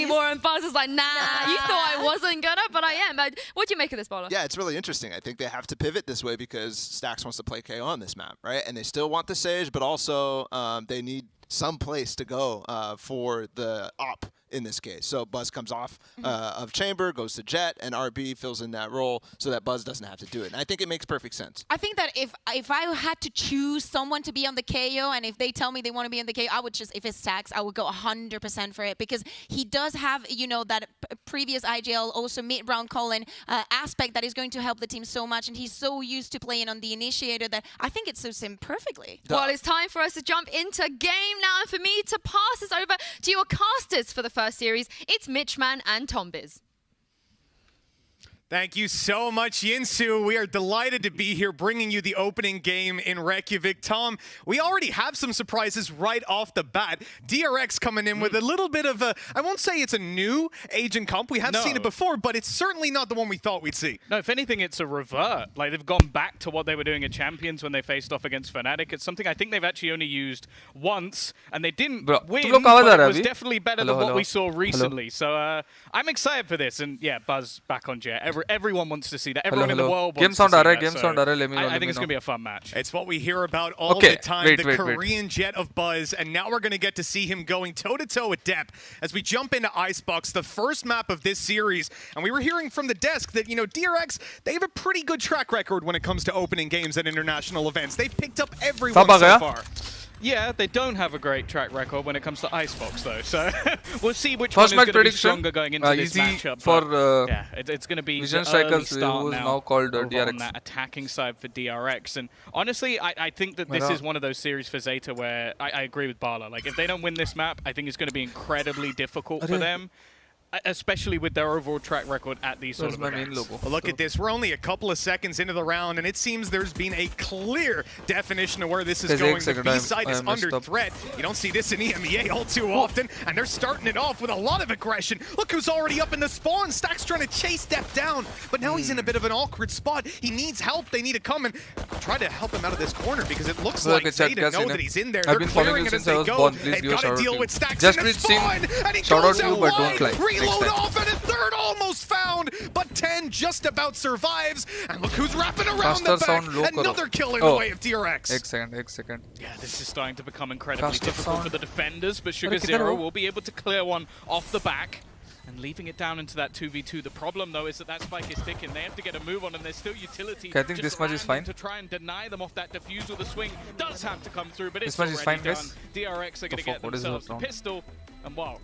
anymore. And Buzz is like, nah, you thought I wasn't gonna, but I am. What do you make of this, Bowler? Yeah, it's really interesting. I think they have to pivot this way because Stax wants to play KO on this map, right? And they still want the Sage, but also they need some place to go for the op in this case. So Buzz comes off of Chamber, goes to Jet, and RB fills in that role so that Buzz doesn't have to do it. And I think it makes perfect sense. I think that if I had to choose someone to be on the KO, and if they tell me they want to be on the KO, I would just, if it's Stax, I would go 100% for it, because he does have, you know, that previous IGL, also mid-round calling aspect that is going to help the team so much, and he's so used to playing on the initiator that I think it suits him perfectly. Well, it's time for us to jump into game now, and for me to pass this over to your casters for the first series. It's Mitchman and Tombiz. Thank you so much, Yinsu. We are delighted to be here bringing you the opening game in Reykjavík. Tom, we already have some surprises right off the bat. DRX coming in with a little bit of a, I won't say it's a new agent comp. We have seen it before, but it's certainly not the one we thought we'd see. No, if anything, it's a revert. Like, they've gone back to what they were doing at Champions when they faced off against Fnatic. It's something I think they've actually only used once, and they didn't win, but it was definitely better than what we saw recently. So I'm excited for this, and yeah, Buzz back on Jet. Everyone wants to see that. Everyone in the world wants to see that. I think it's going to be a fun match. It's what we hear about all the time, the Korean Jet of Buzz, and now we're going to get to see him going toe-to-toe with Depp as we jump into Icebox, the first map of this series. And we were hearing from the desk that, you know, DRX, they have a pretty good track record when it comes to opening games at international events. They've picked up everyone so far. Yeah, they don't have a great track record when it comes to Icebox, though. So we'll see which one is going to be stronger going into this matchup. For yeah, it's going to be Vision the early Strikers, start who is now called DRX. On that attacking side for DRX. And honestly, I think that this is one of those series for Zeta where I agree with Bala. Like, if they don't win this map, I think it's going to be incredibly difficult for them. Especially with their overall track record at these sort of events. Well, look at this. We're only a couple of seconds into the round, and it seems there's been a clear definition of where this is going. The B-side is under threat. You don't see this in EMEA all too often, and they're starting it off with a lot of aggression. Look who's already up in the spawn. Stack's trying to chase Depp down, but now he's in a bit of an awkward spot. He needs help. They need to come and try to help him out of this corner because it looks like Zeta know that he's in there. They're clearing it as they go. They've got to deal with Stacks in the spawn, and he goes out wide. Reload off, and a third almost found, but 10 just about survives. And look who's wrapping around the back. Another kill in the way of DRX. एक second. Yeah, this is starting to become incredibly difficult for the defenders, but Sugar Zero will be able to clear one off the back and leaving it down into that 2v2. The problem, though, is that spike is ticking. They have to get a move on, and there's still utility. I think this much is fine. To try and deny them off that defusal. The swing does have to come through, but it's already fine, done. DRX are going to get themselves the pistol, and wow.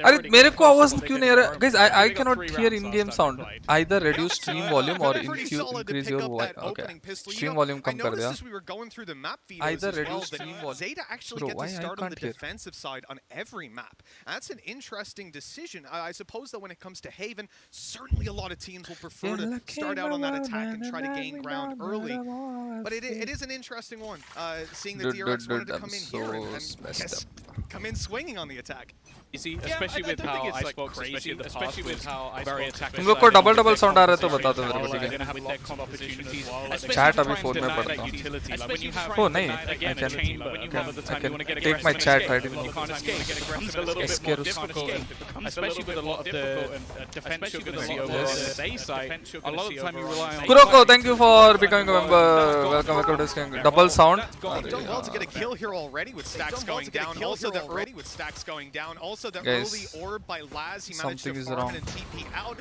अरे मेरे को आवाज क्यों नहीं आ रहा? Guys, I cannot hear in-game sound. Either reduce stream volume or increase your voice. Okay. Stream volume कम कर दिया. Either reduce stream volume. Zeta actually get to start on the defensive side on every map. That's an interesting decision. I suppose that when it comes to Haven, certainly a lot of teams will prefer to start out on that attack and try to gain ground early. But it is an interesting one. Seeing that DRX wanted to come in here and come in swinging on the attack. You see, especially with how Icebox, especially with how very attacking. तुम लोग को double sound आ रहा है तो बता दो मेरे को ठीक है. Chat अभी फोन में पढ़ता हूँ. Oh नहीं, I can take my chat. I didn't know. SkRossi. Especially with a lot of the defense you're going to see over the A side. A lot of the time you rely on. Kuroko, thank you for becoming a member. Welcome to this game. Double sound. Done well to get a kill here already with Stacks going down. Also the early orb by Laz, he managed to farm and TP out.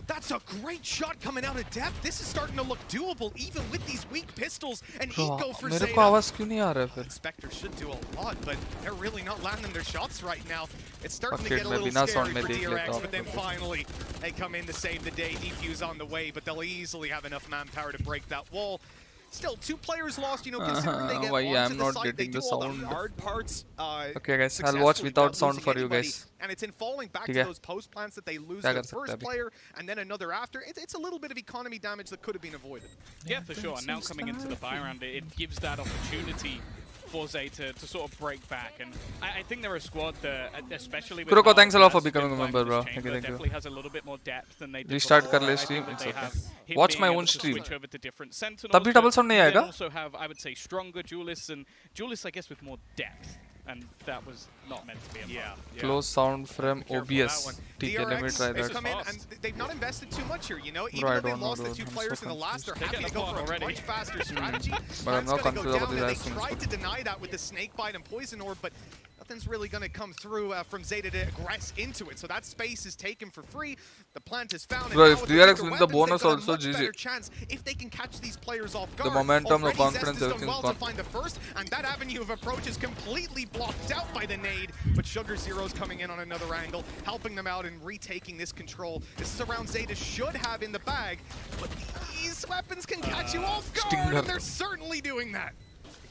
That's a great shot coming out of depth. This is starting to look doable even with these weak pistols and eco for Zeta. मेरे को आवाज क्यों नहीं आ रहा है फिर? Spectre should do a lot, but they're really not landing their shots right now. It's starting to get a little scary for DRX, but then finally they come in to save the day. Defuse on the way, but they'll easily have enough manpower to break that wall. Still, 2 players lost, you know, considering they get onto the site, they do all the hard parts. Okay guys, I'll watch without sound for you guys. And it's in falling back to those post plants that they lose the first player and then another after. It's a little bit of economy damage that could have been avoided. Yeah, for sure. And now coming into the buy round, it gives that opportunity for Zeta to sort of break back, and I think they're a squad that, especially with Kuroko, thanks a lot for becoming a member, bro. Thank you. Definitely has a little bit more depth than they do. Restart कर ले stream, it's okay. Watch my own stream. तब भी double sound नहीं आएगा? Also have, I would say, stronger duelists, and duelists, I guess, with more depth. and that was not meant to be a Close sound from OBS. Let me try that. Come in and they've not invested too much here, you know. Even though they lost the 2 players in the last, they're happy to go for a much faster strategy. But I'm not confident about this. They tried to deny that with the snake bite and poison orb, but nothing's really going to come through from Zeta to aggress into it. So that space is taken for free. The plant is found. Bro, if DRX wins the bonus also, GG. Chance if they can catch these players off guard. The momentum, the confidence, everything's well gone. To find the first, and that avenue of approach is completely blocked out by the nade. But Sugar Zero's coming in on another angle, helping them out and retaking this control. This is a round Zeta should have in the bag, but these weapons can catch you off guard, and they're certainly doing that.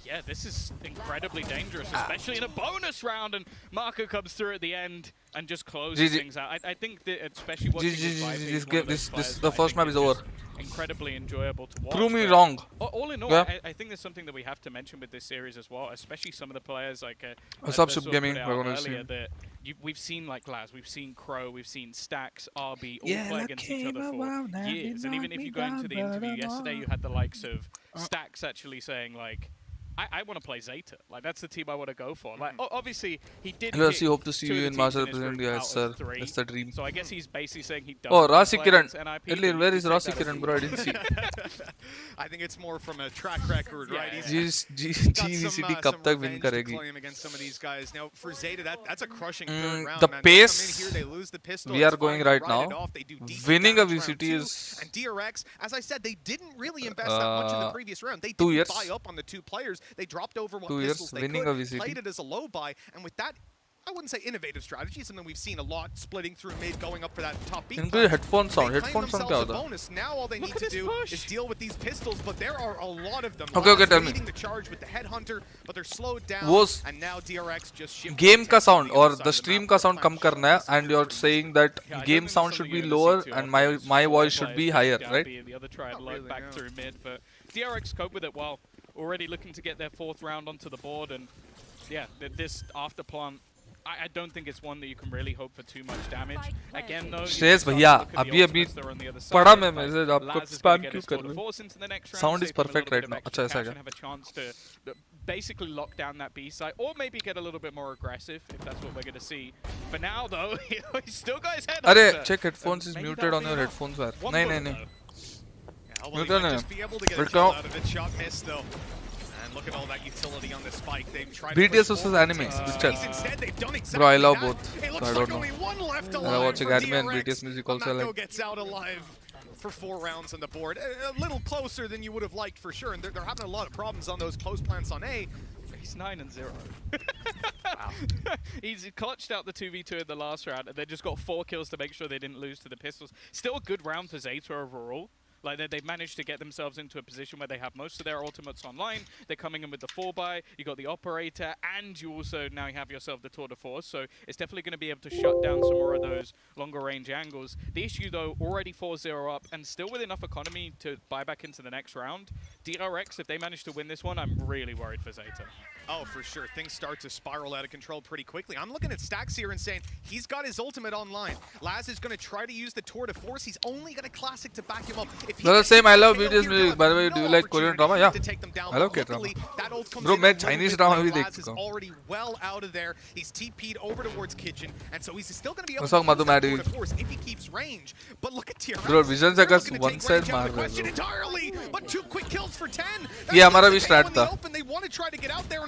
Yeah, this is incredibly dangerous, especially in a bonus round, and Marco comes through at the end and just closes things out. I think that especially watching the first map is over. Incredibly enjoyable to watch. Prove me wrong. All in all, I think there's something that we have to mention with this series as well, especially some of the players like what's up, Sub Gaming? Earlier that we've seen like Laz, we've seen Crow, we've seen Stax, RB all play against each other for years. And even if you go into the interview yesterday, you had the likes of Stax actually saying like, I want to play Zeta. Like that's the team I want to go for. Like obviously he did. Hello, hope to see you in Master President, yes sir. That's the dream. So I guess he's basically saying he does. Oh, Rasi Kiran. Where is Rasi Kiran, bro? I didn't see. I think it's more from a track record, right? VCT कब तक win करेगी? Against some of these guys. Now for Zeta, that's a crushing third round. The man. pace Here, they lose the pistol, we are going right now. Winning a VCT is. And DRX, as I said, they didn't really invest that much in the previous round. They didn't 2 years. buy up on the 2 players. They dropped over what 2 pistols years, they winning could, a VCT. played it as a low buy, and with that, I wouldn't say innovative strategy, something we've seen a lot, splitting through mid, going up for that top beat. Headphone sound क्या होता? Bonus. Now all they need to do is deal with these pistols, but there are a lot of them. Okay, tell me. Leading the charge with the headhunter, but they're slowed down. And now DRX just shifted game का sound or the stream का sound कम करना है, and you're saying that game sound should be lower and my voice should be higher, right? The other tried load back through mid, but DRX cope with it well. Already looking to get their 4th round onto the board, and yeah, this after plant, I don't think it's one that you can really hope for too much damage. Again, though, Stays भैया अभी पढ़ा मैं message आपको spam क्यों कर रहे हो? Sound is perfect right now. अच्छा ऐसा क्या? Have a chance to basically lock down that B side, or maybe get a little bit more aggressive if that's what we're going to see. But now, though, he's still got his head. अरे check headphones is muted on your headphones यार. नहीं. And look at all that utility on the spike. They've tried BTS versus anime. Instead, they've done exactly Bro, I love that. both. It looks So I like don't know. only one left alive. I watch for anime and DRX. BTS music also. Mako gets out alive for 4 rounds on the board. A little closer than you would have liked for sure. And they're having a lot of problems on those close plants on A. He's 9-0. Wow. He's clutched out the 2v2 in the last round, and they just got 4 kills to make sure they didn't lose to the pistols. Still a good round for Zeta overall. Like they've managed to get themselves into a position where they have most of their ultimates online. They're coming in with the 4x. You got the operator, and you also now have yourself the tour de force. So it's definitely going to be able to shut down some more of those longer range angles. The issue though, already 4-0 up, and still with enough economy to buy back into the next round. DRX, if they manage to win this one, I'm really worried for Zeta. Oh, for sure. Things start to spiral out of control pretty quickly. I'm looking at Stax here and saying he's got his ultimate online. Laz is going to try to use the tour de force. He's only got a classic to back him up. Well, the same. I love BTS music. By the way, do you like Korean drama? Yeah. I love K-drama. Bro, मैं Chinese drama भी देखता हूँ. Already well out of there. He's TP'd over towards Kitchen, and so he's still going to be able to use the tour de force if he keeps range. But look at TRX. Bro, Vision से अगर one side मार रहे हैं. Entirely, but 2 quick kills for 10. ये हमारा भी strat था.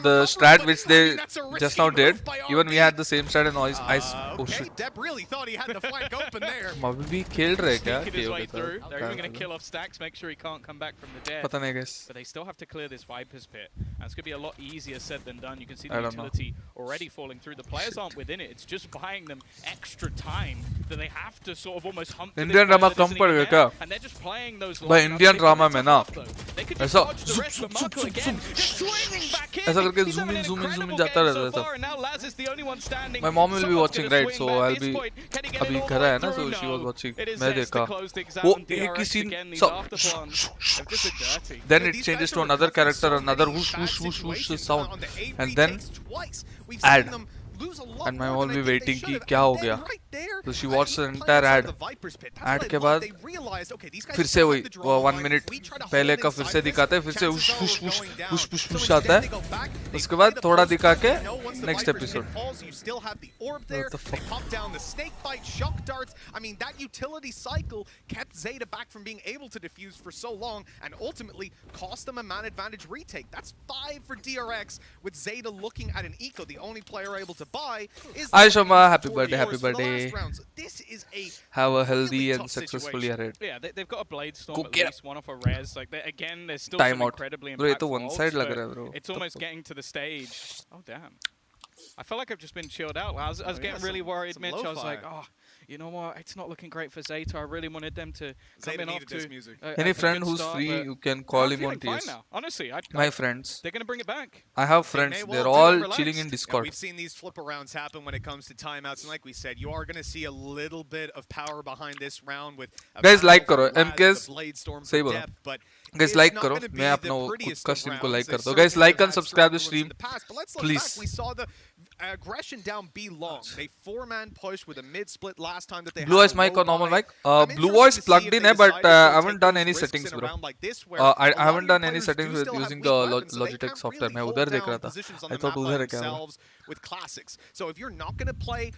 The strat which they just now did. Even we had the same strat in Ice. Oh shit. Deb really thought he had the flank open there. अभी भी खेल रहे क्या? They're even going to kill off Stax, make sure he can't come back from the dead. पता नहीं guys. But they still have to clear this Viper's Pit. And it's going to be a lot easier said than done. You can see the utility already falling through. The players aren't within it. It's just buying them extra time that they have to sort of almost hump. Indian drama कम पड़ गया क्या? And they're just playing those. भाई Indian drama में ना ऐसा ऐसा करके zoom in जाता रहता था. My mom will be watching, right? So I'll be अभी घर है ना, so she was watching. मैं देखा वो एक ही scene then it changes to another character, another whoosh sound, and then add. And my mom will be waiting कि क्या हो गया. So she watched the entire ad. Ad के बाद फिर से वही 1 minute पहले का फिर से दिखाते हैं, फिर से उश आता है, उसके बाद थोड़ा दिखा के next episode. What the fuck? I mean, that utility cycle kept Zeta back from being able to defuse for so long and ultimately cost them a man advantage retake. That's 5 for DRX with Zeta looking at an eco. The only player able to buy is Aishama, happy birthday. This is a have a healthy really and successfully arrayed. Yeah, they've got a blade storm at least, one off a res. Like again, there's still Time some out. incredibly Bro, ये impactful तो one ults, side लग but रहा है, bro. it's almost getting to the stage. Oh damn. I feel like I've just been chilled out. I was getting really worried, Mitch. I was like, oh, you know what? It's not looking great for Zeta. I really wanted them to come in off to any friend who's free, you can call him on TS. Honestly, my friends. They're gonna bring it back. I have friends. They're all chilling in Discord. Yeah, we've seen these flip arounds happen when it comes to timeouts, and like we said, you are gonna see a little bit of power behind this round with guys like करो MKs सही बोलो. Guys like करो, मैं अपना खुद का stream को like कर दो. Guys like and subscribe the stream, please. We saw the aggression down B long. They 4-man push with a mid split last time that they Blue Voice mic or normal mic? Blue Voice plugged in, but I haven't done any settings, bro. I haven't done any settings with using the Logitech software. मैं उधर देख रहा था. I thought उधर है क्या? With classics. So if you're not going to play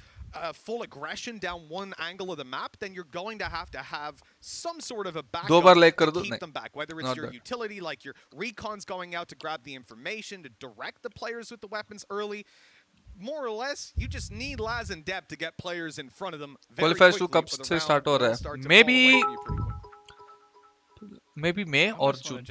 full aggression down one angle of the map, then you're going to have some sort of a backup to keep them back. Whether it's your utility, like your recons going out to grab the information, to direct the players with the weapons early. More or less, you just need Laz and Deb to get players in front of them very quickly. Qualifiers 2 कब से start हो रहा है? Maybe May or June.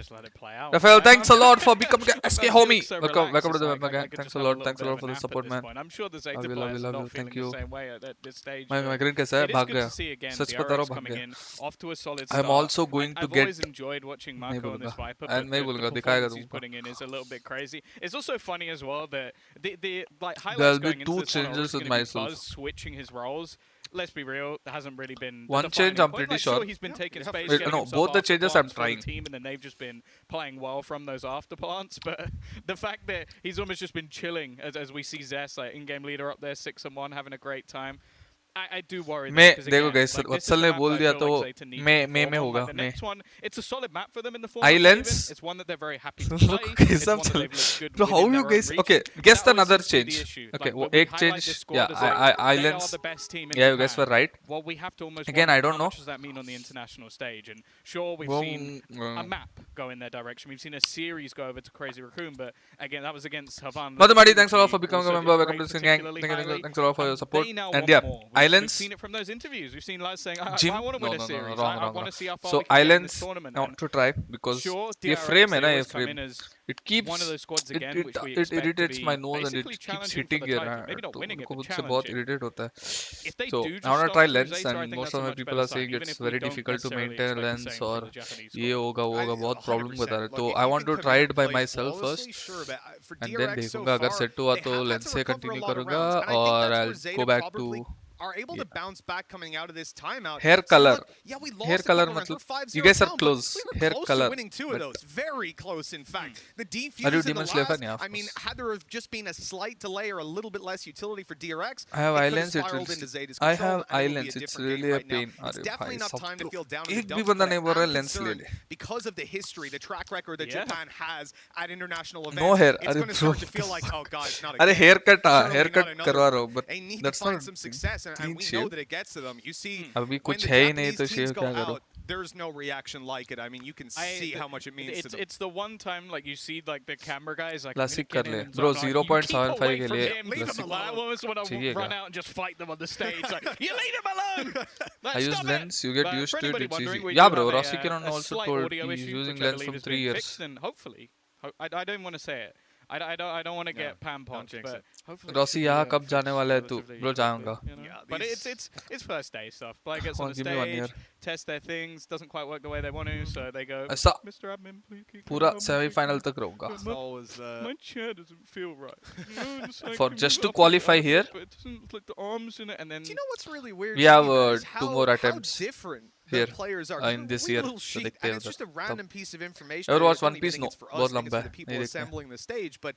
Rafael, thanks a lot for becoming a SK homie. Welcome to the web again. Thanks a lot for the support, man. I'm sure the Zeta love players are not Thank feeling you. the same way at this stage. My green कैसा है? भाग गया. सच बता रहा हूँ, भाग गया. I'm also going to get. I've always enjoyed watching Marco on this Viper, but the performance he's putting in is a little bit crazy. It's also funny as well that the like highlights going into this one are going to be Buzz switching his roles. Let's be real, there hasn't really been one change. I'm pretty sure he's been taking space. No, both the changes I'm trying. Team, and then they've just been playing well from those after plants. But the fact that he's almost just been chilling as we see Zess, like in-game leader up there, 6-1, having a great time. I do worry. देखो guys, वत्सल ने बोल दिया तो मैं में होगा. The next one, it's a solid map for them in the form. Islands. It's one that they're very happy to play. It's one that they've looked good. Bro, how you guys? Okay, guess another change. Okay, वो एक change. Yeah, Islands. Yeah, you guys were right. Well, we have to almost. Again, I don't know. What does that mean on the international stage? And sure, we've seen a map go in their direction. We've seen a series go over to Crazy Raccoon, but again, that was against Havan. Madhumadi, thanks a lot for becoming a member. Welcome to the gang. Thanks a lot for your support. And yeah, Islands. We've seen it from those interviews. We've seen Laz saying, I want to win a series. I want to see how far so we can Islands, get in this tournament. I want to try because sure, ये frame है ना, ये frame. frame. It keeps one of those squads again, it irritates my nose and it keeps hitting here. Maybe not winning it, but मुझसे बहुत irritate होता है. If So I want to try lens, and most of my people are saying it's very difficult to maintain lens or ये होगा वो होगा बहुत problem बता रहे. तो I want to try it by myself first, and then देखूँगा अगर set हुआ तो lens से continue करूँगा और I'll go back to. Are able to bounce back coming out of this timeout. Hair color. Yeah, we lost hair color matlab, you guys are close. Hair color. Winning 2 of those. Very close, in fact. The defuse in the last, I mean, had there have just been a slight delay or a little bit less utility for DRX, I have islands. I have islands. It's really a pain. It's definitely not time to feel down in एक the भी बंदा नहीं बोल रहा lens ले ले. Because of the history, the track record that Japan has at international events, no hair. it's going to start to feel like, oh god, it's not a अरे haircut करवा रहा हूँ, but they need to find some success, and we know that it gets to them. You see, अभी कुछ है ही नहीं तो शेव क्या करो? There's no reaction like it. I mean, you can see how much it means to them. It's the one time like you see like the camera guys like classic कर ले, bro 0.75 के लिए classic. I almost want to run out and just fight them on the stage. Like, you leave them alone. I use lens. You get used to it. It's easy. Yeah, bro. Rossi Kiran also told he's using lens from 3 years. Hopefully, I don't want to say it. I don't want to get Pam punched, but hopefully. Rossi, यहाँ कब जाने वाला है तू? Bro जाऊँगा. But it's first day stuff. Player gets on the stage, test their things, doesn't quite work the way they want to, so they go. Mr. Admin, please keep पूरा semi-final तक रहूँगा. My chair doesn't feel right. For just to qualify here. It doesn't like the arms in it, and then. Do you know what's really weird? We have 2 more attempts. How different here players are in this year. So and it's just a random piece of information. Overwatch One Piece no, बहुत लंबा है. People assembling the stage, but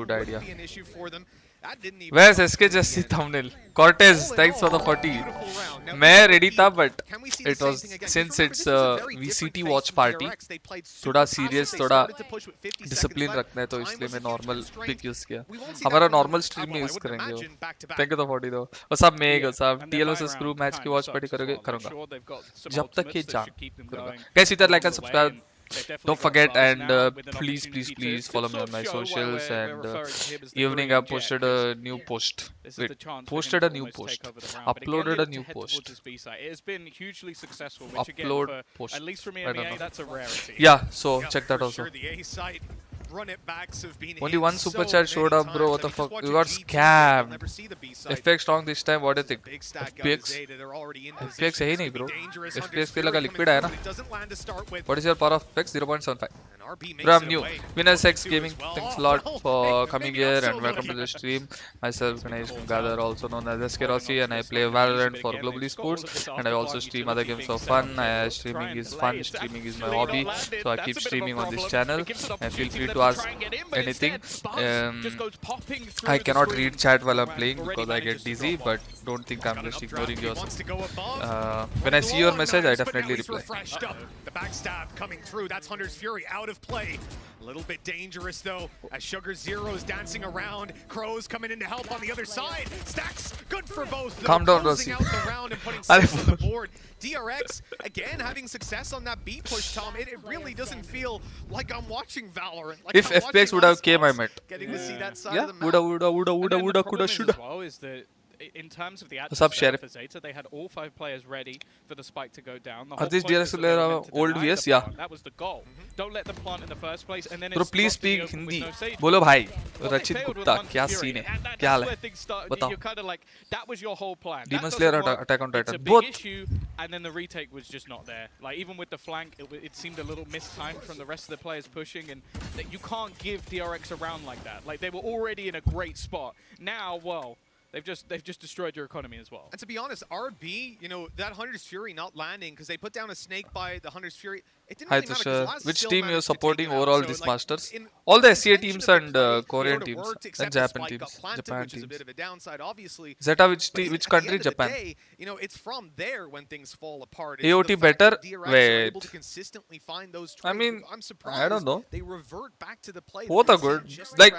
good idea. Where's SK Jesse thumbnail? Cortez, thanks for the 40. मैं ready था, but it was since it's a VCT watch party. थोड़ा serious, थोड़ा discipline रखना है तो इसलिए मैं normal pick use किया. हमारा normal stream में use करेंगे वो. Thank you the 40 though. और सब मेग, सब TL versus Screw match की watch party करोगे, करूँगा. जब तक ये जान करूँगा. Guys, इधर like and subscribe. Don't forget, and please follow me on my socials. And evening I posted a new post. Posted a new post. Uploaded a new post. It has been hugely successful, Upload post. At least from EMEA, that's a rarity. Yeah, so check that also. Only one super chat showed up, bro. What the fuck? We got scammed. FPX strong this time. What do you think? FPX? FPX है ही नहीं, bro. FPX के लगा liquid है ना. What is your power of FPX? 0.75. Bro, I'm new. Winners X Gaming. Thanks a lot for coming here and welcome to the stream. Myself, Ganesh, also known as SkRossi, and I play Valorant for Global Esports. And I also stream other games for fun. Streaming is fun. Streaming is my hobby. So I keep streaming on this channel. And feel free to ask anything. I cannot read chat while I'm playing because I get dizzy, but don't think I'm just ignoring yours. When I see your message, I definitely reply. The backstab coming through. That's Hunter's Fury out of play. A little bit dangerous though, as Sugar Zero's dancing around. Crow's coming in to help on the other side. Stacks good for both. Calm down, Rossi. Out the round and putting 6 on the board. DRX again having success on that B push, Tom. It really doesn't feel like I'm watching Valorant. Like if FPX would have came, I meant. Getting to see that side yeah, of the map. woulda, coulda, shoulda. In terms of the What's up, Sheriff? for Zeta, they had all 5 players ready for the spike to go down. Are these DRX old VS? Yeah. That was the goal. Don't let them plant in the first place, and then Bro, please speak Hindi. Bolo bhai. Rachit Gupta, kya scene hai? Kya hai? Batao. You're kind of like, that was your whole plan. Demon Slayer or Attack on Titan? It's a Both. big issue, and then the retake was just not there. Like, even with the flank, it seemed a little mistimed from the rest of the players pushing, and that you can't give DRX a round like that. Like, they were already in a great spot. Now, well, they've just destroyed your economy as well. And to be honest, RB, you know, that Hunter's Fury not landing because they put down a snake by the Hunter's Fury. It didn't really matter. Which team you're supporting overall this Masters? All the SCA teams and Korean teams and Japan teams. Zeta, which country? Japan. You know, it's from there when things fall apart. AOT better? Wait. I mean, I'm surprised. I don't know. They revert back to the play. Both are good. Like,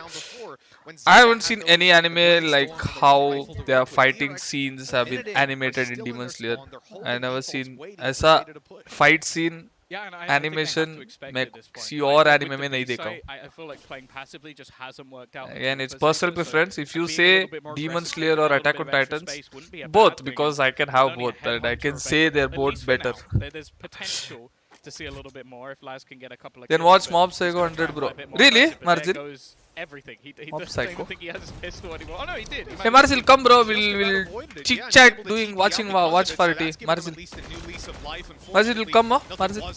I haven't seen any anime like how their fighting scenes have been animated in Demon Slayer. I never seen ऐसा fight scene animation मैं किसी और anime में नहीं देखा हूँ. I feel like playing passively just hasn't worked out. Again, it's personal preference. If you say Demon Slayer or Attack on Titans, both, because I can have both, and I can say they're both better. There's potential to see a little bit more if Laz can get a couple of. Then watch Mob Psycho 100, bro. Really, Margin? Everything. He Mob doesn't Psycho. even think he has his pistol anymore. Oh no, he did. Hey Marcel, come bro. We'll chit chat doing watching watch party. Marcel. Marcel, come, Marcel.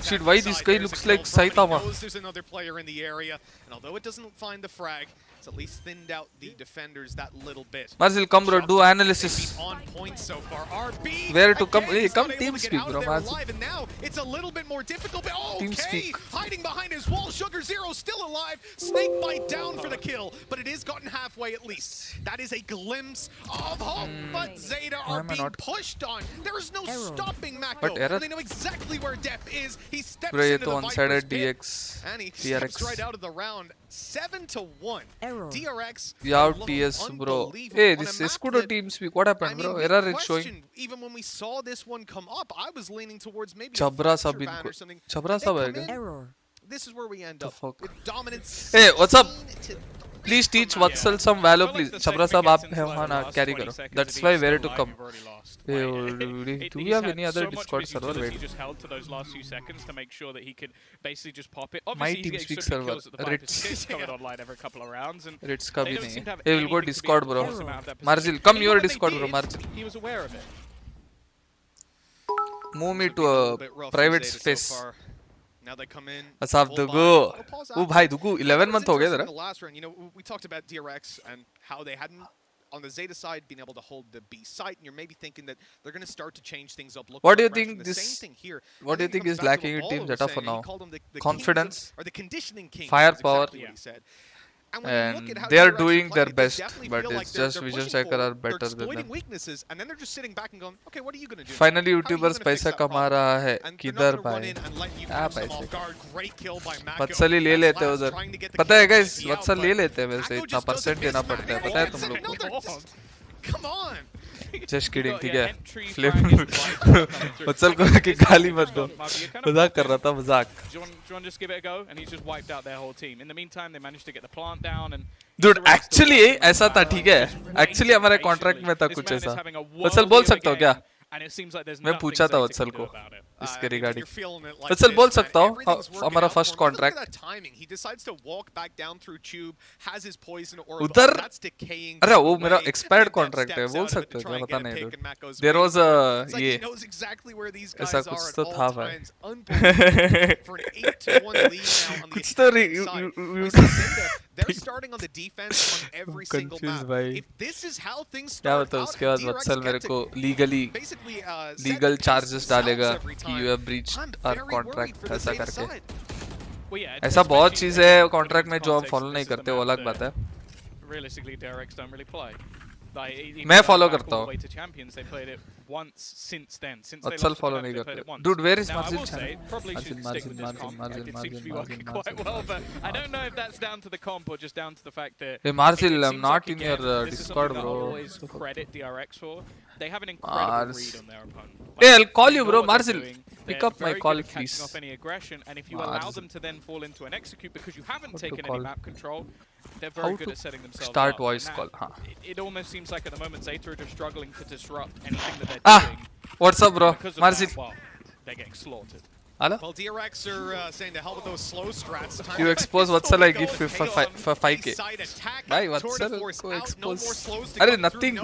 Shit, why this guy looks like Saitama? There's another player in the area, and although it doesn't find the frag, it's at least thinned out the defenders that little bit. Marcel, come bro, do analysis. On point so far. RB Where to come? Hey, come team speak, bro. Marcel. And now it's a little bit more difficult. Oh, team okay, speak. hiding behind his wall. Sugar Zero still alive. Snake bite down for the kill, but it is gotten halfway at least. That is a glimpse of hope, but Zeta are being pushed on. There is no stopping Mako. They know exactly where Dep is. He steps into the Viper's pit, and he steps right out of the round. 7-1. DRX. Yeah, TS, bro. Hey, this SkRossi team speak. What happened, bro? Error is showing. Even when we saw this one come up, I was leaning towards maybe Chabra sab something. Chabra sab hai. Error. This is where we end up. With dominance. Hey, what's up? Please teach Vatsal some valor, please. Chabra sab, aap वहाँ ना carry करो. That's why where to come. Hey, do we have any other Discord server? Wait. He just held to those last few seconds to make sure that he could basically just pop it. My team speak server. Ritz coming online every couple of rounds, and Ritz का भी नहीं है. Hey, we'll go Discord, bro. Marcel, come your Discord, bro. Marcel. He was aware of it. Move me to a private space. Now they come in. Asaf Dugu. Oh, bhai Dugu. 11 months हो गए तेरा. The last round, you know, we talked about DRX and how they hadn't, on the Zeta side, been able to hold the B site, and you're maybe thinking that they're going to start to change things up. What do you think this? What do you think is lacking in Team Zeta for now? Confidence, or the conditioning king, firepower, exactly and they are doing their best, but it's just Vision Striker are better than them. Weaknesses, and then they're just sitting back and going, okay, what are you going to do? Finally, YouTubers पैसा कमा रहा है. किधर भाई? क्या पैसे? वत्सल ही ले लेते हैं उधर. पता है guys, वत्सल ले लेते हैं वैसे इतना % देना पड़ता है. पता है तुम लोग को? Come on. Just kidding, ठीक है. Flip. वत्सल को कि गाली मत दो. मजाक कर रहा था मजाक. Do you want to just give it a go? And he's just wiped out their whole team. In the meantime, they managed to get the plant down and. Dude, actually ऐसा था ठीक है. Actually हमारे contract में था कुछ ऐसा. वत्सल बोल सकता हो क्या? मैं पूछा था वत्सल को. इसके रिगार्डिंग तो चल बोल सकता हूँ हमारा फर्स्ट कॉन्ट्रैक्ट उधर अरे वो मेरा एक्सपायर्ड कॉन्ट्रैक्ट है बोल सकते हो क्या पता नहीं देयर वाज ये ऐसा कुछ तो था भाई कुछ तो They're starting on the defense on every single map. If this is how things क्या start बता out, उसके बाद वत्सल मेरे को लीगल चार्जेस डालेगा कि you have breached our contract ऐसा करके ऐसा बहुत चीज है कॉन्ट्रैक्ट में जो हम फॉलो नहीं करते वो अलग बात है मैं फॉलो करता हूँ वत्सल फॉलो नहीं करते dude where is Marcel I'm not in your Discord bro they have an incredible read on their opponent. Hey, I'll call you bro Marcel pick up my call please off any aggression, and if you allow them to then fall into an execute because you haven't taken any map control, they're very good at setting themselves start up. voice call it almost seems like at the moment Zeta are just struggling to disrupt anything that they're doing. What's up bro Marcel well, they're getting slaughtered. Hello? Well, DRX are saying to hell with those slow strats. You expose Vatsal I give for 5k. Bhai Vatsal ko expose. Arey nothing.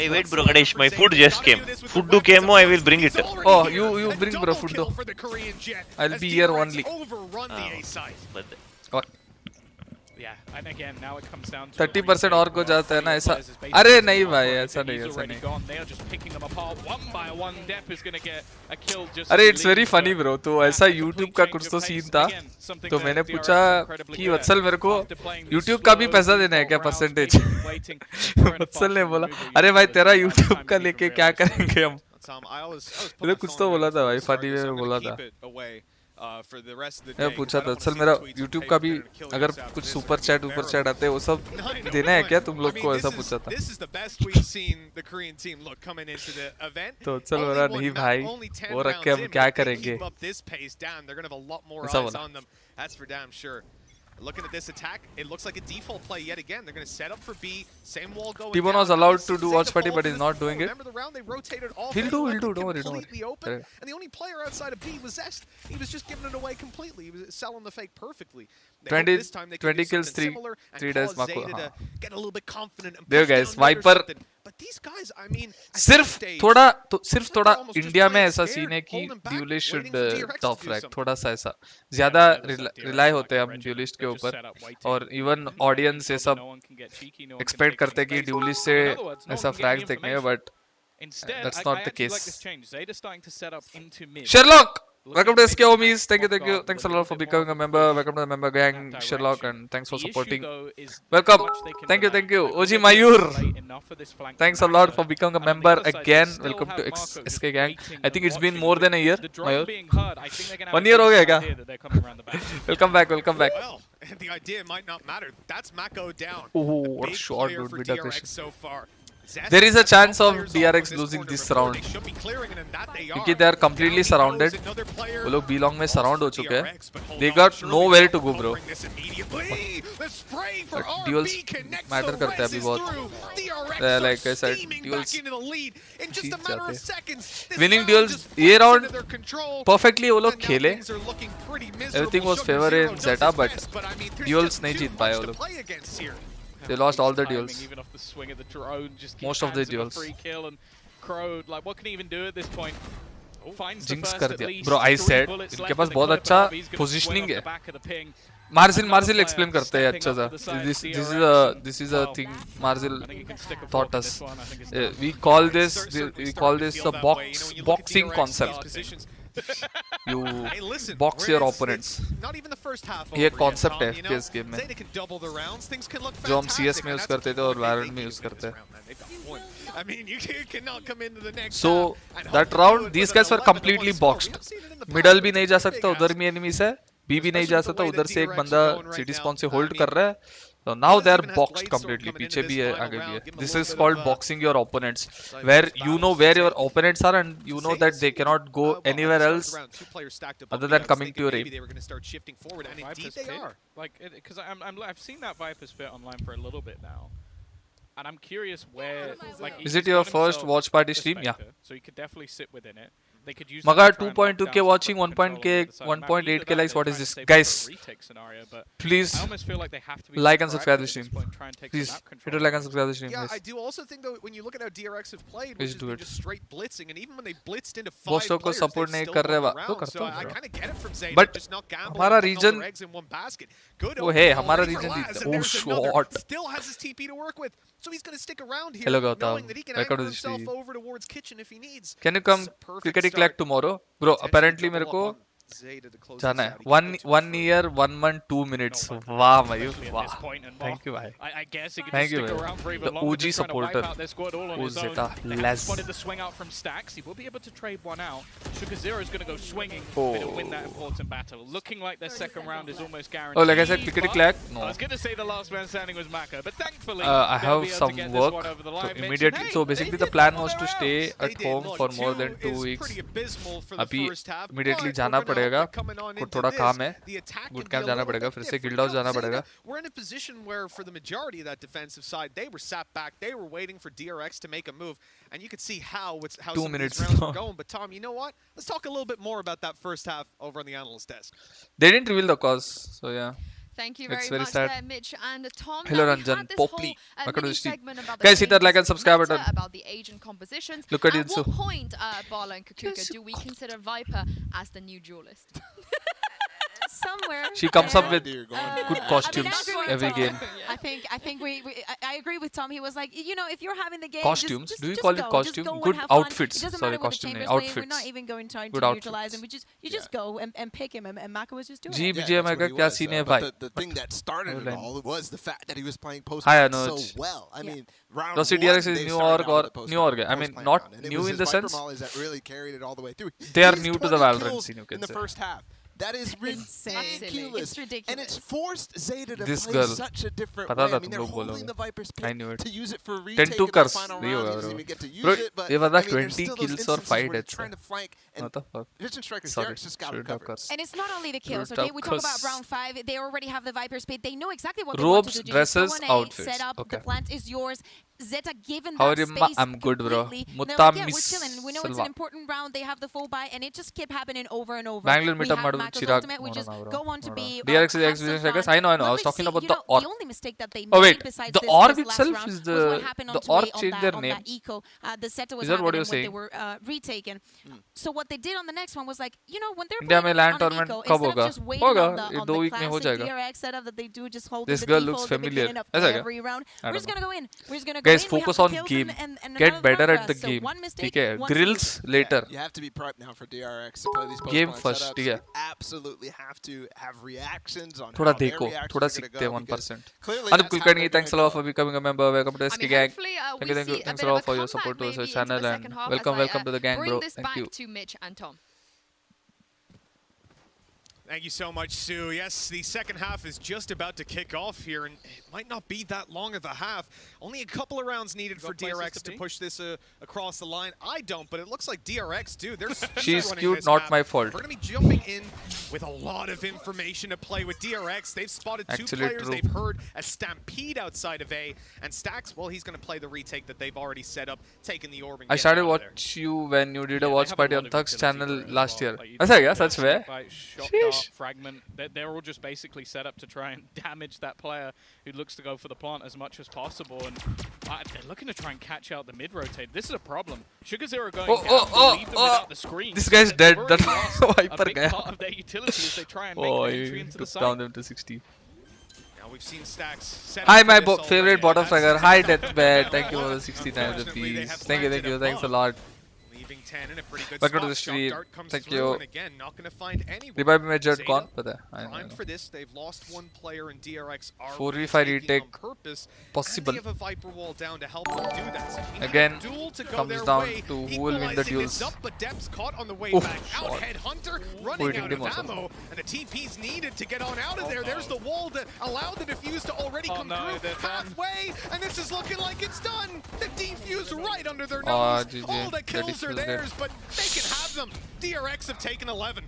Hey wait bro Ganesh, my food just came. Food do came, I will bring it. Oh, you bring bro food do. I'll be here only. What? Yeah, and again now it comes down to 30% और को जाता है ना ऐसा अरे नहीं भाई ऐसा नहीं ऐसा नहीं they are just picking them apart one by one. Depp is going to get a kill just अरे it's very funny bro तो ऐसा YouTube का कुछ तो सीन था तो मैंने पूछा कि वत्सल मेरे को YouTube का भी पैसा देना है क्या परसेंटेज वत्सल ने बोला अरे भाई तेरा YouTube का लेके क्या करेंगे हम तो कुछ तो बोला था भाई फनी में बोला था मैं पूछा था चल मेरा YouTube का भी अगर कुछ सुपर चैट आते हैं वो सब देना है क्या तुम लोग को ऐसा पूछा था तो चल मेरा नहीं भाई वो रख के हम क्या करेंगे ऐसा बोला Looking at this attack, it looks like a default play yet again. They're going to set up for B. Same wall going T-Bone was allowed to do watch party, but he's not doing it. Remember the round they rotated all. He'll do. Don't worry. Open, and the only player outside of B was Zest. He was just giving it away completely. He was selling the fake perfectly. 20 kills, 3 days. Get a little bit confident. There guys, Viper. But these guys, I mean, सिर्फ थोड़ा India में ऐसा scene है कि dualist should top frag थोड़ा सा ऐसा ज्यादा रिलाई होते हैं हम ड्यूलिस्ट के ऊपर और इवन ऑडियंस ये सब एक्सपेक्ट करते हैं कि ड्यूलिस्ट से ऐसा फ्रैग देखेंगे but that's not the case. Sherlock! Welcome to SK homies. Thank you. Thanks a lot for becoming a member. Welcome to the member gang, Sherlock, and thanks for supporting. Welcome. Thank you. OG Mayur. Thanks a lot for becoming a member again. Welcome to SK gang. I think it's been more than a year, Mayur. 1 year ho gaya kya? Welcome back. Well, the idea might not matter. That's Mako down. Oh, what a shot, dude. With DRX so far. There is a chance of DRX losing this round क्योंकि they are completely surrounded. वो लोग B-Long में surround हो चुके हैं. They got nowhere to go, bro. Duels matter करते हैं अभी बहुत. Like I said, duels जीत जाते हैं. Winning duels ये round perfectly वो लोग खेले. Everything was favor in Zeta, but duels नहीं जीत पाए वो लोग. They lost all the duels. Even off the swing of the drone, just most of the duels. Free kill and Crow, like what can he even do at this point? Finds Jinx कर दिया. Bro, I said इनके पास बहुत अच्छा positioning है. Marcel explain करते हैं अच्छा सा. This is a thing Marcel taught us. We call this a boxing concept. You box your opponents. ये concept है FPS game में जो हम CS में यूज करते थे और Valorant में यूज करते हैं. So that round these guys were completely boxed. Middle भी नहीं जा सकता, उधर भी enemies है. B भी नहीं जा सकता, उधर से एक बंदा city spawn से hold कर रहा है. So now they are boxed completely. पीछे भी है, आगे भी है. This is called boxing your opponents, where you know where your opponents are and you know that they cannot go anywhere else other than coming to your aim. Like, because I've seen that Viper's fit online for a little bit now, and I'm curious where. Like, is it your first watch party stream? Yeah. So you could definitely sit within it. they could use Maga 2.2k watching, 1.8k likes. What is this, guys? Please like and subscribe the stream. Please hit like and subscribe the stream. Yeah, I do also think though when you look at how DRX have played, which has been just straight blitzing, and even when they blitzed into 5 players, support they नहीं still कर रहे won वा the तो round. So करता I हूँ kind of get it from Zeta, but just not gambling हमारा all region their eggs in one basket. Good वो है opening हमारा already for region Laz, जीतता and है. there's Oh another. shot. Still has his TP to work with, so he's going to stick around here, Hello Gautam, knowing that he can welcome anchor to the himself stream. over towards kitchen if he needs. Can you come cricket clack tomorrow, bro? Apparently मेरे को जाना है. 1 year 1 month 2 minutes. Wow, Mayur. Wow. Thank you, bhai. I guess he could Thank just you, stick bhai. around for even The longer, OG just trying to wipe supporter. out their squad all on his own. Zeta, And Les. spotted the swing out from Stax. He will be able to trade one out. SkRossi is going to go swinging to win that important battle. Looking like their second round is almost guaranteed. Oh, like I said, cricket clack. No. I was going to say the last man standing was Maka, but thankfully I they'll have be able some to get work. this one over the line. So immediately, so basically the plan was to stay at home for more than 2 weeks. अभी immediately जाना पड़ेगा. कुछ थोड़ा काम है. Good camp जाना पड़ेगा. फिर से guild house जाना पड़ेगा. We're in a position where for the majority of that defensive side, they were sat back. They were waiting for DRX to make a move, and you could see how 2 some minutes of these rounds were going. But Tom, you know what? Let's talk a little bit more about that first half over on the analyst desk. They didn't reveal the cause, so yeah. Thank you very much sad. there, Mitch and Tom. Hello, now, we Ranjan. had this Poppy. whole mini segment about the Guys, hit that like and subscribe meta, button. about the age and compositions. Look at what Yinsu. point, Bala and Kakuka, do we consider Viper as the new duelist? Somewhere. She comes up with Good costumes every game. I think I agree with Tom. He was like, you know, if you're having the game, Costumes? just Do you just call it go. costume? Just go Good and have fun. outfits. It doesn't Sorry, matter what the costume Chambers name. play. We're Outfits. not even going trying Good to outfits. neutralize him. You just go and pick him, and Maka was just doing G it. BGM का क्या scene है भाई? The thing that started it all was the fact that he was playing post I know so it's- well. I mean, round Rossi one, DRX is they new started org out or with the new org. I mean, post-plan not round, and it new was in his the Viper sense. mollies that really carried it all the way through. They are He's new to the 20 Valorant kills scene, you can in the say. first half. That is ridiculous. It's ridiculous. And it's forced Zeta to This play girl. such a different पता way. था I mean, तुम they're लोग holding बोलोगे. the Viper's I pick knew it. to use it for 10 retake to in the curse. final नहीं round. होगा He doesn't bro. even get to use Bro, it, but ये बता I mean, there's 20 still those kills or instances 5 where they're deaths trying to flank, and What the fuck? Vision Strikers, Sorry. Derek's just got to Should have cover. curse. And it's not only the kills, Should okay? have We talk about curse. round 5. They already have the Viper speed. They know exactly what they Robes, want to do. dresses, Just go on A, outfits. set up. Okay. The plant is yours. Zeta given How that are you? space I'm good, bro. completely. Mutta They're like, yeah, we're miss chilling. We know it's Silva. an important round. They have the full buy, and it just kept happening over and over. Bangalore we meetup have ಮಾಡು Maka's Chirag ultimate. We just ನೋಡೋಣ go on to be DRX is have some experience fun. I know. I was Let's talking see, about you the know, org. the only mistake that they Oh, made wait. besides The this org last itself round is was what happened the on 2A org on changed that, their on name. that eco. The Zeta was Is that what having you're them when they saying? were retaken. So what they did on the next one was like, you know, when they're India playing में land on an tournament eco, कब instead of होगा? just waiting होगा. on the, ये on 2 the week में हो classic जाएगा. DRX setup that they do, just hold This the girl default looks at the familiar. beginning of ऐसा क्या? every round. I We're just don't gonna go in. We're just gonna go Guys, in. We have focus the on kills game. and Get another better round at for the us. So game. one mistake, ठीक है? one Grills later. You have to be prepped now for DRX to play these Game post-plan first, setups. ठीक है? You absolutely have to have reactions on थोड़ा how their देखो, reactions थोड़ा are gonna सीखते go, 1%. clearly Anup that's how Kulkarni, they're thanks a gonna lot go. for becoming a member. Welcome to I SK mean, Gang. hopefully Thank we you, see a thanks bit a lot of a for your comeback support to maybe the into channel the and second half welcome as I, to the gang, bring bro. this Thank back you. to Mitch and Tom. Thank you so much, Sue. Yes, the second half is just about to kick off here, and it might not be that long of a half. Only a couple of rounds needed for DRX to push this across the line. I don't, but it looks like DRX do. They're She's running cute, this not map. my fault. We're going to be jumping in with a lot of information to play with DRX. They've spotted two Actually players. true. They've heard a stampede outside of A, and Stax, well, he's going to play the retake that they've already set up, taking the orb and I getting started out of there. watch you when you did a Yeah, watch they have party lot on of Thug's utility channel for it as last well. year. Like, you ऐसा क्या? do सच में? Bite, shot Sheesh. dart, fragment. They're all just basically set up to try and damage that player who looks to go for the plant as much as possible. And they're looking to try and catch out the mid-rotate. This is a problem. SkRossi are going down to leave them without the screen. This guy's dead. They've That already lost Viper a big guy. part of their utility as they try and make Oh, an entry he into the took site. down them to 60. Now we've seen Stax set Hi, up my for this favorite already, bottom and fragger. that's Hi, exactly Deathbed. what Thank you they for the want. 69 Unfortunately, they rupees. have Thank you, planted thanks a above. lot. Leaving 10 in a pretty good Welcome spot. to the stream. Jump dart comes Thank through, you. and again, not going to find anyone. Revive me, Jet Zeta Con. पता है. I primed know. for this. They've lost one player in DRX. Are 4v5 retaking retake on purpose, possible. and they have a Viper wall down to help them do that. So we need Again, a duel to go comes their down way, to who will win the equalizing duels. this up, but Depth's caught on the way Oof, back. Out shot. Headhunter Who running did out him of also? ammo, and the TP's needed to get on out of there. There's the wall to allow the defuse to already come through halfway, and this is looking like it's done. The defuse right under their nose. GG. All the That kills is are dead. theirs, but they can have them. DRX have taken 11.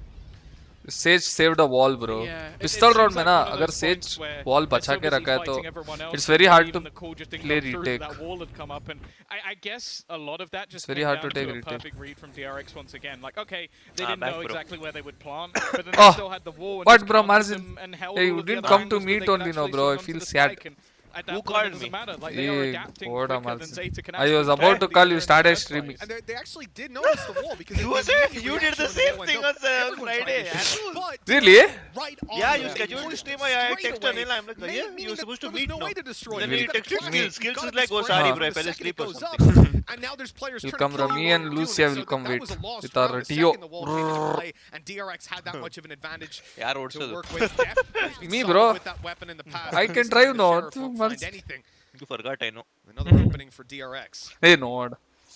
Sage saved a wall, bro. Yeah, Pistol round seems में ना like one of अगर those Sage points where wall they're बचा so के busy रखा है तो fighting everyone else, it's very hard to even the call just didn't play go through, retake. that wall had come up, and I guess a lot of that just It's very came hard down to take a retake. perfect read from DRX once again. Like, okay, they didn't back, know bro. exactly where they would plant, but then Oh, they still had the wall and what, just bro, countered Marzin? them and held Hey, all you of the didn't other come to angles so meet they could only, no, actually bro. swing I onto feel the sad. spike, and at that Who point, called it doesn't me? matter. Like, they are Hey, adapting what a quicker than Marzin. Zeta can I was actually about to defend call you, in the started first streaming. place. And they actually did notice the wall because You was it? You did the same thing on Friday. Really? Right on Yeah, the you they scheduled to pushed stream. it I straight texted away, Anil. I'm like, yeah, meaning you were that supposed to there was meet no now. way to destroy Then it. he That texted flash me. is Skills gotta is be like, oh, sprayed sorry, off bro. the I fell second it asleep or goes up. something. And now there's players You trying come to kill Rami while and they're doing Lucia it, will so come that wait was a lost with our round. The Tio. second the wall came into play, and DRX had that much of an advantage Yeah, to also. work with. Def has been Me, solid bro. with that weapon in the past. I This can time try the now. Sheriff won't find anything. You forgot, I know. Another opening for DRX. Hey, no.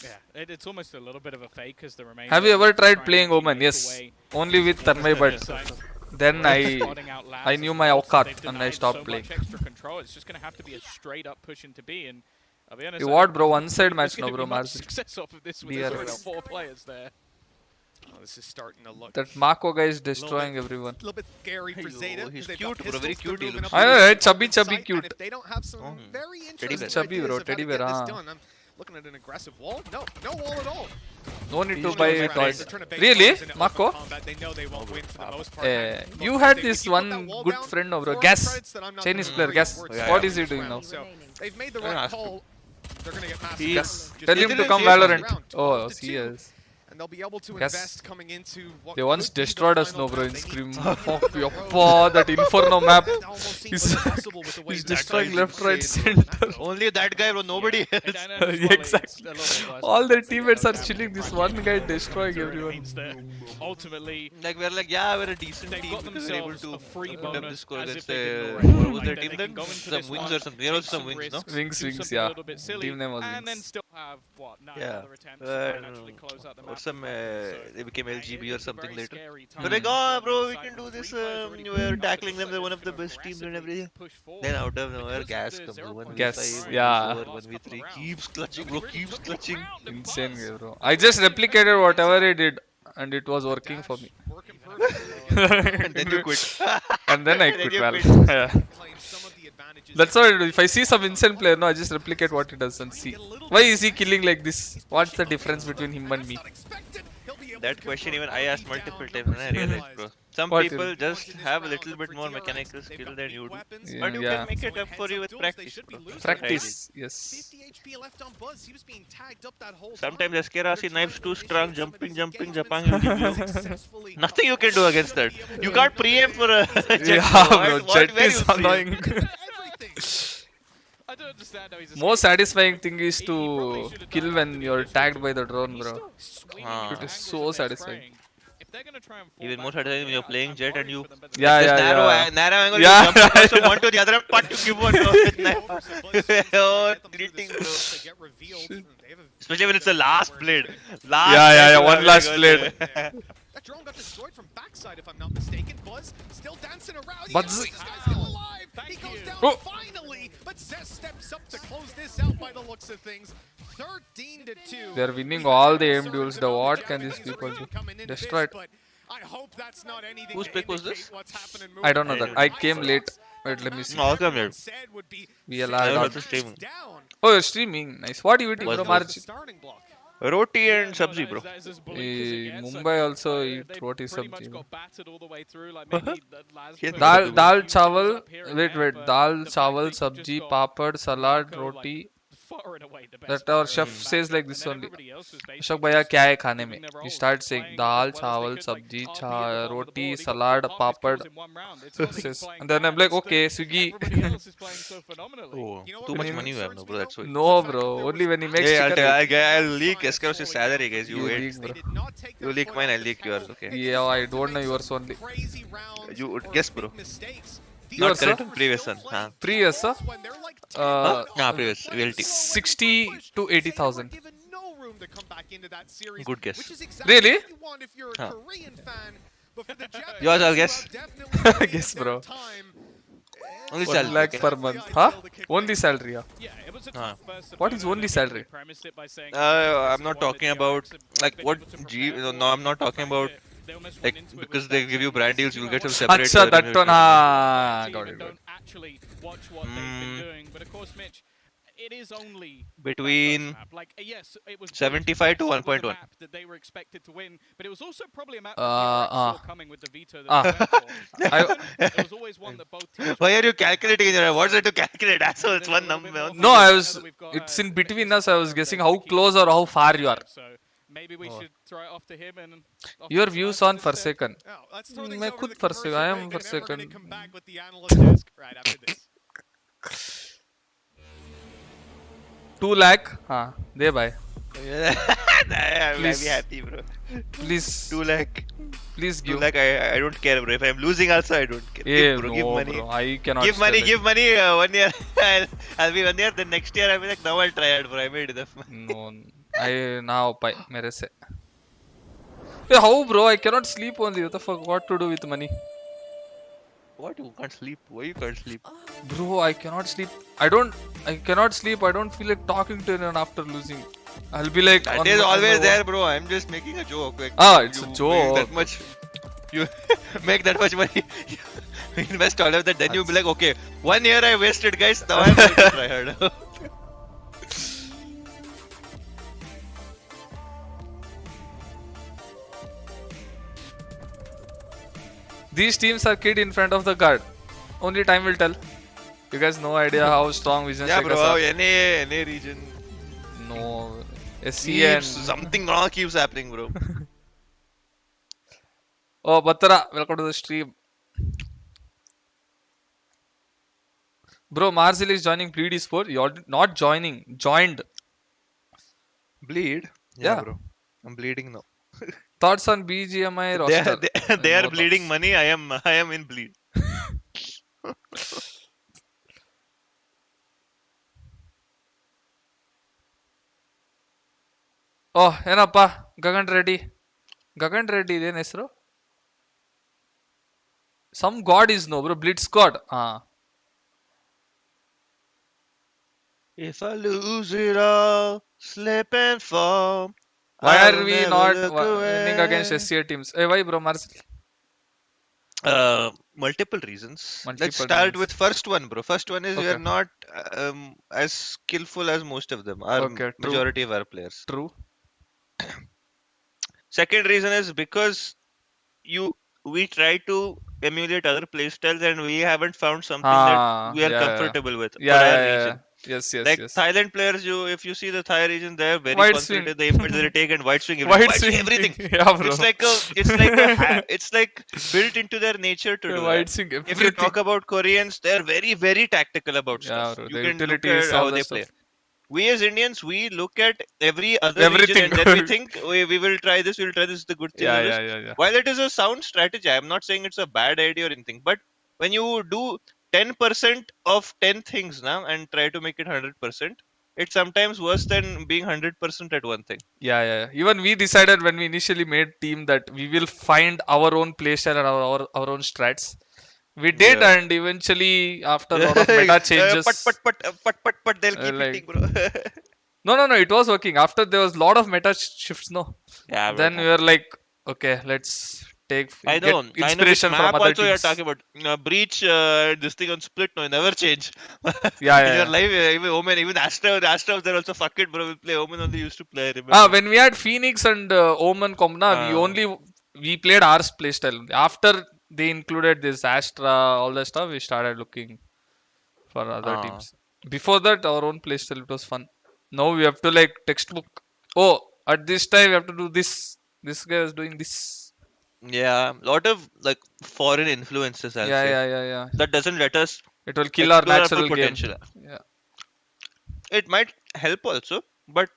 Yeah, it's almost a little bit of a fake as the remainder. Have you ever try tried and playing actually Omen? make Yes. away Only with Tanmay, but then I knew my awqat and I stopped playing. Extra control. It's just going to have to be a straight up push into B. And I'll be honest, You what, bro? One side match, no, no, bro. Marzi. Success off of this with DRX. only 4 players there. Oh, this is starting to look That Marco guy is destroying everyone. a little bit scary for Zeta. He's They've cute, got bro, very pistols, cute they're he moving looks. up I know, the right? Chubby, in chubby sight, cute. and if they don't have some very interesting Chubby, ideas bro, of how to teddy get bear, this huh? done, I'm looking at an aggressive wall. No wall at all. No need to He's buy doing toys. They're trying to bait Really? players into open Marco? combat. They know they won't win for the most part. You Look, had if this you put that one wall good down, friend, no, bro. 4 Guess. credits that I'm not Chinese gonna player, agree guess. were Yeah, What yeah. is he doing now? round. So they've made the Yeah, right ask him. call. They're going to get massive. Guess. Just Tell get him it to in come here. Valorant. Round Oh, 12 to he 2. is. And they'll be able to Yes. invest coming into what They once could be the destroyed us, final no, bro, in round. They Scream. need to Fuck, get yoppa, that Inferno map. That almost seems He's, impossible with the way he's that destroying guy is left, right, insane, center. Only that guy, bro. Nobody else. Yeah, exactly. All their teammates are chilling. This one guy destroying everyone. Ultimately, Like, we're like, yeah, we're a decent they've team got because we're able themselves to a free put up bonus this score as against if they the... did already. What was Like, their they team can then? go into Some this wings one, or something. There was take some some wings, no? risks, Wings, do wings, something yeah. a little bit silly, Team name was and then Wings. still have what 9 Yeah. other attempts to try and actually close out the map. Or some, they became LGB or something later. They're They're like, oh, bro, we can do this. We're tackling them. They're one of the best teams and everything. Then out of nowhere, gas comes. 1v5, Gas, 1v4, yeah. 1v3. Keeps clutching, bro. Keeps clutching. Insane, guy, bro. I just replicated whatever he did, and it was working for me. And then you quit. And then I Then quit you Val. quit. Yeah. claim some of the advantages. That's what I do. If I see some insane player, no, I just replicate what he does and see. Why is he killing like this? What's the difference between him and me? That question even I asked multiple times and I realized, bro. Some What people is- just have a little bit more mechanical skill than you do. Yeah, But you yeah. can make it up for you with practice, bro. Practice, yes. 50 HP left on Buzz. He was being tagged up that whole Sometimes time. SkRossi knives too strong, jumping, Japan Successfully. Nothing you can do against that. You can't preempt for a jet. Yeah, bro. bro, What jet were is you seeing? annoying. I don't understand how he's Most satisfying thing is to kill when you're tagged by the drone, bro. Ah. It is so satisfying. Even more satisfying when you're playing jet and you Yeah, just yeah. narrow angle, Yeah, you jump across from yeah. one to the other and pat to give one bro. With knife. Oh, greeting, bro. Especially when it's the last blade. Last Yeah, blade, one last oh my blade. God. That drone got destroyed from backside, if I'm not mistaken. Buzz still dancing around. Buzz. This guy's still alive. He goes down Oh. finally, but Zess steps up to close this out by the looks of things. 13 to 2. They're winning all the aim duels. The what can these people do? Destroyed. I hope that's not anything Whose to pick was indicate this? what's happening I don't know I that. don't I came late. Wait, let me see. No, I'll come here. VLR I dot- was streaming. Oh, you're streaming. Nice. What are you eating, Was bro? the- March. Roti and sabzi, bro. Mumbai also eat roti sabji. Yes, Dal, dal, chawal. Wait. Dal, chawal, sabji, papad, salad, roti. That our chef says like this only. Ashok bhaiya kya hai khane mein? You start saying dal, chawal, sabji, roti, salad, papad. Says. And then I'm like, okay, Swiggy. Oh, too much money you have, no, bro. That's why. No, bro. Only when he makes Hey, chicken. I'll leak SkRossi's salary, guys. You You wait. leak, bro. You leak mine, I'll leak yours, okay? Yeah, I don't know yours only. You would guess, bro. Yours, Not sir? correct, previous one. Huh? Previous, sir? Nah, previous. VLT. 60 to 80,000. Good guess. Really? Huh. Yours, Yours, I'll guess. Guess, bro. Only 1 salary. lakh Okay. per month. Huh? Only salary, yeah. Huh. What is only salary? I'm not talking about like what G. No, I'm not talking about Like, because they give you brand deals, you'll get some separate. Acha, that one. Got it. Don't actually watch what they've been doing, but of course, Mitch, it is only between like yes, it was 75 to 1.1 that they were expected to win, but it was also probably a map that saw coming with the veto that they went for. It was always one that both teams. Why are you calculating in your? What's it to calculate? So it's one number. No, I was. It's in between us. I was guessing how close or how far you are. So maybe we should throw it off to him and. Your views on Forsaken. मैं खुद Forsaken. I am Forsaken. 2 lakh. हाँ, दे भाई. I'm very happy, bro. Please. 2 lakh. Please give. 2 lakh. I don't care, bro. If I'm losing, also I don't care. Yeah, give, bro, no, give money. Bro. I cannot. Give money. 1 year. I'll be 1 year. Then next year I'll be like, now I'll try it, bro. I made enough money. No, I now pay. मेरे से. Yeah, how, bro? I cannot sleep only. What the fuck? What to do with money? What? You can't sleep? Why you can't sleep? Bro, I cannot sleep. I cannot sleep. I don't feel like talking to anyone after losing. I'll be like. That is always there, bro. I'm just making a joke. Like, it's a joke. That much. You make that much money. You invest all of that. Then you'll be like, okay, 1 year I wasted, guys. Now I'm going to try hard. These teams are kid in front of the guard. Only time will tell. You guys no idea how strong vision strikers are. Yeah, bro. Any region. No. SC something wrong keeps happening, bro. Oh, Battara, welcome to the stream. Bro, Marzil is joining Bleed Esports. You're not joining. Joined. Bleed? Yeah, bro. I'm bleeding now. Thoughts on BGMI roster? They are bleeding money. I am in bleed. Oh, ಏನಪ್ಪ Gagan Reddy ಇದೇನ್ ಹೆಸರು? Some god is no, bro. Blitz god. If I lose it all, slip and fall. Why are we not winning against SCA teams? Hey, why, bro, Marcel? Multiple reasons. Let's start with first one, bro. First one is we are not as skillful as most of them. Our majority of our players. True. Second reason is because we try to emulate other playstyles and we haven't found something that we are comfortable with for our region. Yes. Thailand players, if you see the Thai region, they are very concentrated. They take and wide swing everything. Yeah, bro. It's like built into their nature to do wide swing everything. If you talk about Koreans, they are very, very tactical about stuff. Bro, you can look at how they play. We as Indians, we look at every other region and then we think we will try this, this is the good thing. Yeah. While it is a sound strategy, I'm not saying it's a bad idea or anything, but when you do 10% of 10 things now and try to make it 100%, it's sometimes worse than being 100% at one thing. Yeah. Even we decided when we initially made team that we will find our own playstyle and our own strats. We did, and eventually after a lot of meta changes, but they'll keep hitting, bro. No, it was working. After there was a lot of meta shifts, no. Yeah. Then we were like, okay, let's get inspiration from other also teams. You're talking about Breach, this thing on Split, no, never change. Yeah. In your life, even Omen, even Astra, they're also fuck it, bro. We'll play Omen only used to play. Remember? When we had Phoenix and Omen Komna, we played our playstyle. After they included this Astra, all that stuff, we started looking for other teams. Before that, our own playstyle, it was fun. Now we have to like textbook. Oh, at this time we have to do this. This guy is doing this. Yeah, lot of like foreign influences. I'll say. Yeah. That doesn't let us. It will kill our natural potential. Yeah. It might help also, but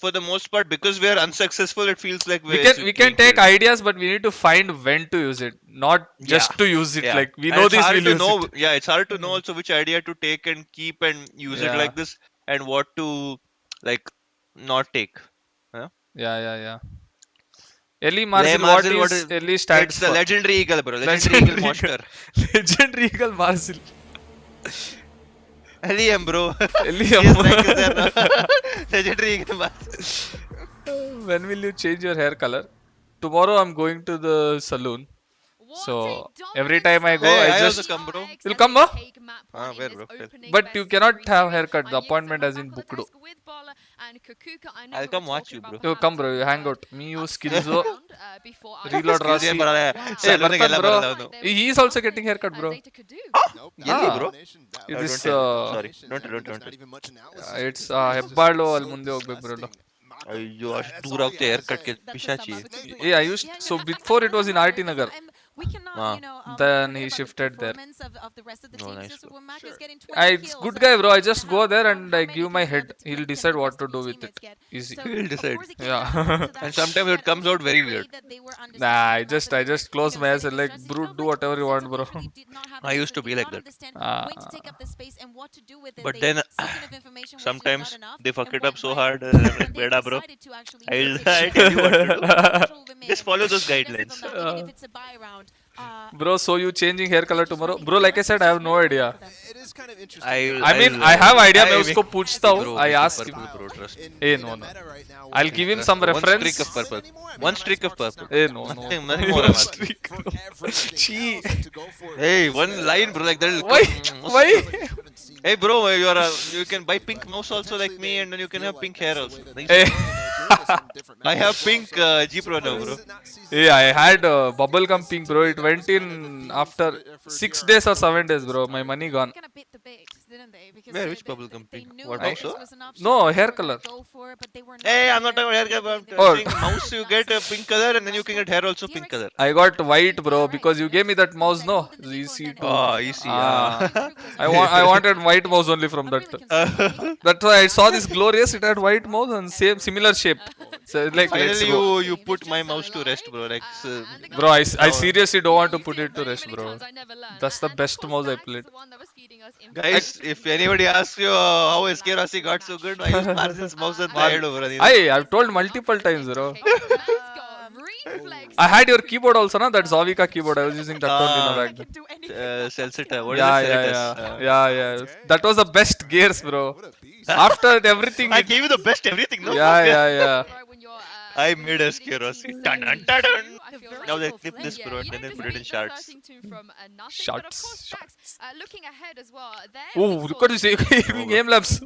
for the most part, because we are unsuccessful, it feels like we can take ideas, but we need to find when to use it, not just to use it. Like we know this, we'll use it. Yeah, it's hard to know also which idea to take and keep and use it like this, and what to like not take. Yeah. Ellie Marzil, what is Ellie stands for? It's the legendary eagle, bro. Legendary eagle monster. Legendary eagle Marzil. Helium, bro. Legendary eagle Marzil. When will you change your hair color? tomorrow I'm going to the saloon. So every time I go, Hey, I I also just come, bro. you'll come, bro. Where, bro? But you cannot have haircut. The appointment has been booked. I'll come watch you, bro. You come, bro. You hang out. Me, you, Skillzo, Reload Skills Rasi. ಏನ್ ಬರಲ್ಲ. Hey, Salon ಗೆಲ್ಲ Bartan, bro. ಬರಲ್ಲ ಅವ್ನು. He is also getting haircut, bro. ಎಲ್ಲಿ, bro? This Don't tell me. Sorry. Don't tell. it's Hebbalu ಅಲ್ಲಿ ಮುಂದೆ ಹೋಗ್ಬೇಕು bro. ಅಯ್ಯೋ ಅಷ್ಟು ದೂರ ಹೋಗ್ತಾ ಹೇರ್ ಕಟ್ಗೆ ಪಿಶಾಚಿ. Yeah, I used so before it was in RT Nagar. We cannot, you know, Then he forget about the shifted there. performance of the rest of the Oh, teams. nice, Just bro. when Mac is getting 20 It's kills, good guy, bro. I just and go how- there how and I many give my kills head. the other He'll team decide and what the to rest do of the with it. teammates get. Easy. So, He'll of decide. course, it came Yeah. down to that. And sometimes it But comes out also very the way weird. that they were Nah, understanding I just about close the my eyes and setting like, strategy. bro, Felt do like whatever you want, Sentinel bro. really did not have I the used to answer, be did like not that. understand when to take up the space and what to do with it. But They- then seeking of information was just sometimes not enough they fuck and it up went so right. hard. And they Beda, bro. decided to actually I'll take tell you what to do. control of the Just main, follow those regardless guidelines. of that, even if it's a buy round. Bro, so you changing hair color tomorrow? Bro, like I said, I have no idea. It is kind of interesting. I mean, I have idea. मैं उसको make- पूछता हूँ. Bro, I make it ask him. purple, bro, trust me. Eh, no, no. I'll give him some One reference. streak of purple. One streak of purple. Eh, no, no. Nothing more. One streak. Chee. Hey, one line, bro, like that. Why? Why? Hey, bro, you can buy pink mouse also like me, and then you can have pink hair also. Nice. Eh. I have pink G Pro now, bro. Yeah, I had bubblegum pink, bro. It went in after 6 days or 7 days, bro. My money gone. Kind of bit the bait, didn't they? Because Where? Which they bubblegum pink? knew What, that mouse? this was an option. No, They hair were gonna color. go for it, but they were not Hey, I'm not there. talking about hair color. They I'm Oh. saying mouse you get a pink color, and then you can get hair also pink color. I got white, bro, because you gave me that mouse, no? It's easy to. Oh, easy. I wanted white mouse only from that. That's why I saw this glorious. It had white mouse and similar shape. So it's like, let's Finally, go. you put my mouse to rest, bro. Like, Bro, I seriously don't want to put it to rest, bro. That's the best mouse I played. guys, if anybody asks you how SkRossi got so good, I use Marzin's mouse and I over. I've told multiple times, bro. I had your keyboard also, na? That Zavika keyboard. I was using that one, you know, back then. Celcita. What Yeah, is it? yeah. That was the best gears, bro. After everything, I gave you the best everything, no? yeah. I made SkRossi. Dun, dun, dun, dun. Now they clip this, bro, and then they put it in shards. Shots. Looking ahead as well. Oh, look at this game labs.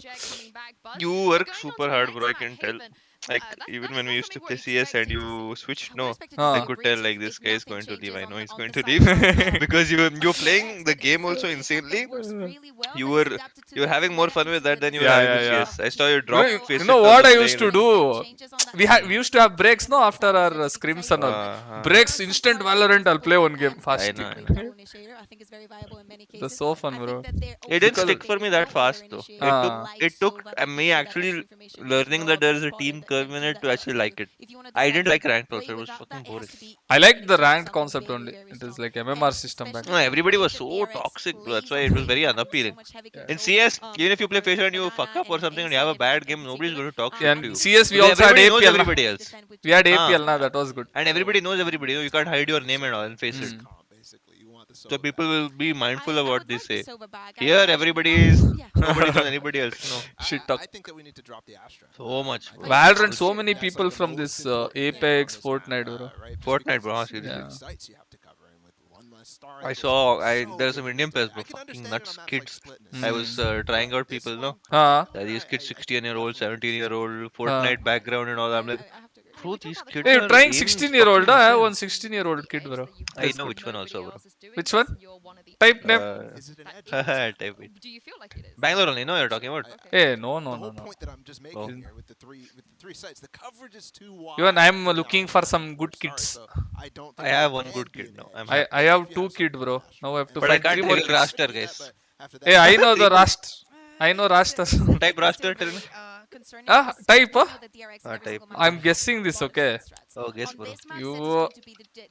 You work super hard, bro. I can tell. Like, even when we used to play CS and you switched, no, I could tell like this guy is going to leave. I know he's going to leave because you're playing the game also insanely. You were having more fun with that than you were having with CS. I saw you drop face. You know what I used to do? We used to have breaks, no, after our scrims and all. Breaks, instant Valorant. I'll play one game fast. I know. That's so fun, bro. It didn't stick for me that fast though. It took me actually learning that there is a team curve in it to actually like it. I didn't like ranked also. It was fucking boring. I like the ranked concept only. It is like MMR system back. No, everybody was so toxic, bro. That's why it was very unappealing. In CS, even if you play Fisher and you fuck up or something and you have a bad game, nobody's going to talk shit Yeah, to you. and CS we also had Everybody knows APL. everybody else. We had APL, na, that was good. And everybody knows everybody. You can't hide your name and all and face it. So people will be mindful of what they say. Here, everybody is nobody knows anybody else. No, Shit talk. I think that we need to drop the Astra. so much. Bro. Valorant, so many people from this Apex, Fortnite, bro. Fortnite, bro. Huh, seriously. Yeah. Sites you have to cover, and with one less star, I saw. There's some Indian players, bro. Fucking nuts kids. I was trying out people, no. These kids, 16-year-old, 17-year-old, Fortnite background and all. I'm like, bro, these kids. Hey, you're are trying aiming 16-year-old, fucking I have insane. one 16-year-old kid, bro. I know which one also, bro. Which one? Type name. Is it an edge? Type it. Do you feel like it is? Bangalore only, no, you're talking about. Hey, no. The whole point that I'm just making Oh. here with the three sites, the coverage is too wide. Even I'm looking for some good kids. I don't. I have one good kid now. I'm happy. I have 2 kids, bro. Now I have to But I find can't 3 more tell kids. raster, guys. Hey, I know the Rast. I know Rastas. Type raster, tell me. Type? Type. I'm guessing this, okay? Oh, guess, bro. You.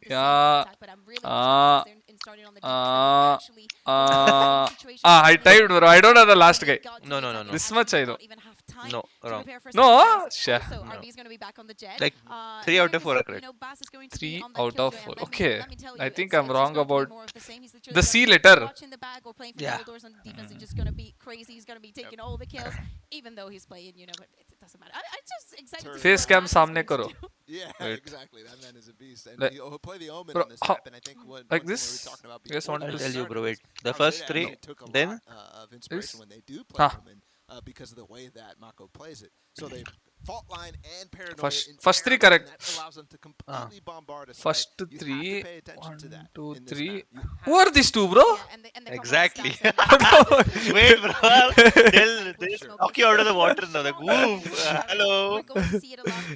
Yeah. I typed, bro. I don't know the last guy. No. This much I know. No, wrong. No? Sure. Like 3 out of 4 are correct. 3 out of 4. Okay. I think I'm wrong about the C letter. Yeah. Just gonna be crazy. He's gonna be taking all the kills, even though he's playing. But it doesn't matter. I'm just excited. Face cam सामने करो. Yeah, Wait. exactly. That man is a beast. And Like, he'll play the Omen bro, on this map. And I think what like we were this? talking about Yes, before, I'll tell you, bro. Wait, the how first Zeta three, actually took a then lot of inspiration when they do play Huh. Omen because of the way that Mako plays it. So they fault line and paranoia. First three and correct. that allows them to completely bombard a site. First You have to three, pay attention 1, to that 2, in this 3. map. You Who are these two, bro? exactly. Wait, bro. They'll knock you out of the water now. Like, woo. Hello.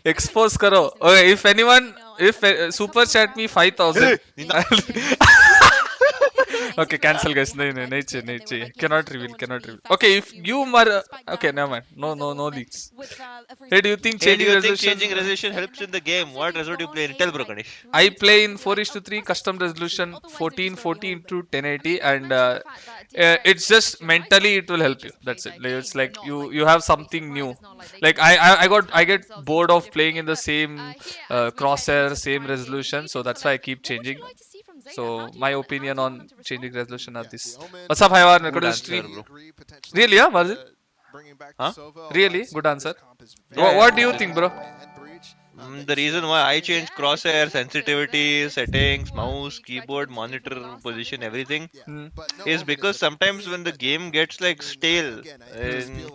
Expose karo. Okay, if anyone, if super chat me 5,000. Okay, cancel guys. No, cannot reveal. Okay, if you okay, never mind. No leaks. Hey, do you think changing resolution helps in the game? What resolution do you play in? Tell, bro, Ganesh. I play in 4:3 custom resolution 1440 to 1080 and it's just mentally it will help you. That's it. Like, it's like you have something new. Like I get bored of playing in the same crosshair, same resolution, so that's why I keep changing. So my opinion on changing resolution are this. What's up, Haiwan? Welcome to the stream. Really, yeah, was it? Huh? Really? Good answer. What do you think, bro? The reason why I changed crosshair, sensitivity, settings, mouse, keyboard, monitor, position, everything is because sometimes when the game gets like stale, and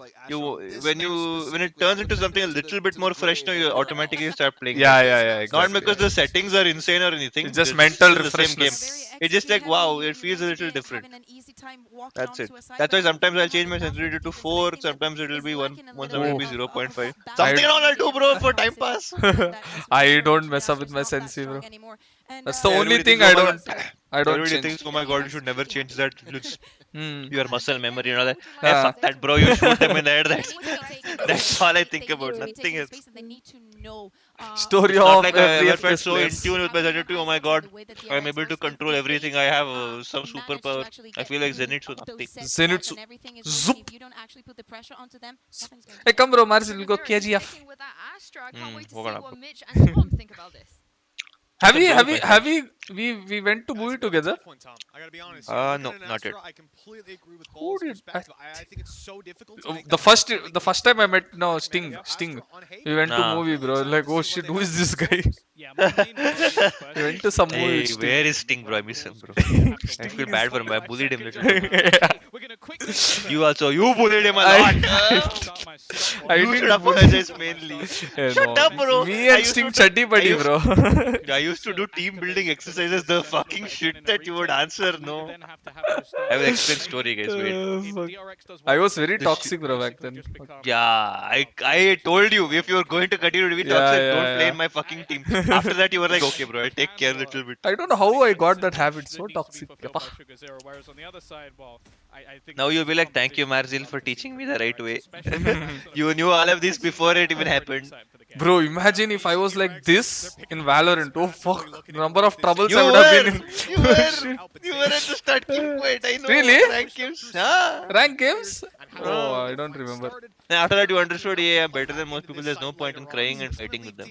when it turns into something a little bit more fresh, you automatically start playing. Yeah. Exactly. Not because the settings are insane or anything. It's just mental the same game. refreshness. It's just like wow, it feels a little different. That's it. That's why sometimes I'll change my sensitivity to 4. Sometimes it will be 1. Once it will be 0.5. Something and all I'll do, bro, for time pass. I don't mess up with my sensi, bro. That's the only thing I don't Everybody change. thinks, oh my god, you should never change that. Looks your muscle memory, you know that. Hey, fuck that, bro. You shoot them in the head. That's all I think about. Nothing else. Story It's not of like I every ever felt FPS so in plays. tune with my sensitivity. Oh my god, I'm able to control everything. I have some superpower. I feel like Zenitsu. Zenitsu. Zoop. Hey, come bro, Marcel, we'll go KGF. We went to movie together? No, not yet. Who did? The first time I met Sting. We went to movie, bro. Like, oh shit, who is this guy? We went to some movie. Hey, where is Sting, bro? I miss him, bro. I feel bad for him. I bullied him little bit. You bullied him a lot. You should apologize mainly. Shut up, bro. Me and Sting chaddi buddy, bro. I used to do team building exercises. The fucking shit that you would answer, no. I will explain story, guys. Wait. I was very toxic, bro, back then. Yeah, I told you if you're going to continue to be toxic, don't play in my fucking team. After that, you were like, okay, bro, I'll take care a little bit. I don't know how I got that habit. So toxic. Now you'll be like, thank you, Marzil, for teaching me the right way. You knew all of this before it even happened. Bro, imagine if I was like this in Valorant. Oh fuck, the number of troubles I would have been in. You were at the start, keep quiet. I know. Really? Rank games. Huh? Rank games? Oh, I don't remember. And after that, you understood, yeah, I'm better than most people. There's no point in crying and fighting with them.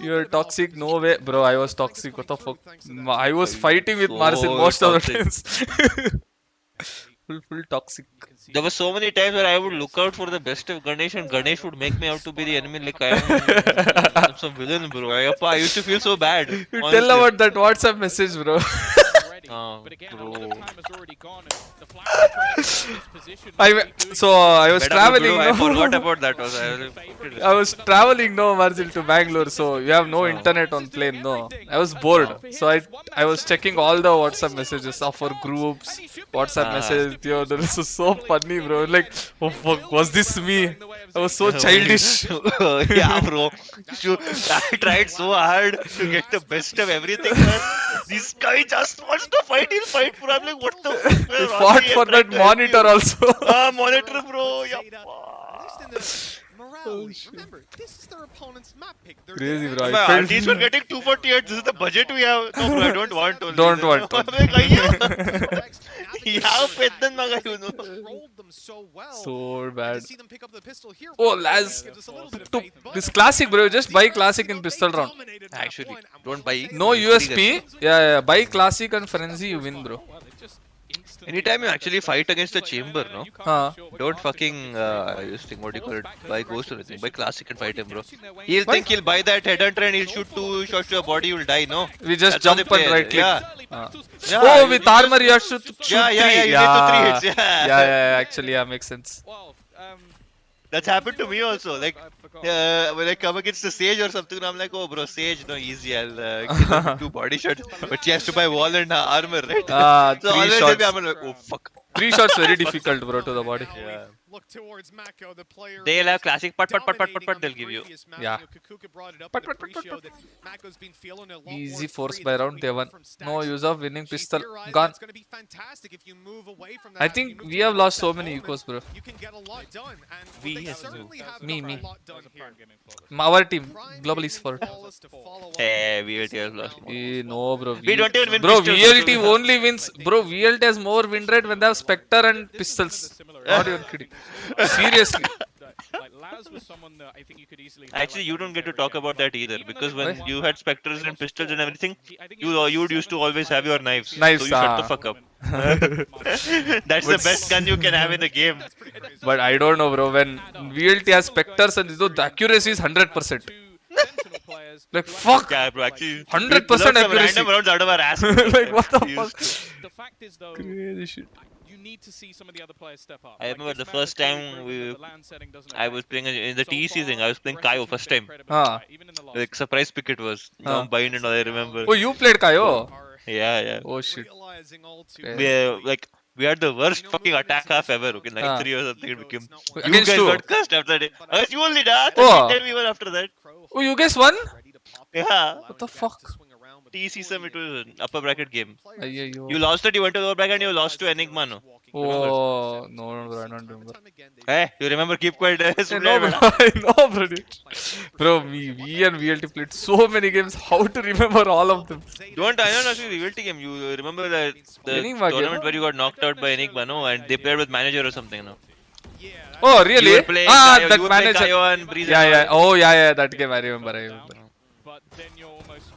You're toxic? No way, bro. I was toxic. What the fuck? I was fighting with Marcel most of the times. Full toxic. There were so many times where I would look out for the best of Ganesh and Ganesh would make me out to be the enemy like I am some villain, bro. I used to feel so bad. You tell about that WhatsApp message, bro. Bro. I was traveling. I forgot about that. I was traveling, Marcel, to Bangalore, so you have no internet on plane, no. I was bored, so I was checking all the WhatsApp messages of our groups, WhatsApp messages. Yo, this was so funny, bro. Like, oh fuck, was this me? I was so childish. Yeah, bro. I tried so hard to get the best of everything. This guy just wants to fight. He'll fight for. I'm like, what the fuck? We fought for that monitor also. Monitor, bro. Yeah. Remember, this is their opponent's map pick. Crazy, bro. At least we're getting 248. This is the budget we have. No, bro, I don't want to. Don't want to. So bad. Oh, Laz. This classic, bro. Just buy classic in pistol round. Actually, don't buy. No USP. Yeah. Buy classic and frenzy, you win, bro. Anytime you actually fight against the chamber, no? Don't fucking just think what do you call it? Buy ghost or anything. Buy classic and fight him, bro. He'll think he'll buy that headhunter and he'll shoot 2 shots to your body, you'll die, no? We just jump and right click. Yeah. Oh, with armor you have to shoot 3. Yeah, you need to 3 hits. Yeah, actually, makes sense. That's happened to me also. Like, when I come against the Sage or something, I'm like, oh, bro, Sage, no, easy. I'll kill him 2 body shots. But she has to buy wall and armor, right? So 3 shots. I'm like, oh, fuck. 3 shots very difficult, bro, to the body. Yeah. They'll have classic pat, they'll give you. Yeah. Easy force by round, they won. No use of winning pistol. Gone. I think we have lost so many ecos, bro. Me. Our team, Global Esports. Hey, VLT has lost. No, bro. We don't even win bro, pistols. VLT only wins. Bro, VLT has more win rate when they have Spectre and pistols. Not even kidding. Seriously. Actually, you don't get to talk about that either because when you had specters and pistols and everything, you used to always have your knives. So you shut the fuck up. That's the best gun you can have in the game. But I don't know, bro. When VLT has specters and the accuracy is 100%. Like fuck. Yeah, bro. Actually, 100% accuracy. Random rounds out of our ass. Like what the fuck? The fact is though, crazy shit. You need to see some of the other players step up. I remember the first time I was playing in the TEC thing. I was playing Kaio first time. Like surprise pick it was. Bind and all. I remember. Oh, you played Kaio? Yeah. Oh shit. We had the worst fucking attack half ever. Okay, 9-3 or something it became. You Against guys who? got cursed after that. You only died. Oh. 10v1 after that. Oh, you guys won? Yeah. What the fuck? TEC Summit was an upper bracket game. Ayyo. You lost it, you went to the lower bracket and you lost to Enigma, no? Oh, no, I don't remember. Hey, you remember? Keep quiet. No, bro. No, bro. Bro, me and VLT played so many games. How to remember all of them? I don't actually VLT game. You remember the tournament where you got knocked out by Enigma, no? And they played with manager or something, no? Oh, really? You were playing Kaio, that you were manager. Kaio and Breeze Yeah. Oh, yeah. That game I remember. But then you're almost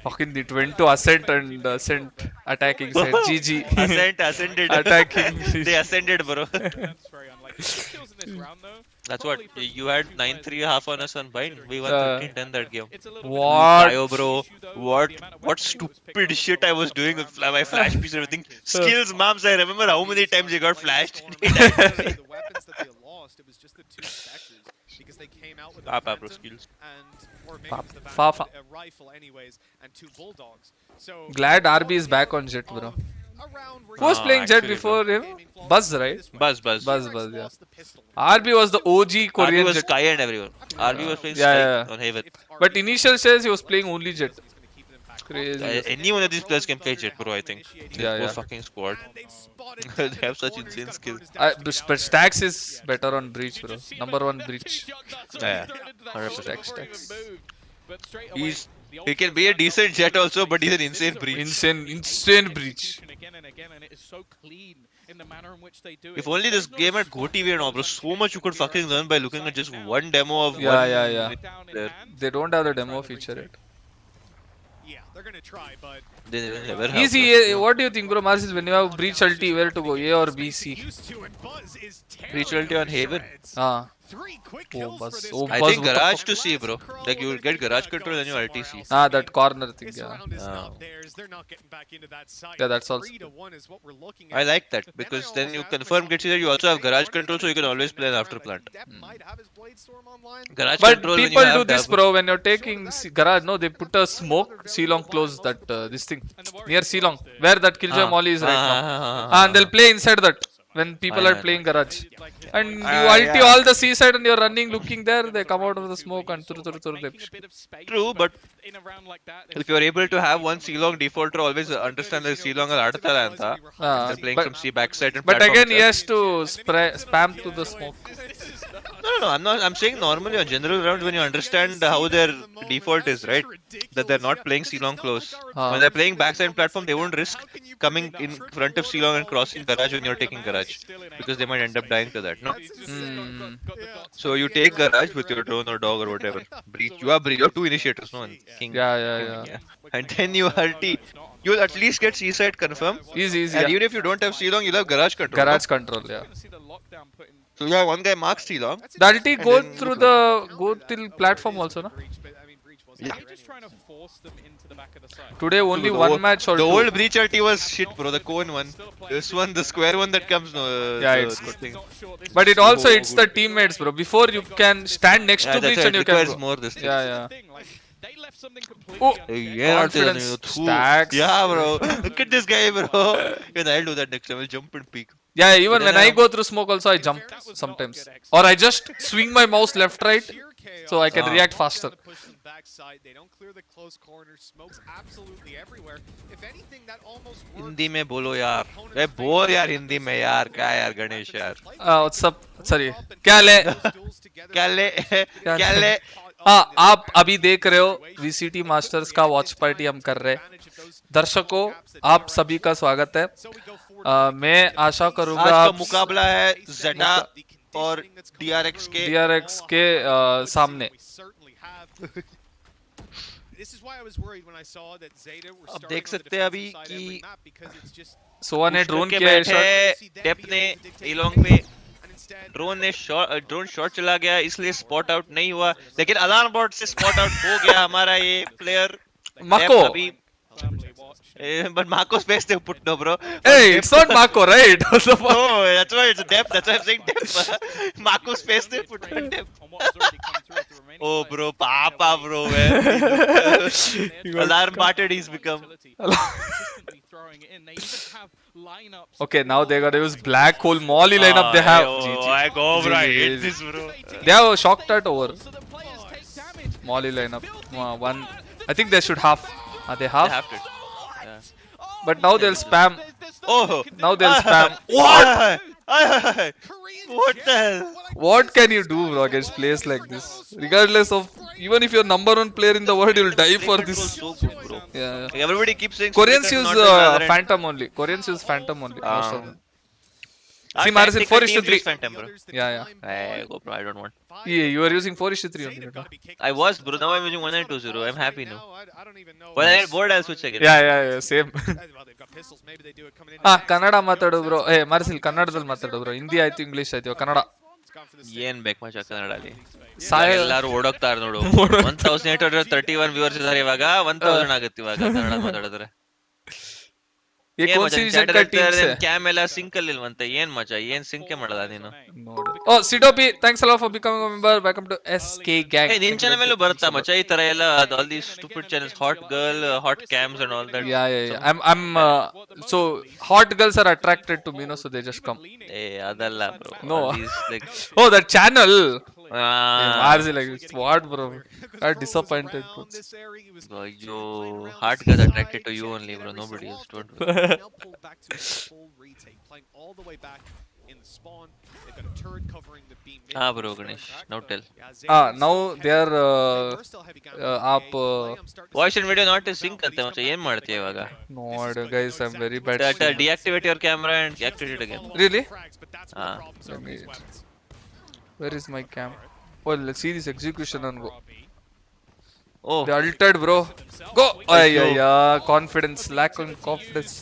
Fucking it went to Ascent and Ascent attacking side. GG. Ascended. Attacking. They ascended, bro. That's very unlikely. Kills in this round though. That's what you had 9-3 half on us on Bind. We won 13-10 that game. What? Kaio, bro. What stupid shit I was doing with my flash piece and everything. Skills, moms. I remember how many times he got flashed. The weapons that they lost, it was just the 2 specters because they came out with bro, skills. or maybe it was the a rifle anyways and 2 bulldogs. So glad RB is back on Jet, bro. Who was playing Jet before him? Buzz, right? Buzz, yeah. RB was the OG Korean RB was Jet. Sky and everyone. RB was playing Yeah. Sky on Haven. But initial says he was playing only Jet. Crazy. Any one of these players can play Jet, bro, I think. Yeah. Whole fucking squad. They have such insane skills. But Stacks is better on Breach, bro. Number 1 Breach. Yeah. 100% Stacks. He can be a decent Jet also, but he's an insane Breach. Insane Breach. If only this game had Go TV and all, bro. So much you could fucking learn by looking at just one demo of Yeah. They don't have the demo feature yet. yeah, they're gonna try, but They never have. Easy. What do you think, bro? Marcis, when you have Breach ulti, where to go? A or B, C? Breach ulti on Haven. Buzz. I think Garage to see, bro. Like you will get Garage control and you LTC. That corner thing, yeah. Yeah, that's also. I like that because then you confirm gets either you also have Garage control, so you can always play an after plant. Garage But control. people do this, bro. When you're taking Garage, no, they put a smoke. C-long close that this thing near C-long where that Killjoy Molly is right now, and they'll play inside that. When people are playing Garage and you ulti all the C side and you're running looking there, they come out of the smoke and True, but if you're able to have one C-long defaulter always understand the C-long anta, they're playing some C backside and but again he has to spam to the smoke. No, No. I'm saying normally on general rounds when you understand how their default is, right? That they're not playing C-long close. When they're playing backside platform, they won't risk coming in front of C-long and crossing garage when you're taking garage, because they might end up dying to that. No. So you take garage with your drone or dog or whatever. Breach. You have 2 initiators, no? And king. Yeah. And then you ulti. You'll at least get C-side confirm. Easy. And even if you don't have C-long, you'll have garage control. Garage control, yeah. So you have one guy marks C-long. The ulti go till platform also, no? Yeah. Today only one match or the two. old breach ulti was shit, bro. The cone one. This one, the square one that comes. Yeah, it's good thing. But it also hits the teammates, bro. Before you can stand next to breach and you can go. More this thing. Yeah. Oh, confidence. Stacks. Yeah, bro. Look at this guy, bro. Even I'll do that next time. I'll jump and peek. Yeah, even when I go through smoke also I jump sometimes. Or I just swing my mouse left right so I can react faster. Hindi में बोलो यार. ए बोल यार हिंदी में यार. क्या यार गणेश यार. What's up? Sorry. क्या ले? आप अभी देख रहे हो VCT मास्टर्स का वॉच पार्टी हम कर रहे हैं. दर्शकों आप सभी का स्वागत है. मैं आशा करूंगा आज का मुकाबला है Zeta और DRX के सामने. अब देख सकते हैं अभी कि सोवा ने ड्रोन किया है शॉट. डेप ने एलोंग पे ड्रोन शॉट चला गया इसलिए स्पॉट आउट नहीं हुआ, लेकिन अलार्म बोर्ड से स्पॉट आउट हो गया हमारा ये player माको. But Marco space they put no, bro. Hey, it's not Marco, right? No, that's why it's a depth. That's why I'm saying depth. Marco space they put no depth. Oh, bro, papa, bro, man. Alarm battered he's become. Okay, now they gotta use black hole molly lineup. They have. I go, bro. I hate this, bro. They have a shock dart over. Molly lineup. One. I think they should have. They have. They have to. But now they'll spam. Oh! Now they'll spam. What? What the hell? What can you do, bro, against players like this? Regardless of, even if you're #1 player in the world, you'll die for this. So good, bro. Yeah. Everybody keeps saying Koreans use Phantom only. Koreans use Phantom only. Most of them. See, Mars in 4:3. Phantom, bro. Yeah. Hey, go, bro. I don't want. Yeah, you are using 4:3 only. I was, bro. Now I'm using 1920. I'm happy now. When I get bored, I'll switch again. Yeah. Same. Kannada ಮಾತಾಡು bro. ಮಾರ್ಸಿಲ್ ಕನ್ನಡದಲ್ಲಿ ಮಾತಾಡು bro. Hindi ಆಯ್ತು, English ಆಯ್ತು, ಕನ್ನಡ ಏನ್ ಬೇಕು ಮಚ್ಚ ಕನ್ನಡದಲ್ಲಿ. ಎಲ್ಲರೂ ಓಡೋಗ್ತಾರೆ ನೋಡು. 1831 ವ್ಯೂವರ್ಸ್ ಇದ್ದಾರೆ ಇವಾಗ. 1000 ಆಗುತ್ತೆ ಇವಾಗ ಕನ್ನಡ ಮಾತಾಡಿದ್ರೆ. ಕ್ಯಾಮ್ ಎಲ್ಲ ಸಿಂಕ್ ಅಲ್ಲಿ ಇಲ್ವಂತೆ. ಏನ್ ಮಚ್ಚ ಏನ್ ಸಿಂಕೆ ಮಾಡಲ್ಲ ನೀನು. ಓ ಸಿಡೋಪಿ, thanks a lot for becoming a member. Welcome to SK gang. ನಿನ್ ಚಾನೆಲ್ ಮೇಲೂ ಬರುತ್ತಾ ಮಚ್ಚ ಈ ತರ ಎಲ್ಲ all these stupid channels, hot girl, hot cams and all that? Yeah. I'm so hot girls are attracted to me, no, so they just come. ಅದಲ್ಲ bro. No. These, like... Oh, that channel. Like what, bro? I'm disappointed. Yo, hot girls attracted to you only, bro. Nobody else. Don't. Bro, Ganesh. Now tell. Now they are voice and video not sync ante macha yen ಮಾಡ್ತೀಯ ಇವಾಗ? No, guys, I'm very bad. Deactivate your camera and activate it again. Really? Where is my cam? Well, let's see this execution and go. Oh, they ulted, bro. Go! Confidence, lack of confidence.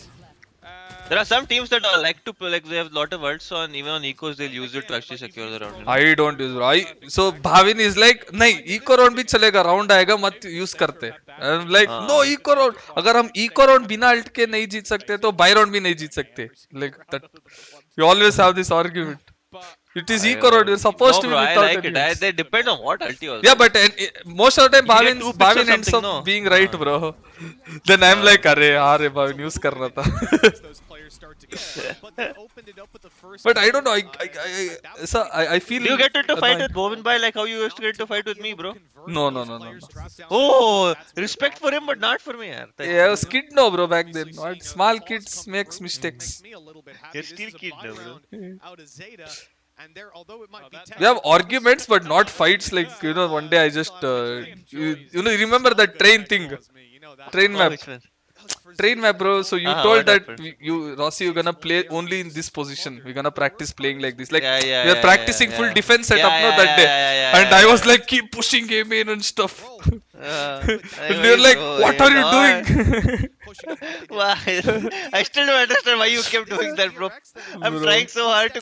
There are some teams that like to play, like they have a lot of ults on, even on ecos they'll use it to actually secure the round. I don't use, bro. So Bhavin is like, nahi, eco round bhi chalega, round aayega mat use karte. I'm like, no, eco round. Agar hum eco round bina ult ke nahi jeet sakte, to buy round bhi nahi jeet sakte. Like that. You always have this argument. It is eco round. You're supposed to be without I like it. They depend on what ulti also. Yeah, but most of the time Bhavin ends up being right, bro. Then I'm like, arre Bhavin use kar raha tha. But I don't know. I feel. You get into fight with Bovin Bhai like how you used to get into fight with me, bro? No. Oh, respect for him, but not for me, yaar. Yeah, I was kid, no, bro. Back then, small kids makes mistakes. You're still kid, no, bro. And there, although it might be We have arguments, but not fights. Like, you know, one day I just, you know, remember that train thing? Train map. Train map, bro. So you told that Rossi, you're gonna play only in this position. We're gonna practice playing like this. Like, we are practicing full defense setup, no, that day. And I was like, keep pushing game in and stuff. And they're like, what are you doing? Why? I still don't understand why you kept doing that, bro. I'm trying so hard to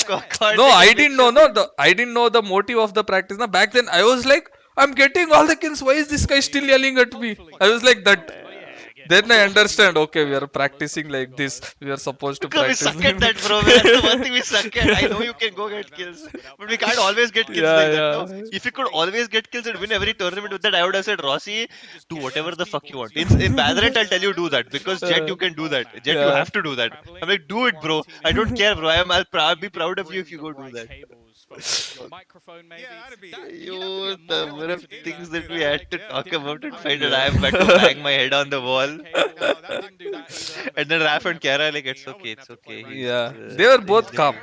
No, I didn't know. No, I didn't know the motive of the practice. Now back then, I was like, I'm getting all the kills. Why is this guy still yelling at me? I was like that. Then I understand. Okay, we are practicing like this. We are supposed to practice. Because we suck at that, bro. That's the one thing we suck at. I know you can go get kills, but we can't always get kills like that. No? If you could always get kills and win every tournament with that, I would have said, Rossi, do whatever the fuck you want. In Valorant, I'll tell you do that because Jet, you can do that. Jet, you have to do that. I'm like, do it, bro. I don't care, bro. I'll be proud of you if you go do that. You, the number of things that we had to talk about and find that I've got to bang my head on the wall. And then Raf and Kiara like, it's okay. Yeah, they were both calm.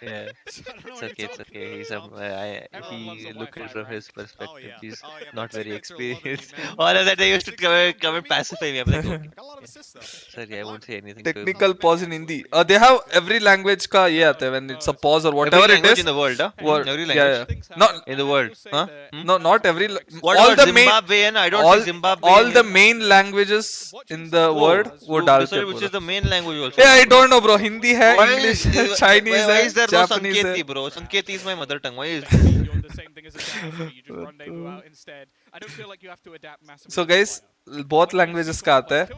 Yeah, it's okay. He look at it from his perspective. He's not very experienced. All of that, they used to come and pacify me. I'm like, okay. Sorry, I won't say anything. Technical pause in Hindi. They have every language ka ye aata hai when it's a pause or whatever every it is. In the world, huh? Every language. Yeah. Not in the world, huh? No, not every. What all about the Zimbabwean? I don't think Zimbabwean. All the main languages in the world wo dalte. Which is the main language also? Yeah, I don't know, bro. Hindi hai, English hai, Chinese hai, Why is there no Japanese Sanketi, bro? Sanketi is my mother tongue. Why is So guys, both languages का आता है.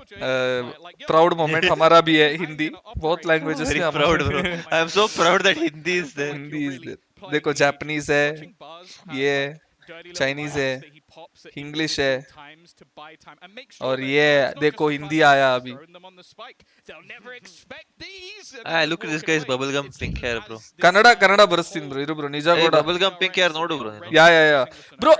Proud moment हमारा भी है Hindi. Both languages very proud, bro. I am so proud that Hindi is there. Hindi is there. देखो Japanese है, ये Chinese है, English है, और ये देखो हिंदी आया अभी. Look at this guy's bubblegum pink hair, bro. Kannada ಬರಸ್ತೀನಿ bro. ಇರು bro. ನಿಜ ಕೂಡ. Bubblegum pink hair ನೋಡು bro. Yeah. Bro,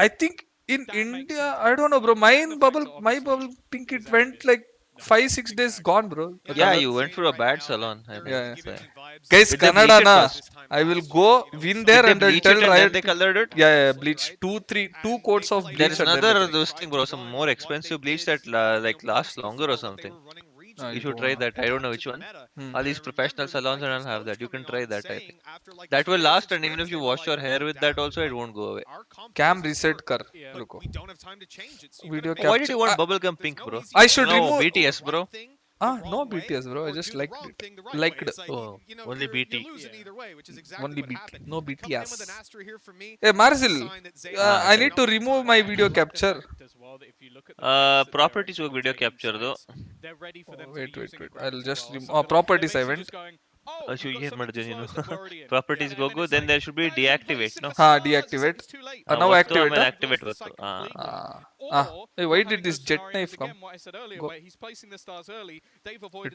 I think in India, I don't know, bro. My bubble pink, it went like 5-6 days gone, bro. Yeah, you went for a bad salon. Yeah. Guys, Canada na. I will go win there and I'll tell Riot. They colored it. Yeah, bleach. 2 coats of bleach. There is another those thing, bro. Some more expensive bleach that like lasts longer or something. You should try that. I don't know which one. All these professional salons and all have that. You can try that, I think. That will last, and even if you wash your hair with that also, it won't go away. Cam reset kar. Ruko. Video capture. Why did you want bubblegum pink, bro? I should remove BTS, bro. No BTS, bro. I just liked it. Oh, only BT. Only BT. No BTS. Hey, Marcel, I need to remove my video capture. Properties work video capture though. Wait. I'll just remove. Properties I went. Properties go. Then there should be deactivate, no? Deactivate. Now activate. Activate. Hey, why did this jet knife come? Go. It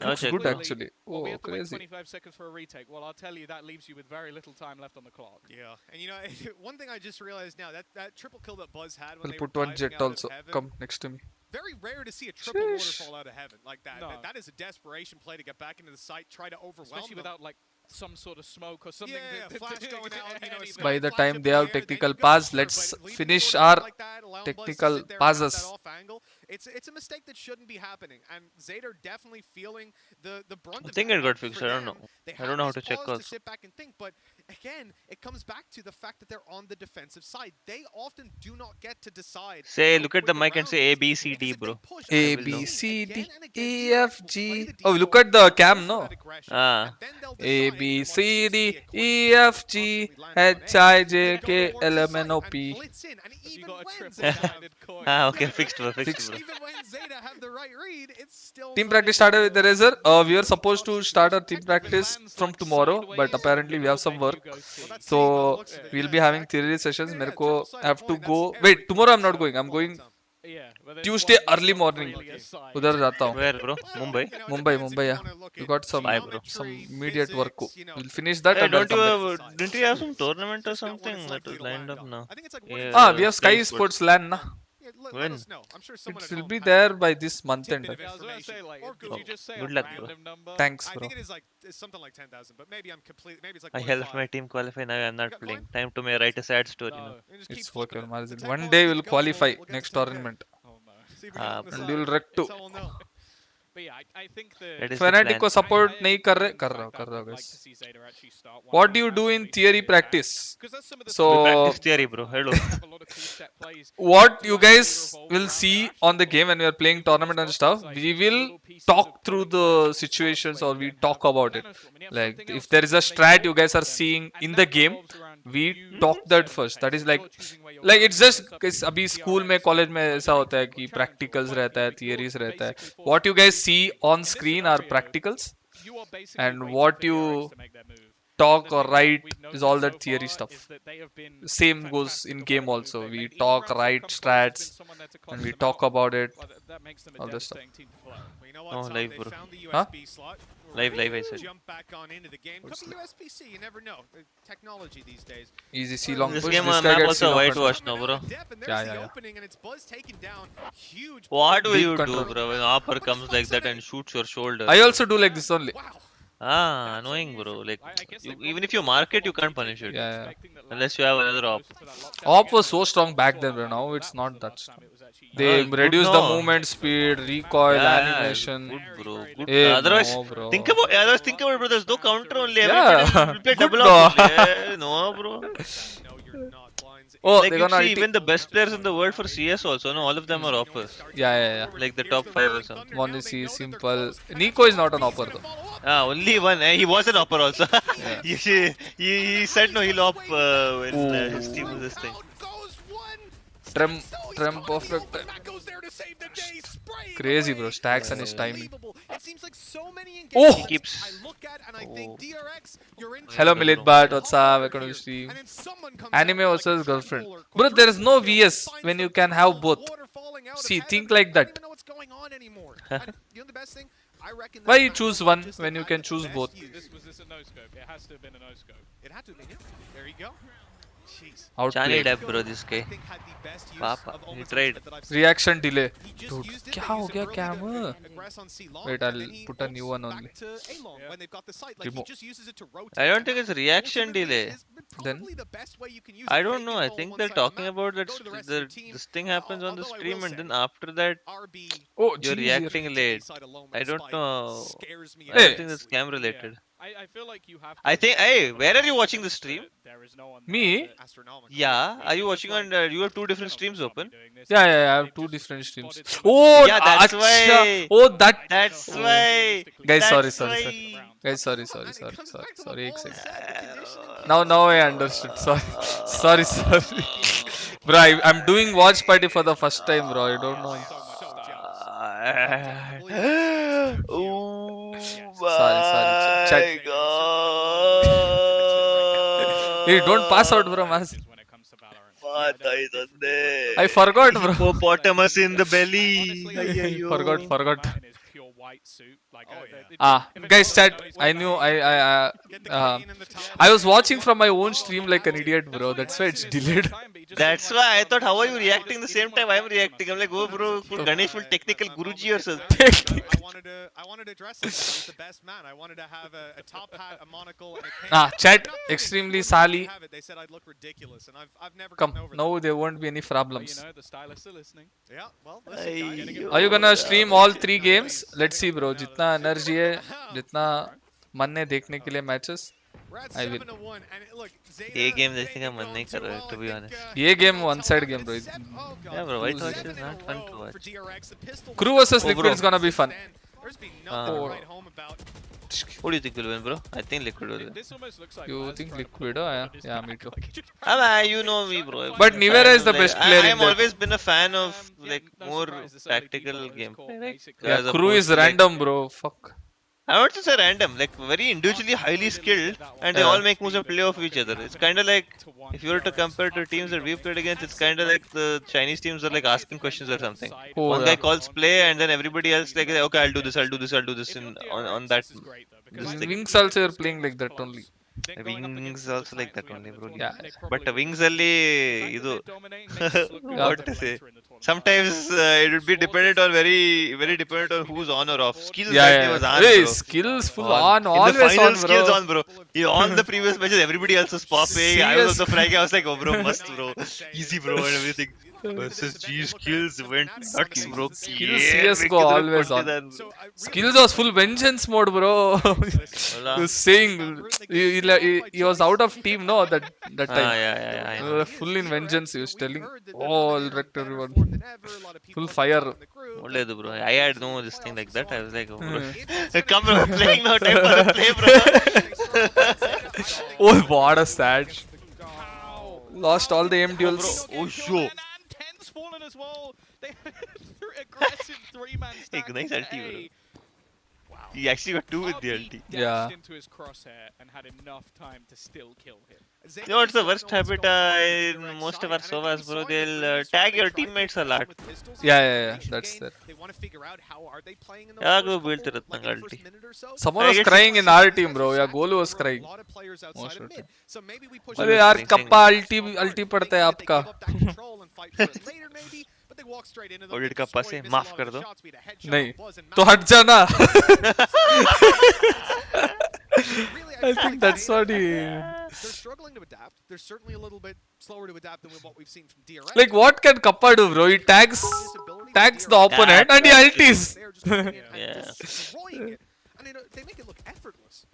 looks good actually. Oh, crazy. 25 seconds for a retake. Well, I'll tell you, that leaves you with very little time left on the clock. Yeah, and you know, one thing I just realized now, that triple kill that Buzz had when I'll put one jet also. Come next to me. Very rare to see a triple waterfall out of heaven like that. No. That is a desperation play to get back into the site, try to overwhelm especially them. Without like some sort of smoke or something. Yeah, flash going out, you know, by the time they have technical pass, let's finish our technical passes. It's a mistake that shouldn't be happening, and Zader definitely feeling the brunt. I think it got fixed. I don't know. I don't know how to check also. To sit back and think, but again, it comes back to the fact that they're on the defensive side. They often do not get to decide. Say, look at the mic and say A B C D, bro. A B C D E F G. Oh, look at the cam, no? A B C D E F G H I J K L M N O P. Okay, fixed. Team practice started with the Razor. We were supposed to start our team practice from tomorrow, but apparently we have some work. So we'll be having theory sessions. I have to go. Wait, tomorrow I'm not going. I'm going Tuesday early morning. Udhar jata hu. Where, bro? Mumbai, yeah. We got some immediate work. We'll finish that. Hey, didn't you have some tournament or something that is lined up now? We have SkRossi Sports LAN, na. When? us know. I'm sure someone It will be there by this month end. Good luck, bro. Thanks, I bro. think it is like it's something like 10,000, but maybe I'm completely. Maybe it's like. I helped my team qualify. Now I'm not playing. Time to write a sad story. You know. It's work your margin. One day we'll qualify next tournament. And you'll wreck too. Fnatic को support नहीं कर रहा guys. What do you do in theory practice? So we practice theory, bro. Hello. What you guys will see on the game when we are playing tournament and stuff, we will talk through the situations or we talk about it. Like if there is a strat you guys are seeing in the game, we talk that first. That is like it's just अभी school में college में ऐसा होता है कि practicals रहता है, theories रहता है. What you guys see on screen are practicals, and what you talk or write is all that theory stuff. Same goes in game also. We talk, write strats, and we talk about it. All this stuff. Oh, live, bro. Huh? Live, I said. Jump back on into the game. Could be USPC. You never know. Technology these days. Easy C long This push. game This map guy gets also C long whitewash now, bro. Yeah. What do Deep you control. do, bro, when Hopper comes like that and shoots your shoulder? I also do like this only. Ah, annoying, bro. Like, even if you mark it, you can't punish it. Yeah. Unless you have another op. Op was so strong back then, bro. Now it's not that strong. They reduced the movement speed, recoil, animation. Good, bro. Good. Hey, Otherwise, no, bro. think about it, bro. There's no counter only. Yeah. Everybody will play Good, double op only. No, bro. Oh, Like they're you gonna see, IT. even the best players in the world for CS also, no, all of them are oppers. Yeah. Like the top 5 or something. One is C, simple. Nico is not an opper though. Ah, only one. He was an opper also. he said no, he'll op when his team was this thing. Trem perfect. Crazy, bro. Stacks and his timing. Oh! He keeps. Hello, Milit Bhat. What's up? Welcome to the stream. Anime versus girlfriend. Bro, there is no VS when you can have both. See, think like that. Why you choose one when you can choose both? Was this a no-scope? It has to have been a no-scope. It had to be. There you go. Johnny Outplayed. Depp, bro, this guy. Papa, he tried. Reaction delay. Dude, क्या हो गया camera? Wait, I'll put a new one only. Remove. I don't think it's reaction delay. Then? I don't know. I think they're talking about that this thing happens on the stream and then after that Oh, you're geez, reacting late. I don't know. I Hey. don't think it's camera related. I feel like you have. I think. Hey, where are you watching the stream? There is no one. Me? Yeah. Are you watching on? You have 2 different streams open. Yeah, I have 2 different streams. Oh, Yeah, that's acha. why. Oh, that. That's why. Guys, That's sorry. why. Guys, sorry. Ek second. Now I understood. Sorry. Bro, I'm doing watch party for the first time, bro. I don't know. Oh Sorry. Chat. God. Hey, don't pass out, bro, man. When it comes to Valorant. I forgot, bro. Hippopotamus in the belly. Forgot. In his pure white suit, like Guys, chat. I knew. I was watching from my own stream like an idiot, bro. That's why it's delayed. That's why I thought, how are you reacting the same time I'm reacting? I'm like, oh, bro, could Ganesh will technical Guruji or something. I wanted to dress like I was the best man. I wanted to have a top hat, a monocle, and a cane. Chat. Extremely Sally. They said I'd look ridiculous, and I've never Come. gotten over Now there won't be any problems. You know, the stylists are listening. that. Yeah, well, listen, guys. Are you gonna stream all 3 games? Let's see, bro. जितना energy है, जितना मन है देखने के लिए matches, I will. ये game देखने का मन नहीं कर रहा है, to be honest. ये game one side game, bro. Yeah, bro, Whitewash is not fun to watch. Crew versus Liquid bro. is gonna be fun. What do you think will win, bro? I think Liquid will win. This almost looks like You think Liquid? Oh, yeah, me too. You know me, bro. But Nivera is the best player in I've that. always been a fan of like more tactical gameplay. Yeah, Crew is random, bro. Fuck. I don't say random, like very individually highly skilled, and they Yeah. all make moves and play off each other. It's kind of like if you were to compare to teams that we've played against, it's kind of like the Chinese teams are like asking questions or something. Oh, One yeah. guy calls play, and then everybody else like, okay, I'll do this on that. This thing. Wings also you're playing like that only. Wings also like that only, bro. Yeah. But Wings alli idu. What to say? sometimes it would be dependent on very dependent on who's on or off. Skills Yeah, that day yeah. was on, Hey, bro. skills full On. on, In the always final on, skills bro. on, bro. All the previous matches, everybody else was popping. I was also fragging. I was like, oh, bro, must, bro. Easy, bro, and everything. Versus G skills went nuts, bro. Skills CS:GO always on. Skills was full vengeance mode, bro. He was saying he was out of team, no, that time. Yeah. Full in vengeance. He was telling all wrecked everyone. Full fire. Bro. I had no this thing like that. I was like, oh, bro. Come, bro, playing now. Time for the play, bro. Oh, what a sad. Lost all the aim duels. Oh, sure. Fallen as well. They aggressive 3-man stack. Hey, nice ulti, bro. He actually got 2 with the ulti. Yeah. Into his crosshair and had enough time to still kill him. You know what's the worst habit in most of our sovas, bro? They'll tag your teammates a lot. Yeah. That's there. Yeah, go build the ulti. Someone was crying in our team, bro. Yeah, Golu was crying. Most of the time. अरे यार kappa ulti पड़ता है आपका. Audit का पास है, माफ कर दो. नहीं, तो हट जाना. I think that's what he. They're struggling to adapt. They're certainly a little bit slower to adapt than what we've seen from DRX. Like what can Kappa do, bro? He tags the opponent and he ultis. Yeah. And they make it look effortless.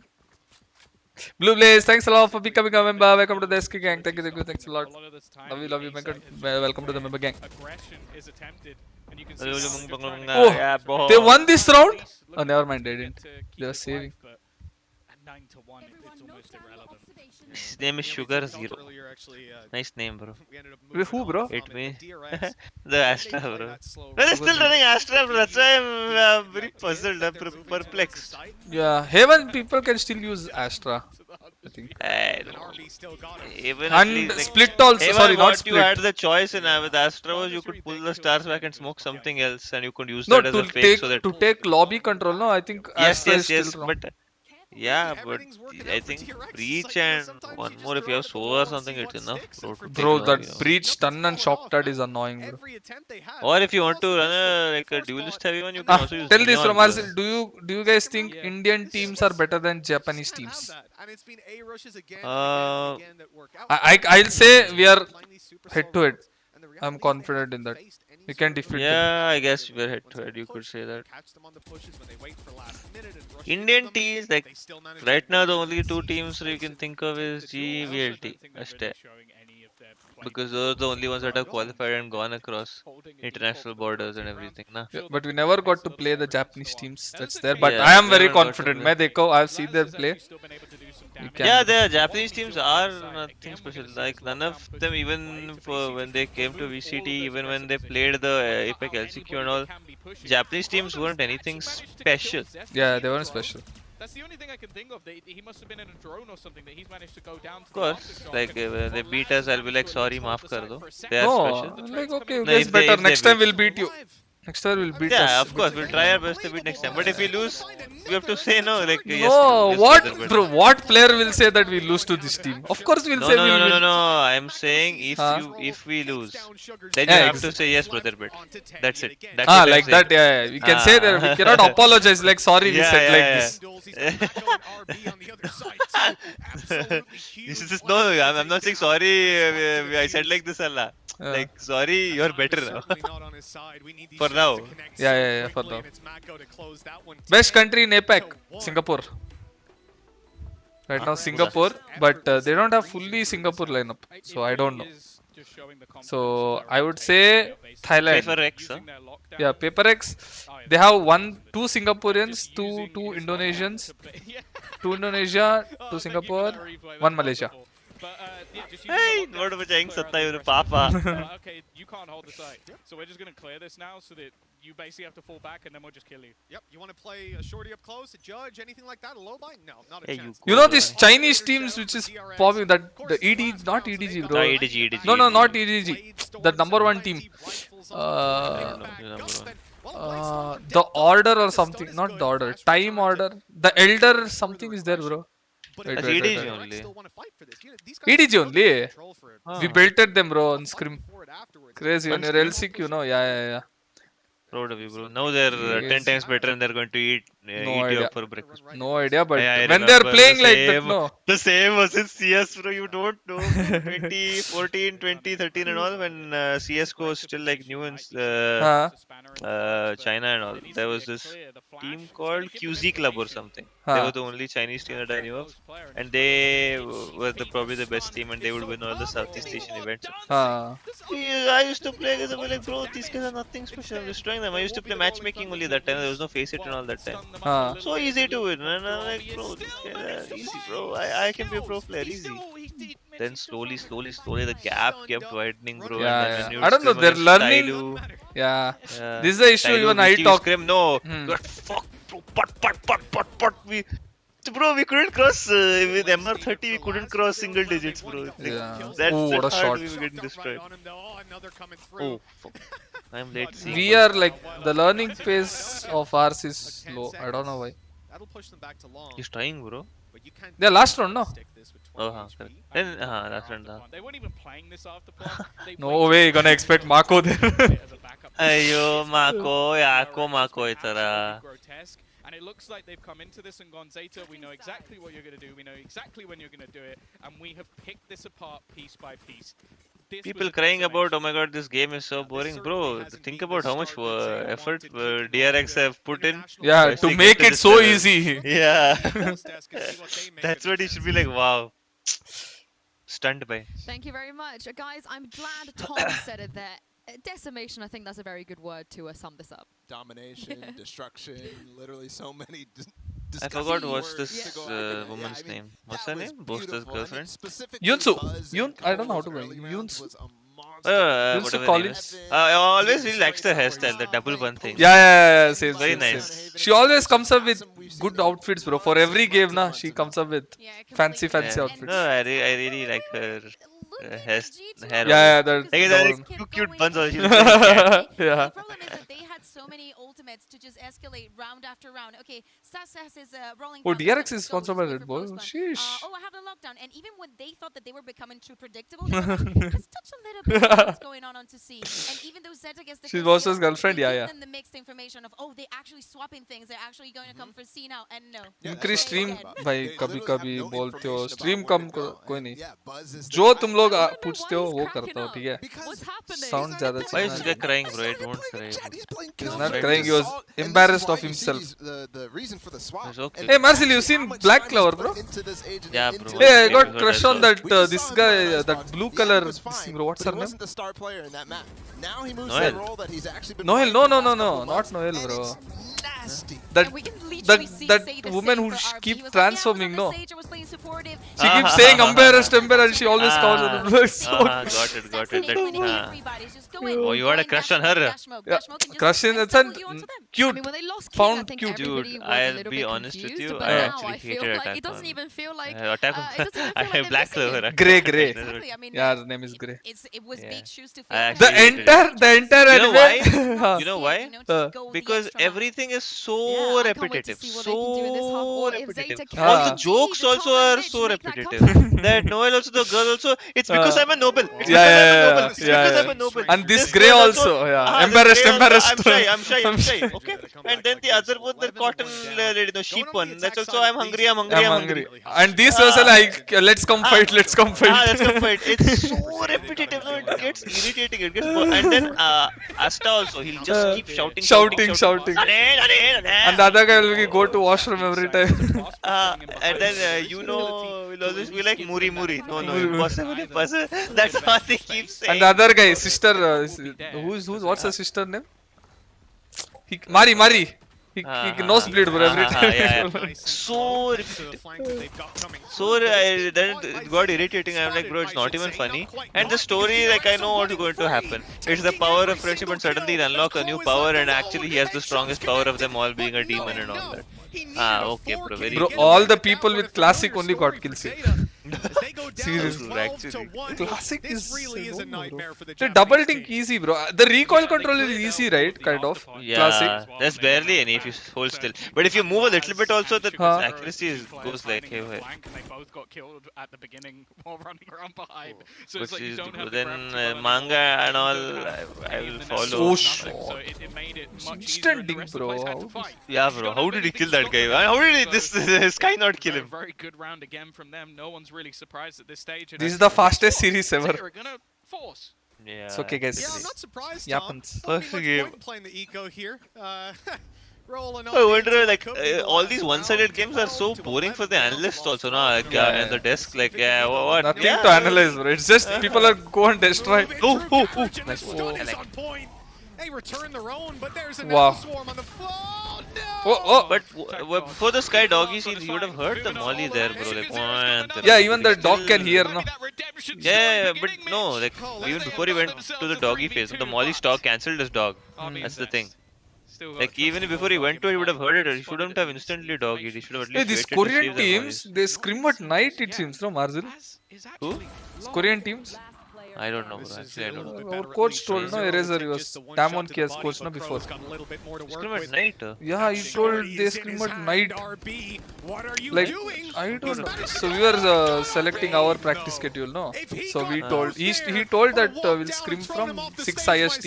Blue Blaze, thanks a lot for becoming a member. Welcome to the SK gang. Thank you, thanks a lot. Love you, welcome to the member gang. Aggression is attempted, and you can see oh, they won this round? Oh, never mind, they didn't. They were saving. 9-1, it's almost irrelevant. His name is Sugar Zero. Nice name, bro. Wait, who, bro? Hit me. The Astra, bro. No, they're still running Astra, bro. That's why I'm very puzzled. I'm perplexed. Yeah, Haven people can still use Astra. I think. Even and like, Split also. Haven, sorry, not Split. You had the choice in with Astra was you could pull the stars back and smoke something else, and you could use that as a fake. So that to take lobby control, no, I think. Yes, but. Yeah, but I think Breach and one more if you have Sova or something, it's enough. Bro, that Breach, stun and shock that is annoying, bro. Or if you want to run like a duelist heavy one, you can also use tell this from us, do you guys think Indian teams are better than Japanese teams? I'll say we are head to head. I'm confident in that. We can defeat them. I guess we're head to head, you could say that. Indian teams, like right now the only 2 teams you can think of is GVLT. Because those are the only ones that have qualified and gone across international borders and everything. Nah? Yeah, but we never got to play the Japanese teams. That's there. But I am very confident. I've seen them play. Yeah, the Japanese teams are nothing special. Like none of them, even when they came to VCT, even when they played the Apex LCQ and all, Japanese teams weren't anything special. Yeah, they weren't special. That's the only thing I can think of. He must have been in a drone or something that he's managed to go down. Of course, like when they beat us, I'll be like, sorry, maaf kar do. They are special. Like okay, you guys better. Next time we'll beat you. Next time we'll beat us. Yeah, of course, we'll try our best to beat next time. But if we lose, we have to say no. Like no, yes, what, bro? What player will say that we lose to this team? Of course, we'll say we'll win. No. I'm saying if we lose, then you have to say yes, brother. Bet. That's it. That's like that. Yeah. We can say that. We cannot apologize. Like sorry, we said like this. This is no. I'm not saying sorry. I said like this, Allah. Like sorry, you're better now. For now. Yeah, for now. Best country in APAC, Singapore. Right now Singapore, but they don't have fully Singapore lineup, so I don't know. So I would say Thailand. PaperX, huh? Yeah, PaperX. They have 2 Singaporeans, 2 Indonesians, 2 Indonesia, 2 Singapore, 1 Malaysia. Hey, what am I saying? Satta, Papa. Okay, you can't hold the site. So we're just going to clear this now so that you basically have to fall back and then we'll just kill you. Yep, you want to play a shorty up close, a judge, anything like that? A low buy? No, not a chance. You know these Chinese teams which is popping that the ED, not EDG, bro. EDG. No, not EDG. The number 1 team. The order or something, not the order. Time order. The elder something is there, bro. Wait. EDG only. EDG only? We belted them, bro, on scrim. Crazy on your LCQ, no? Yeah. Proud of you, bro. Now they're 10 times better and they're going to eat you up for breakfast. No idea, but I when they're playing like that, no. The same was in CS, bro. You don't know. 2014, 2013 and all, when CSGO was still like new in China and all. There was this team called QZ Club or something. They were the only Chinese team that I knew of. And they were probably the best team and they would win all the Southeast Asian events. I used to play against them like, bro, these guys are nothing special. I'm destroying them. I used to play matchmaking only that time. There was no VCT and all that time. So easy to win. And I'm like, bro, these guys are easy, bro. I can be a pro player, easy. Then slowly, the gap kept widening, bro. Yeah. I don't know, they're learning. Yeah. This is the issue even I talk. No, fuck, bro, but bro, we couldn't cross with MR30. We couldn't cross single digits, bro. That's what a shot! We were getting destroyed. Oh, fuck. I'm late. We are like the learning phase of ours is slow. I don't know why. He's trying, bro. Yeah, last round, no? Oh, correct. Then, last round. They weren't even playing this after plan. No way, gonna expect Mako there. Ayo, Mako, Mako itara. And it looks like they've come into this and gone, Zeta, we know exactly what you're going to do, we know exactly when you're going to do it, and we have picked this apart piece by piece. People crying about, oh my god, this game is so boring. Bro, think about how much effort DRX have put in. Yeah, to make it so easy. Yeah. That's what it should be like, wow. Stunned by. Thank you very much. Guys, I'm glad Tom said it there. Decimation, I think that's a very good word to sum this up. Domination, destruction, literally so many I forgot what's this woman's name. What's her name? Boaster's girlfriend? Yunsu. I don't know how to say Yunsu. Yunsu Collins. I always really likes the hairstyle, the double bun thing. Yeah. Same, very same, nice. Same. She always comes up with good outfits, bro. For every game, na, she comes up with fancy outfits. No, I really like her. Hair. Yeah, that's cute buns. Yeah. The problem is that they had so many ultimates to just escalate round after round. Okay, Sasas is rolling. Oh, DRX is sponsored by Red Bull. Sheesh. I have the lockdown, and even when they thought that they were becoming too predictable, they were like, let's touch a little bit of what's going on to see. And even though Zeta gets the she's Boster's girlfriend, yeah. Then the mixed information of they actually swapping things. They're actually going to come for C now, and no. Increase stream by कभी बोलते हो stream कम कोई नहीं जो तुम लोग पूछते हो वो करता हो ठीक है sound ज़्यादा why is he crying, bro? I don't cry. He's not crying, he was embarrassed of himself. Okay. Hey Marcel, you seen Black Clover, bro? Yeah, bro. Hey, I got crush on that this guy, that blue color bro. What's her name? Noel, no, not Noel, bro. That woman who keeps transforming, no? She keeps saying embarrassed, and she always covers it. Got it. Oh, you had a crush on her? Yeah. Crush in the sense, cute. Found cute. Dude, I'll be honest with you. I actually hated Attack. It doesn't even feel like I have Black Clover. Grey. Yeah, her name is Grey. It was big shoes to fill. The entire You know why? Because everything is so repetitive. So repetitive. All the jokes also are so repetitive. That Noel also, the girl also, it's because I'm a noble. It's because I'm a noble. And this Grey also, embarrassed. I'm shy. Okay. And then the other one, the cotton sheep one. That's also I'm hungry. And these also like let's come fight. Let's come fight. It's so repetitive. No, it gets irritating. It gets and then Asta also, he'll just keep shouting. And the other guy will go to washroom every time. And then we'll always be like Muri. No, impossible. That's what they keep saying. And the other guy, sister, what's her sister name? Mari. He nosebleed bro every time. So repetitive. Then it got irritating. I'm like, bro, it's not even funny. And the story, like, I know what's going to happen. It's the power of friendship, and suddenly he unlocks a new power, and actually he has the strongest power of them all, being a demon and all that. Okay, bro. Bro, all the people with classic only got kills here. Seriously, actually. Classic this really is a nightmare for the double think easy, bro. The recoil control is easy, right? Kind of. Yeah, Classic. there's barely any if you hold still. But if you move a little bit also, the accuracy goes like hey. They both got killed at the beginning while running around behind. So Which it's like you is don't have then manga and all, I will follow. So short. So it made it much Instant ding, bro. Yeah, bro. How did he kill that guy? How did this Sky not kill him? Very good round again from them. No one's really surprised at this stage. This is the fastest series ever. They're gonna force. Yeah. It's okay, guys. Yeah, I'm not surprised. Happens. First game. Playing the eco here. I wonder, like, all these one-sided games are so boring for the analysts also, no? Like, and the desk, like, yeah, what? Nothing to analyze, bro. It's just people are go and destroy. Nice. They return their own, but there's wow. Swarm on the floor. No! But before the Sky doggy scene, you would have heard the molly there, bro. Like, yeah, even the dog can hear, no? Yeah, but no, like, even before he went to the doggy phase, the molly stock cancelled his dog. That's the thing. Like, even before he went to it, he would have heard it. He shouldn't have instantly doggied. He should have at least these Korean teams, they scrim at night, it seems, no, Marzil? Who? Korean teams? I don't know, bro. Actually, I don't know. Our coach told, no, Eraser, he was Tamon Kia's coach, no, before. Scrim at night? Yeah, he told they scrim at night. Like, I don't know. So we were selecting our practice schedule, no? So we told, he told that we'll scrim from 6 IST.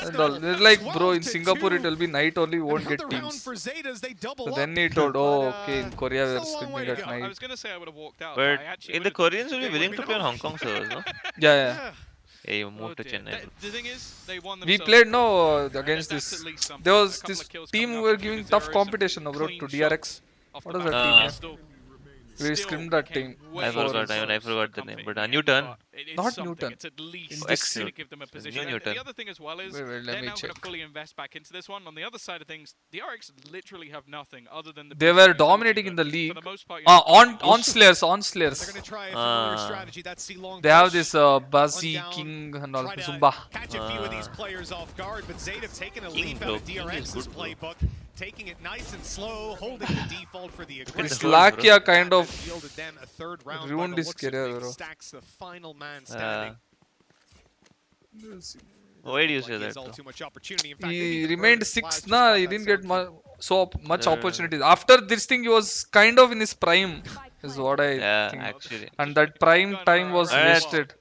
And all. They're like, bro, in Singapore it will be night only, we won't get teams. So then he told, oh, okay, in Korea we are scrimming at I night. was gonna say I would have walked out. But in the Koreans will be willing to play on Hong Kong servers, no? Yeah. Hey, you moved to Chennai. The thing is, they won We played against this. There was this team who were giving tough competition, bro, to DRX. What was that team? We scrimmed that team. I forgot the name. But Newton. Not Newton. It's at least Excel. to give them a position. Newton. The other thing as well is Wait, let they're me now going check. to fully invest back into this one. On the other side of things, the RX literally have nothing other than the. They were dominating in the league. For the most part, On Slayers. They're going to try a familiar strategy. That's C-long They have push. this Buzzy, King, and all. Try to Zumba. catch a few of these players off guard, but Zayd have taken a leaf out of DRX's playbook, taking it nice and slow, holding the default for the aggressive. Lakia kind of yielded them a third round ruined by the his looks of career, things. bro. Stacks the final man standing. Why do you say Like he that? has all too much opportunity. In fact, He maybe the remained Burgers 6th, last nah, just he got didn't that get sound. so much opportunities. After this thing, he was kind of in his prime, is what I think. Actually. And that prime time was wasted.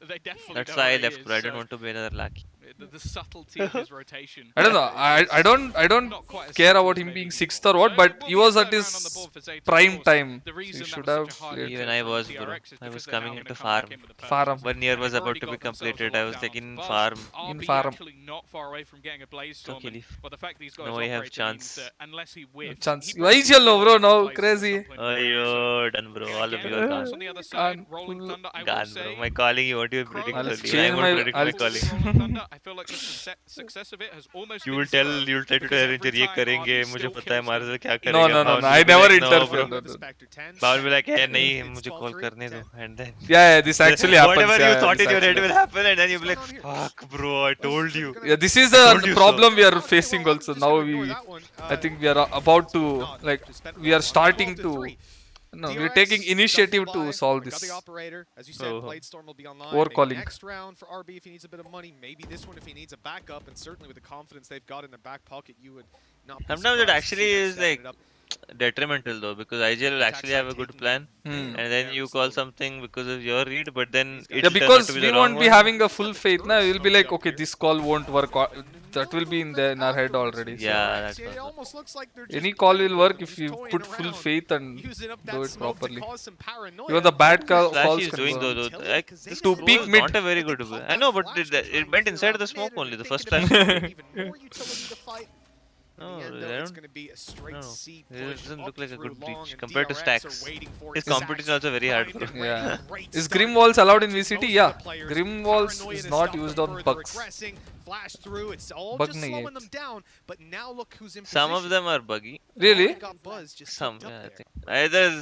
That's why I left, bro. I don't want to be another lucky. The subtlety of his rotation. I don't know. I don't care about him being 6th or what, but he was at his prime time. He should have played. Even I was, bro. I was coming into farm. Farm. 1 year was about to be completed. I was like in farm. In farm. Actually not far away from getting a blaze storm. Okay, leave. But the fact that he's got No, his I have operator means chance. that unless he wins, Chance. Why is yellow, bro? Now crazy. Oh, you're done, bro. All of you are gone. on the other side, Rolling Thunder, I will Gone, say, bro. My calling, you want to be predicting I'll early. change I won't predict my I'll- calling. Rolling Thunder, I feel like the success of it has almost You been will tell, deserved you will try to because tell every ये time करेंगे Arby मुझे still पता है kills मार्जल क्या No, करेगा no, Pawan I will be never like, no, interfere. bro. No, no. Pawan will be like hey नहीं मुझे call करने दो and then Yeah, this actually happens. whatever you yeah, thought this in your head actually will happen and then you'll be like fuck bro I told you. Yeah, this is told the you problem so. we are facing also. Now I think we are about to, like, we are starting to, no, we're taking initiative to solve this. Got the operator. As you said, Oh. Blade Storm will be online. Overcalling. Maybe next round for RB if he needs a bit of money. Maybe this one if he needs a backup. And certainly with the confidence they've got in their back pocket, you would not be Sometimes it surprised to actually see them is standing like it up. detrimental though because IGL will actually have a good plan and then you call something because of your read but then it Yeah, turns out because to be we the won't wrong be one. having a full faith now. We'll be like, okay, this call won't work. That will be in our head already. So Yeah, that's It what. almost looks like they're just any call will work if just you toying put full around, faith and using up do that it smoke to properly. cause some paranoia. Even the bad calls Flash is can doing work. though. Like, this To throw peak is mid. not a very good. I know, but it went inside the smoke only the first time. No, I don't. No, it doesn't look like a good breach compared to Stacks. His competition is also very hard. Bro. Yeah. Is Grim Walls allowed in VCT? Yeah. Grim Walls is not used on bugs. Flash through, it's all Bug just nahi slowing hai. them down, but now look who's in Some of position. them are buggy. Really? Got Buzz just Some, tucked up yeah, I there. think.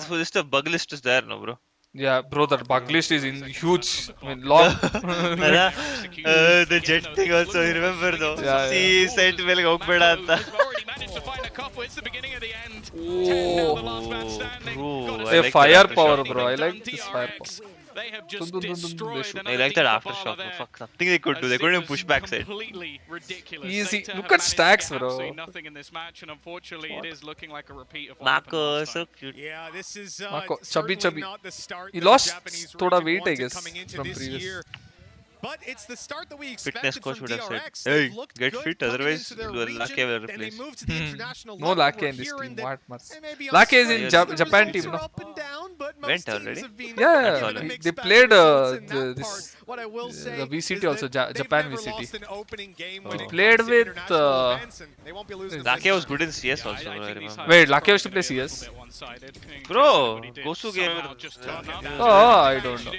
Either just a bug list is there, no, bro. Yeah, bro, that bug list is in huge. I mean, long. The jet thing also, you remember though? Yeah, See, sent ಮೇಲೆ ಹೋಗ್ಬೇಡ ಅಂತ. Oh, bro, I hey, like that firepower, shot. bro. I like this firepower. They have just destroyed I like that aftershock. Fuck, something they could do. They couldn't even push backside. Completely ridiculous. Easy. Look at stacks, bro. Nothing in this match, and unfortunately, it is looking like a repeat of Mako, so cute. Yeah, this is chubby. not the start. He lost thoda weight, I guess, from previous. Year. But it's the start that we Fitness expected coach from would have said, DRX. hey, They've get fit, otherwise Lake will and they replace. moved to the international No level. Lake We're in this hearing team. that What they may be Lake is in Australia. The Japan results team, are no? up and down, but most Went teams already? have been Yeah, given a mixed they bag played results in that this part. What I will say the VCT is also, that Japan they've never VCT. lost an opening game when it Played comes to with international events, and they won't be losing Lake this was time. good in CS also, I remember. Wait, Lake used to play CS? Bro, Gosu gave Oh, I don't know.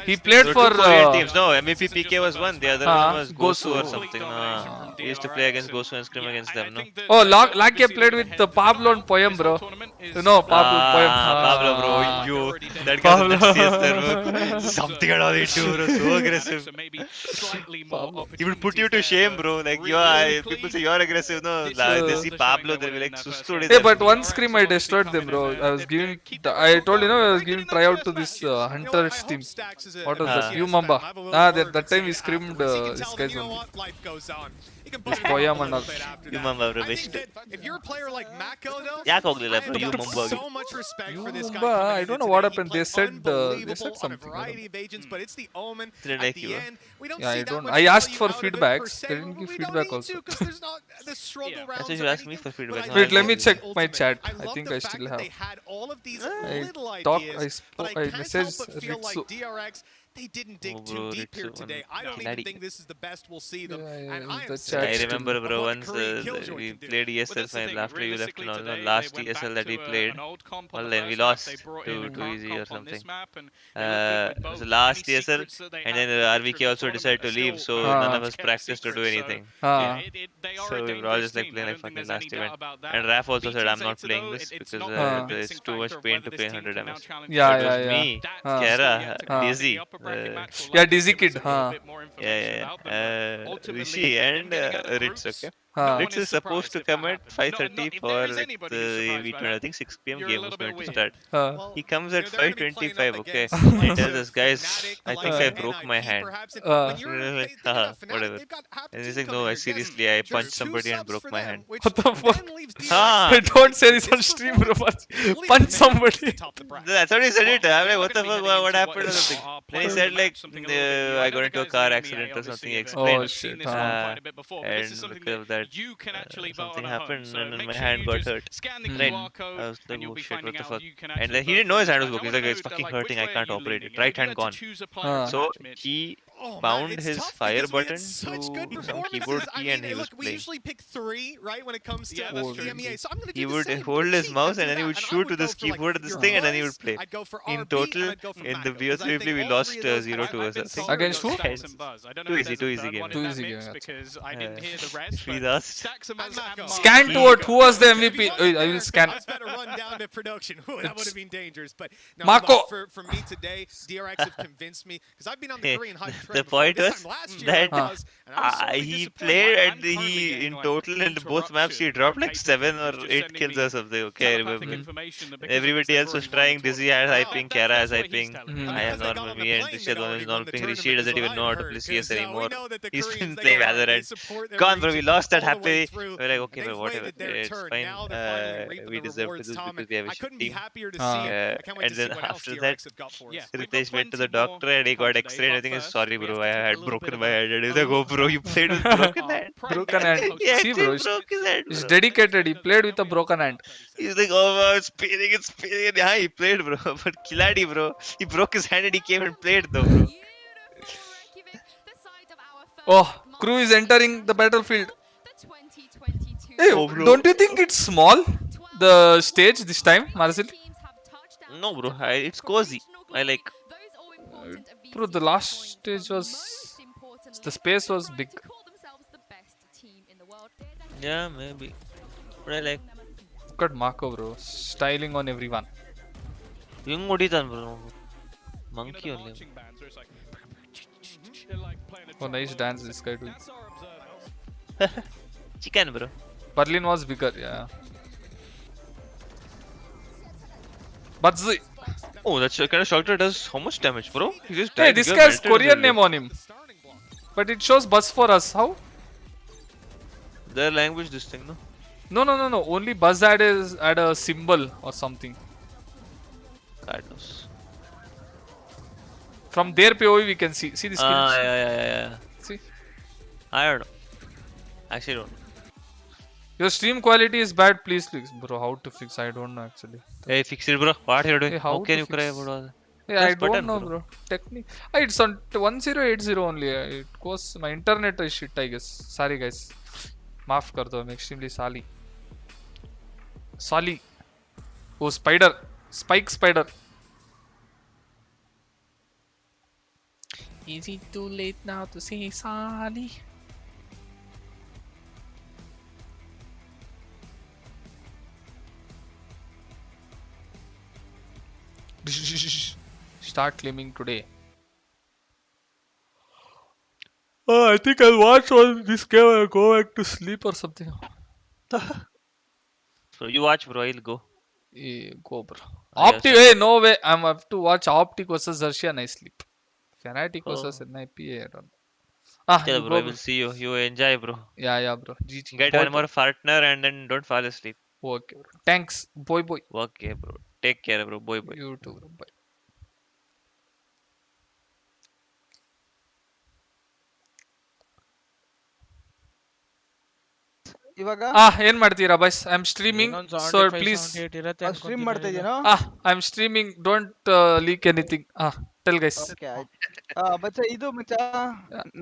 He played for Korean teams. No, MVP PK was one. The other one was Gosu or something. He used to play against Gosu and scrim against them, no? Oh, Lake played with Pablo and Poem, bro. No, Pablo Poem. Pablo, bro. Yo, that guy was a CS bro. Something at all he do, bro. So aggressive. He would put you to shame, bro. Like, people say you're aggressive, no? They see Pablo, they'll be like, Sustu. Hey, but one scrim I destroyed them, bro. I told you, I was giving tryout to this Hunter's team. What was that? Mamba. That time we scrimmed this guy's only. This Poem and all. Mamba, bro. Best. If you're a player like Mako, though, I have so much respect for this guy. I don't know what happened. They said on a variety of agents, but it's the Omen Didn't at like the you, end. We don't Yeah, see I that don't. much I asked value for out of it per feedbacks. se. They didn't give We feedback don't need to, also. 'cause there's not the struggle rounds you or asked me anything, for feedback. but Wait, let me love check the my ultimate. chat. I I love think the I fact still that they have. had all of these I little talk. ideas, but I I can't messaged help but feel like Ritsu. DRX, they didn't dig too bro, deep here Ritsu today. I don't Kiladi. even think this is the best we'll see them. Yeah, And I am the sick chat I still. remember, bro, of what once Korean Killjoy we can do. played ESL final after you left. No, last ESL that we played. Well, then we lost to Easy or something. It was the last ESL, and then RVK also decided to leave, so none of us practiced to do anything. So we were all just like playing like fucking last event. And Raf also said, I'm not playing this because it's too much pain to play 100 MS. Yeah, It was yeah. me, Kara, Dizzy, Yeah, Dizzy Kid. Rishi and Ritz, okay? Ritz is supposed to come at 5:30 for the V20. I think 6 PM game was going to start. He comes at 5:25, okay? He tells us, guys, I think I broke my hand. Like, whatever. And he's like, no, seriously, I punched somebody and broke my hand. What the fuck? Don't say this on stream, bro. Punch somebody. That's what he said it. I'm like, what the fuck? What happened or something? Then he said like, I got into a car accident or something. He explained. Oh shit. And because of that, something happened and my hand got hurt. Right. I was like, oh shit, what the fuck? And then he didn't know his hand was broken. He's like, it's fucking hurting. I can't operate it. Right hand gone. So he bound his fire button to some keyboard key and he was We playing. usually pick 3, right, when it comes to the MEA. So I'm gonna do He the would same. hold his See, mouse do and then he that, would and I shoot would to this go for, like, keyboard, this your thing, and then he Buzz, would play. I'd go for In RB, total, and I'd go for in the Mako, 'cause I VO3 think we all lost three of those 0 to us, I think. Against who? Too easy game. Too easy game. We lost. Scan to what? Who was the MVP? I will scan. I was about to run down to production. That would have been dangerous. But no, Mako. look, for me today, DRX have convinced me because I've been on the Korean hype train The before. point This was time last year I that was, and I was sorely he disappointed. played and he in total in both maps he dropped like 7 or 8 kills or something. Okay, I remember. Everybody else was trying. Dizzy has hyping, Kara has hyping. I have normal, me and Rishad one is normal ping. Rishi doesn't even know how to play CS anymore. He's been playing Valorant. Gone, bro. We lost that happy. We're like, okay, bro, whatever. It's fine. We deserve to lose because we have a shit team. And then after that, Ritesh went to the doctor and he got X-rayed. I think he's sorry, bro. I had broken my hand. And he's like, oh, bro, you played with broken hand. Broken hand. Yeah, See, bro. broke his hand. He's Bro. dedicated. He played with a broken hand. He's like, oh, it's paining, it's paining. And yeah, he played, bro. But Kiladi, bro, he broke his hand and he came and played, though, bro. Oh, crew is entering the battlefield. Hey, Oh, bro. don't you think it's small? The stage this time, Marcel? No, bro, it's cozy. I like. Bro, the last stage was... The space was big. Yeah, maybe. But I like. Look at Mako, bro. Styling on everyone. Young Oditan, bro. Monkey only. Oh, nice dance this guy doing. Chicken, bro. Berlin was bigger, yeah. Badzi! Oh, that's kind of Shocktr does how much damage, bro? He just Hey, died. this guy has Korean name on him. But it shows buzz for us. How? Their language, this thing, no? No. Only buzz add a symbol or something. God knows. From their POV we can see the skills. Yeah. See? I don't know. Actually, don't know. Your stream quality is bad. Please fix, bro. How to fix? I don't know actually. Hey, fix it, bro. What are you doing? Hey, how can you fix? cry about all that? Hey, I don't know, bro. Technique. It's on 1080 only. It goes. My internet is shit, I guess. Sorry, guys. Maaf kar do. I'm extremely sorry. Sorry. Oh, spider. Spike spider. Is it too late now to say sorry? Start claiming today. Oh, I think I'll watch all this game and go back to sleep or something. So you watch, bro. I'll go. Go, bro. Optic, hey, no way. I'm have to watch Optic versus Xerxia and I sleep. Fnatic versus NIP, I don't know. Yeah, bro. I will see you. You enjoy, bro. Yeah, bro. GG. Get one more partner and then don't fall asleep. Okay, bro. Thanks, boy. Okay, bro. Take care, bro. Boy. You too, bro. Bye. ಇವಾಗ ಏನ್ ಮಾಡ್ತೀರಾ boys I am streaming so please stream ಮಾಡ್ತಾ ಇದೀನೋ I am streaming don't leak anything tell guys okay ಮಚ್ಚ ಇದು ಮಚ್ಚ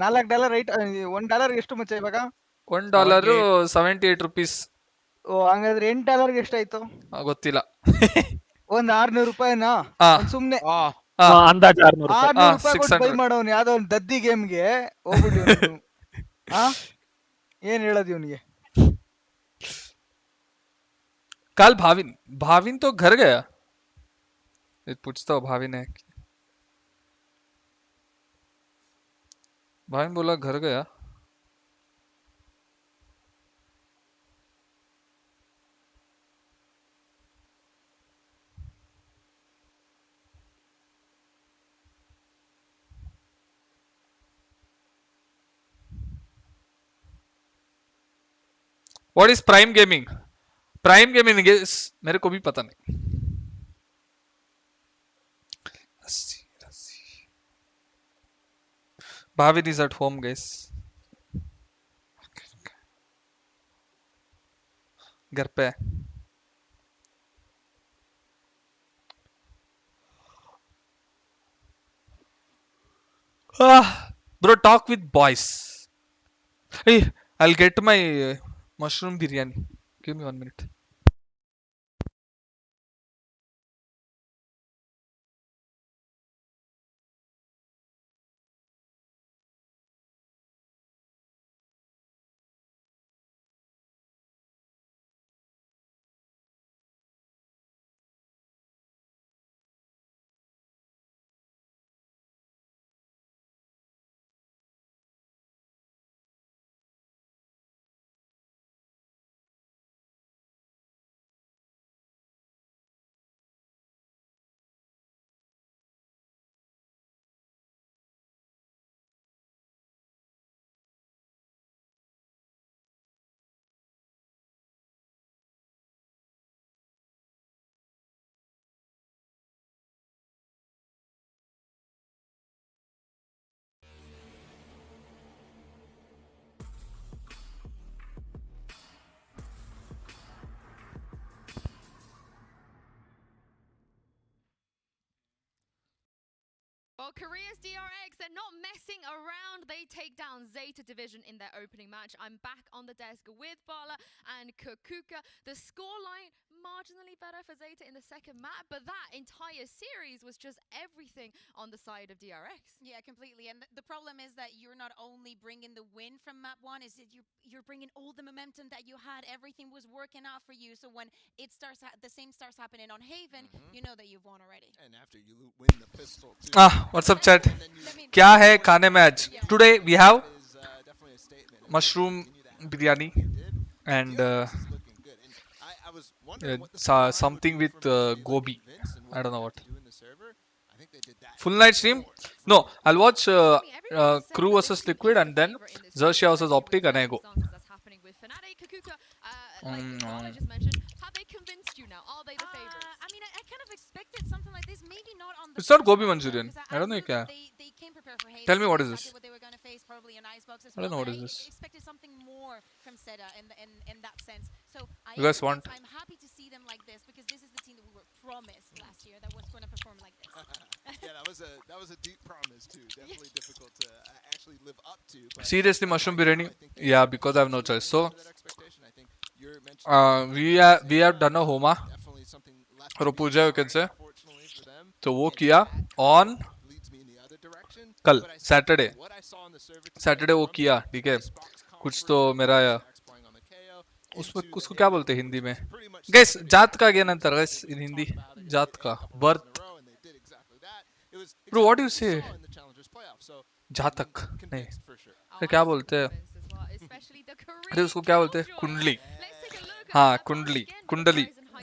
$4 right $1 ಎಷ್ಟು ಮಚ್ಚ ಇವಾಗ $1 78 rupees ಓ ಹಂಗಾದ್ರೆ $8 ಎಷ್ಟಾಯ್ತು ಗೊತ್ತಿಲ್ಲ ಒಂದ್ $600 ಸುಮ್ನೆ ಅಂದಾಜು $600 ಕೊಟ್ಟು ಬೈ ಮಾಡೋನು ಯಾವ್ದೋ ಒಂದು ದದ್ದಿ ಗೇಮ್ಗೆ ಹೋಗ್ಬಿಟ್ಟು ಏನ್ ಹೇಳೋದು ಇವನಿಗೆ कल भाविन तो घर गया पूछता हूँ भाविन है भाविन बोला घर गया What is Prime Gaming? Prime Gaming मेरे को भी पता नहीं. Bhavin is at home, guys. घर पे. Bro, talk with boys. Hey, I'll get my mushroom biryani. Give me 1 minute. Well, Korea's DRX, they're not messing around. They take down Zeta Division in their opening match. I'm back on the desk with Bala and Kukuka. The scoreline marginally better for Zeta in the second map, but that entire series was just everything on the side of DRX. Yeah, completely. And the problem is that you're not only bringing the win from map 1, is that you're bringing all the momentum that you had. Everything was working out for you. So when it starts, the same starts happening on Haven, you know that you've won already. And after you win the pistol too. What's up, chat? क्या है खाने में आज? Today we have mushroom biryani and something with gobi. I don't know what. Full night stream? No, I'll watch Crew versus Liquid and then Xerxia versus Optic and I go. Have they convinced you now? Are they the favorites? I mean, I kind of expected something like this. Maybe not on the. It's not Gobi Manchurian. I don't know what. They came prepared for hate. Tell me what is this? What they were going to face, probably an Icebox as I don't know well. what is this. I expected something more from Seda in that sense. So You guys want? I'm happy to see them like this because this is the team that we were promised last year that was going to perform like this. Yeah, that was a deep promise too. Definitely difficult to actually live up to. Seriously, mushroom biryani? Yeah, because I have no choice. So we have done a homa or a puja, you can say. So वो किया on कल Saturday वो किया, ठीक है? कुछ तो मेरा उसमें उसको क्या बोलते हैं हिंदी में? Guys, जात का क्या अंतर guys in हिंदी? जात का birth. Bro, what do you say? जातक नहीं. तो क्या बोलते हैं? अरे उसको क्या बोलते हैं? कुंडली. हाँ कुंडली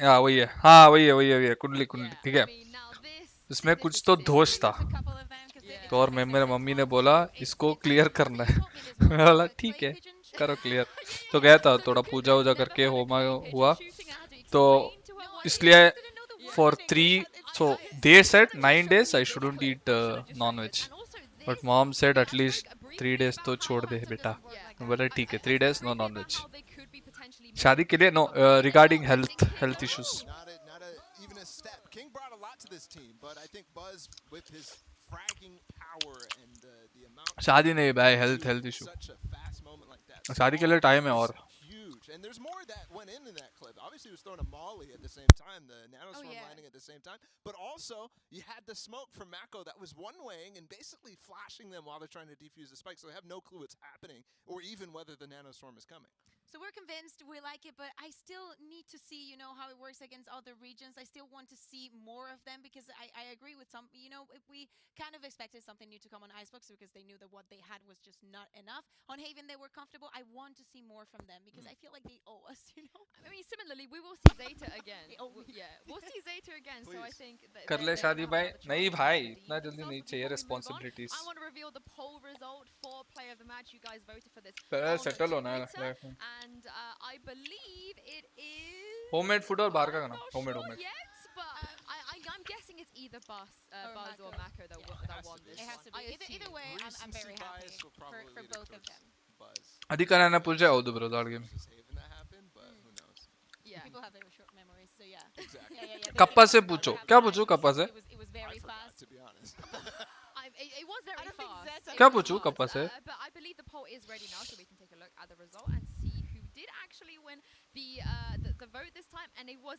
हाँ वही है कुंडली ठीक है. इसमें कुछ तो दोष था तो और मेरे मम्मी ने बोला इसको क्लियर करना है. मैं बोला ठीक है करो क्लियर. तो गया था थोड़ा पूजा वूजा करके होमा हुआ तो इसलिए for 3 so they said 9 days I shouldn't eat non-veg but mom said at least 3 days तो छोड़ दे बेटा. बोला ठीक है 3 days no non-veg. शादी के लिए no regarding health issues. King brought a lot to this team, but I think Buzz with his fragging power and the amount शादी नहीं भाई health issue. शादी के लिए टाइम है और huge and there's more that went in that clip. Obviously he was throwing a molly at the same time, the nanoswarm landing at the same time, but also you had the smoke from Mako that was one-waying and basically flashing them while they're trying to defuse the spike, so they have no clue what's happening or even whether the nanoswarm is coming. So we're convinced, we like it, but I still need to see, how it works against other regions. I still want to see more of them because I agree with some, if we kind of expected something new to come on Icebox because they knew that what they had was just not enough. On Haven, they were comfortable. I want to see more from them because I feel like they owe us, I mean, similarly, we will see Zeta again. We'll see Zeta again, so I think that कर ले शादी भाई. नहीं भाई, इतना जल्दी नहीं चाहिए responsibilities. I want to reveal the poll result for player of the match. You guys voted for this. Settle होना है. And I believe it is homemade food और बाहर का खाना. Homemade. Yes, but I'm guessing it's either Buzz or Mako that won this. It has to be. Either way, I'm very happy for both of them. अधिकार है ना पूछ जाओ दो bro dal game. Yeah. People have very short memories, so yeah. Exactly. yeah. Kappa से पूछो. क्या पूछो कप्पा से? It was very fast. To be honest. It was very fast. क्या पूछो कप्पा से? But I believe the poll is ready now, so we can take a look at the result and see who did actually win the vote this time, and it was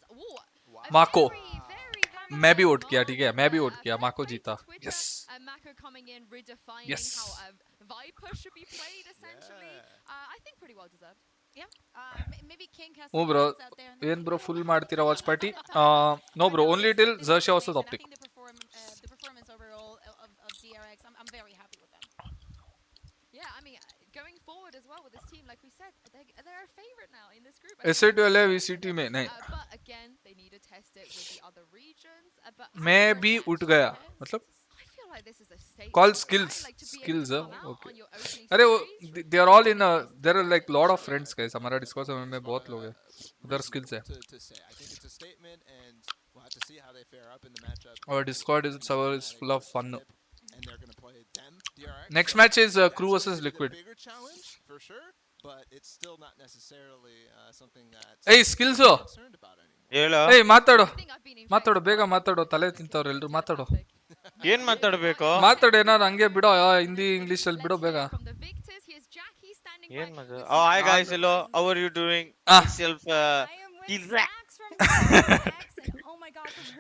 Mako. very मैं भी vote किया, ठीक है? मैं भी vote किया. Mako जीता. Yes. Mako coming in, redefining Yes. how Viper should be played, essentially. I think pretty well deserved. Yeah. Maybe King has Oh bro, ಏನ್ bro full ಮಾಡ್ತೀರಾ watch party? No bro, only till Xerxia versus Optic. The performance overall of DRX, I'm very happy with them. Yeah, I mean, going forward as well with this team, like we said, they're a favorite now in this group. SAT वाले VCT में नहीं. But again, they need to test it with the other regions. But मैं भी उठ गया. मतलब I feel like this is a statement. call skills. Right? Like to be Skills, able to come out okay. on your opening अरे वो series. they are all in there are like lot of friends guys. हमारा Discord में बहुत लोग हैं. उधर skills है. To say, I think it's a statement, and we'll have to see how they fare up in the matchup. Our Discord server is full of fun. And they're going to play them, DRX. Next match is Crew versus Liquid. Bigger challenge for sure, but it's still not necessarily something that Hey skills. concerned about anymore. ಹೇಳ Hey ಮಾತಾಡು. I think I've been ಮಾತಾಡು ಬೇಗ ಮಾತಾಡು ತಲೆ ತಿಂತವ್ರು ಎಲ್ರು ಮಾತಾಡು. ಏನ್ ಮಾತಾಡ್ಬೇಕು? ಮಾತಾಡು ಏನಾದ್ರು ಹಂಗೆ ಬಿಡೋ ಹಿಂದಿ ಇಂಗ್ಲಿಷ್ ಅಲ್ಲಿ ಬಿಡೋ ಬೇಗ. From the victors, here's Jackie standing ಏನ್ by. ಮಗ? Oh, hi guys, hello. How are you doing? Self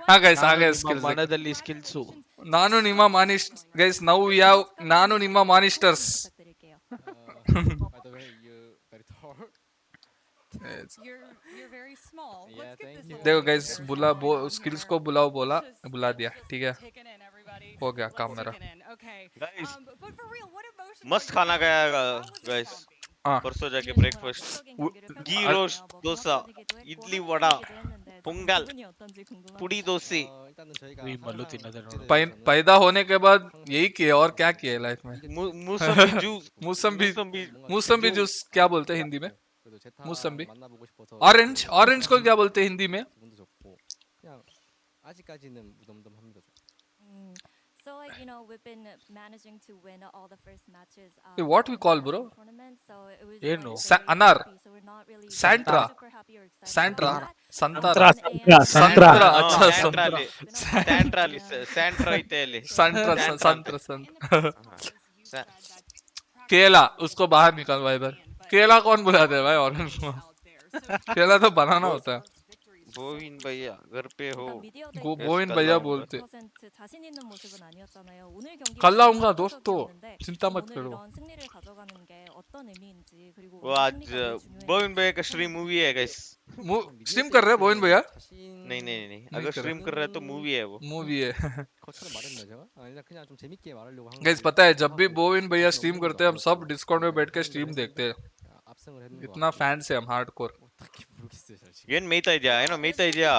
ಹಾ ಗೈಸ್ ಹಾಗೆ skills. ಮನದಲ್ಲಿ ಸ್ಕಿಲ್ಸ್. ನಾನು ನಿಮ್ಮ ಮಾನಿಸ್ಟ್ ಗೈಸ್ ನೌ ಯಾವ ನಾನು ನಿಮ್ಮ ಮಾನಿಸ್ಟರ್ಸ್. By the way, you're very tall. You're very small. Yeah, thank you. देखो गाइस बुला स्किल्स को बुलाओ बोला बुला दिया ठीक है हो गया काम मेरा. guys, मस्त खाना खाया guys. हाँ परसों जाके ब्रेकफास्ट घी roast dosa idli vada Pungal. Pudi dosi. पैदा होने के बाद यही किया और क्या किया लाइफ में? Musambi juice. मौसम्बी जूस क्या बोलते हैं हिंदी में? मौसम्बी. ऑरेंज को क्या बोलते हैं हिंदी में? So like we've been managing to win all the first matches. What we call bro? So it was Anar. so we're not really Santra. super happy or excited. Santra. Santara. Santra. अच्छा Santra. केला उसको बाहर निकाल भाई इधर. केला कौन बुलाते हैं भाई ऑरेंज को? केला तो बनाना होता है. गोविंद भैया घर पे हो. गोविंद भैया बोलते. कल आऊंगा दोस्तों चिंता मत करो. वो आज गोविंद भैया का स्ट्रीम मूवी है गाइस. स्ट्रीम कर रहे हैं गोविंद भैया? नहीं अगर स्ट्रीम कर रहा है तो मूवी है वो. मूवी है. गाइस पता है जब भी गोविंद भैया स्ट्रीम करते हैं हम सब डिस्कॉर्ड में बैठ के स्ट्रीम देखते हैं. इतना फैंस है हम हार्डकोर. ಏನ್ ಮೇಯ್ತಾ ಇದೆಯಾ ಏನೋ ಮೇಯ್ತಾ ಇದೆಯಾ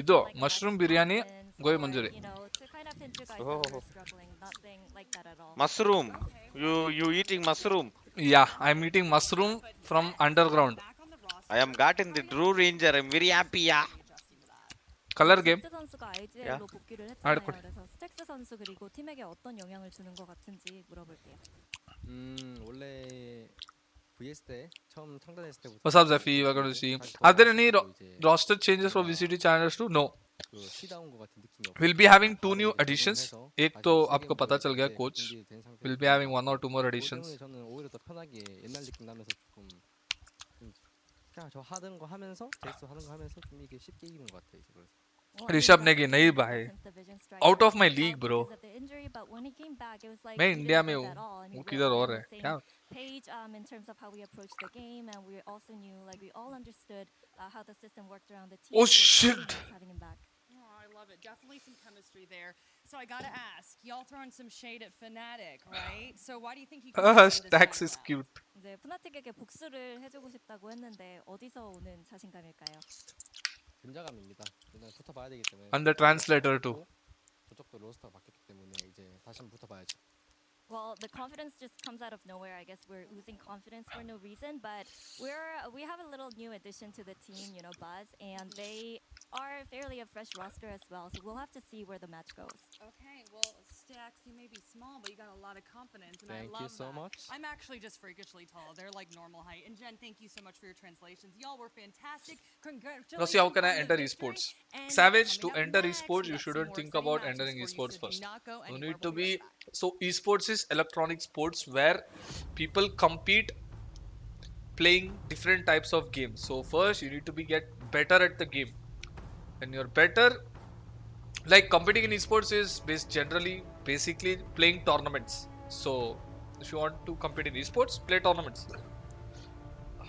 ಇದು mushroom biryani gobi manchurian. Mushroom you eating mushroom? Yeah, I'm eating mushroom from underground. I am got in the Drew Ranger. I'm very happy. Yeah. Color game. Yeah. 스택스 선수 그리고 팀에게 어떤 영향을 주는 것 같은지 물어볼게요. 원래 VS 때 처음 창단했을 때부터 What's up Zephy? Welcome to stream. Are there any roster changes for VCT channels too? No. We'll be having 2 new additions. एक तो आपको पता चल गया coach. We'll be having 1 or 2 more additions. 저는 오히려 더 편하게 옛날 느낌 나면서 조금 그냥 저 하던 거 하면서 제스 하는 거 하면서 좀 이게 쉽게 이기는 것 같아 이제 그래서. Rishabh Negi नहीं भाई. Out of my league bro. मैं India में हूँ. वो किधर और है क्या? Page in terms of how we approached the game and we also knew we all understood how the system worked around the team. Oh shit. Having him back. Oh, I love it. Definitely some chemistry there. So I gotta ask, y'all throwing some shade at Fnatic, right? So why do you think he? Stacks is cute. 이제 푸나틱에게 복수를 해주고 싶다고 했는데 어디서 오는 자신감일까요? 긴장감입니다. 일단 붙어봐야 되기 때문에. And the translator too. 저쪽도 로스터가 바뀌었기 때문에 이제 다시 한번 붙어봐야지. Well, the confidence just comes out of nowhere. I guess we're oozing confidence for no reason, but we have a little new addition to the team, Buzz, and they are fairly a fresh roster as well. So we'll have to see where the match goes. Okay, well, Stacks, you may be small, but you got a lot of confidence, and thank I love you so that. much. I'm actually just freakishly tall. They're like normal height. And Jen, thank you so much for your translations. Y'all were fantastic. Congratulations. Rossi, how can I enter esports? Savage, to enter esports, you shouldn't think about entering esports first. You need to be. So esports is electronic sports where people compete playing different types of games. So first you need to get better at the game. When you're better, like competing in esports is basically playing tournaments. So if you want to compete in esports, play tournaments.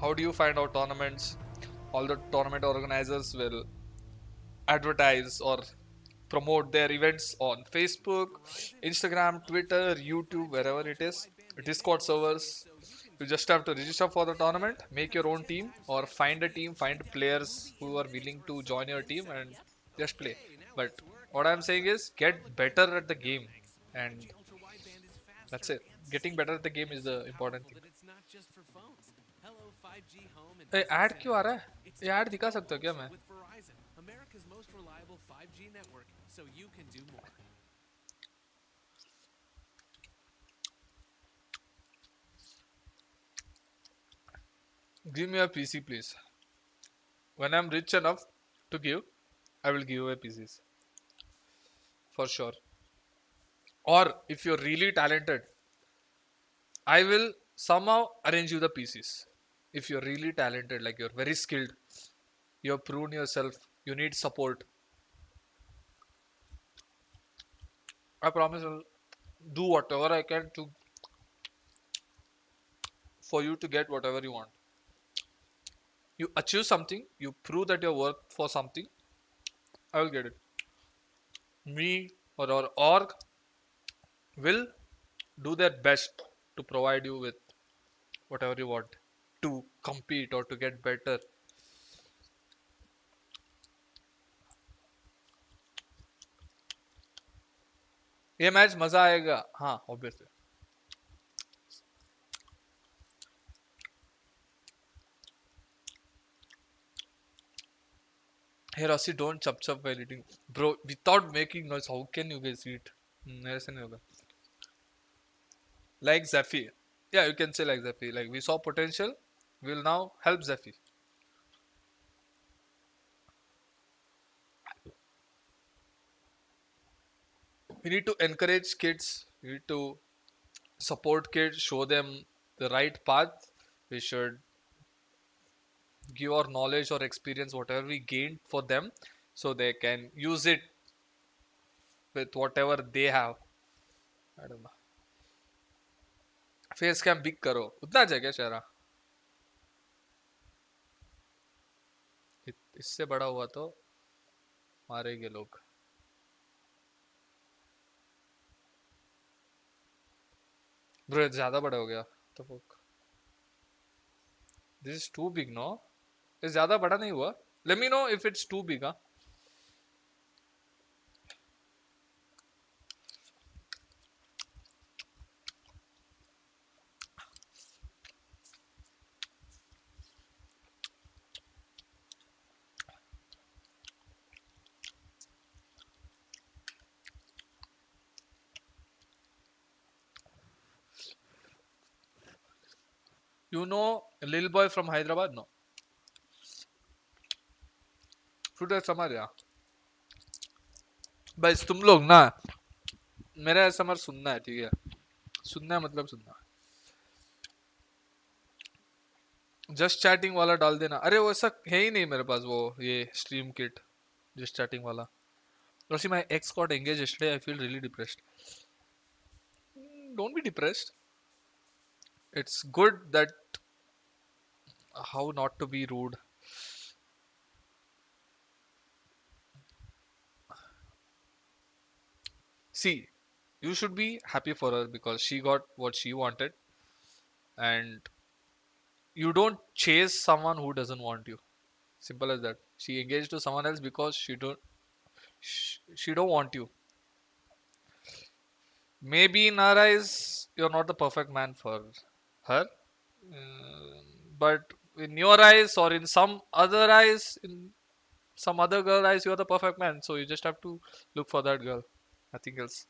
How do you find out tournaments? All the tournament organizers will advertise or promote their events on Facebook, Instagram, Twitter, YouTube, wherever it is. Discord servers. You just have to register for the tournament, make your own team, or find a team, find players who are willing to join your team and just play. But what I'm saying is get better at the game, and that's it. Getting better at the game is the important thing. Hey, ad क्यों आ रहा है? ये ad दिखा सकता हूँ क्या मैं? America's most reliable 5G network, so you can do more. Give me a PC, please. When I'm rich enough to give, I will give away PCs. For sure. Or if you're really talented, I will somehow arrange you the PCs. If you're really talented, like you're very skilled, you have proven yourself, you need support, I promise I'll do whatever I can for you to get whatever you want. You achieve something, you prove that you work for something, I will get it. Me or our org will do their best to provide you with whatever you want to compete or to get better. ये match मजा आएगा हाँ obviously Hey Rossi, don't chop while eating. Bro, without making noise, how can you guys eat? ऐसे नहीं होगा. Like Zephy. Yeah, you can say like Zephy. Like we saw potential, we'll now help Zephy. We need to encourage kids. We need to support kids, show them the right path. We should give our knowledge or experience, whatever we gained for them, so they can use it with whatever they have. I don't know. Face cam big करो उतना चाहिए क्या शहरा इससे बड़ा हुआ तो मारेंगे लोग ब्रो ज्यादा बड़ा हो गया तो fuck this is too big no ये ज्यादा बड़ा नहीं हुआ let me know if it's too big You know a little boy from Hyderabad? No. Fruit summer बस तुम लोग ना मेरा समर सुनना है ठीक है सुनना है मतलब सुनना जस्ट चैटिंग वाला डाल देना अरे वो ऐसा है ही नहीं मेरे पास वो ये स्ट्रीम किट जस्ट चैटिंग वाला Rossi, my ex got engaged yesterday. I feel really depressed. Don't be depressed. It's good that how not to be rude. See, you should be happy for her because she got what she wanted, and you don't chase someone who doesn't want you. Simple as that. She engaged to someone else because she don't want you. Maybe in her eyes, you're not the perfect man for her, but in your eyes or in some other eyes, in some other girl eyes, you're the perfect man. So you just have to look for that girl. Nothing else.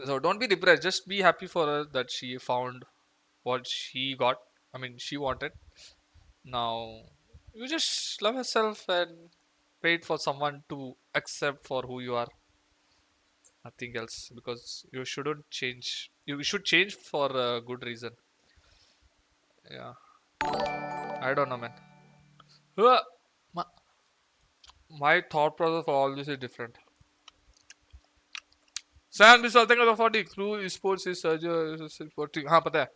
So don't be depressed. Just be happy for her that she found what she got. I mean, she wanted. Now you just love yourself and wait for someone to accept for who you are. Nothing else because you shouldn't change. You should change for a good reason. Yeah. I don't know, man. Uh, My, my thought process for all this is different. Sam भी चलते हैं 40 crew sports is surge 40 हाँ पता है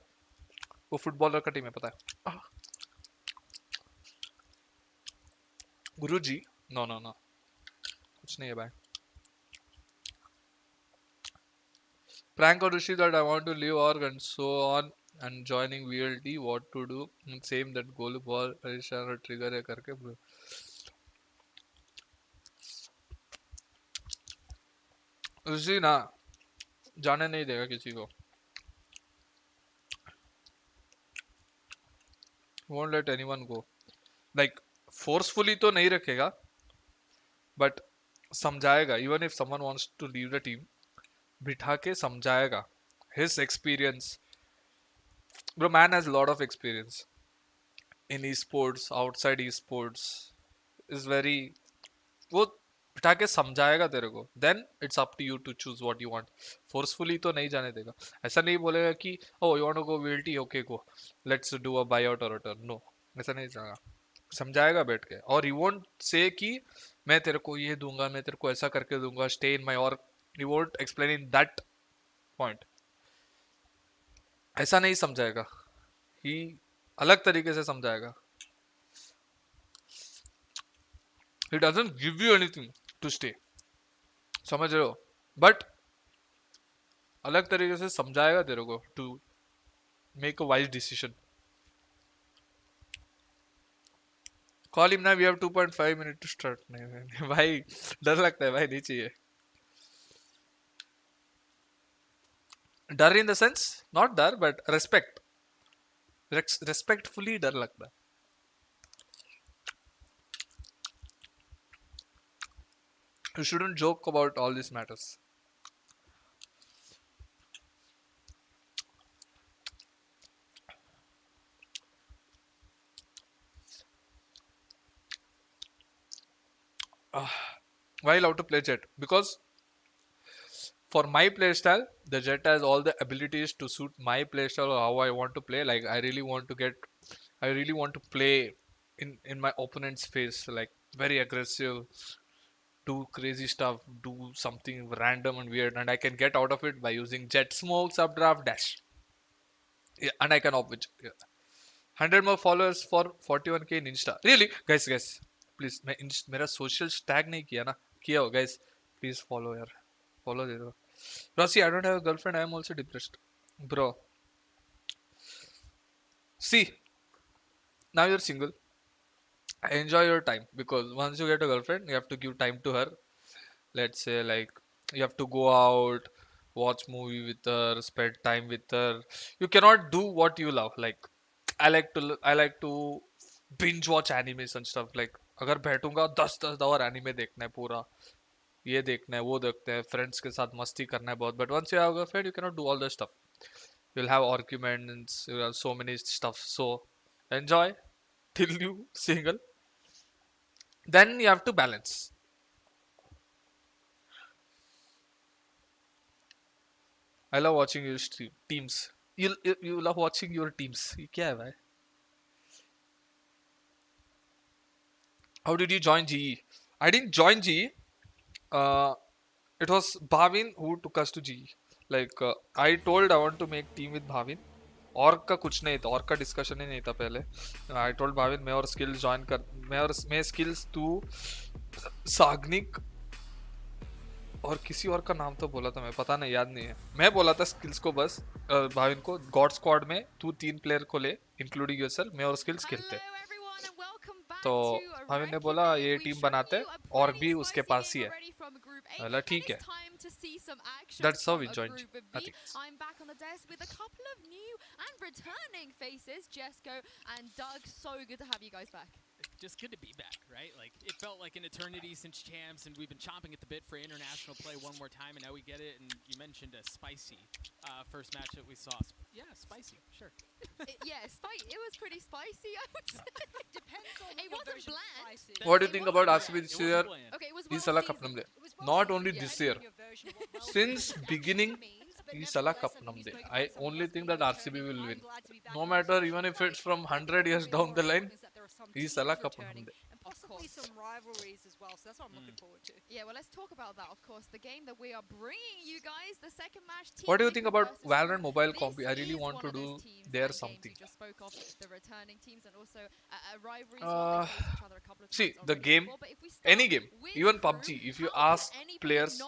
वो footballer का team है पता है गुरुजी नो नो नो कुछ नहीं है भाई prank or Rishi that I want to leave org and so on and joining VLT what to do same that goal ball Arishan trigger है करके Rishi ना जाने नहीं देगा किसी को won't let anyone go like forcefully तो नहीं रखेगा but समझाएगा even if someone wants to leave the team बिठा के समझाएगा his experience bro man has a lot of experience in esports outside esports is very वो बिठा के समझाएगा तेरे को then it's up to you to choose what you want forcefully तो नहीं जाने देगा ऐसा नहीं बोलेगा कि oh you want to go VLT okay go let's do a buy out और रिटर्न नो ऐसा नहीं जाएगा समझाएगा बैठ के और यू वोंट से कि मैं तेरे को ये दूंगा मैं तेरे को ऐसा करके दूंगा स्टे इन माय और you won't explain in that point ऐसा नहीं समझाएगा ही अलग तरीके से समझाएगा he doesn't give you anything to stay समझ रहे हो बट अलग तरीके से समझाएगा तेरे को to make a wise decision call him ना we have 2.5 minute to start नहीं भाई डर लगता है भाई नहीं चाहिए डर in the sense not डर but respect. Respectfully डर लगता है. You shouldn't joke about all these matters. Why allowed to play Jet? Because for my playstyle, the Jet has all the abilities to suit my playstyle or how I want to play. Like I really want to play in my opponent's face, like very aggressive, do crazy stuff, do something random and weird, and I can get out of it by using Jet Smoke, Subdraft, Dash. Yeah, and I can opt which. Yeah. 100 more followers for 41k in Insta. Really? Guys, please. मेरा social tag नहीं किया ना. किया हो guys. Please follow यार. Follow दे दो. Rossi, I don't have a girlfriend. I am also depressed. Bro. See. Now you're single. Enjoy your time. Because once you get a girlfriend, you have to give time to her. Let's say like you have to go out, watch movie with her, spend time with her. You cannot do what you love. Like I like to binge watch animes and stuff. Like अगर बैठूंगा 10 our anime देखना है पूरा, ये देखना है वो देखते हैं, फ्रेंड्स के साथ मस्ती करना है बहुत. But once you have a girlfriend, you cannot do all that stuff. You'll have arguments, you'll have so many stuff. So enjoy till you single. Then you have to balance. I love watching your stream teams. You love watching your teams. ये क्या है भाई? How did you join GE? I didn't join GE. It was Bhavin who took us to GE. Like I told I want to make team with Bhavin. और का कुछ नहीं था, और का डिस्कशन ही नहीं था पहले. I told Bhavin मैं और skills join कर, मैं skills तू साग्निक और किसी और का नाम तो बोला था, मैं पता नहीं, याद नहीं है. मैं बोला था स्किल्स को बस भाविन को गॉड स्क्वाड में तू 3 प्लेयर को ले इंक्लूडिंग योरसेल्फ, मैं और स्किल्स खेलते. तो भाविन ने बोला ये टीम बनाते हैं और भी उसके पास ही है. बोला ठीक है. That's how we joined. I'm back on the desk with a couple of new and returning faces, Jesco and Doug. So good to have you guys back. Just good to be back, right? Like, it felt like an eternity since champs, and we've been chomping at the bit for international play one more time, and now we get it. And you mentioned a spicy first match that we saw. Yeah, spicy, sure. It was pretty spicy, I would say. Depends on it wasn't bland. What do you think about RCB this year? This salah cup namde. Not only this year. Since beginning, this salah cup namde. I only think that RCB will win. No matter, even if it's from 100 years down the line, this salah cup namde. Possibly some rivalries as well, so that's what I'm looking forward to. Yeah, well, let's talk about that, of course. The game that we are bringing you guys, the second match. What do you think about Valorant mobile comp? I really want to do there something. Just spoke of the returning teams and also rivalries. See, the game, any game, even PUBG, if you ask players,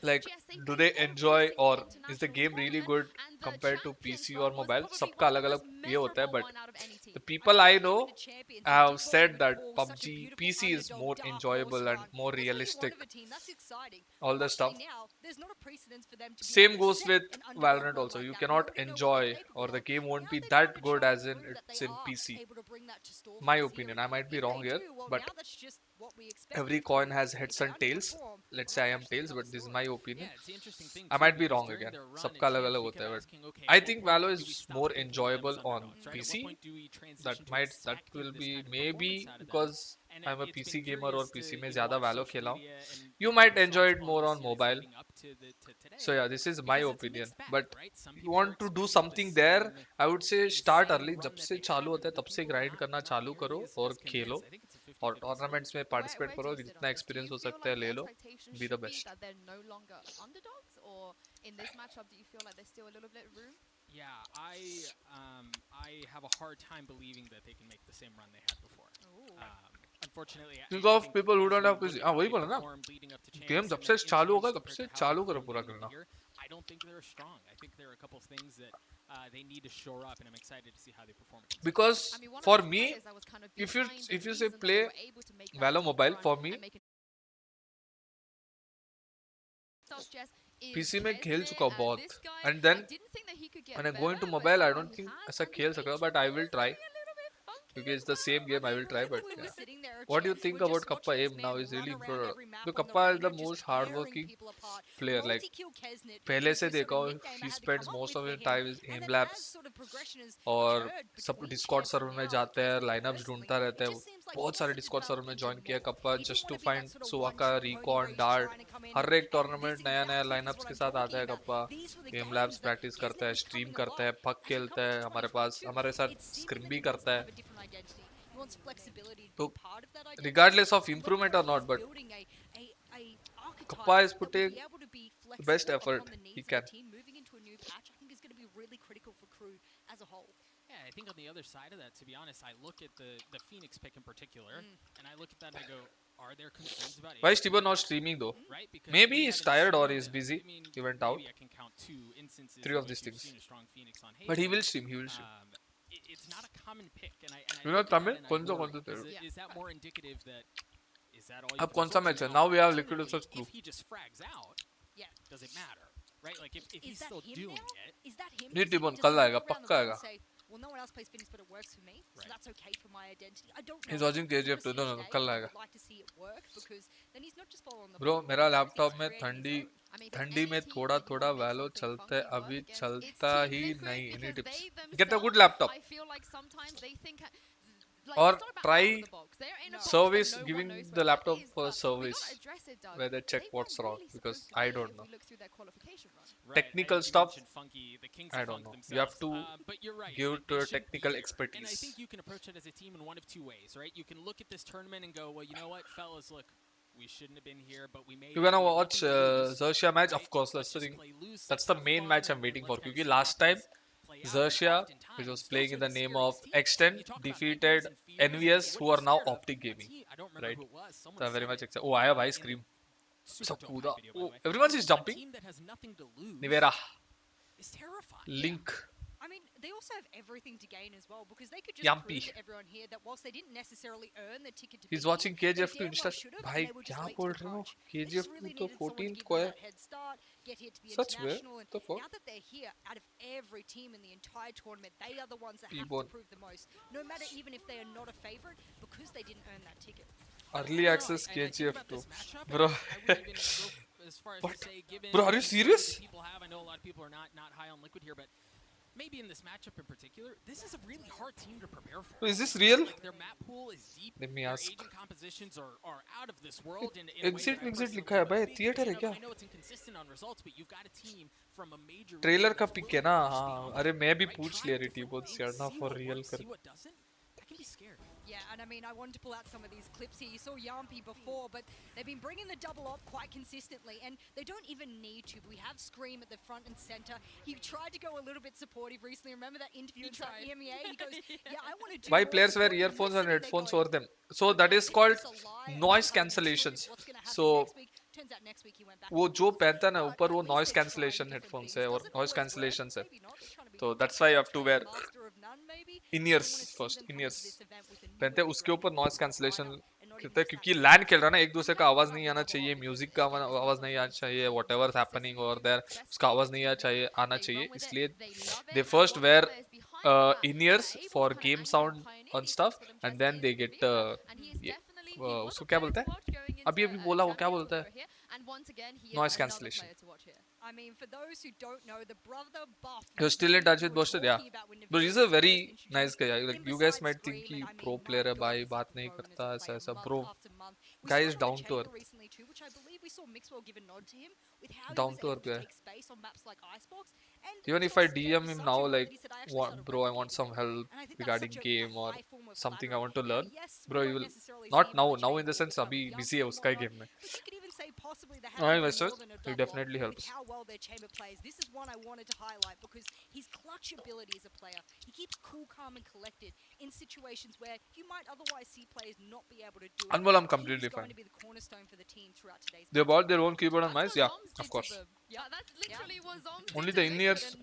like, do they enjoy or is the game really good compared to PC or mobile? सबका अलग-अलग ये होता है, but the people I know have said that PUBG PC is more enjoyable and more realistic. All the stuff. Same goes with Valorant also. You cannot enjoy or the game won't be that good as in it's in PC. My opinion. I might be wrong here, but every coin has heads and tails. Let's say I am tails, but this is my opinion. I might be wrong again. सबका अलग-अलग होता है, but I think Valo is more enjoyable on PC. That will be maybe because I'm a PC gamer और PC में ज़्यादा Valo खेला हूँ. You might enjoy it more on mobile. So yeah, this is my opinion. But you want to do something there, I would say start early. जब से चालू होता है तब से grind करना चालू करो और खेलो और tournaments में participate करो. जितना experience हो सकता है ले लो. Be the best. Or in this matchup, do you feel like there's still a little bit of room? Yeah, I have a hard time believing that they can make the same run they had before. Unfortunately, think of people who don't have PC. हाँ वही बोला ना. Game जब से चालू होगा तब से चालू करो पूरा करना. I don't think they're strong. I think there are a couple of things that they need to shore up, and I'm excited to see how they perform. Because for me, if you say play Valo mobile, for me. PC में खेल चुका बहुत, and then when I go into mobile, I don't think ऐसा खेल सकता, but I will try. Because it's the same game, I will try, but yeah. What do you think about Kappa Aim now? Is really improved. So Kappa is the most hardworking player. Like पहले से देखा, he spends most of his time in aim labs और सब Discord server में जाते हैं, lineups ढूंढता रहता है. बहुत सारे Discord server में join किया Kappa just to find Suwaka, Recon, Dart. हर एक tournament नया lineups के साथ आता है Kappa. Aim labs practice करता है, stream करता है, puck खेलता है, हमारे साथ scrim भी करता है. So, regardless of improvement or not, but Kappa is putting the best effort he can. Yeah, I think on the other side of that, to be honest, I look at the Phoenix pick in particular, and I look at that and I go, are there concerns about it? Why is Tibo not streaming though? Right? Maybe he's tired or he's busy. He went out. I can count 2 instances 3 of these things. But he will stream. He will stream. It's not a common pick, and I you know Tamil? Is that more indicative that is that all? अब कौन सा match है? Now we have Liquid versus Crew. If he just frags out, does it matter? Right? Like if he's still doing it. Is that him? नहीं टिबोन कल आएगा, पक्का आएगा. Well, no one else plays Phoenix, but it works for me, so that's okay for my identity. I don't know. He's watching KGF too. No, कल आएगा. I'd like to see it work because then he's not just following the. Bro, मेरा laptop में ठंडी में थोड़ा वैलो चलता है, अभी चलता ही नहीं. Any tips? Get a good laptop. I feel like sometimes they think or try service, giving the laptop for service where they check what's wrong, because I don't know. Technical stuff, I don't know. You have to give to technical expertise. And I think you can approach it as a team in one of 2 ways, right? You can look at this tournament and go, well, you know what, fellas, look, we shouldn't have been here, but we made. You're gonna watch Xerxia match, of course. That's the thing. That's the main match I'm waiting for. Because last time Xerxia, which was playing in the name of Extend, defeated NVS, who are now Optic Gaming. Right? So I'm very much excited. Oh, I have ice cream. Sakuda. Oh, everyone is jumping. Nivera. Link. I mean, they also have everything to gain as well, because they could just Yumpy. prove to everyone here that whilst they didn't necessarily earn the ticket to He's watching KGF 2 Insta. भाई क्या बोल रहे हो? KGF 2 तो 14th को है. Such way? The fuck? Now that they're here, out of every team in the entire tournament, they are the ones that have to prove the most. No matter even if they are not a favorite, because they didn't earn that ticket. Early access KGF 2. Bro. Bro, are you serious? I know a lot of people are not high on Liquid here, but maybe in this matchup in particular, this is a really hard team to prepare for. Is this real? Like their map pool is deep. Let me ask. Their agent compositions are out of this world. Exit लिखा है भाई. Theater है क्या? I know it's inconsistent on results, but you've got a team from a major. Trailer का pick है ना? हाँ. अरे मैं भी पूछ लिया रे टीबोट से यार ना for real कर. That can be scary. Yeah, and I mean, I wanted to pull out some of these clips here. You saw Yampi before, but they've been bringing the double up quite consistently, and they don't even need to. We have Scream at the front and center. He tried to go a little bit supportive recently. Remember that interview inside EMEA? He goes, yeah, I want to do. Why players wear earphones and headphones over them? So that is called noise cancellations. So वो जो पहनता है ना ऊपर वो noise cancellation headphones है और noise cancellations है. So that's why you have to wear in-ears first. In-ears पहनते हैं, उसके ऊपर noise cancellation करते हैं, क्योंकि LAN खेल रहा है ना, एक दूसरे का आवाज नहीं आना चाहिए, म्यूजिक का आवाज नहीं आना चाहिए, whatever is happening over there उसका आवाज नहीं आना चाहिए, इसलिए they first wear in-ears for game sound and stuff, and then they get उसको क्या बोलते हैं? अभी बोला वो क्या बोलता है? Noise cancellation. I mean, for those who don't know, the brother buff. You're still in touch with Boston, yeah. But he's a very nice guy. Like you guys might think he pro player है भाई, बात नहीं करता ऐसा bro. Guy is down to earth. Which I believe we saw Mixwell give a nod to him with how down to earth guy. Take space on maps like Icebox. Even if I DM him now, like, bro, I want some help regarding game or something I want to learn, bro, you will not now. Now in the sense, अभी busy है उसका game में. I myself will definitely help. How well their chamber plays. This is one I wanted to highlight because his clutch ability as a player. He keeps cool, calm, and collected in situations where you might otherwise see players not be able to do it. Anmol, I'm completely fine. Going to be the cornerstone for the team throughout today's. They bought their own keyboard and mice, yeah, of course. Yeah, that's literally what Zombs Only the in-ears.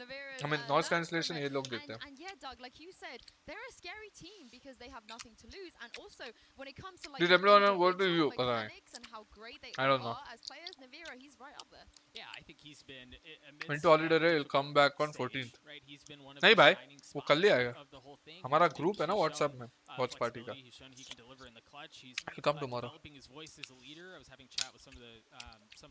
I mean, noise cancellation ये लोग देते हैं. And yeah, Doug, like you said, they're a scary team because they have nothing to lose, and also when it comes to like did everyone go to you? mechanics and how great they I don't know. as players, Navira, he's right up there. Yeah, I think he's been Into holiday he'll come back on 14th. Right, he's been one of नहीं the भाई shining वो spots कल ही आएगा of the whole thing. हमारा I think group है ना he's WhatsApp shown, में watch party का flexibility. He's shown he can deliver in the clutch. He's He'll come tomorrow. developing his voice as a leader. I was having chat with some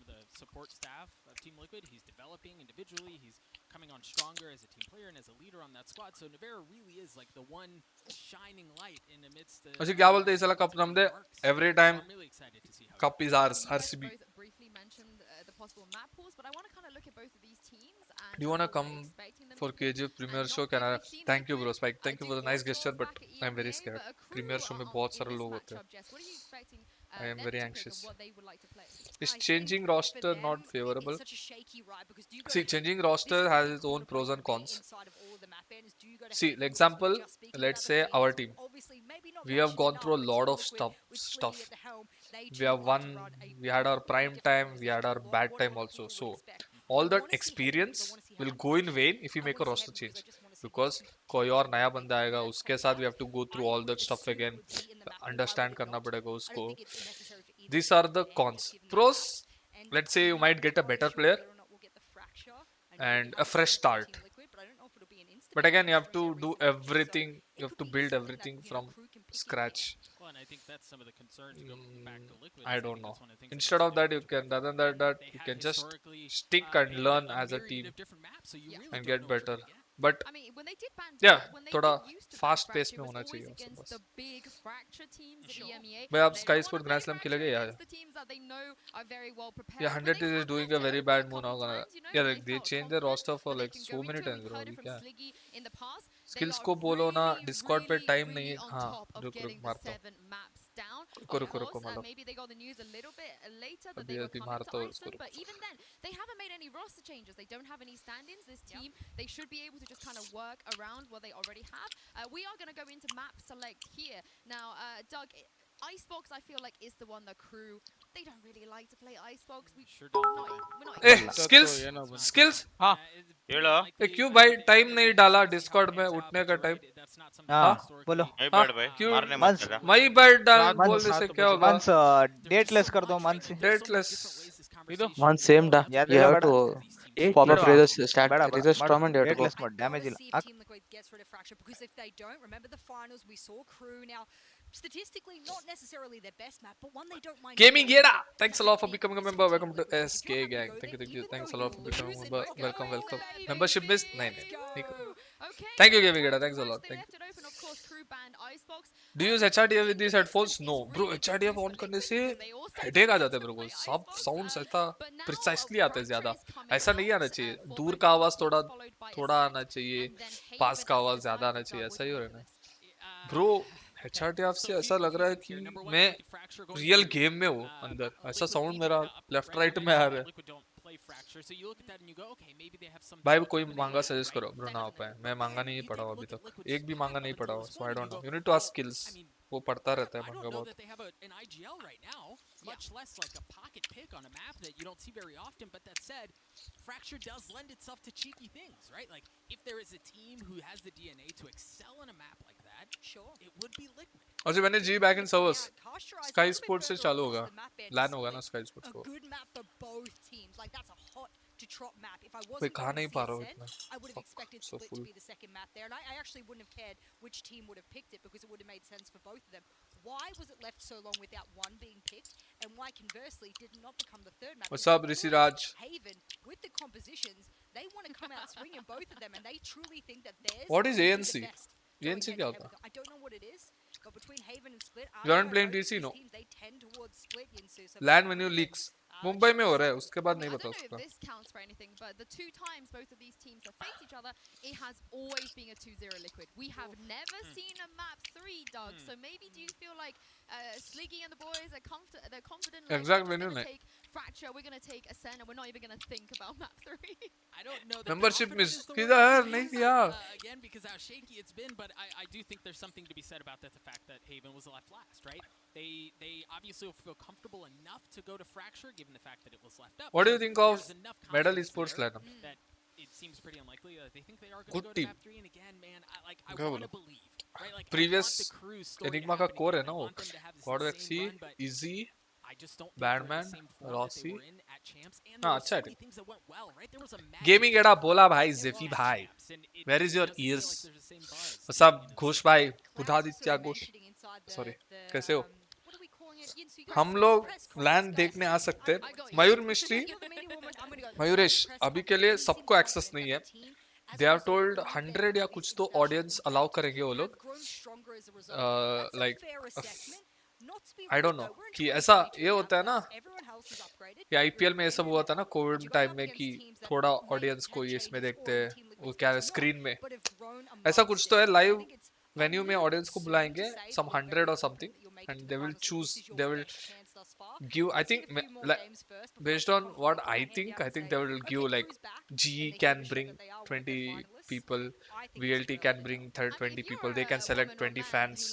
of the support staff of Team Liquid. He's developing individually. He's coming on stronger as a team player and as a leader on that squad. So Navera really is like the one shining light in the midst of. अच्छा क्या बोलते हैं इस साल cup num they every time cup is ours RCB. Briefly mentioned the possible map pools, but I want to kind of look at both of these teams. And Do you wanna come for KGF premiere show? Can I? Thank you, bro. Spike. Thank you for the nice gesture, but I'm very scared. Premiere show में बहुत सारे लोग होते हैं. I am very anxious. Is changing roster not favorable? See, changing roster has its own pros and cons. See, like example, let's say our team. We have gone through a lot of stuff. We have won. We had our prime time. We had our bad time also. So all that experience will go in vain if we make a roster change. Because कोई और नया बंदा आएगा उसके साथ we have to go through all that stuff again. Understand करना पड़ेगा उसको. These are the cons. Pros, let's say you might get a better player and a fresh start. But again, you have to do everything. You have to build everything from scratch. Well, and I think that's some of the concerns going back to Liquid. I don't know. Instead of that, you can rather than that you can just stick and learn as a team and get better. But yeah, थोड़ा fast pace में होना चाहिए उसके पास. भाई आप Sky Sport Grand Slam खेलेंगे या? Yeah, 100 is doing a very bad move now. Yeah, like they change their roster for like so many times, bro. अभी क्या? Skills को बोलो ना Discord पे time नहीं है. हाँ, रुक मारता हूँ. रुको मतलब. Maybe they got the news a little bit later that अभी they were अभी coming मारता to हूँ Iceland, उसको. but even then, they haven't made any roster changes. They don't have any stand-ins. This team, they should be able to just kind of work around what they already have. We are going to go into map select here. Now, Doug, Icebox, I feel like, is the one the crew, they don't really like to play Icebox. We're not skills हाँ ये क्यों भाई time नहीं डाला Discord में उठने का time हाँ बोलो क्यों मंस मई बैड डाल बोल से क्या होगा मंस डेटलेस कर दो मंस dateless One same da. You have to pop up Razor's tournament. You have to go. Dateless mode damage ಇಲ್ಲ Team Liquid gets rid of Fracture because if they don't, remember the finals, we saw Crew now. Statistically, not necessarily their best map, but one they don't mind. Gaming Yeda, thanks a lot for becoming a member. Welcome to SK Gang. Thank you. Thanks a lot for becoming a member. Welcome. Membership is 9. Thank you, Gaming Yeda. Thanks a lot. Thank you. Do you use HRDF with these headphones? No, bro. HRDF on करने से headache आ जाता है bro. सब sounds ऐसा precisely आते हैं ज़्यादा. ऐसा नहीं आना चाहिए. दूर का आवाज थोड़ा आना चाहिए. पास का आवाज ज़्यादा आना चाहिए. ऐसा ही हो रहा है ना. Bro. HRDF से ऐसा लग रहा है कि मैं रियल गेम में हूँ अंदर. ऐसा साउंड मेरा लेफ्ट राइट में आ रहा है. भाई कोई मांगा सजेस्ट करो ब्रो ना हो पाए. मैं मांगा नहीं पढ़ा हूँ अभी तक. एक भी मांगा नहीं पढ़ा हूँ. So I don't know. You need to ask skills. वो पढ़ता रहता है मांगा बहुत. Much less like a pocket pick on a map that you don't see very often. But that said, Fracture does lend itself to cheeky things, right? Like if there is a team who has the DNA to excel on a map like that, sure, it would be Liquid. और जो मैंने G back in servers, Sky Sports से चालू होगा. LAN होगा ना Sky Sports को. To trot map. If I कोई wasn't खा नहीं पा रहा हूँ इतना. I would have expected Split to be the second map there, and I actually wouldn't have cared which team would have picked it because it would have made sense for both of them. Why was it left so long without one being picked, and why conversely did it not become the third map? What's up, Rishi Raj? Haven with the compositions, they want to come out swinging both of them, and they truly think that theirs. What is ANC? ANC क्या होता? I don't know what it is, but between Haven and Split, You aren't playing DC, no? they tend towards Split. LAN venue leaks. Mumbai में हो रहा है. उसके बाद नहीं I पता don't know उसका. if this counts for anything, but the two times both of these teams have faced each other, it has always been a 2-0 Liquid. We have never seen a map 3, Doug. So maybe do you feel like Sliggy and the boys are they're confident? Like, Exact we're venue going to नहीं. take Fracture, we're going to take Ascent, and we're not even going to think about map 3. I don't know. Membership miss. किधर नहीं किया. Again, because how shaky it's been, but I do think there's something to be said about that. The fact that Haven was left last, right? They obviously will feel comfortable enough to go to Fracture, given the fact that it was left up. What do you think of Medal Esports lineup? That it seems pretty unlikely that they think they are going to go to map 3. And again, man, I want to believe. Right? Like, Previous Enigma का core है ना वो. God XC, Easy, just don't think Batman, the same form that they Rossi. were in at champs, and there were so many things that went well, right? There was a Gaming एड़ा बोला भाई Zefi भाई. Where is your ears? What's up, Ghosh भाई? Budhaditya Ghosh. Sorry. कैसे हो? हम लोग लैन देखने आ सकते हैं. मयूर मिस्ट्री. मयूरेश अभी के लिए सबको एक्सेस नहीं है. They have told 100 या कुछ तो ऑडियंस अलाउ करेंगे वो लोग. Like I don't know कि ऐसा ये होता है ना कि आईपीएल में ये सब हुआ था ना कोविड टाइम में कि थोड़ा ऑडियंस को ये इसमें देखते हैं वो क्या स्क्रीन में ऐसा कुछ तो है लाइव वेन्यू में ऑडियंस को बुलाएंगे some 100 or something and they will choose they will give I think based on what I think they will give like GE can bring 20 people VLT can bring 20 people they can select 20 fans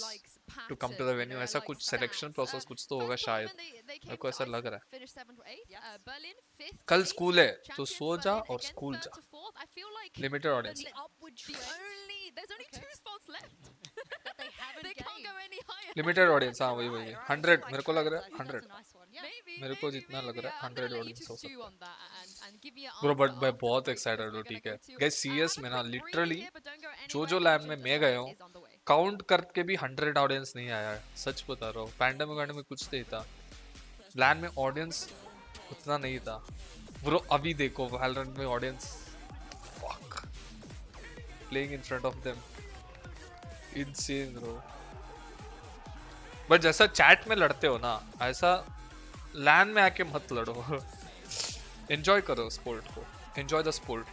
to come to the venue ऐसा कुछ selection process कुछ तो होगा शायद मेरे को ऐसा लग रहा है कल स्कूल है तो सो जा और स्कूल जा लिमिटेड ऑडियंस लिमिटेड ऑडियंस हाँ वही 100 मेरे को लग रहा है 100 मेरे को जितना लग रहा है 100 ऑडियंस हो सकता है ब्रो बट मैं बहुत एक्साइटेड हूँ ठीक है गाइस सीएस में ना लिटरली जो लैब में मैं गया हूँ काउंट करके भी 100 ऑडियंस नहीं आया है सच बता रहा हूँ पैंडेमिक में कुछ नहीं था लैन में ऑडियंस उतना नहीं था ब्रो अभी देखो वैलोरेंट में audience fuck playing in front of them insane bro but जैसा चैट में लड़ते हो ना ऐसा लैन में आके मत लड़ो एंजॉय करो स्पोर्ट को enjoy the sport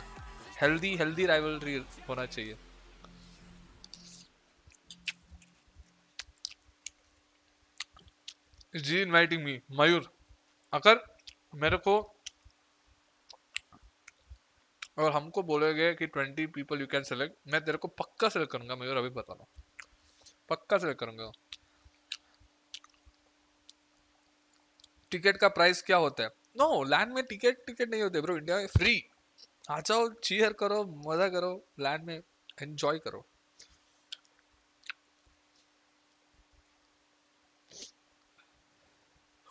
healthy rivalry होना चाहिए जी इनवाइटिंग मी मयूर अगर मेरे को और हमको बोलोगे कि 20 पीपल यू कैन सेलेक्ट मैं तेरे को पक्का सेलेक्ट करूंगा मयूर अभी बता रहा हूँ पक्का सेलेक्ट करूंगा टिकट का प्राइस क्या होता है नो लैंड में टिकट नहीं होते ब्रो इंडिया में फ्री आ जाओ चीयर करो मजा करो लैंड में एंजॉय करो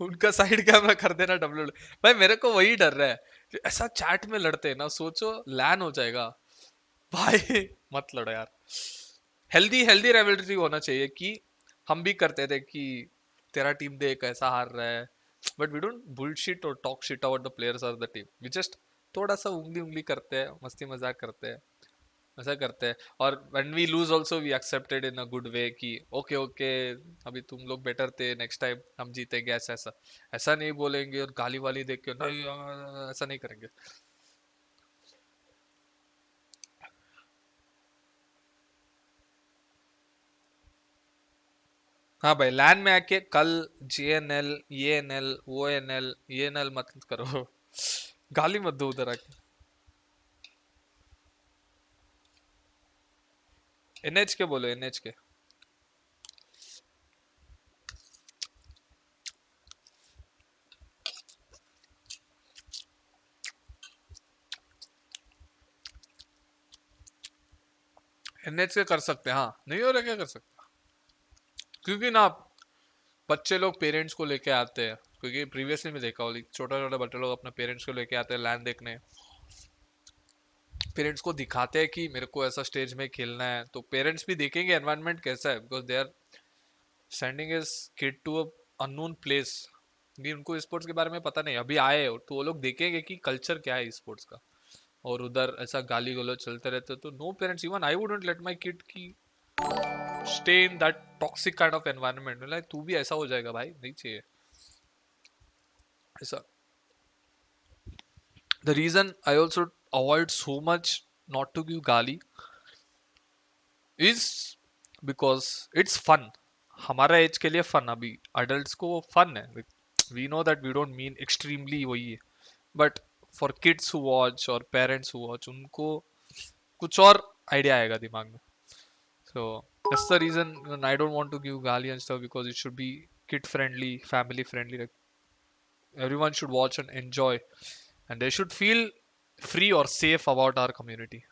उनका साइड कैमरा कर देना डब्ल्यू भाई मेरे को वही डर रहा है कि ऐसा चैट में लड़ते हैं ना सोचो लैन हो जाएगा भाई मत लड़ो यार हेल्दी राइवलरी होना चाहिए कि हम भी करते थे कि तेरा टीम देख ऐसा हार रहा है बट वी डोंट बुलशिट और talk shit about the players of the team we just थोड़ा सा उंगली करते हैं मस्ती मजाक करते हैं ऐसा करते हैं और when we lose also we accepted in a good way कि ओके अभी तुम लोग बेटर थे नेक्स्ट टाइम हम जीतेंगे ऐसा नहीं बोलेंगे और गाली वाली देख के नहीं ऐसा नहीं करेंगे हाँ भाई लैन में आके कल JNL ENL ONL ENL मत करो गाली मत दो उधर आके NH के बोलो NH के NH के कर सकते हैं हाँ नहीं हो रहा क्या कर सकते क्योंकि ना बच्चे लोग पेरेंट्स को लेके आते हैं क्योंकि प्रीवियसली मैं देखा हूँ छोटा बच्चे लोग अपने पेरेंट्स को लेके आते हैं लैंड देखने पेरेंट्स को दिखाते हैं कि मेरे को ऐसा स्टेज में खेलना है तो पेरेंट्स भी देखेंगे एनवायरनमेंट कैसा है because they are sending his kid to a unknown place कि उनको स्पोर्ट्स के बारे में पता नहीं अभी आए तो वो लोग देखेंगे कि कल्चर क्या है स्पोर्ट्स का और उधर ऐसा गाली गलौज चलते रहते तो no parents even I wouldn't let my kid की stay in that toxic kind of environment like तू भी ऐसा हो जाएगा भाई नहीं चाहिए ऐसा the reason I also avoid so much not to give gali is because it's fun हमारा एज के लिए फन अभी अडल्ट्स को फन है we know that we don't mean extremely वही है but for kids who watch और parents who watch उनको कुछ और आइडिया आएगा दिमाग में so that's the reason I don't want to give gali and stuff because it should be kid friendly family friendly like everyone should watch and enjoy and they should feel free or safe about our community.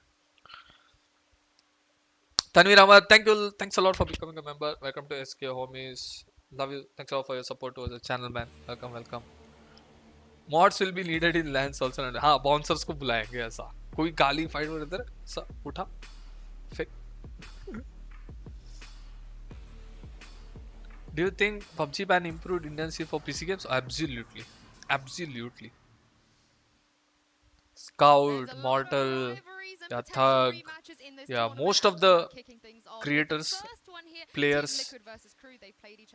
Tanvir Ahmad, thanks a lot for becoming a member. Welcome to SK homies. Love you. Thanks a lot for your support to the channel, man. Welcome, welcome. Mods will be needed in lands also. हाँ, bouncers को बुलाएंगे ऐसा. कोई गाली fight हो रहा है ऐसा उठा, फेंक. Do you think PUBG ban improved Indian scene for PC games? Absolutely, absolutely. Scout, Mortal, yeah, Thug, yeah, most of the creators, players,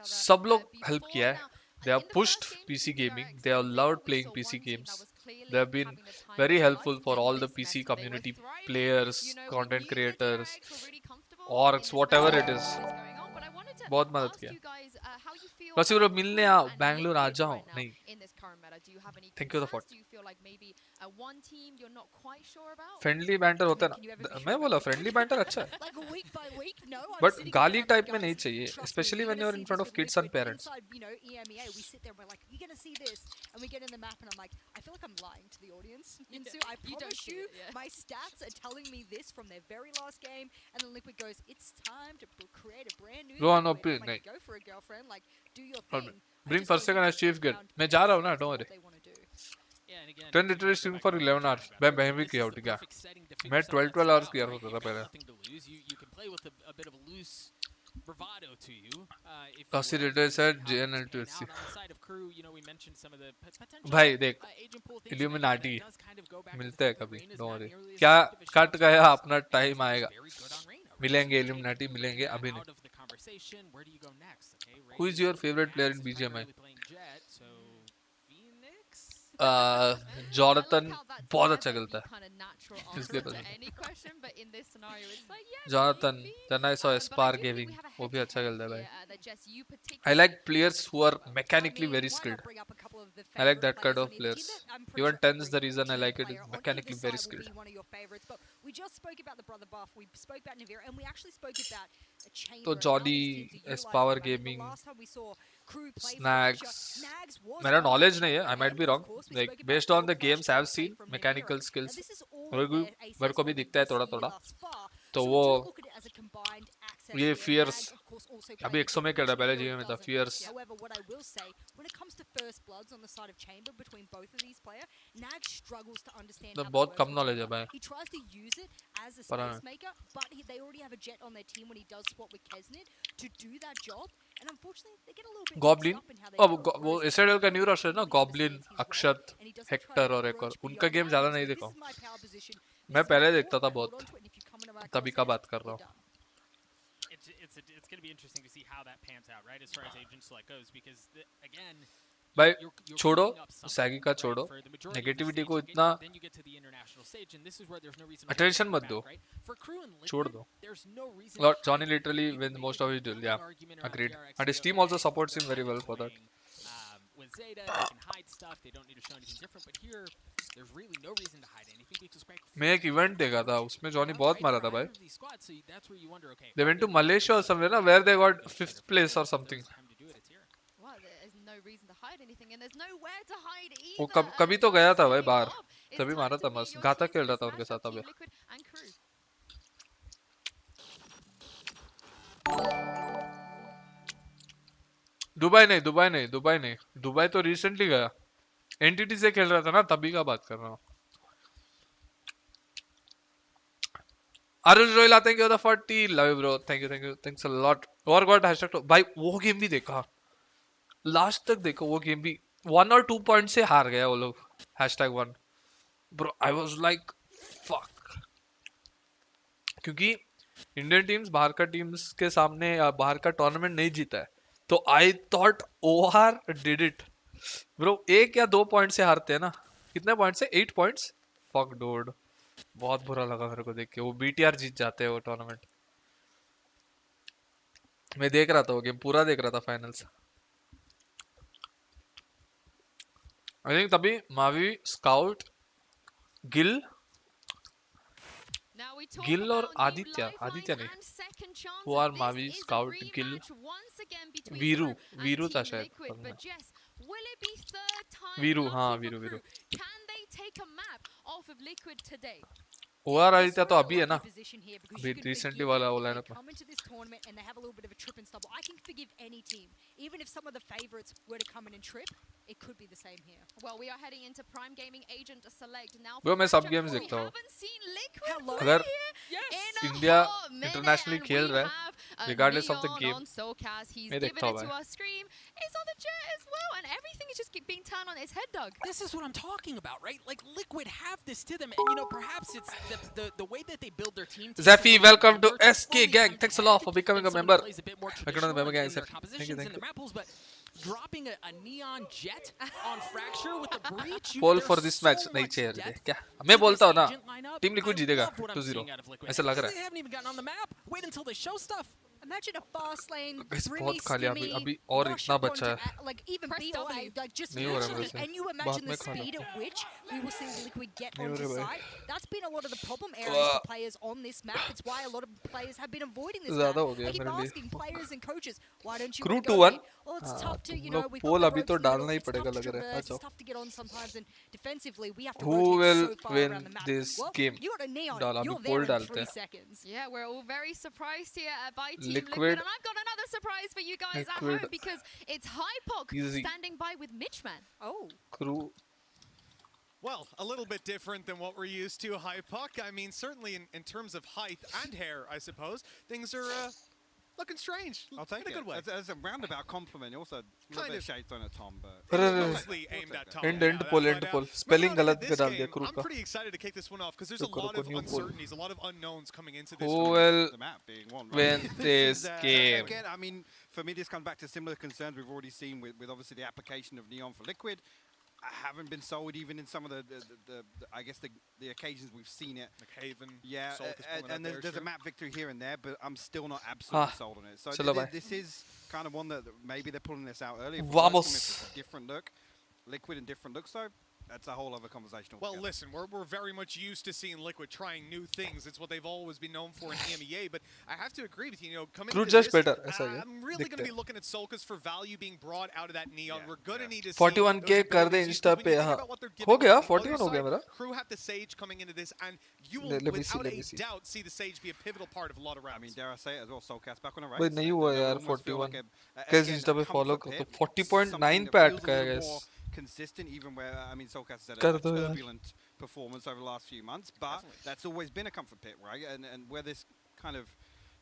सब लोग help किया है. They have pushed PC gaming. They have loved playing PC games. They have been very helpful for all the PC community players, content creators, orgs, whatever it is. बहुत मदद किया. बस ये लोग मिलने आओ, बैंगलोर आ जाओ. नहीं. Thank you for the fort. Friendly banter होता है ना. मैं बोला फ्रेंडली बैंटर अच्छा है. बट गाली टाइप में नहीं चाहिए, especially when you're in front of kids and parents. We sit there and we're like, you're gonna see this, and we get in the map and I'm like, I feel like I'm lying to the audience. Insu, I promise you, my stats are telling me this from their very last game, and then Liquid goes, it's time to create a brand new. Go on, like, go for a girlfriend, like, do your thing. Bring first second as chief guild. मैं जा रहा हूँ ना, don't worry. 10 literally stream for 11 hours. मैं भी किया ठीक है. मैं 12 hours किया था पहले. Bravado to you. Kasi Ritter said JNL to HC. भाई देख, Illuminati मिलते हैं कभी, don't worry. क्या कट गया अपना टाइम आएगा. मिलेंगे Illuminati, मिलेंगे अभी नहीं. Who is your favorite player in BGMI? Jonathan बहुत अच्छा खेलता है. इसलिए पसंद. Jonathan, then I saw Spar Gaming, वो भी अच्छा खेलता है भाई. I like players who are mechanically very skilled. I like that kind of players. Even 10 is the reason I like it. Is mechanically very skilled. We just spoke about the brother buff. We spoke about Navira, and we actually spoke about a chamber. तो Johnny, Power Gaming, Snags. मेरा knowledge नहीं है. I might be wrong. Like based on the games I've seen, mechanical skills मेरे को भी दिखता है थोड़ा थोड़ा. तो वो ये Fierce अभी 100 में खेल रहा है, पहले जीवन में था Fierce. However, what I will say, when it comes to first bloods on the side of chamber between both of these players, Nag struggles to understand. तो बहुत कम knowledge है भाई. He tries to use it as a space maker, but they already have a jet on their team when he does swap with Kesnit to do that job. And unfortunately, they get a little bit Goblin, वो SRL का new roster है ना, Goblin, अक्षत, Hector और एक और. उनका game ज़्यादा नहीं देखा हूँ. मैं पहले देखता था बहुत. तभी का बात कर रहा हूँ. It's going to be interesting to see how that pans out, right? As far as agent select goes, because again, भाई छोड़ो, सैगी का छोड़ो, नेगेटिविटी को इतना attention मत दो, छोड़ दो. Johnny literally wins most of his deals, yeah, agreed. And his team also supports him very well for that. With Zeta, they can hide stuff. They don't need to show anything different. But here, there's really no reason to hide anything because मैं एक event देखा था, उसमें Johnny बहुत मारा था भाई. They went to Malaysia or somewhere, ना, where they got 5th place or something. वो कभी तो गया था भाई बाहर, तभी मारा था मस्त. गाता खेल रहा था उनके साथ अभी. दुबई नहीं. दुबई तो रिसेंटली गया. एंटिटी से खेल रहा था ना, तभी का बात कर रहा हूँ. Arun Royal, thank you for the 40. Love you bro. Thank you. Thanks a lot. और गॉड हैशटैग भाई वो गेम भी देखा. लास्ट तक देखो वो गेम भी. 1 और 2 पॉइंट से हार गया वो लोग. #1 bro. I was like fuck. क्योंकि इंडियन टीम्स बाहर का टीम्स के सामने बाहर का टूर्नामेंट नहीं जीता है. तो I thought OR did it bro. 1 या 2 पॉइंट से हारते हैं ना. कितने पॉइंट से? 8 पॉइंट्स. Fuck dude. बहुत बुरा लगा मेरे को देख के. वो BTR जीत जाते हैं वो टूर्नामेंट. मैं देख रहा था वो गेम, पूरा देख रहा था फाइनल्स. आई थिंक तभी मावी, स्काउट, गिल और आदित्य नहीं, वो आर मावी, स्काउट, गिल, वीरू था शायद. Veeru. Can they take a map off of Liquid today? OR Aditya तो अभी है ना, अभी recently वाला वो lineup में. Come into this tournament and they have a little bit of a trip and stumble. I can forgive any team, even if some of the favorites were to come in and trip. It could be the same here. Well, we are heading into Prime Gaming Agent Select now. Bro, मैं सब games देखता हूँ. अगर India internationally खेल रहा है, regardless of the game, मैं देखता हूँ भाई. It's on the chat as well, and everything is just being turned on its head, Doug. This is what I'm talking about, right? Like Liquid have this to them, and you know perhaps it's the way that they build their team. Zephy, welcome to SK Gang. Thanks a lot for becoming a member. Welcome to the member gang, Zephy. Thank you, thank you. Dropping a neon jet on Fracture with the breach. Poll for this match नहीं चाहिए क्या? मैं बोलता हूँ ना, Team Liquid जीतेगा 2-0. ऐसा लग रहा है. They haven't even gotten on the map. Wait until they show stuff. Imagine a fast lane, बहुत खाली अभी और इतना बचा है. like even BOA, like just literally, and you imagine the speed at which we will see Liquid get onto side. That's been a lot of the problem areas for players on this map. It's why a lot of players have been avoiding this map. I keep asking players and coaches, why don't you Crew go 2-1. well, it's tough to, you know, we've poll got अभी तो डालना ही पड़ेगा लग रहा है. it's tough to get on sometimes, and defensively we have to Who rotate will so far win around the map. this Well, game? you got a neon, डाल you're अभी there poll in डालते 3 हैं. seconds. Yeah, we're all very surprised here by Team Liquid. And I've got another surprise for you guys at Liquid. home because it's Hypoc Easy. standing by with Mitchman. Oh. Crew. Well, a little bit different than what we're used to, Hypoc. I mean, certainly in terms of height and hair, I suppose, things are looking strange. I'll take in a good way. As a roundabout compliment, also a little bit shaped on a Tom, but mostly aimed at Tom. End poll. Spelling गलत पे डाल दिया crew I'm का. pretty excited to kick this one off because there's a lot of uncertainties, a lot of unknowns coming into this. Who will win this game? Again, I mean, for me, this comes back to similar concerns we've already seen with obviously the application of Neon for Liquid. I haven't been sold even in some of the I guess the occasions we've seen it. Like Haven. Yeah, and there's a map victory here and there, but I'm still not absolutely sold on it. So this is kind of one that maybe they're pulling this out early. Vamos. It's a different look. Liquid and different looks, so that's a whole other conversation. Well, listen, we're very much used to seeing Liquid trying new things. It's what they've always been known for in EMEA, but I have to agree with you. You know, coming into this, I'm really going to be looking at Solkas for value being brought out of that Neon. We're going to need to see 41k कर दे Insta पे हाँ. हो गया 41 हो गया मेरा. Crew have the Sage coming into this, and you will without a doubt see the Sage be a pivotal part of a lot of rounds. I mean, dare I say it as well, Soulcast back on a race. भाई नहीं हुआ यार 41. कैसे Insta पे follow तो 40.9 पे अटका है guys. Consistent, even where I mean, Soulcast has had a turbulent performance over the last few months, but that's always been a comfort pit, right? And where this kind of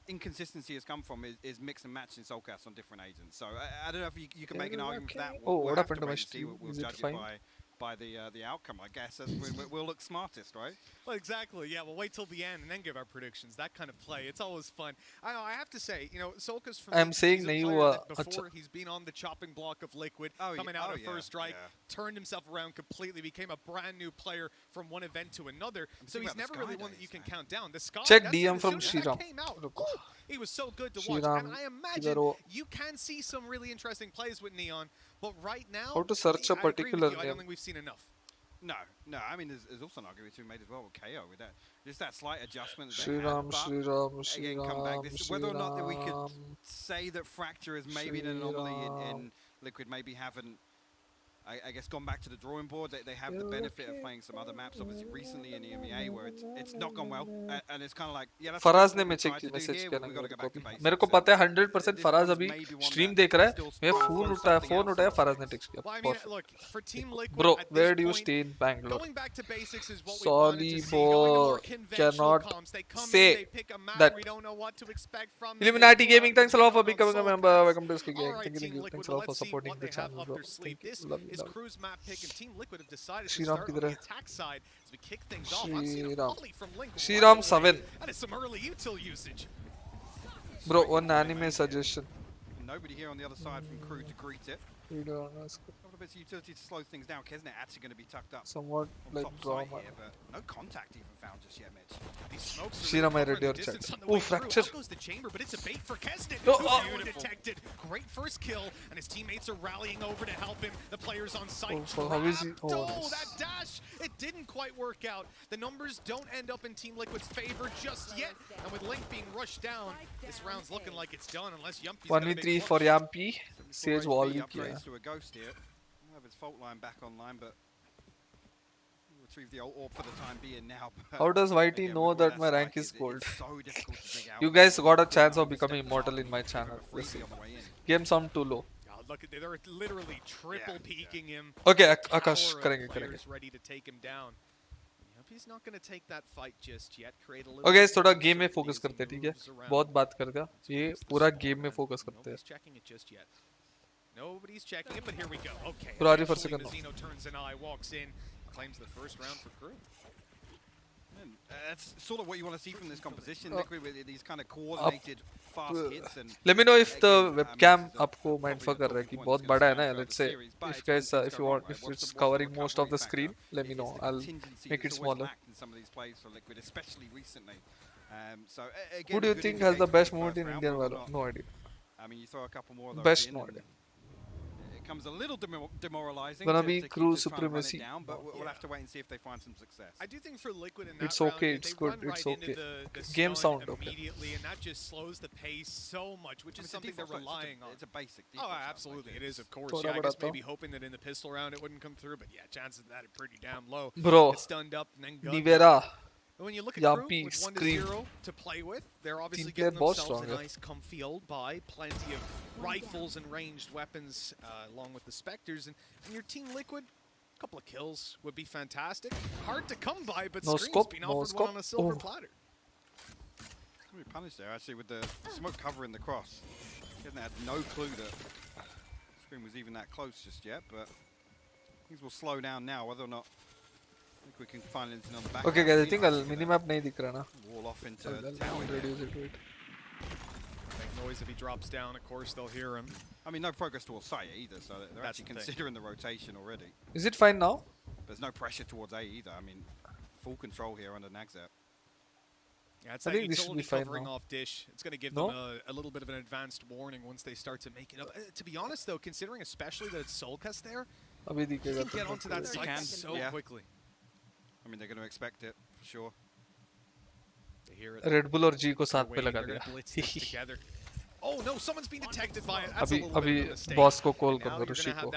inconsistency has come from is mix and match in Soulcast on different agents. So I don't know if you can make an argument for that. What happened to my stream? We'll judge it by the outcome, I guess. We'll look smartest, right? Well, exactly. Yeah, we'll wait till the end and then give our predictions. That kind of play, it's always fun. I know. I have to say, you know, Solkas from I'm saying before he's been on the chopping block of Liquid, coming out of first strike, turned himself around completely, became a brand new player from one event to another. So he's never really one that you can count down. The Sky, check DM from Shriram. He was so good to watch, and I imagine you can see some really interesting plays with Neon. But right now, how to search a particular name? I don't think we've seen enough. No. I mean, there's also an argument to be made as well with KO with that. Just that slight adjustment. Shriram. Whether or not that we could say that Fracture is maybe an anomaly in Liquid, maybe haven't. I guess gone back to the drawing board. They have the benefit of playing some other maps, obviously recently in EMEA, where it's not gone well, and it's kind of like that's Faraz ने message किया ना मेरे को पता है 100% फराज अभी stream देख रहा है मैं फोन उठाया फराज ने टेक्स्ट किया bro where do you stay in Bangalore sorry bro cannot say that Illuminati Gaming thanks a lot for becoming a member welcome to SK Gang thanks a lot for supporting the channel bro thank you love you Crew's map pick and Team Liquid have decided to start on the attack side as we kick things off. I'm seeing a volley from Link. Shriram 7. That is some early util usage. Bro, one anime suggestion. Nobody here on the other side from Crew to greet it. A little bit of utility to slow things down. Kesnet actually going to be tucked up. Somewhat like drama. Here, but no contact even found just yet, Mitch. Shriram, I read your chat. Oh, Fracture. Goes the chamber, but it's a bait for Kesnet. Who's detected. Great first kill, and his teammates are rallying over to help him. The players on site. How is he? That dash! It didn't quite work out. The numbers don't end up in Team Liquid's favor just yet, and with Link being rushed down, this round's looking like it's done unless Yumpy's 1v3 for Yampy. Sage wall to a ghost here. We'll have his fault line back online, but retrieve the orb for the time being now. How does YT know that my rank is gold? You guys got a chance of becoming immortal in my channel. Let's see. Game sound too low. Look, they're literally triple peeking him. Okay, Akash, करेंगे. Ready to take him down. He's not going to take that fight just yet. Create a little. Okay, थोड़ा game में focus करते हैं, ठीक है? बहुत बात कर दिया. ये पूरा गेम में फोकस करते हैं. Nobody's checking it, but here we go. Okay. Ferrari for second. Zeno turns an eye, walks in, claims the first round for crew. That's sort of what you want to see from this composition, Liquid, with these kind of coordinated, fast hits. And let me know if the webcam आपको mindfuck कर रहा है कि बहुत बड़ा है ना. Let's say if guys, if you want, if it's covering most of the screen, let me know. I'll make it smaller. In some of these plays for Liquid, especially recently. So again, who do you think has the best moment in Indian Valorant? No idea. I mean, you throw a couple more of those best, in, no idea. It comes a little demoralizing. Gonna to be keep crew just trying to run it supremacy. down, but we'll have to wait and see if they find some success. I do think for Liquid in that it's okay, round, it's good, run it's right okay. the Game sound immediately, and that just slows the pace so much, which is something they're relying on. It's a basic. Oh, absolutely, it is, of course. Yeah, I guess maybe hoping that in the pistol round it wouldn't come through, but yeah, chances of that are pretty damn low. Bro, it's stunned up and then gunned. Nivera. When you look at Crew with 1-0 to play with, they're obviously getting themselves a nice comfy old buy, plenty of rifles and ranged weapons along with the Spectres, and your team Liquid, a couple of kills would be fantastic. Hard to come by, but Scream's been offered one on a silver platter. Really punished there actually with the smoke covering the cross. He hasn't had no clue that Scream was even that close just yet, but things will slow down now, whether or not we can find anything on the back. Okay guys, I think minimap नहीं दिख रहा ना. Wall off into I'll reduce it to it. Make noise if he drops down, of course they'll hear him. I mean, no progress towards Saya either, so they're actually considering the rotation already. Is it fine now? There's no pressure towards A either. I mean, full control here under Nagzep. Yeah, it's that utility covering off Dish. It's going to give them a little bit of an advanced warning once they start to make it up. To be honest though, considering especially that it's Solcast there, you can get onto that site so quickly. I mean, they're going to expect it for sure. Red Bull और G को साथ पे लगा दिया. Oh no, someone's been detected by it. अभी boss को call करूँगा ऋषि को.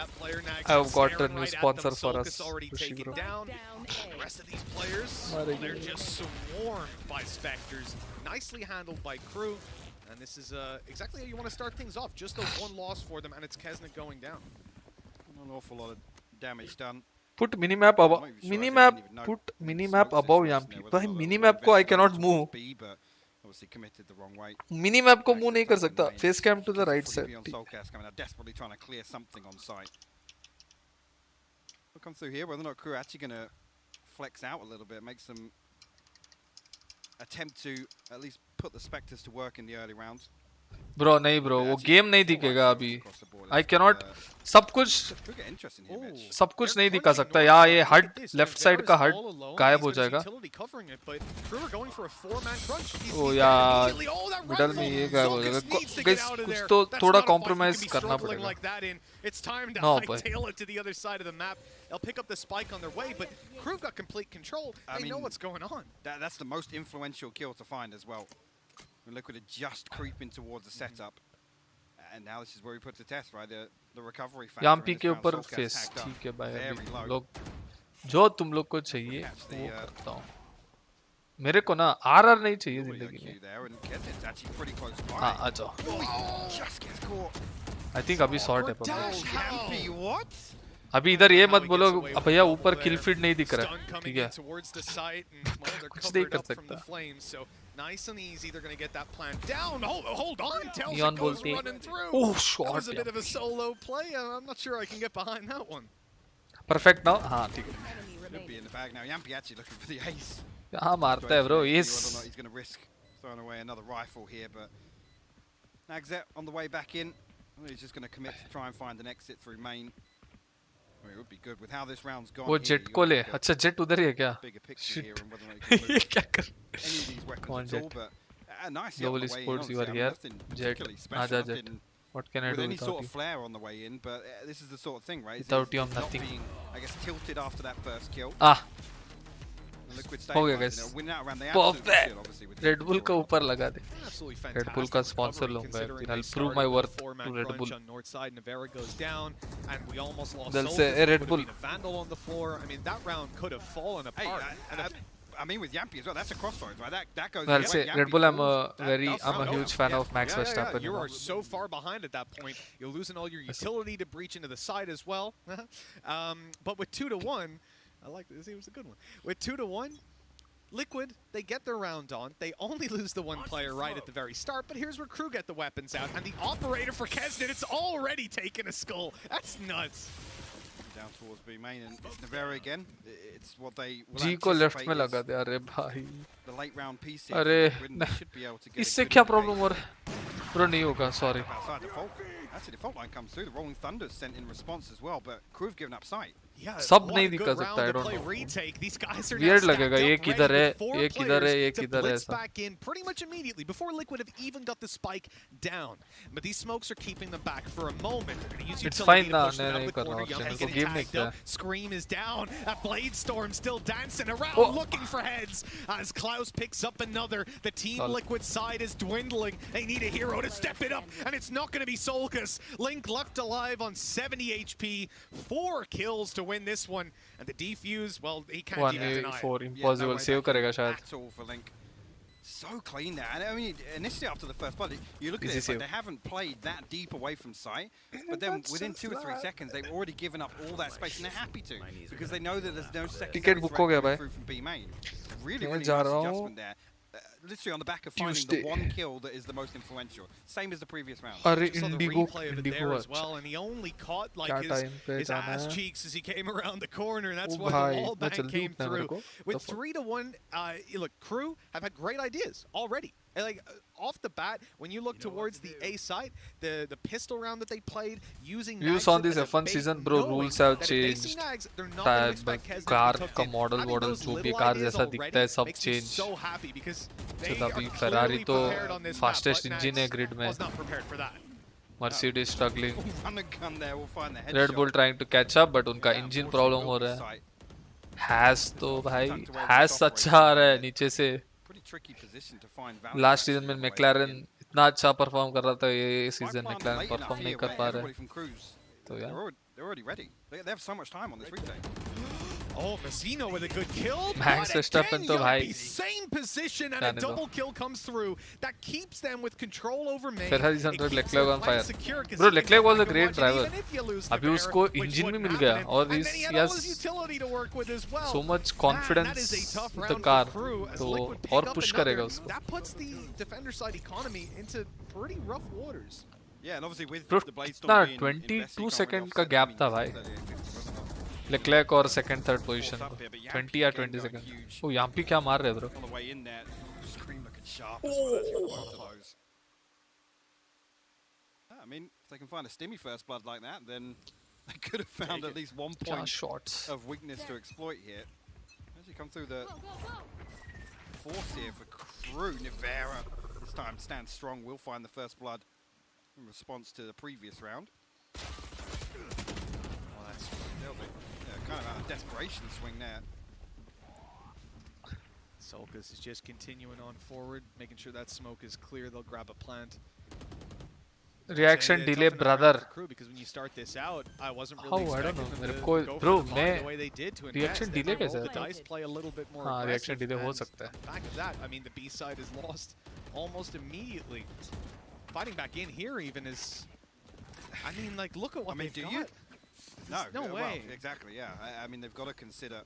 I've got a new sponsor for us. Rishi bro. The rest of these players, they're just swarmed by Spectres. Nicely handled by Crew. And this is exactly how you want to start things off. Just the one loss for them, and it's Kesnick going down. An awful lot of damage done. Put minimap above. Put minimap above Yampi. भाई minimap को I cannot move. Obviously committed the wrong way. Minimap को move नहीं कर सकता. Face cam to the right side. Desperately trying to clear something on site. We'll come through here. Whether or not Crew actually going to flex out a little bit, make some attempt to at least put the Spectres to work in the early rounds. Bro नहीं bro वो game नहीं दिखेगा अभी. I cannot सब कुछ नहीं दिखा सकता. यार ये हट लेफ्ट साइड का हट गायब हो जाएगा. ओ यार मिडल में ये गायब हो जाएगा. कुछ तो थोड़ा कॉम्प्रोमाइज करना पड़ेगा. No boy. They'll pick up the spike on their way, but Crew got complete control. They know what's going on. That's the most influential kill to find as well. Liquid are just creeping towards the setup, and now this is where we put the test, right? The recovery factor. Yampi के ऊपर face ठीक है भाई. अभी लोग जो तुम लोग को चाहिए वो करता हूँ. मेरे को ना RR नहीं चाहिए जिंदगी में. हाँ आ जाओ. I think अभी short है पर. अभी इधर ये मत बोलो भैया ऊपर किल फीड नहीं दिख रहा है. ठीक है. कुछ नहीं कर सकता. Nice and easy, they're going to get that plan down. Hold on, Neon goes running through. Oh, short. That was a bit of a solo play. I'm not sure I can get behind that one. Perfect now. हाँ ठीक है. Should be in the bag now. Yampi actually looking for the ace. हाँ मारता है bro. Ace. He's going to risk throwing away another rifle here, but Nagzep on the way back in. He's just going to commit to try and find an exit through main. I mean, it would be good with how this round's gone. वो jet को ले. अच्छा jet उधर ही है क्या? Shit. ये क्या कर? Any of these weapons at all, but nice. Global Esports, you are here. Jet, आजा jet. What can I do with any without sort you? of flare on the way in, but this is the sort of thing, right? Without you, I'm not nothing. being, I guess, tilted after that first kill. Ah. हो गया guys. Perfect. Red Bull का ऊपर लगा दे. Red Bull का sponsor लूँगा. I'll prove my worth to Red Bull. They'll say, hey, Red Bull. I mean, that round could have fallen apart. I mean, with Yampy as well, that's a crossroads, right? That goes. I'll say Red Bull. I'm a huge fan of Max Verstappen. You are so far behind at that point. You're losing all your utility to breach into the side as well. But with 2-1, I like this. It was a good one. With 2-1, Liquid, they get their round on. They only lose the one player right at the very start, but here's where Crew get the weapons out. And the operator for Kesnet, it's already taken a skull. That's nuts. Down towards B main and it's Nevera again. It's what they will G को left में लगा दे. अरे भाई. The late round PC. अरे इससे क्या problem हो रहा है? Bro नहीं होगा. Sorry. That's a default line comes through. The Rolling Thunder sent in response as well, but Crew have given up sight. सब नहीं दिखा सकता. I don't know. Weird लगेगा. ये किधर है? ये किधर है? ये किधर है? ऐसा. Back in pretty much immediately before Liquid have even got the spike down. But these smokes are keeping them back for a moment. It's fine now. नहीं कर रहा हूँ. चैनल को गेम नहीं किया. Scream is down. That Blade Storm still dancing around, looking for heads. As Klaus picks up another. The Team Liquid side is dwindling. They need a hero to step it up, and it's not going to be Solkus. Link left alive on 70 HP. 4 kills to win this one, and the defuse, well, he can't even deny it. 1v4 impossible. Save करेगा शायद. At all for Link. So clean there. And I mean, initially after the first blood, you look at it, like they haven't played that deep away from sight, but then within 2 or 3 seconds, they've already given up all that space, and they're happy to, because they know that there's no secondary threat coming through from B main. Really, really nice adjustment there. Literally on the back of finding the one kill that is the most influential. Same as the previous round. Indigo as well, and he only caught like his ass cheeks as he came around the corner, and that's why the wall bang came through. With 3-1, look, Crew have had great ideas already. And like off the bat, when you look towards the A side, the pistol round that they played using views on this F1 season, bro, rules have changed. Car का model जो भी car जैसा दिखता है सब change. तो अभी Ferrari तो fastest engine है grid में. Mercedes struggling. Red Bull trying to catch up, but उनका engine problem हो रहा है. Has तो भाई Has अच्छा आ रहा है नीचे से. लास्ट सीजन में मैक्लारेन इतना अच्छा परफॉर्म कर रहा था, ये सीजन मैक्लारेन परफॉर्म नहीं कर पा रहा है. तो यार they're already ready. They have so much time on this retake. Oh, Mazzino with a good kill. Max Verstappen to bhai. Same position and a double kill comes through. That keeps them with control over main. Ferrari's under Leclerc on fire. Bro, Leclerc was a great driver. अभी उसको engine भी मिल गया और he has so much confidence in the car. तो और push करेगा उसको. That puts the defender side economy into pretty rough waters. Yeah, and obviously with the Blade Storm being 22 second का gap था भाई. Leclerc और second third position 20 या 20 second. Oh, यहाँ पे क्या मार रहे हैं bro? I mean, if they can find a stimmy first blood like that, then they could have found at least 1 point of weakness to exploit here. As you come through the force here for Crew, Nevera this time stands strong, will find the first blood in response to the previous round. Well, that's a little bit, kind of a desperation swing there. Solkus is just continuing on forward, making sure that smoke is clear. They'll grab a plant. Reaction delay, brother. Because when you start this out, I wasn't really expecting them to go for the way they did to reaction delay कैसे? The dice play a little bit more हाँ, reaction delay हो सकता है. Back of that, I mean, the B side is lost almost immediately. Fighting back in here even is, I mean, like, look at what they've got. No way. Well, exactly, yeah. I mean, they've got to consider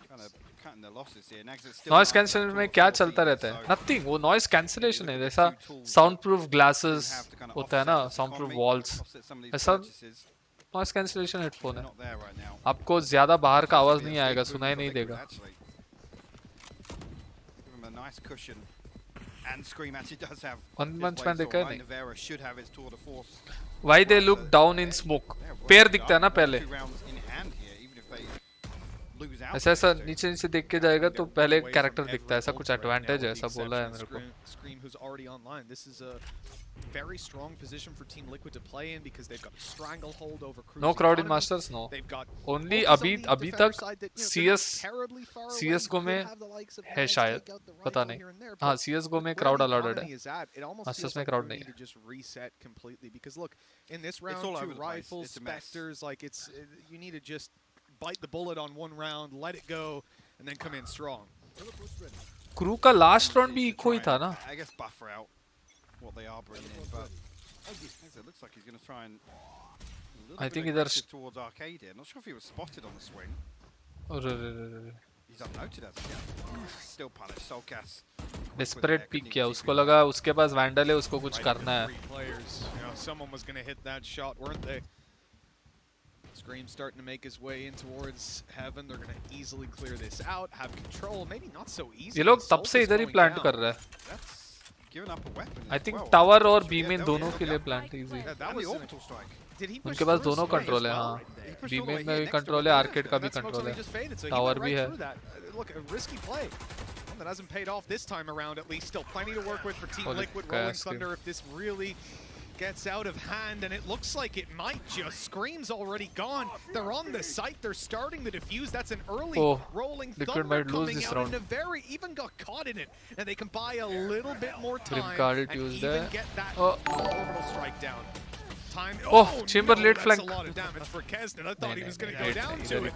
kind of cutting their losses here. Noise cancellation में क्या चलता रहता है? Nothing. वो noise cancellation है. जैसा soundproof glasses होता है ना, soundproof walls. ऐसा noise cancellation headphone है. आपको ज़्यादा बाहर का आवाज़ नहीं आएगा, सुनाई नहीं देगा. And Scream actually does have One Punch Man देखा है नहीं? Nevera should have his tour de force. Why they look down in smoke? पैर दिखता है ना पहले. lose out. ऐसा ऐसा नीचे नीचे देख के जाएगा तो पहले कैरेक्टर दिखता है, ऐसा कुछ एडवांटेज है, ऐसा बोला है मेरे को. Scream, who's already online. This is a very strong position for Team Liquid to play in because they've got a stranglehold over Crew's No crowd in economy. Masters, no. They've got Only अभी तक CS:GO में है शायद, पता नहीं. हाँ, CS:GO में crowd allowed है. Masters में crowd नहीं है. Just reset completely because look, in this round, two rifles, specters, like you need to just bite the bullet on one round, let it go, and then come in strong. Crew का last round भी eco ही था ना? I guess buffer out what they are bringing in, but it looks like he's going to try and I think either towards arcade here. Not sure if he was spotted on the swing. He's unnoted as of yet. Still punished. Soulcast. Desperate peek किया, उसको लगा उसके पास vandal है, उसको कुछ करना है. Someone was going to hit that shot, weren't they? Scream starting to make his way in towards heaven. They're going to easily clear this out, have control. Maybe not so easy. ये लोग तब से इधर ही plant कर रहे हैं. Giving up a weapon. I think tower और beam in दोनों के लिए plant easy. That was the orbital strike. उनके पास दोनों कंट्रोल है. हाँ, beam in में भी कंट्रोल है, arcade का भी कंट्रोल है, tower भी है. Look, a risky play. One that hasn't paid off this time around, at least. Still plenty to work with for Team Liquid. Rolling Thunder, if this really gets out of hand, and it looks like it might just. Scream's already gone. They're on the site. They're starting to defuse. That's an early Rolling Thunder coming out in a very, even got caught in it, and they can buy a little bit more time and even get that orbital strike down. Chamber late flank. That's a lot of damage for Kesnet. I thought he was going to go down to it.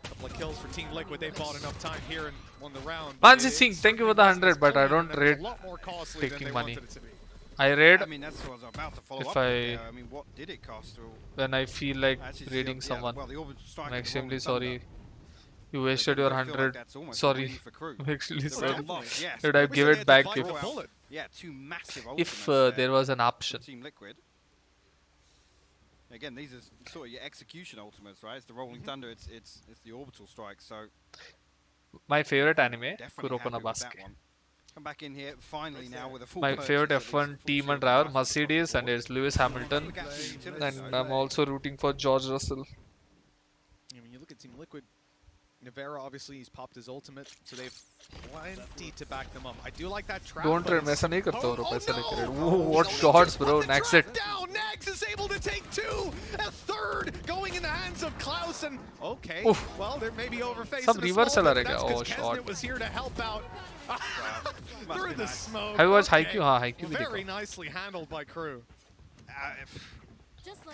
Couple of kills for Team Liquid. They bought enough time here and won the round. Manji Singh, thank you for the 100, but I don't rate taking money. I raid if what did it cost? when I feel like raiding someone. I'm extremely sorry. You wasted your 100. Sorry. I'm actually sorry. Should I give it back if there was an option? Again, these are sort of your execution ultimates, right? It's the Rolling Thunder, it's the orbital strike. So my favorite anime, Kuroko no Basuke. Come back in here finally now with a full my favorite F1 team and driver, Mercedes, and it's Lewis Hamilton. And I'm also rooting for George Russell. I mean, you look at Team Liquid. Navera, obviously, he's popped his ultimate, so they've plenty to back them up. I do like that trap. Don't trade. ऐसा नहीं करता हूँ, ऐसा नहीं करें. What shots, bro? Nax it. Down. Nax is able to take two. A third going in the hands of Klaus. And okay, well, they're maybe overfacing. सब reverse चला रहेगा. Oh, shot. was here to help out. Through the smoke. Have you watched Haikyuu? हाँ, Haikyuu भी देखा. Very nicely handled by Crew.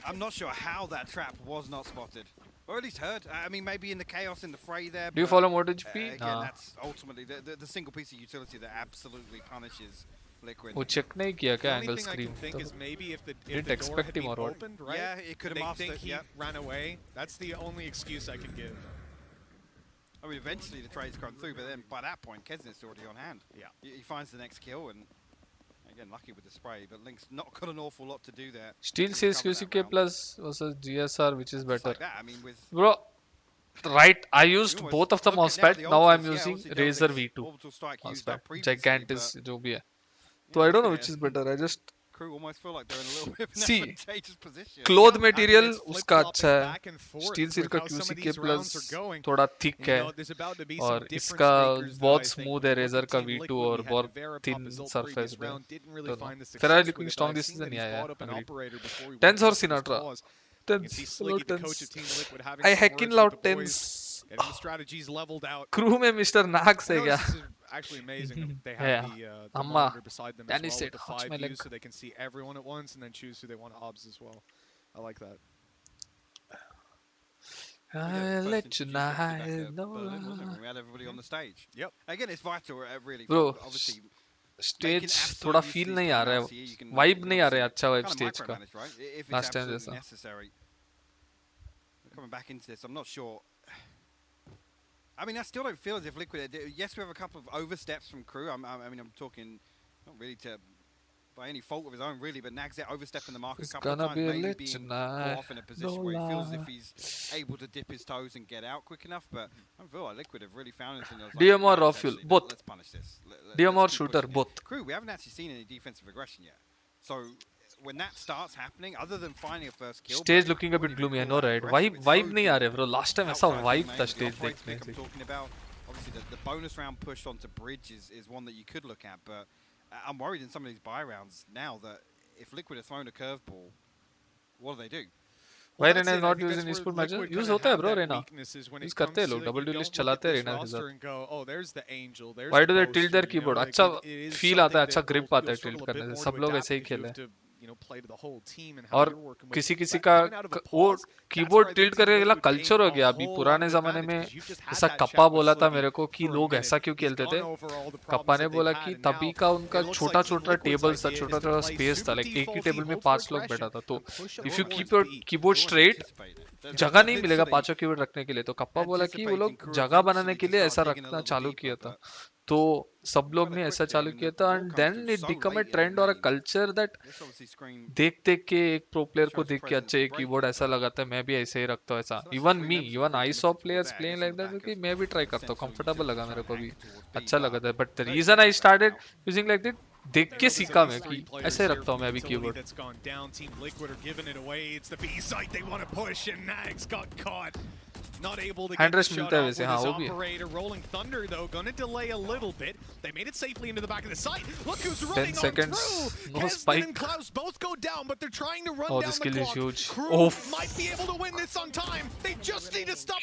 I'm not sure how that trap was not spotted. Or at least heard. I mean, maybe in the chaos in the fray there. Do you follow MotoGP? Again, that's ultimately the single piece of utility that absolutely punishes Liquid. वो check नहीं किया क्या angle screen? Didn't expect him or what? Opened, right? Yeah, it could have mastered. They think he ran away. That's the only excuse I can give. I mean, eventually the trades come through, but then by that point, Kesnet's already on hand. Yeah. He finds the next kill, and again, lucky with the spray, but Link's not got an awful lot to do there. Still SkRossi Plus versus GSR, which is better. Like that. I mean, with bro, right, I used both of the mousepad. Now I'm using Razer V2 mousepad. Gigantis, जो भी है. So I don't know which is better. I just Crew almost feel like they're in a little bit of an see advantageous position. cloth material उसका अच्छा है. Steel Seal का QCK Plus थोड़ा thick है और इसका बहुत smooth है Razer का V2 और बहुत thin surface है. Ferrari looking strong this season, yeah. Tens or Sinatra? Tens, loud tens. I hacking loud tens. Strategies leveled out. Crew में Mr. Nax है क्या? Actually amazing. They have the monitor beside them as well with the 5 views, so they can see everyone at once and then choose who they want to obs as well. I like that. I'll let you know. We had everybody on the stage. Yep. Again, it's vital, really. Bro, obviously, stage थोड़ा feel नहीं आ रहा है. Vibe नहीं आ रहा है अच्छा vibe stage का. Last time जैसा. Coming back into this, I'm not sure. I mean, I still don't feel as if Liquid. Yes, we have a couple of oversteps from Crew. I mean, I'm talking not really by any fault of his own, really, but Nagzet overstepping the mark a couple of times, maybe being off in a position where he feels as if he's able to dip his toes and get out quick enough. But I feel like Liquid have really found anything else. DM or raw fuel, both. Let's punish this. DM or shooter, both. Crew, we haven't actually seen any defensive aggression yet. So when that starts happening, other than finding a first kill, stage looking a bit gloomy. I know, right? Vibe नहीं आ रहे bro. Last time ऐसा vibe था stage देखने से. Obviously, the bonus round push onto bridge is one that you could look at, but I'm worried in some of these buy rounds now that if Liquid are thrown a curveball, what do? Why Reina is not used in esport matches? Use होता है bro Reina. Use करते हैं लोग. Double duelist चलाते हैं Reina के साथ. Why do they tilt their keyboard? अच्छा feel आता है, अच्छा grip आता है tilt करने से. सब लोग ऐसे ही खेले. और किसी का वो कीबोर्ड टिल्ट करने का कल्चर हो गया. अभी पुराने जमाने में ऐसा कप्पा बोला था मेरे को कि लोग ऐसा क्यों खेलते थे. कप्पा ने बोला कि तभी का उनका छोटा छोटा टेबल था, छोटा छोटा स्पेस था. लाइक एक ही टेबल में 5 लोग बैठा था. तो if you keep your keyboard straight, जगह नहीं मिलेगा 5 कीबोर्ड रखने के लिए. तो कप्पा बोला कि वो लोग जगह बनाने के लिए ऐसा रखना चालू किया था. तो सब लोग ने ऐसा चालू किया था. And then it become a trend और अ कल्चर दैट देख के एक प्रो प्लेयर को देख के अच्छा ये कीबोर्ड ऐसा लगाता है, मैं भी ऐसे ही रखता हूँ ऐसा. Even I saw players playing like that क्योंकि मैं भी ट्राई करता हूँ. कंफर्टेबल लगा मेरे को भी, अच्छा लगा था. But the reason I started using like that, देख के सीखा मैं कि ऐसे रखता हूँ मैं भी कीबोर्ड. Hand rush मिलता है वैसे, हाँ वो भी है. 10 seconds, no spike. Oh, this kill is huge. Oh,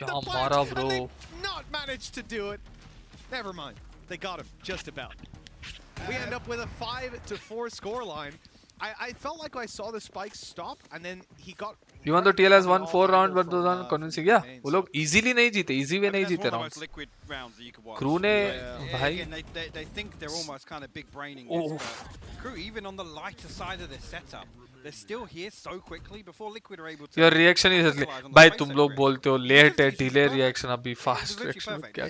क्या मारा bro. Never mind, they got him just about. We end up with a 5-4 scoreline. I felt like I saw the spikes stop and then he got. Even though TL has won 4 rounds, but those are convincing. Yeah, वो लोग easily नहीं जीते, easy way नहीं जीते rounds. Crew ने भाई. They think they're almost kind of big braining this. Crew even on the lighter side of their setup, they're still here so quickly before Liquid are able to. Your reaction is भाई तुम लोग बोलते हो late है, delay reaction, अभी fast reaction क्या?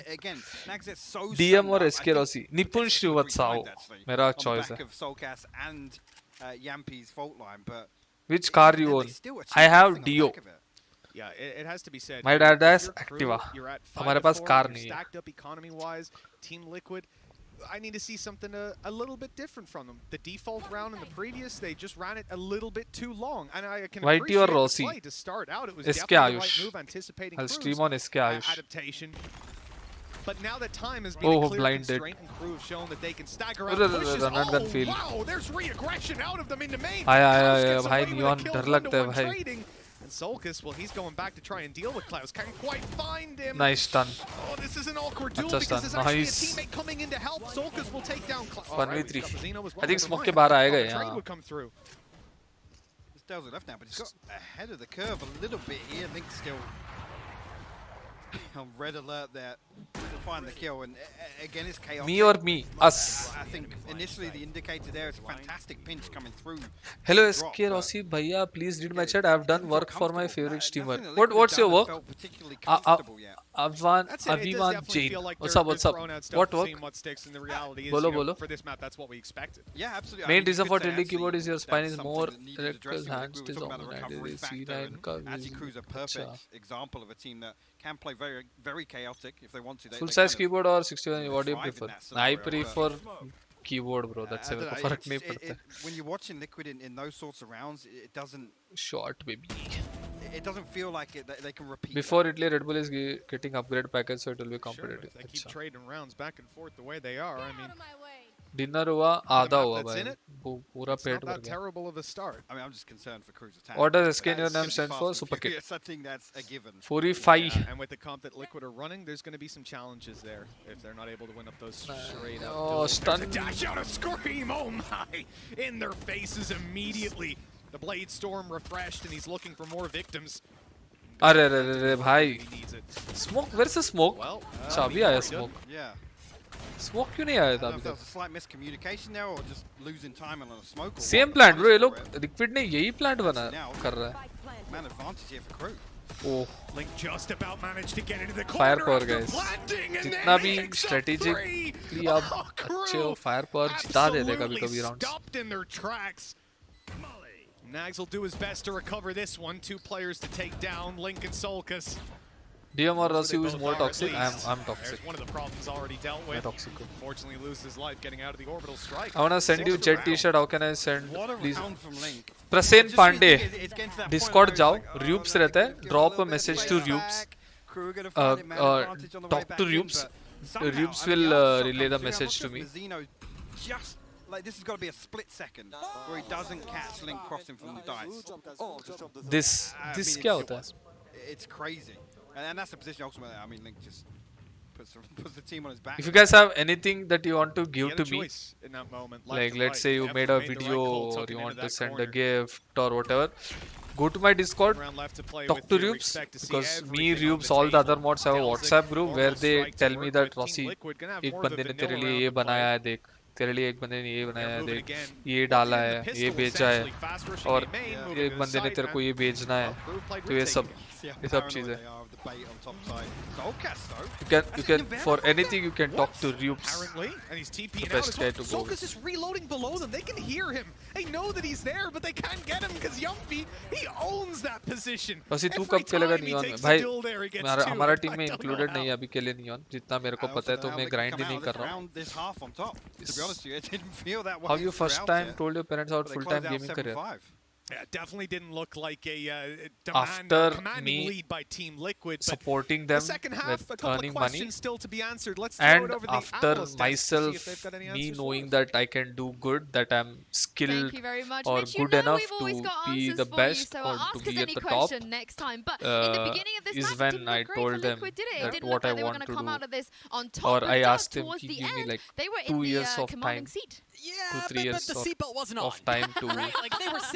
DM और SkRossi, निपुण श्रीवत्साओ मेरा choice है. Yampi's fault line, but which car you own? I have Dio. Yeah, it has to be said. My dad has Activa. हमारे पास car नहीं है. Stacked up economy wise, Team Liquid. I need to see something a little bit different from them. The default round in the previous, they just ran it a little bit too long, and I can appreciate the play to start out. It was definitely the right move, anticipating I'll stream on SkRossi. adaptation. But now that time has been a clear constraint and crew have shown that they can stagger out pushes. Oh wow, there's re-aggression out of them into main. आया भाई Neon डर लगता है भाई. And Solkis, well, he's going back to try and deal with Klaus. Can't quite find him. Nice stun. Oh, this is an awkward duel because there's actually a teammate coming in to help. Solkis will take down Klaus. 1v3. I think smoke के बाहर आएगा यहाँ. Trade would come through. This Dells left now, but he's got ahead of the curve a little bit here. Link still on red alert there to find the kill, and again it's chaotic. Me or me? Us. I think initially the indicator there is a fantastic pinch coming through. Hello SkRossi bhaiya, please read my chat. I have done work for my favorite streamer. What's your work? Aviman Jain. What's up? What work? Bolo. For this map, that's what we expected. Yeah, absolutely. Main reason for tilting keyboard is your spine is more electrical, hands is dominated. Crew's a perfect example of a team that can play very, very chaotic if they want to. Full size keyboard or 61? What do you prefer? I prefer keyboard, bro. That's it. फर्क नहीं पड़ता. When you're watching Liquid in those sorts of rounds, it doesn't. Short baby. It doesn't feel like they can repeat. Before Italy, Red Bull is getting upgrade package, so it will be competitive. Sure, they keep trading rounds back and forth the way they are. I mean. Dinner हुआ आधा हुआ भाई. पूरा पेट भर गया. Terrible of a start. I mean, I'm just concerned for Crew's attack. What does SK in your name stand for? Super kick. Something that's a given. 45. Yeah, and with the comp that Liquid are running, there's going to be some challenges there if they're not able to win up those straight up. Oh, stun. Dash out a scream! Oh my! In their faces immediately. The Blade Storm refreshed, and he's looking for more victims. अरे भाई. Smoke. Where's the smoke? Well, अभी आया smoke. Yeah. Smoke क्यों नहीं आया था अभी तक? Slight miscommunication there, or just losing time on a smoke. Same plant, bro. ये लोग Liquid ने यही plant बना कर रहा है. Man advantage here for Crew. Oh. Link just about managed to get into the corner. Fire power guys. जितना भी strategically आप अच्छे हो, fire power जिता देते कभी-कभी rounds. Stopped in their tracks. Nags will do his best to recover this one. 2 players to take down, Link and Solkis. DM or Rossi, who is more toxic? I'm toxic. There's one of the problems already dealt with. Toxic. Fortunately, loses his life getting out of the orbital strike. I wanna send you Jet T-shirt. How can I send? Please. Link. Prasen Pandey. Discord जाओ. Rubes रहता है. Drop a message to Rubes. Talk to Rubes. Rubes will relay the message to me. Just like this has got to be a split second where he doesn't catch Link crossing from the dice. This क्या होता है? It's crazy, and that's the position ultimately. I mean, Link just puts the team on his back. If you guys have anything that you want to give to me, in that moment, like let's say you made a video or you want to send a gift or whatever, go to my Discord, talk to Rubes, because me, Rubes, all the other mods have a WhatsApp group where they tell me that Rossi, एक बंदे ने तेरे लिए ये बनाया है देख, तेरे लिए एक बंदे ने ये बनाया है देख, ये डाला है, ये बेचा है, और एक बंदे ने तेरे को ये बेचना है, तो ये सब चीजें. You can for anything you can talk to Rubes. And he's TPing the best guy to go. Solkis is reloading below them. They can hear him. They know that he's there, but they can't get him because Yumpy, he owns that position. Rossi, तू कब खेलेगा neon में? भाई हमारा team में included नहीं है अभी के लिए नियॉन. जितना मेरे को पता है तो मैं ग्राइंड ही नहीं कर रहा हूँ. How you first time told your parents about full-time gaming career? Yeah, definitely didn't look like a commanding lead by Team Liquid. Supporting them the second half, with a couple earning of questions money. Still to be answered. Let's throw And it over after the myself, me knowing that I can do good, that I'm skilled or good enough to be the best or to be at the top, next time. But in the beginning of this is match, when I told them that what I want to do. Or I asked them to give me like 2 years of time, 2-3 years of time to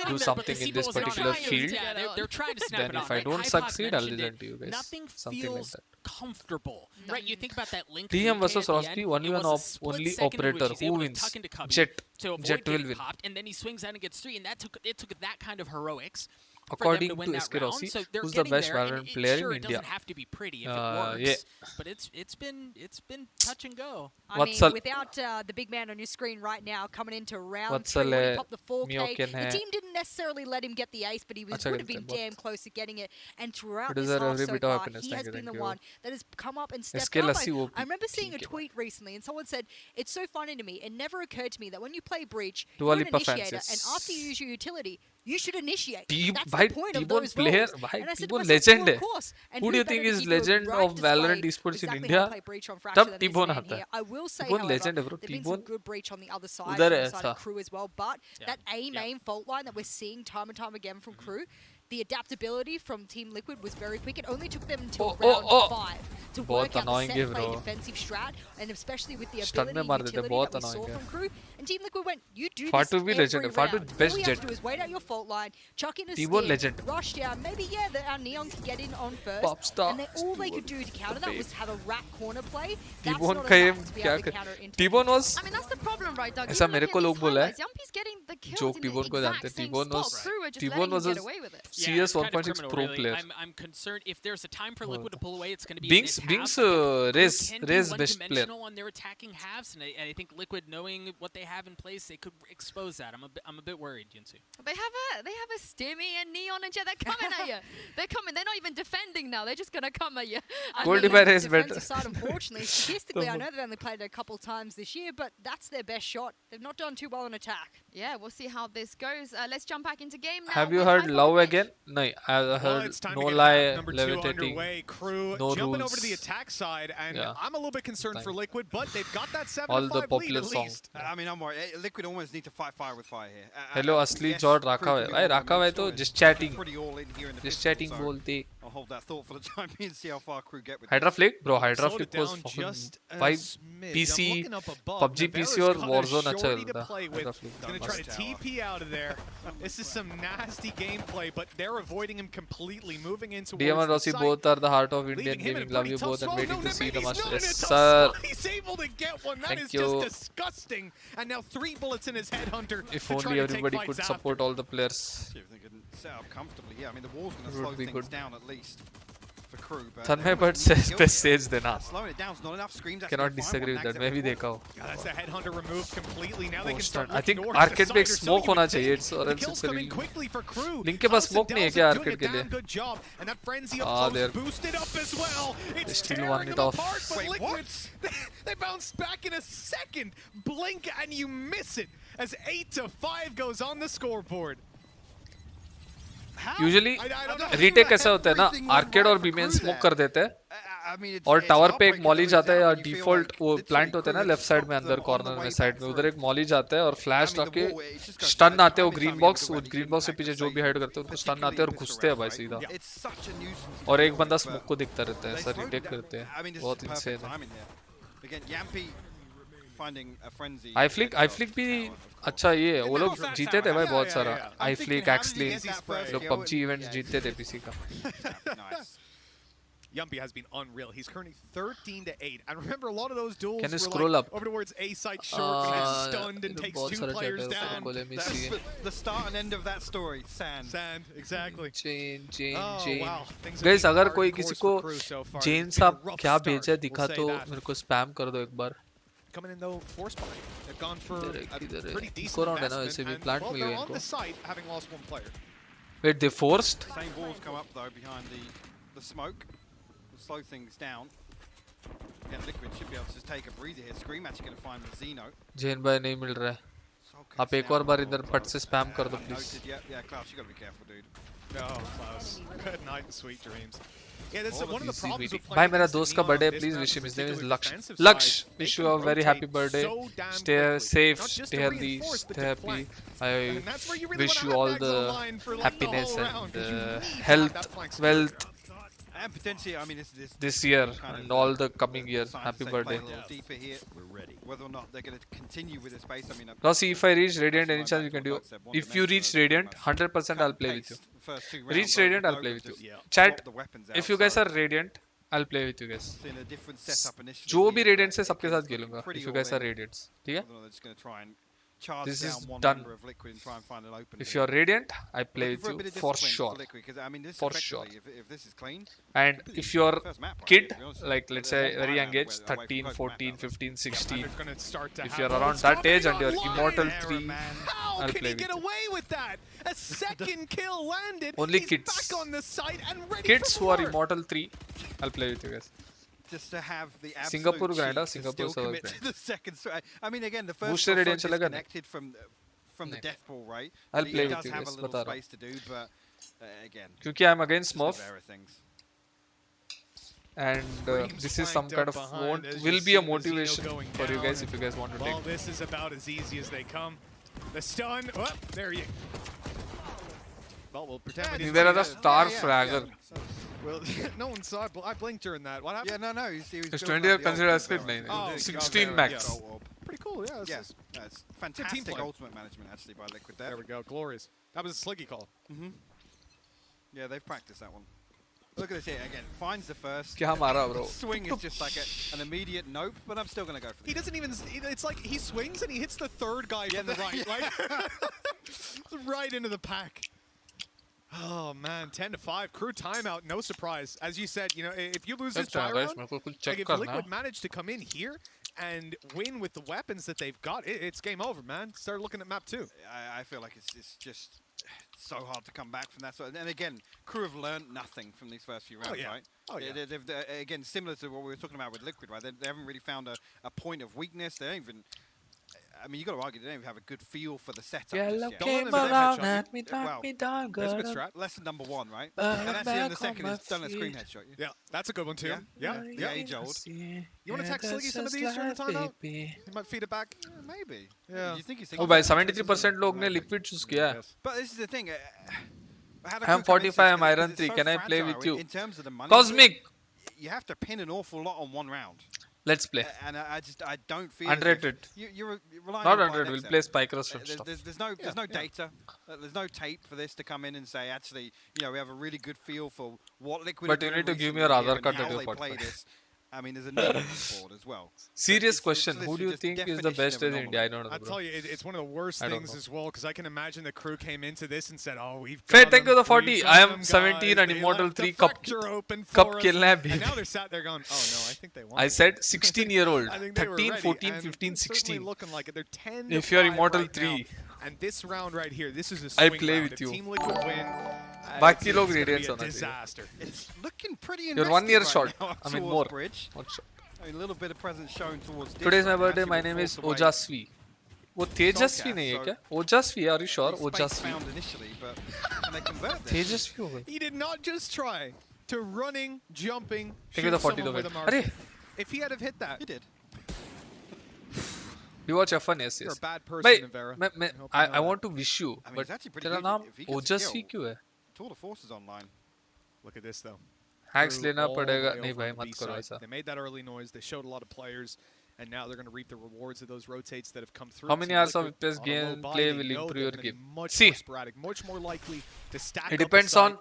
do something in this particular field. They're trying to snap then it if on. I don't succeed, I'll listen to you guys. Nothing something feels like that. comfortable, right? You think about that Link. DM versus Rossi, 1v1 only operator. Who wins? Jet. Jet will win. And then he swings out and gets 3, and it took that kind of heroics. According to SkRossi, who's the best Valorant player in India? It doesn't have to be pretty if it works, yeah. but it's been touch and go. I mean, without the big man on your screen right now coming into round 3 when he popped the 4K, the team didn't necessarily let him get the ace, but he would have been damn close to getting it. And throughout this half so far, he has been the one that has come up and stepped up. I remember seeing a tweet recently, and someone said, "It's so funny to me. It never occurred to me that when you play Breach, you're an initiator, and after you use your utility, you should initiate. That's the point of those roles." And I said to myself, legend well, of course. Who do you think is legend of Valorant Esports in India? Tab T-Bone आता है. I will say, T-Bone however, legend है bro. there's been some T-Bone good breach on the other side, उधर from है the side of ऐसा. Crew as well. But that A main fault line that we're seeing time and time again from Crew, the adaptability from Team Liquid was very quick. It only took them until round 5 to work out the set play defensive strat, and especially with the ability and utility that we saw from Crew. And Team Liquid went, you do this every round. All you have to do is wait out your fault line, chuck in a steam, rush down. Maybe, our Neon can get in on first. And then all they could do to counter that was have a rat corner play. That's not enough to be able to counter it into T-Bone was... I mean, that's the problem, right, Doug? ऐसा मेरे को लोग बोला है. Yumpy's getting the kills Joke in the T-Bone को जानते हैं. T-Bone was a CS 1.6 pro player. I'm concerned if there's a time for Liquid to pull away, it's going to be Binks race best player. On their attacking halves, and I think Liquid, knowing what they have in place, they could expose that. I'm a bit worried, Jinsu. They have a Stimmy and Neon and Jet. They're coming at you. They're coming. They're not even defending now. They're just gonna come at you. Goldie is better. Side, unfortunately, statistically, I know they've only played it a couple times this year, but that's their best shot. They've not done too well in attack. Yeah, we'll see how this goes. Let's jump back into game now. Have you heard love again? No, I heard no lie, levitating, Crew no jumping rules. over to the attack side, and I'm a little bit concerned for Liquid, but they've got that 7-5 all the popular lead at songs. least. I mean, I'm worried. Liquid almost need to fight fire with fire here. Hello, असली जॉर्ड रखा हुआ है. भाई रखा हुआ है तो just chatting बोलते. I'll hold that thought for the time being, see how far Crew get with Hydra Flick, bro. Hydra Flick was fucking PC, PUBG PC or Warzone अच्छा चलता. He's gonna try to TP out of there. This is some nasty gameplay, but they're avoiding him completely, moving into DM and Rossi both are the heart of Indian gaming. Love you both and waiting to see the match. Yes, sir. He's able to get one. That is you. Just disgusting. And now 3 bullets in his headhunter. If only everybody could support all the players. See if they can set up comfortably. Yeah, I mean, the wall's going to slow things down at least for Crew. Tanmay but says best stage dena. Slowing it down is not enough. Screams Cannot disagree with that. Maybe देखा हो. That's the headhunter removed completely. Now they can start I think north. arcade पे एक smoke होना चाहिए. It's or else it's really. Link के पास smoke नहीं है क्या arcade के लिए? Good job. And that frenzy up close boosted up as well. It's tearing them apart, but Liquids, they bounce back in a second. Blink and you miss it as 8-5 goes on the scoreboard. Usually retake कैसा होता है ना, arcade और B-main smoke कर देते हैं और tower पे एक मॉली जाता है या डिफॉल्ट वो प्लांट होता है ना लेफ्ट साइड में अंदर कॉर्नर में साइड में उधर एक मॉली जाता है और फ्लैश आके स्टन आते हैं वो ग्रीन बॉक्स के पीछे जो भी हाइड करते हैं उनको स्टन आते हैं और घुसते हैं भाई सीधा और एक बंदा स्मोक को दिखता रहता है सर रिटेक करते हैं बहुत इंसेन है आई फ्लिक भी अच्छा ये वो लोग जीते थे भाई बहुत सारा आई फ्लिक एक्सलिंग लोग पबजी इवेंट्स जीतते थे पीसी का Yumpy has been unreal. He's currently 13-8. And remember, a lot of those duels were like like over towards A side short, when it's stunned and takes 2 players down. That's the start and end of that story. Sand, exactly. Jane. Wow. Guys, अगर कोई किसी को Jane साहब क्या भेजा दिखा तो मेरे को स्पैम कर दो एक बार. Coming in though, force buy. They've gone for a pretty decent investment. And well, they're on the site, having lost 1 player. Wait, they forced? Same walls come up though behind the smoke. Slow things down. Again, Liquid should be able to just take a breather here. Scream actually going to find the Xeno. Jane भाई नहीं मिल रहा है. आप एक और बार इधर पट से स्पैम कर दो please. Yeah, Klaus, you got to be careful, dude. Oh, Klaus. Good night and sweet dreams. Yeah, that's one of the problems with playing. भाई मेरा दोस्त का birthday please wish him. His name is Laksh. Wish you a very happy birthday. Stay safe, stay healthy, stay happy. I wish you all the happiness and health, wealth. And potentially, I mean, this year and all the coming year. Happy birthday. Deeper here. Whether or not they're going to continue with this pace, I mean. Rossi, if I reach Radiant, any chance you can do? If you reach Radiant, 100% I'll play with you. Reach Radiant, I'll play with you. Chat, if you guys are Radiant, I'll play with you guys. जो भी Radiant से सबके साथ खेलूँगा. If you guys are Radiants, ठीक है? This is done. If you're Radiant, I play with you for sure. For sure. And if you're kid, like let's say very young age, 13, 14, 15, 16, if you're around that age and you're Immortal 3, I'll play with you. With that? A second kill landed. Only kids. Back on the site and ready kids for who are Immortal 3, I'll play with you guys. Just to have the Singapore grind, Singapore commit to the second strike. I mean, again, the first Booster Radiant is connected from the death pool, right? I'll play with you guys. guys. Have a little space to do, but again, because I'm against Smurf, and this is some kind of will be a motivation for you guys if you guys want to take. Well, this is about as easy as they come. The stun. Oh, there you. Well, we'll pretend we there are the star fragger. Well, no one saw it. I blinked during that. What happened? Yeah, no. It's 20 are considered as fit, 16 max. Pretty cool, yeah. Yes, it's fantastic ultimate management actually by Liquid there. There we go, glorious. That was a sliggy call. Yeah, they've practiced that one. Look at this here again. Finds the first. Kya mara, bro? Swing is just like an immediate nope, but I'm still gonna go for it. He doesn't even. It's like he swings and he hits the third guy from the right, right into the pack. Oh man, 10-5, crew timeout, no surprise. As you said, you know, if you lose this try round, like if Liquid managed to come in here and win with the weapons that they've got, it's game over, man. Start looking at map 2. I feel like it's just so hard to come back from that. And again, crew have learned nothing from these first few rounds, right? Oh yeah. They've, again, similar to what we were talking about with Liquid, right? They haven't really found a point of weakness. They don't even. I mean, you got to argue they don't even have a good feel for the setup. Yellow came around at me, down, that's a good strat. Lesson number 1, right? And actually, in the second, is done a screen headshot. Yeah, that's a good one too. Yeah, age old. You want to text Sliggy some of these during the timeout? You might feed it back. Maybe. Yeah. You think he's oh, by 73% लोग ने Liquid choose किया. But this is the thing. I'm 45. I'm Iron 3. Can I play with you? In terms of the money, Cosmic. You have to pin an awful lot on one round. Let's play. And I don't feel underrated. You're relying not on underrated. We'll play Spike Rush and stuff. There's no data. There's no tape for this to come in and say actually, you know, we have a really good feel for what Liquid. But you need to give me your Aadhaar card that you play this. I mean, there's a need on the board as well. Serious question. Who do you think is the best in India? I don't know. I'll tell you, it's one of the worst things as well, because I can imagine the crew came into this and said, "Oh, we've got thank you the 40. I am 17 and Immortal 3 cup खेलना है And now they're sat there going, "Oh no, I think they won." I said 16-year-old, 13, 14, 15, 16. Looking like it. They're 10. If you're Immortal right 3, now. And this round right here, this is a swing I play round. with if you. Team Liquid win, बाकी लोग it's radiance gonna be होना a चाहिए. disaster. It's looking pretty You're 1 year right short. now I mean towards more. Bridge. One shot. I mean, a little bit of presence shown towards. Today's my Different, birthday. actually My with name is force away. Ojasvi. वो तेजस्वी नहीं है क्या? Ojasvi, are you sure? Space Ojasvi. found initially, but can they convert this? तेजस्वी हो गई. He did not just try to running, jumping, Take the 40 someone with a though. mark. अरे, If he had have hit that, He did. you watch F1? Yes, You're yes. a bad person, भाई, Navera. I want to wish you, I mean, but it's actually pretty तेरा good नाम if he gets a ओजस्वी kill. क्यों है? Tour de Force is online. Look at this though. Hacks Threw लेना all the पड़ेगा. way नहीं over भाई on the मत करो B ऐसा. side. They made that early noise. They showed a lot of players, and now they're going to reap the rewards of those rotates that have come through. How many Team hours of Liquid FPS on a low gameplay buy, they will know improve they're your gonna be game? Much See, more sporadic, much more likely to stack it up depends the on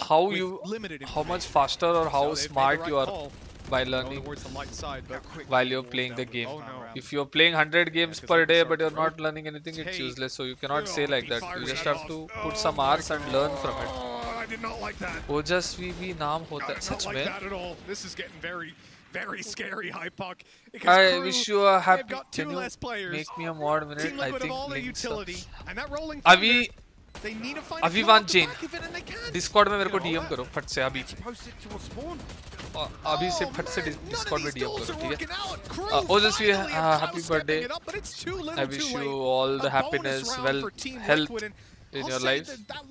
how with you, limited how much information. faster or how So they've made the smart right you are call, by going learning towards the light side, but while you're playing the game. Oh, no. If you're playing 100 games 'cause per they can day start but you're to not learning anything, it's take- useless. So you cannot say Oh, like he that. fires You just that have off. to Oh put some my hours and learn from it. Oh, I did not like that. ओजस्वी भी नाम होता I है did such not like में. that at all. This is getting very, very scary, Hypuck. Because I Crew, wish you a they've happy. got two Can you less players. make me a mod minute? Team I Liquid have think all their links utility, and that rolling अभी thunder, they need to find a kill Avivan off the Jain back of it, and they can. Discord में मेरे को DM करो फट से अभी. Post it towards spawn. अभी से फट से Discord में DM करो ठीक है. ओजस्वी happy birthday. I wish you all the happiness, wealth, health in your life.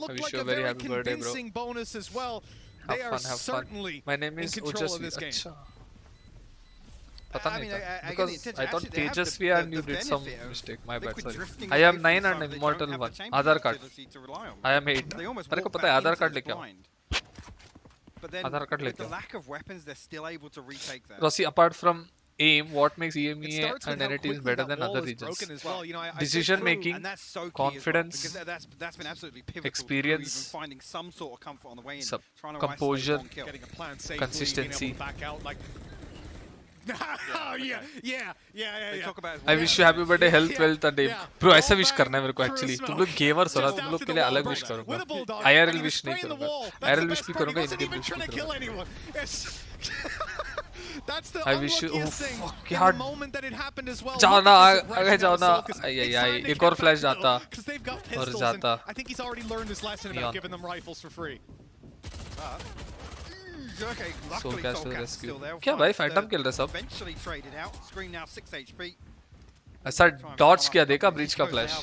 I wish you a very happy birthday, bro. Bonus as well. Have They are fun, have fun. certainly My name is in control of Ojasvi. this game. अच्छा. पता I नहीं mean, था. again, Because I thought actually they have Tejasvi and you the did some benefit of mistake. My bad, Liquid sorry. drifting I away am from 9 the and side, they Immortal don't have 1. a Aadhaar champion card. ability to rely on. I am 8. They almost मेरे को walk पता है back Aadhaar into card this लेके आओ. blind. But then, Aadhaar card with लेके the आओ. lack of weapons, they're still able to retake that. Rossi, apart from aim, what makes It EMEA starts with and how NAT is quickly better that than wall other is regions? broken as well. You know, I said Decision Crew, making, And that's so key confidence, as well, because that's been absolutely pivotal. experience, To even finding some sort of comfort on the way in, sub- trying to composure, isolate one kill. getting a plan safely, consistency. being able to back out like. yeah. They talk about I wish you happy birthday, health, wealth and aim. Bro, ऐसा wish करना है मेरे को actually. तुम लोग gamers हो ना, तुम लोग के लिए अलग wish करूँगा. IRL wish नहीं करूँगा. IRL wish भी करूँगा, in-game wish भी करूँगा. That's the I wish you. Oh unluckiest thing. fuck In यार. the moment that it happened as well. जाओ Look ना, at this आगे right जाओ now, ना. Sulcus. I It's I time to एक get और back flash though, जाता. 'cause they've got और pistols, and जाता. I think he's already learned his lesson about Neon. giving them rifles for free. Okay, Soul luckily Castle Soulcast is rescue. still there. क्या भाई Finds Phantom the- खेल रहे सब. Eventually traded out. Screen now 6 HP. ऐसा dodge किया देखा breach का flash.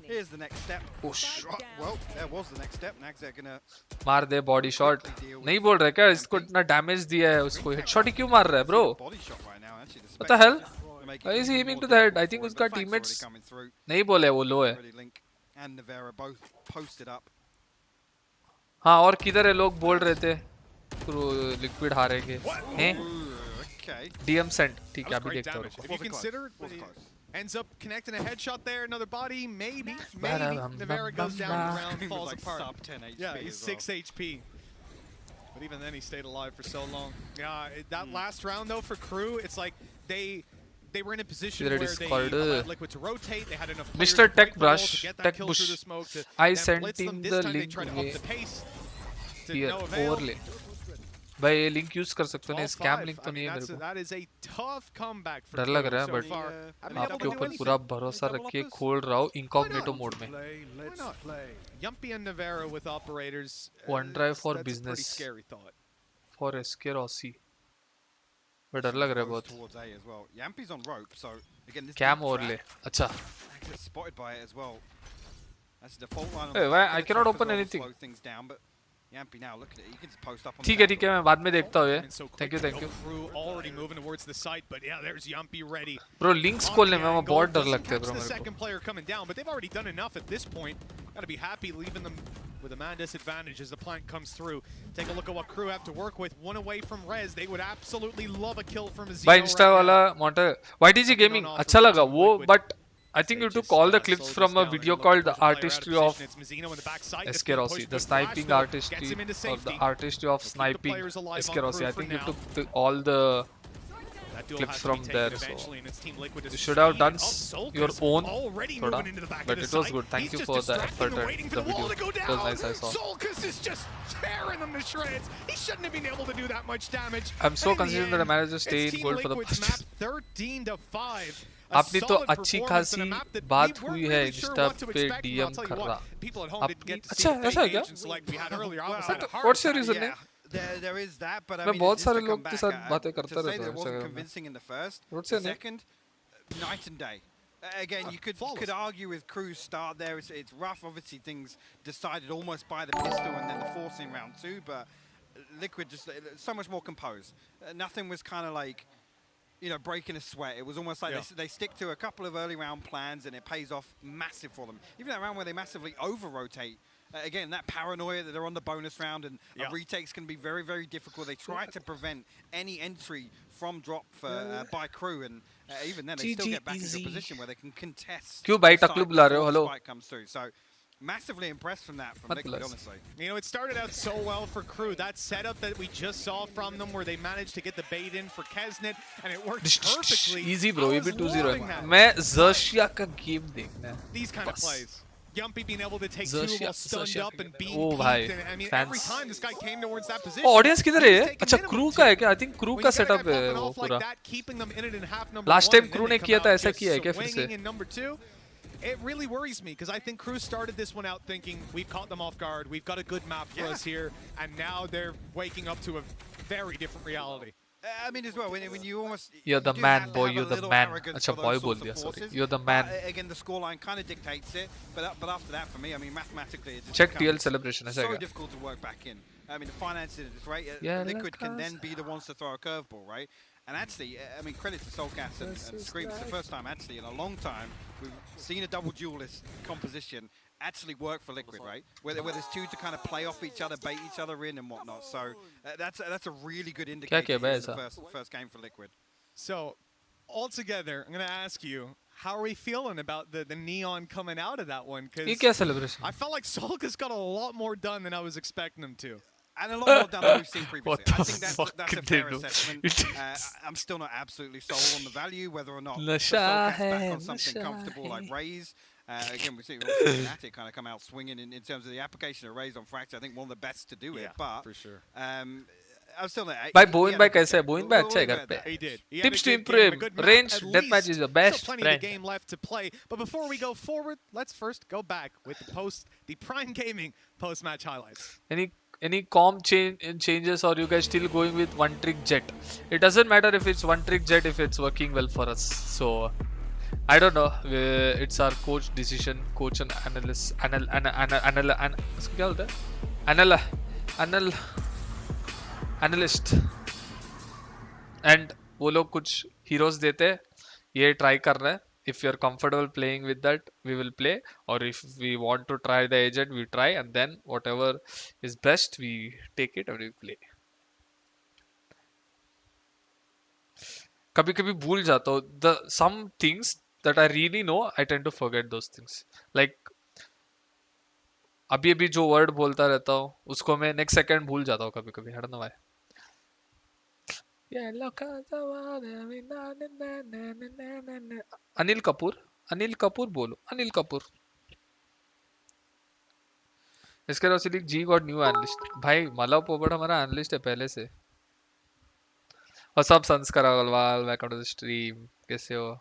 Here's the next step. Oh shit. Well, there was the next step. Nags are gonna मार दे body shot. नहीं बोल रहा क्या इसको इतना damage दिया है उसको headshot ही क्यों मार रहा है bro? body shot right now. Actually, the What the hell? to make it Why is he even aiming more to the head? difficult I think for him, उसका but the fight's teammates already coming through. नहीं बोले वो low है. Really Link and Navera both posted up. हाँ और किधर है लोग बोल रहे थे लिक्विड हारेंगे हैं Okay. DM sent ठीक है That was अभी great देखता हूँ damage. If you consider ends up connecting a headshot there, another body, maybe. Navera goes down, the round falls like apart. sub 10 HP Yeah, he's as well. 6 HP. But even then, he stayed alive for so long. Yeah, that last round though for Crew, it's like they were in a position Either where they allowed Liquid to rotate. They had enough players Mr. to Tech break the wall Brush, to get that Tech kill Bush. through the smoke to I then sent blitz him them. This the time they link tried to up the pace. To here no avail. overlay भाई ये link use कर सकते हो ना scam link तो नहीं है मेरे को That is a tough comeback for डर लग रहा है so बट far. आपके ऊपर पूरा भरोसा रखिए खोल रहा हूँ इनकॉग्निटो मोड में Why not? Yumpy and Navera with operators. One drive for that's a business. pretty scary thought. for SkRossi but डर लग रहा है बहुत Towards A as well. Yampy's on rope, so again this cam deep overlay trap, अच्छा Nags gets spotted by it as well. That's the default line. on Hey, the why back. I Gonna cannot trap as open well to anything. slow things down, but Yampy now look at it. He can just post up on ठीक the है मैं बाद में देखता हूँ ये So thank you quickly, Crew already moving towards the site, but yeah, there's Yumpy ready. Bro links On खोलने the में मैं angle, बहुत डर doesn't लगता है catch ब्रो the मेरे को second player coming down, but they've already done enough at this point. Gotta be happy leaving them with a man disadvantage as the plant comes through. Take a look at what Crew have to work with. One away from Rez. They would absolutely love a kill from Azino भाई Insta right वाला now. मोटे YTG gaming अच्छा लगा वो but I think you took all the clips from a video called The Artistry of SkRossi, the sniping artistry or the artistry of sniping SkRossi. I think you took all the clips from there. So you should have done your own, but it was good. Thank you for the effort and the video. It was nice. I saw. Solkus is just tearing them to shreds. He shouldn't have been able to do that much damage. I'm so concerned that I managed to stay in gold for the first. 13-5. आपने तो अच्छी खासी बात हुई है Insta पे DM कर रहा अच्छा ऐसा है क्या What's your reason name? There is that, but I मैं mean, बहुत just सारे to लोग come के back, साथ बातें करता to say रहता that हूँ it wasn't Instagram में. convincing in the first. What's your name? Second, night and day. Again, you could argue with Crew's start there. It's rough. Obviously, things decided almost by the pistol and then the force in round 2, but Liquid just so much more composed. Nothing was kind of like, you know, breaking a sweat. It was almost like they stick to a couple of early round plans and it pays off massive for them. Even that round where they massively over-rotate, again, that paranoia that they're on the bonus round and retakes can be very, very difficult. They try to prevent any entry from drop by Crew, and even then they still get back into a position where they can contest. क्यों भाई टकलू बुला रहे हो? Hello. Comes through. So massively impressed from that from Liquid, honestly. You know, it started out so well for Crew. That setup that we just saw from them, where they managed to get the bait in for Kesnet, and it worked perfectly. Easy bro, ये भी 2-0 है. मैं Xerxia का game देखना है. These kind of plays. Yumpy being able to take 2 while stunned up and being peaked, and I mean every time this guy came towards that position. Audience किधर है? अच्छा Crew का है क्या? I think Crew का setup है वो पूरा. Last time Crew ने किया था ऐसा किया है क्या फिर से? It really worries me because I think Crew started this one out thinking we've caught them off guard, we've got a good map for us here, and now they're waking up to a very different reality. I mean, as well, when you almost... You're the man, boy, you're the man. अच्छा boy बोल दिया, sorry. You're the man. Again, the scoreline kind of dictates it, but after that, for me, I mean, mathematically, it just check TL celebration. so difficult to work back in. I mean, the finances, right? Liquid can then be the ones to throw a curveball, right? And actually, I mean, credit to Soulcast and Scream. It's the first time, actually, in a long time, we've seen a double duelist composition actually work for Liquid, right? Where there's two to kind of play off each other, bait each other in and whatnot. So that's a really good indicator in the first game for Liquid. So, altogether, I'm going to ask you, how are we feeling about the Neon coming out of that one? Because I felt like Solkus got a lot more done than I was expecting him to. And a lot more done than we've seen previously. I think that's a fair assessment. I'm still not absolutely sold on the value, whether or not Solkas back on something comfortable like Raze. Again, we see Fnatic kind of come out swinging in terms of the application of Raze on Fracture. I think one of the best to do it. But for sure. I'm still there. भाई बोइन भाई कैसे है? बोइन भाई अच्छा है घर पे. He did. Tips to improve. Range deathmatch is your best plenty friend. of game left to play. But before we go forward, let's first go back with the Prime Gaming post-match highlights. Any comp changes, or you guys still going with one trick jet? It doesn't matter if it's one trick jet if it's working well for us. So I don't know. It's our coach decision. Coach and analyst. क्या बोलते हैं? Analyst. And वो लोग कुछ heroes देते हैं. ये try कर रहे हैं. If you're comfortable playing with that, we will play. Or if we want to try the agent, we try. And then whatever is best, we take it and we play. कभी-कभी भूल जाता हूँ. Some things that I really know, I tend to forget those things. Like अभी जो word बोलता रहता हूँ, उसको मैं next second भूल जाता हूँ कभी-कभी. I don't know why. Anil Kapoor बोलो. Anil Kapoor. SkRossi League G got new analyst. भाई मला पोपट हमारा analyst है पहले से. और सब संस्कार Agarwal, welcome to the stream. कैसे हो?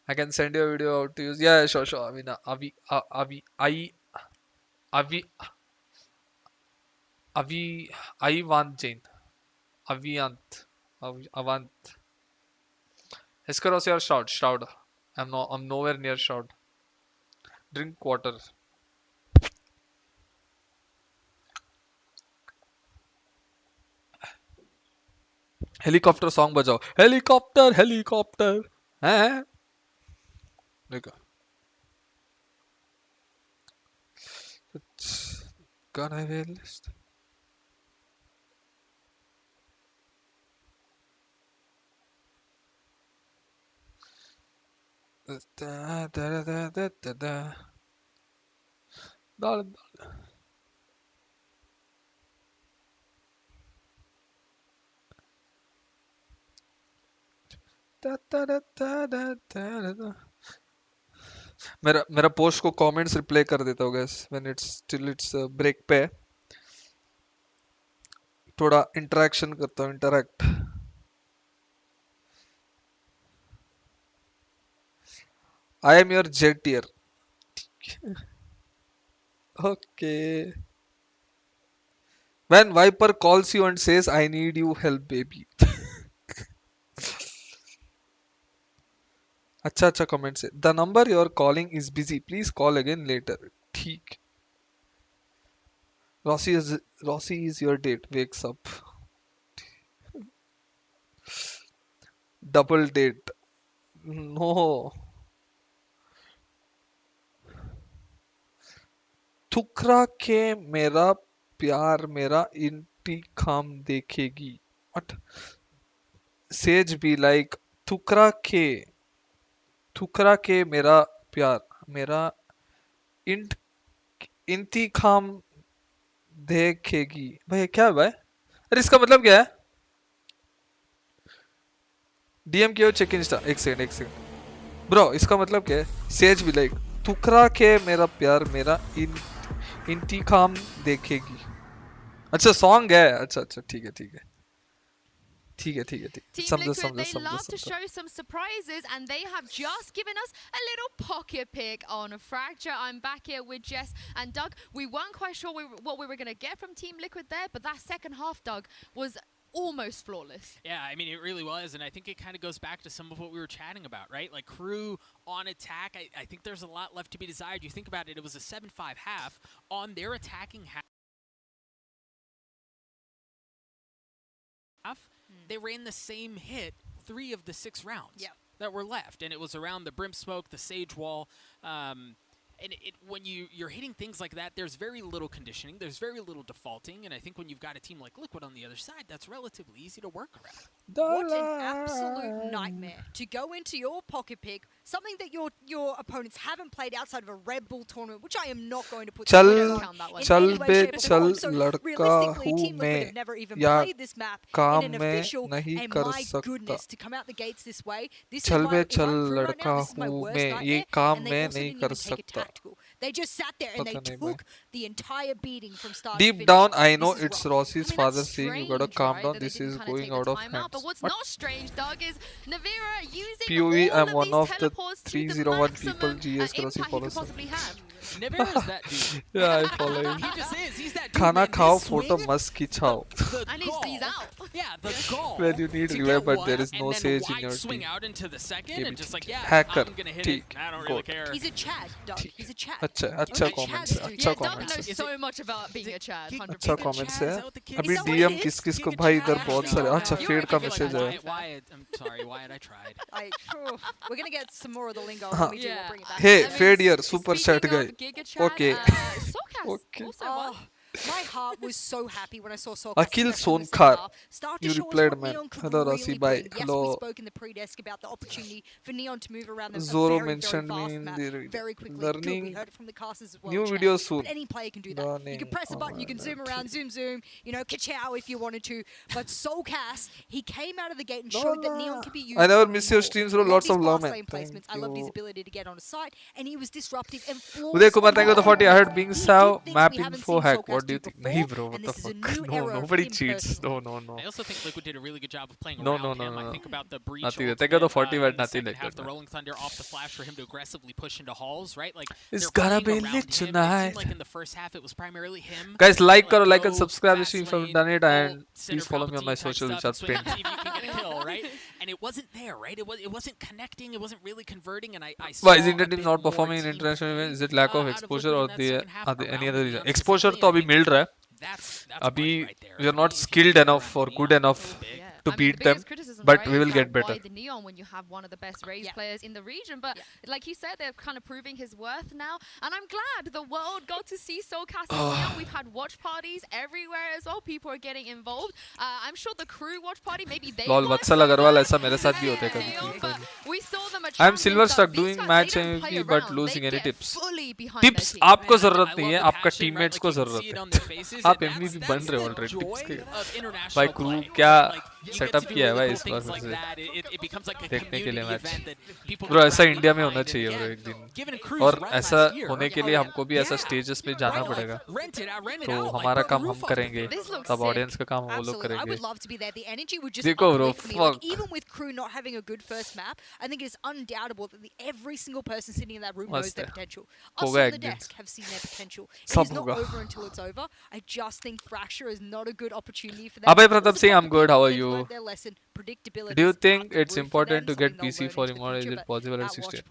I can send you a video out to use. Yeah, sure. I mean, Avant Jain. Avant. SkRossi or Shroud? I'm nowhere near Shroud. Drink water. Helicopter song बजाओ. Helicopter. हैं? देखो. Gun highway list. मेरा post को comments reply कर देता हूँ guys when it's break पे थोड़ा इंटरेक्शन करता हूँ interact I am your J tier okay when Viper calls you and says I need you help baby अच्छा कमेंट से the number you are calling is busy please call again later ठीक Rossi is your date wakes up double date no ठुकरा के मेरा प्यार मेरा इंतकाम देखेगी what sage be like ठुकरा के मेरा प्यार मेरा इंतकाम देखेगी भाई क्या है भाई अरे इसका मतलब क्या है डीएम किया चेक इंस्टा एक सेकंड ब्रो इसका मतलब क्या है सेज भी लाइक ठुकरा के मेरा प्यार मेरा इंतकाम देखेगी अच्छा सॉन्ग है अच्छा ठीक है Team Liquid, they love to show some surprises, and they have just given us a little pocket pick on Fracture. I'm back here with Jess and Doug. We weren't quite sure what we were going to get from Team Liquid there, but that second half, Doug, was almost flawless. Yeah, I mean, it really was, and I think it kind of goes back to some of what we were chatting about, right? Like, Crew on attack, I think there's a lot left to be desired. You think about it, it was a 7-5 half on their attacking half. They ran the same hit 3 of the 6 rounds that were left, and it was around the Brim Smoke, the Sage Wall, and when you're hitting things like that, there's very little conditioning, there's very little defaulting, and I think when you've got a team like Liquid on the other side, that's relatively easy to work around. What an absolute nightmare to go into your pocket pick, something that your opponents haven't played outside of a Red Bull tournament, which I am not going to put चल so लड़का हूँ मैं या काम में नहीं कर सकता चल बे चल लड़का हूँ मैं ये काम में नहीं कर सकता They just sat there and they took the entire beating from start Deep to finish. down, I know it's Rossi's father saying you gotta calm down. This is going out of hands. But what's not strange, Doug, is Navira using POE, all I'm of one these of the teleports 301 to people the GS maximum Rossi impact he follows could possibly have. Navira's that dude. Yeah, I follow him. He just is. He's that dude. खाना खाओ photo मस्त खिंचाओ. And he's out. Yeah, the goal. When you need revive, but there is no sage in your swing team. out into the second and just like Hacker. I'm gonna hit it. I don't really care. He's a Chad, Doug. He's a Chad. अच्छा comments है. अच्छा Doug comments knows है. so much about being a Chad. 100%. अच्छा comments है. अभी DM किस को भाई इधर बहुत सारे अच्छा fade का message है. Wyatt, I'm sorry, Wyatt, I tried. We're gonna get some more of the lingo when we do. We'll bring it back. Hey, fade here, super chat guy. Okay. Okay. My heart was so happy when I saw Sorkas. Akhil Sonkar, you replied, man. Hello, Rossi, bye. Hello. Yes, we spoke in the pre-desk about the opportunity for Neon to move around the Zoro very, mentioned very me in fast the map very quickly. learning. Good, we heard it from the casters as well. New Chad. videos soon. But any player can do that. You can press a button, you can zoom around, zoom, you know, ka-chow if you wanted to. But Solkas, he came out of the gate and showed that Neon could be used. I never miss your streams, bro. Lots of love, man. Placements. I loved his ability to get on a site, and he was disruptive and flawless. Uday Kumar, thank you for the 40. I heard being Sao map info hack. What do you think? Nahi, bro. What the fuck? No, nobody cheats. No. I also think Liquid did a really good job of playing No. around him. I think about the breach. Nothing. Thank you for the 40, but nothing like that. that. The Rolling Thunder off the flash for him to aggressively push into halls, right? Like it's gotta be lit tonight. It seemed like in the first half it was primarily him. Guys, like and subscribe the stream if you haven't done it, and please follow me on my social chat pin. Right? And it wasn't there, right? It wasn't connecting. It wasn't really converting. And I saw Why is Indian team not performing in international events? Is it lack of exposure or any other reason? Exposure तो अभी मिल रहा है. अभी we are not skilled enough or good enough to beat them, but we will get better. The Neon when you have one of the best raised players in the region, but like you said, they're kind of proving his worth now, and I'm glad the world got to see Solkas and Neon. We've had watch parties everywhere as well. People are getting involved. I'm sure the crew watch party, maybe they. Lol Vatsal Agarwal ऐसा मेरे साथ भी होता है कभी. I'm silver stuck doing match MVP but losing any tips. Tips आपको जरूरत नहीं है, आपका teammates को जरूरत है. आप MVP बन रहे हो already. Tips के. भाई crew क्या setup किया है भाई इस things like that. It becomes like a community event that people. Bro, ऐसा इंडिया में होना चाहिए bro एक दिन. और ऐसा होने के लिए हमको भी ऐसा stages पे जाना पड़ेगा. तो हमारा काम हम करेंगे. तब audience का काम वो लोग करेंगे. I would love to be there. The energy would just देखो bro, uplift me. Like, even with Crew not having a good first map, I think it's undoubtable that every single person sitting in that room knows their potential. Us on the desk have seen their potential. It is not over until it's over. I just think Fracture is not a good opportunity for them. Abhay Pratap Singh, I'm good. How are you? Their lesson, predictability. Do you think it's important to get PC for Immortal? Is it possible at 60?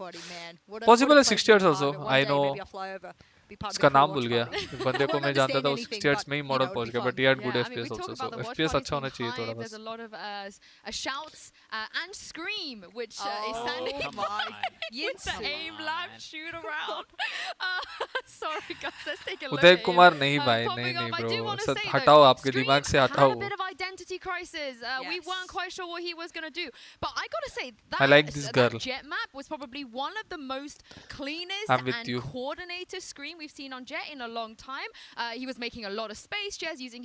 Possible at 60 years also. I know. इसका नाम भूल गया. बंदे को मैं जानता था वो 60 hertz में ही मॉडल पहुंच गया, but he had good FPS also. So FPS अच्छा होना चाहिए थोड़ा बस. There's a lot of shouts and scream, which is standing with the aim lab shoot around. Sorry guys, let's take a look. Uday Kumar नहीं भाई, नहीं bro. सब हटाओ आपके दिमाग से हटाओ. Had a bit of identity crisis. We weren't quite sure what he was gonna do, but I gotta say I like this girl. That Jet map was probably one of the most cleanest and coordinated scream we've seen on Jet in a long time. He was making a lot of space shares, using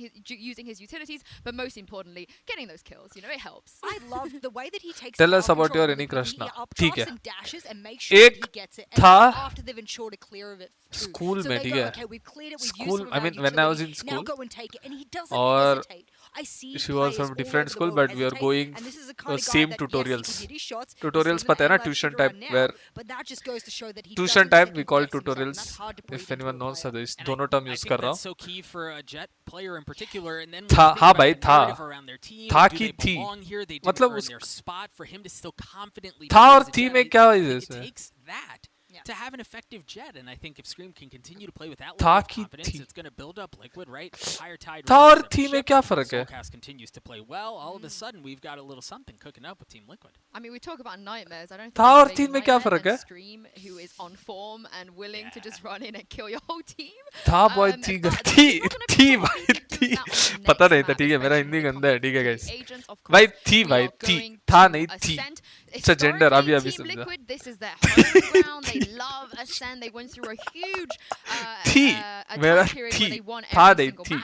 his utilities, but most importantly, getting those kills. You know, it helps. I love the way that he takes. Tell us about your any crush now. ठीक है. एक था after they've ensured a clear of it. School में ठीक है. Okay, we've cleared it. We've School. used I mean, when I was in school. Now go and take it, and he doesn't और hesitate. I see. She was from different school, but we are going same tutorials. Tutorials पता है ना tuition type where tuition type we call tutorials. If anyone knows how this दोनों term use कर रहा हूँ. So key for a Jet player in particular, and then था हाँ भाई था की थी. मतलब उस spot for him to still confidently. था और थी में क्या है इसमें? Takes that to have an effective Jet, and I think if Scream can continue to play with that level of confidence, it's going to build up Liquid, right? Higher tide. था और थी में क्या फर्क है? Soulcast continues to play well. All of a sudden, we've got a little something cooking up with Team Liquid. I mean, we talk about nightmares. I don't think था और थी में क्या फर्क है? Scream, who is on form and willing to just run in and kill your whole team. था boy थी भाई थी. पता नहीं था ठीक है मेरा हिंदी गंदा है ठीक है guys. भाई थी था नहीं थी. It's a gender. अभी समझा. This is their home ground. They love Ascend. They went through a huge मेरा थी था नहीं थी.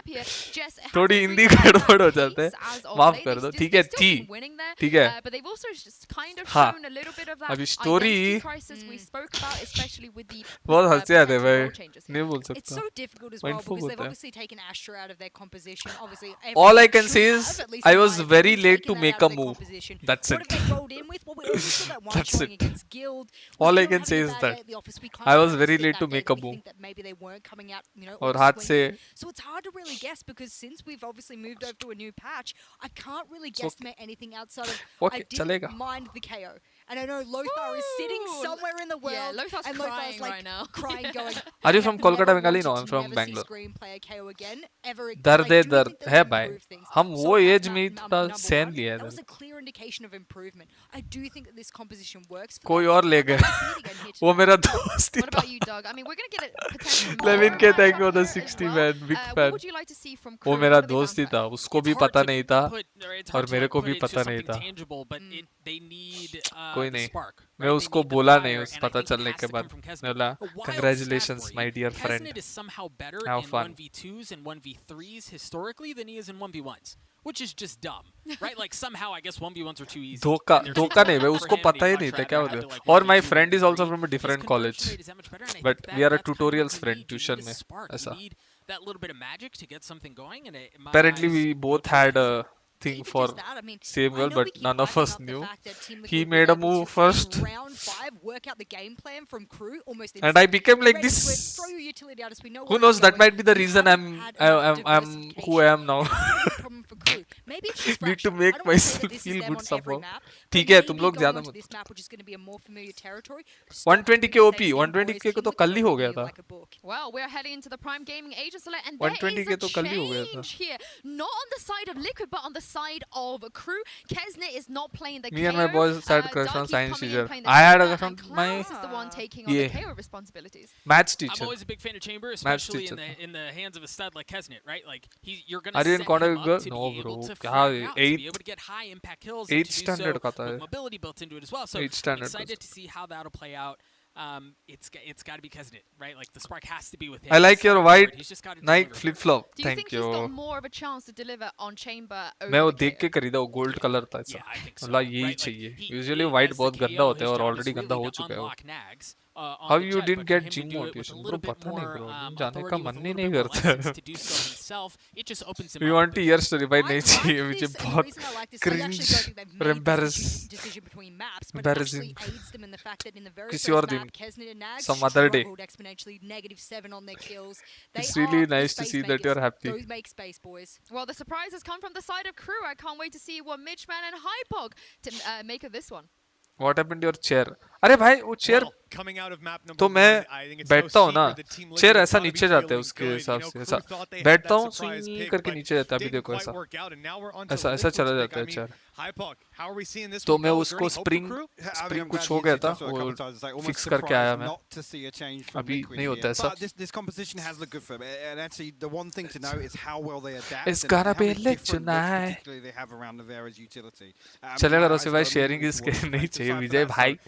थोड़ी हिंदी गड़बड़ हो जाते हैं. माफ कर दो ठीक है थी. ठीक है. हाँ. अभी स्टोरी बहुत हंसी आते हैं भाई. नहीं बोल सकता. All I can say is I was very late to make a move. That's it. That's it. All I can say is that I was very late to make a move. और हाथ से. So it's hard to really guess because since we've obviously moved over to a new patch, I can't really guesstimate anything outside of. Okay, I didn't mind the KO. And I know Lothar is sitting somewhere in the world. Yeah, Lothar's and crying like right now. crying, going. Are you from Kolkata, Bengali? No, I'm from Bangalore. दर्द है भाई. हम वो as में थोड़ा सहन लिया That was a clear indication of improvement. I do think that this composition works. कोई और ले गए. वो मेरा दोस्त ही था. What about you, Doug? I mean, we're going to get a potential. Levin के thank you for the 60 man, big fan. What would you like to see from Crew? वो मेरा दोस्त ही था. उसको भी पता नहीं था और मेरे को भी पता नहीं था. कोई नहीं. मैं उसको बोला नहीं उस पता चलने के बाद. मैं बोला congratulations my dear friend. Is somehow better Have in fun. 1v2s and 1v3s historically than he is in 1v1s, which is just dumb, right? Like somehow I guess 1v1s are too easy. धोखा नहीं भाई उसको पता ही नहीं था क्या होता है. और my friend is also from a different college, but we are a tutorials friend tuition में ऐसा. That little bit of magic to get something going, and apparently we both had a thing for same girl, but none of us knew. He made a move first, and I became like this. Who knows? That might be the reason I'm who I am now. Need to make myself feel good somehow. ठीक है तुम लोग ज़्यादा मत. 120k OP, 120k को तो कल ही हो गया था. Well, we're heading into the Prime Gaming Agents Select, and 120k तो कल ही हो गया था. Here, not on the side of Liquid, but on the side of Crew. Kesnet is not playing the KO. Me and my boys had crush on science teacher. I had a crush on my is the one taking on the KO responsibilities. Maths teacher. I'm always a big fan of Chamber, especially in the hands of a stud like Kesnet, right? Like you're gonna. Are you in contact with girl? No, bro. How 8th standard का था. mobility built into it as well. So I'm excited to see how that'll play out. it's got to be Kesnet, right? Like the spark has to be with him. I like your white Nike flip flop. Do you think he's got more of a chance to deliver on chamber over मैं वो देख के खरीदा वो gold colour था ऐसा मतलब यही चाहिए यूजुअली वाइट बहुत गंदा होता है और ऑलरेडी गंदा हो चुका है वो How you didn't get gym motivation? Bro, पता नहीं bro. जाने का मन ही नहीं करता. We want your story भाई नहीं चाहिए मुझे बहुत cringe, embarrassing. किसी और दिन, some other day. It's really nice to see that you're happy. Well, the surprise has come from the side of Crew. I can't wait to see what Midgeman and Hypog to make of this one. What happened to your chair? अरे भाई वो chair तो मैं बैठता हूँ ना chair ऐसा नीचे जाता है उसके हिसाब से ऐसा बैठता हूँ swing करके नीचे जाता है अभी देखो ऐसा ऐसा चला जाता है chair तो मैं उसको spring कुछ हो गया था वो fix करके आया मैं अभी नहीं होता ऐसा It's gonna be lit tonight चलेगा रोसी भाई sharing इसके नहीं चाहिए विजय भाई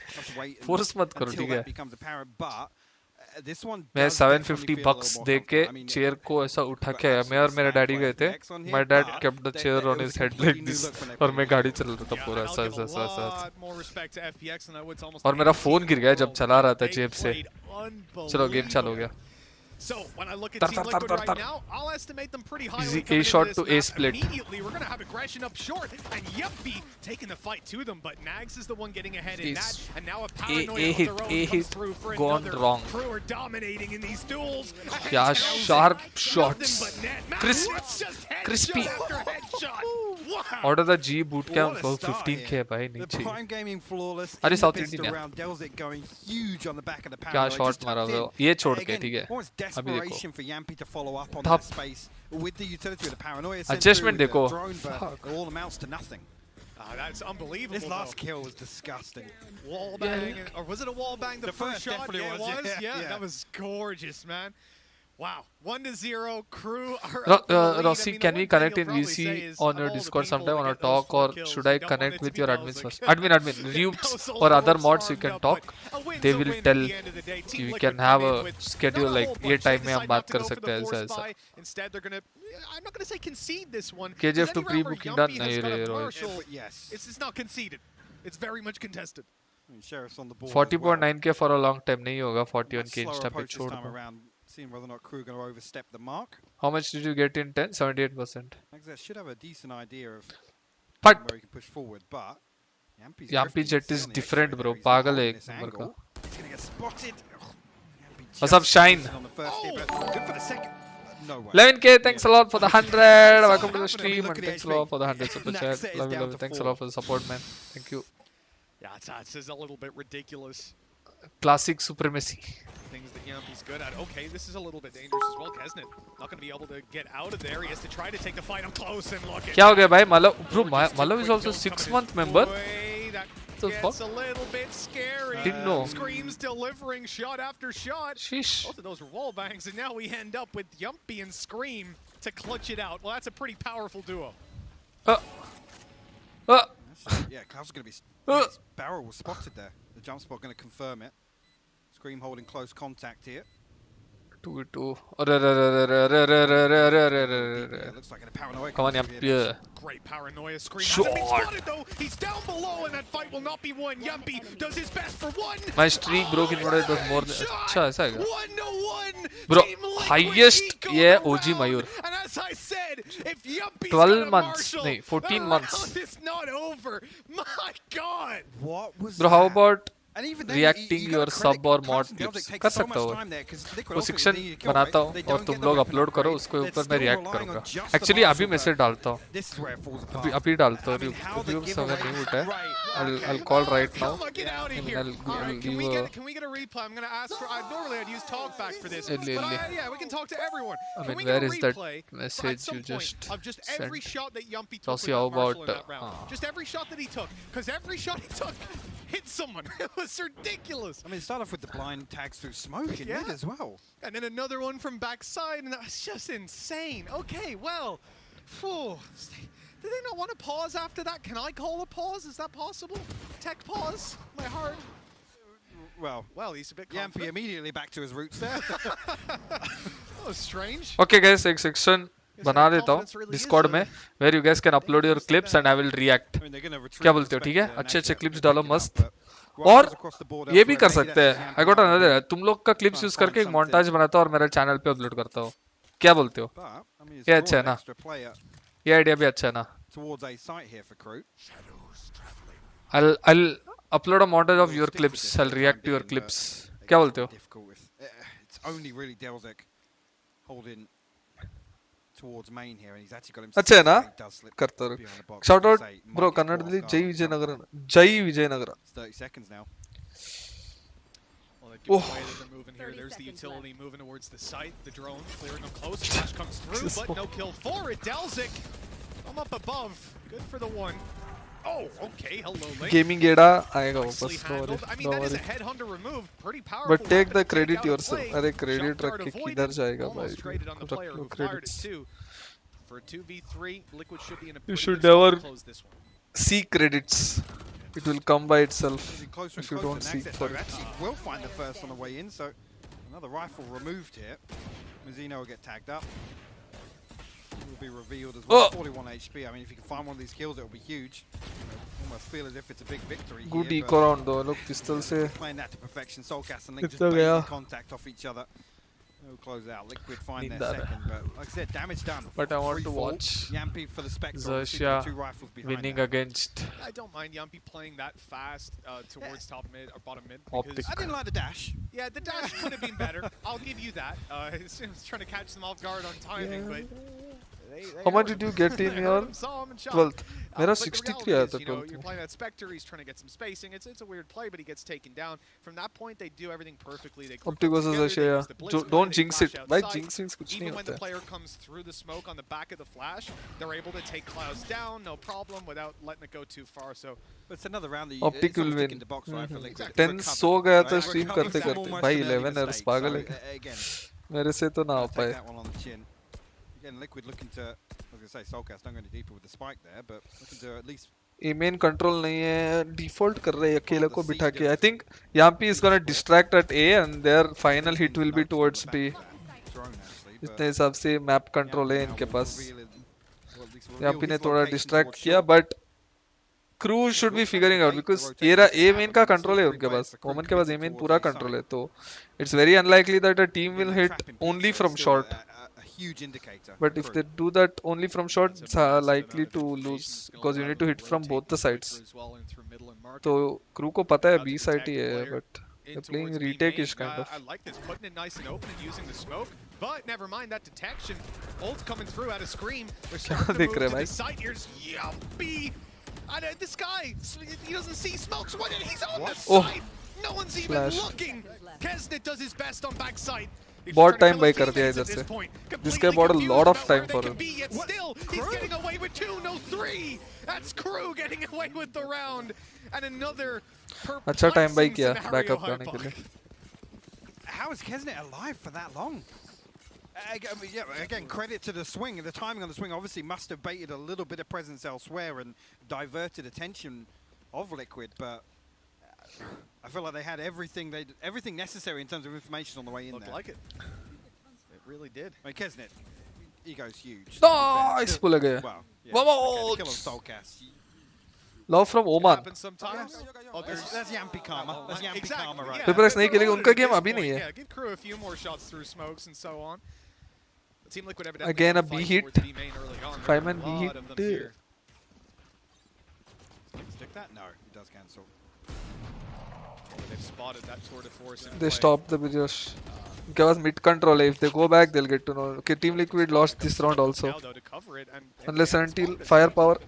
फोर्स मत करो ठीक है मैं 750 bucks दे के चेयर को ऐसा उठा के आया मैं और मेरा डैडी गए थे my dad kept the chair on his head like this और मैं गाड़ी चला रहा था पूरा ऐसा और मेरा फोन गिर गया जब चला रहा था जेब से चलो गेम चालू हो गया So when I look at Team Liquid right now, I'll estimate them pretty highly. Easy A shot to A split. Immediately, we're gonna have aggression up short, and Yuppie taking the fight to them. But Nags is the one getting ahead in that, and now a paranoia of their own comes through for another. Wrong. Crew are dominating in these duels. Yeah, sharp shots. Crispy. Order the G bootcamp for 15k भाई नहीं चाहिए. अरे South Indian क्या shot मारा वो ये छोड़ के ठीक है. अभी देखो top adjustment देखो all amounts to nothing. That's unbelievable. This last kill was disgusting. Wall bang, or was it a wall bang? The first shot, definitely yeah, was. Yeah, that was gorgeous, man. Wow, 1-0. Crew are. Rossi, can we connect in VC on your Discord sometime on a talk, or should I connect with your admins first? Admin, Rubes or other mods you can talk. They will tell you can have a schedule like ये time में हम बात कर सकते हैं ऐसा. Instead, they're gonna. I'm not gonna say concede this one. KGF to pre-booking done नहीं रे Roy. Yes, it's not conceded. It's very much contested. Sheriff's on the board. 40.9k for a long time नहीं होगा 41k insta पे छोड़ दो. Seeing whether or not Crew going to overstep the mark. How much did you get in 10? 78%. They should have a decent idea of where he can push forward, but Yampi Jet is different, bro. Pagal hai ek number ka. He's going to get spotted. What's up, Shine? On the first hit, but good for the second. No way. 11k, thanks a lot for the 100. Welcome to the stream and thanks a lot for the 100 super chat. Love you. Thanks a lot for the support, man. Thank you. Yeah, it's a little bit ridiculous. Classic supremacy. Things that Yampi's good at. Okay, this is a little bit dangerous as well. Kesnet not going to be able to get out of there. He has to try to take the fight up close and look at. क्या हो गया भाई Malav? Bro, Malav is also 6-month member. That the gets a little bit scary. Didn't know. Screams delivering shot after shot. Sheesh. Both of those were wall bangs, and now we end up with Yumpy and Scream to clutch it out. Well, that's a pretty powerful duo. Yeah, Cloud's going to be. His barrel was spotted there. The jump spot going to confirm it. Scream holding close contact here. 2v2. Looks like a paranoia. Come on, Yumpy. Great paranoia. Scream hasn't been spotted though. He's down below, and that fight will not be won. Yumpy does his best for one. My streak broke in order. It was more than. अच्छा ऐसा है क्या? 1-1. Bro, highest ये OG Mayur. And as I said, if Yumpy's 12 months, नहीं 14 months. It's not over. My God. What was? Bro, how about then reacting your sub or mod clips कर सकता हो वो सेक्शन बनाता हूँ और तुम लोग अपलोड करो उसके ऊपर मैं रिएक्ट करूँगा एक्चुअली अभी मैसेज डालता हूँ अभी डालता हूँ रिव्यूज अगर नहीं उठा है I'll call right now and I'll can we get a replay? I'm gonna ask for normally I'd use talkback for this but yeah we can talk to everyone. I mean where is that message you just sent? Every shot that Yumpy took Rossi, how about just every shot that he took because every shot he took hit someone. It was ridiculous. I mean, it started off with the blind tags through smoke in mid as well. And then another one from backside, and that's just insane. Okay, well, did they not want to pause after that? Can I call a pause? Is that possible? Tech pause? My heart. Well, he's a bit Yampy immediately back to his roots there. That was strange. Okay guys, एक section बना देता हूँ Discord में where you guys can upload your clips and I will react. क्या बोलते हो? ठीक है? अच्छे clips डालो मस्त. और ये भी कर सकते हैं. I got another. तुम लोग का clips use करके एक montage बनाता हूँ और मेरे channel पे upload करता हूँ. क्या बोलते हो? ये अच्छा है ना? ये idea भी अच्छा है ना? I'll upload a montage of your clips. I'll react to your clips. क्या बोलते हो? It's only really Delzik holding towards main here, and he's actually got himself. अच्छा है ना? करता रहो. Shout out, bro. कन्नड़ದಲ್ಲಿ जय विजयनगर. जय Vijayanagar. 30 seconds now. Well, they do the way that they're moving here. There's the utility moving towards the site. The drone clearing them close. Flash comes through, but no kill for it. Delzik, I'm up above. Good for the one. Oh, okay. Hello, Link. Gaming एड़ा आएगा वापस. I mean, that is a headhunter remove. Pretty powerful. But take the credit yourself. अरे credit रख के किधर जाएगा भाई? रख लो credits. For 2v3, Liquid should be in a You should never seek credits. It will come by itself if you don't seek for it. Actually, will find the first on the way in, so another rifle removed here. Mizzino will get tagged up. Will be revealed as well. 41 HP. I mean, if you can find one of these kills, it will be huge. Almost feel as if it's a big victory. Good eco round though. Look, pistol se. Playing that to perfection. Soulcast and Link just making contact off each other. No close out. Liquid find their second, but like I said, damage done. But I want to watch Yampy for the Spectre. Zersia winning against. I don't mind Yampy playing that fast towards top mid or bottom mid. Optic. I didn't like the dash. Yeah, the dash could have been better. I'll give you that. It's trying to catch them off guard on timing, but. How much did you get in your 12th? मेरा 63 आया था 12th. You're playing that Spectre, he's trying to get some spacing. It's a weird play, but he gets taken down. From that point, they do everything perfectly. They Optic versus Zersia. Don't jinx it. By jinxing कुछ नहीं Even when होता the player comes through the smoke on the back of the flash, they're able to take Clouds down, no problem, without letting it go too far. So. But it's another round that Optic will win. 10 सो गया था stream करते करते. भाई 11 errors पागल है. मेरे से तो ना हो पाए. Again, Liquid looking to, I was going to say Soulcast, don't go any deeper with the spike there, but looking to at least... main control नहीं है, default कर रहे हैं अकेले को बिठा के. I think Yampy is gonna distract at A and their final hit will be towards B. इतने हिसाब से map control है इनके पास. Yampy ने थोड़ा distract किया, but crew should be figuring out because A main का control है उनके पास. Omen के पास A main पूरा control है, तो it's very unlikely that a team will hit only from short. Huge indicator. But if they do that only from short, it's likely to lose because you need to hit from both the sides. So crew को पता है B side ही है, but they're playing retake-ish kind of. I like this, putting it nice and open and using the smoke. But never mind that detection. Ult coming through out of Scream. They're starting to move to the side. Here's Yampy. This guy, he doesn't see smokes. He's on the side. No one's even looking. Kesnet does his best on backside. बहुत time bye कर दिया इधर से. This guy bought a lot of time for him. Still, he's getting away with 2, no 3. That's Crew getting away with the round. And another अच्छा time bye किया backup करने के लिए. How is Kesnet alive for that long? Again, credit to the swing. The timing on the swing obviously must have baited a little bit of presence elsewhere and diverted attention of Liquid, but I feel like they had everything necessary in terms of information on the way in. Looked like it. It really did. I mean, Kesnet, ego's huge. Nice pull again. Well, yeah, kill on Soulcast. Love from Oman. Sometimes. Oh, that's Yampy Karma. That's Yampy Karma, right? People नहीं खेलेंगे उनका game अभी नहीं है. Yeah, give Crew a few more shots through smokes and so on. Team Liquid evidently again a B hit. 5-man B hit. Stick that? No, he does cancel. They've spotted that tour de force. They stopped the Bijosh. उनके पास mid control है. If they go back, they'll get to know. Okay, Team Liquid lost this round also. Unless until firepower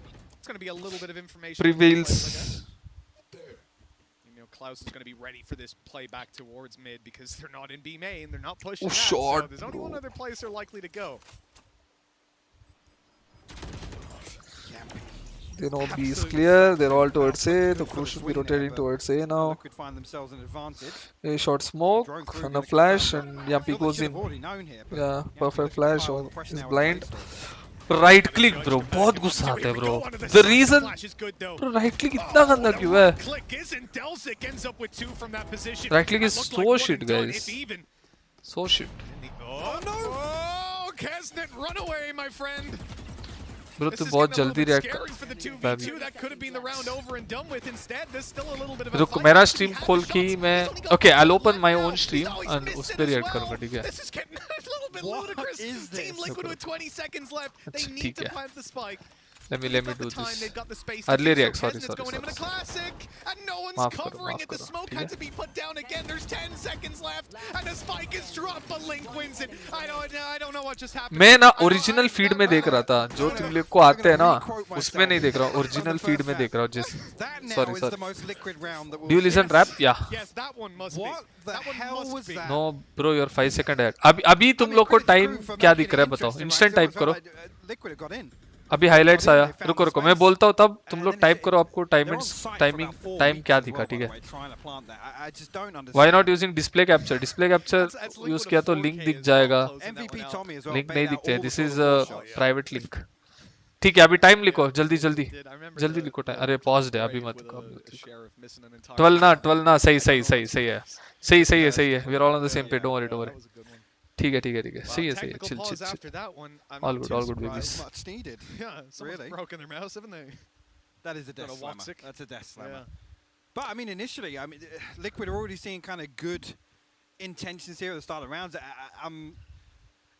prevails. Klaus is going to be ready for this play back towards mid because they're not in B main. They're not pushing that, short, so there's only one other place they're likely to go. They know B is clear. They're all towards A. The crew should be rotating towards A now. A short smoke and a flash, and Yampy goes in. Yeah, perfect flash. He's blind. Right click bro, बहुत गुस्सा आता है bro. The reason bro right click इतना गंदा क्यों है? Right click is so shit guys, so shit. Oh no! Oh, Kesnet, run away, my friend. Bro तू बहुत जल्दी रिएक्ट रुक, मेरा स्ट्रीम खोल के ही मैं okay I will open my own stream and उस पे रिएक्ट करूंगा, ठीक है? ठीक है, let me do this. Early react, sorry. माफ करो, मैं ना ओरिजिनल फीड में देख रहा था, जो तुम लोग को आते हैं ना उसमें नहीं देख रहा हूँ, ओरिजिनल फीड में देख रहा हूँ. जिस sorry do you listen rap? या no bro your 5 second ahead. अभी तुम लोग को टाइम क्या दिख रहा है बताओ, इंस्टेंट टाइप करो. अभी हाइलाइट्स आया, रुको मैं बोलता हूँ तब तुम लोग टाइप करो, आपको टाइम क्या दिखा, ठीक है? Why not using display capture use किया तो लिंक दिख जाएगा, लिंक नहीं दिखते हैं, दिस इज प्राइवेट लिंक. ठीक है, अभी टाइम लिखो, जल्दी लिखो टाइम. अरे पॉज्ड है अभी मत. 12 ना सही है. We are all on the same page, don't worry. ठीक है सही है chill all good babies. Yeah, someone's broken their mouse, haven't they? That is a death slammer. That's a death slammer. But I mean, initially, Liquid are already seeing kind of good intentions here at the start of the rounds.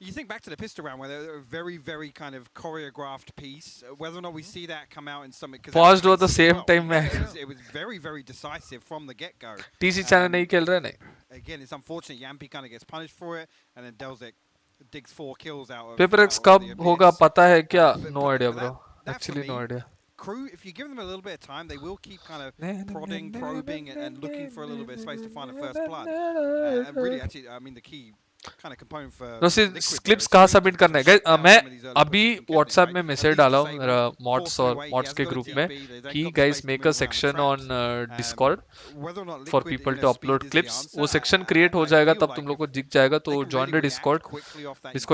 You think back to the pistol round where they're a very, very kind of choreographed piece. Whether or not we see that come out in some... Paused at the same time, man. It was very, very decisive from the get-go. TC channel nahi khel rahe nahi. Again, it's unfortunate. Yampi kind of gets punished for it, and then Delzik digs 4 kills out of... PaperX kab hoga pata hai kya? No idea, bro. Actually, no idea. Crew, if you give them a little bit of time, they will keep kind of prodding, probing, and looking for a little bit of space to find a first blood. And really, actually, I mean, the key... clips कहाँ submit करना है? मैं अभी WhatsApp में message डाला हूँ मेरा mods के ग्रुप में कि guys make a section on Discord for people to upload clips. वो सेक्शन क्रिएट हो जाएगा तब तुम लोग को दिख जाएगा, तो join the Discord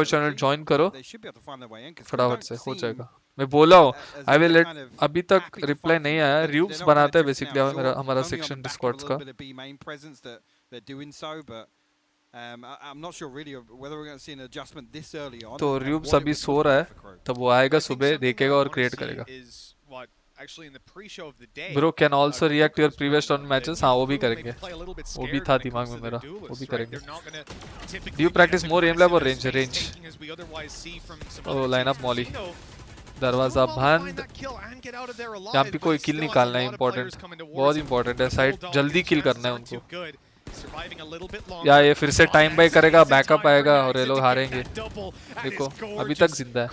channel join करो फटाफट से, हो जाएगा. मैं बोला हूँ आई विल लेट. अभी तक रिप्लाई नहीं आया. रिव्यूज बनाते हैं बेसिकली हमारा सेक्शन डिस्कॉर्ड का. I'm not sure really whether we're going to see an adjustment this early on. तो र्यूब्स अभी सो रहा है, तब वो आएगा सुबह, देखेगा और क्रिएट करेगा. Bro can also react your previous round matches. हाँ वो भी करेंगे, वो भी था दिमाग में मेरा, वो भी करेंगे. Do you practice more aim lab or range? Oh line up molly. दरवाजा बंद. यहाँ पे कोई किल निकालना है, इम्पोर्टेंट, बहुत इम्पोर्टेंट है. साइड जल्दी किल करना है उनको. या ये फिर से टाइम बाय करेगा, बैकअप आएगा और ये लोग हारेंगे. देखो अभी तक जिंदा है.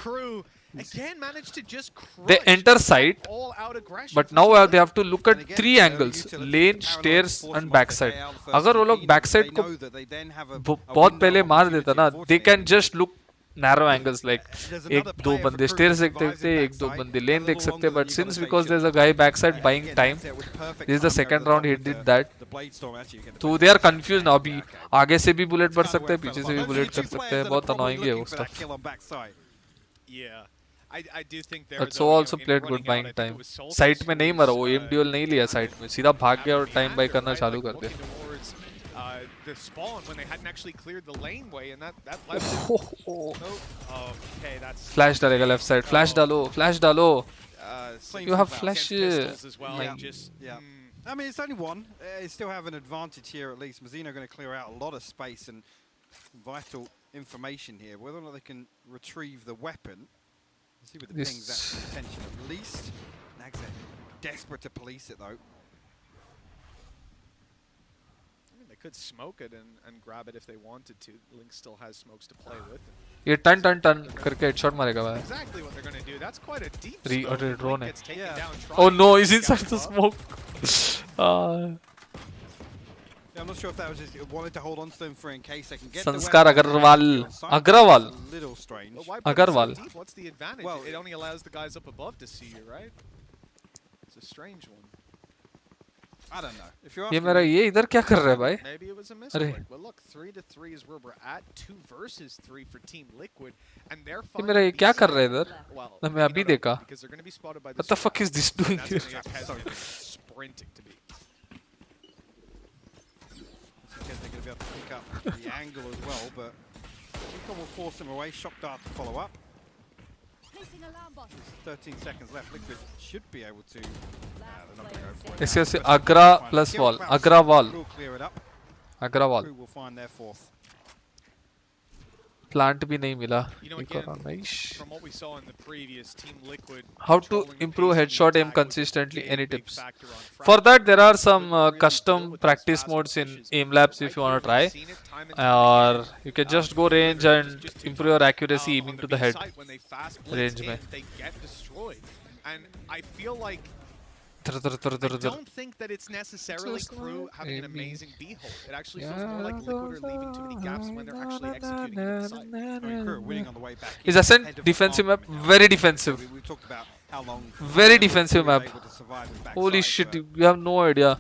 They enter site, but now they have to look at 3 angles: lane, stairs, and backside. अगर वो लोग backside को बहुत पहले मार देता ना, they can just look narrow angles, like एक दो बंदे stairs देख सकते, एक दो बंदे lane देख सकते. But since because there's a guy backside buying time, this is the second round he did that. तो they are confused now. अभी आगे से भी बुलेट बढ़ सकते हैं, पीछे से भी बुलेट कर सकते हैं. बहुत annoying है वो stuff. But so also played good buying time. Site में नहीं मरा वो, aim duel नहीं लिया site में, सीधा भाग गया और time buy करना चालू कर दिया. The spawn when they hadn't actually cleared the laneway, and that left okay, that's flash डालेगा left side. Flash डालो. You have flash as well. Yeah. I mean, it's only one. They still have an advantage here at least. Mazino going to clear out a lot of space and vital information here. Whether or not they can retrieve the weapon. Let's see with the pings that's the intention at least. Nags are desperate to police it though. They could smoke it and grab it if they wanted to. Link still has smokes to play with. ये ton करके headshot मारेगा भाई. Exactly what they're going to do. That's quite a deep smoke. Drone है. Oh no, he's inside the smoke. I'm not sure if that was just wanted to hold on to them for in case they can get Sanskar Agarwal. Little strange. Agarwal. What's the advantage? Well, it only allows the guys up above to see you, right? It's a strange one. I don't know. If you're ये मेरा ये इधर क्या कर रहा है भाई? Maybe it was a misclick. Well, look, 3-3 is where we're at. 2 versus 3 for Team Liquid, and they're ये मेरा ये क्या कर रहा है इधर? well. मैं अभी देखा. Because they're going to be spotted by What the fuck is this doing here? Sprinting to be. They're going to be able to pick up the angle as well, but Chico will force him away. Shock dart to follow up. 13 seconds left. Liquid should be able to. They're not going to go for it. It's Agra plus wall. Agra wall. We'll clear it up. Agra wall. Crew will find their fourth. Plant bhi nahi mila. You know, again, from what we saw in the previous Team Liquid, how to improve headshot aim consistently? Any tips? For that, there are some custom practice modes in aim labs if you want to try. Or you can just go range and improve your accuracy aiming to the head. Range mein. They get destroyed, and I feel like I don't think that it's necessarily Crew having an amazing B-hole. It actually feels more like Liquid are leaving too many gaps when they're actually executing in the site. Crew winning on the way back. Is Ascent defensive map? Very defensive. We talked about how long very defensive map. Holy shit, you have no idea.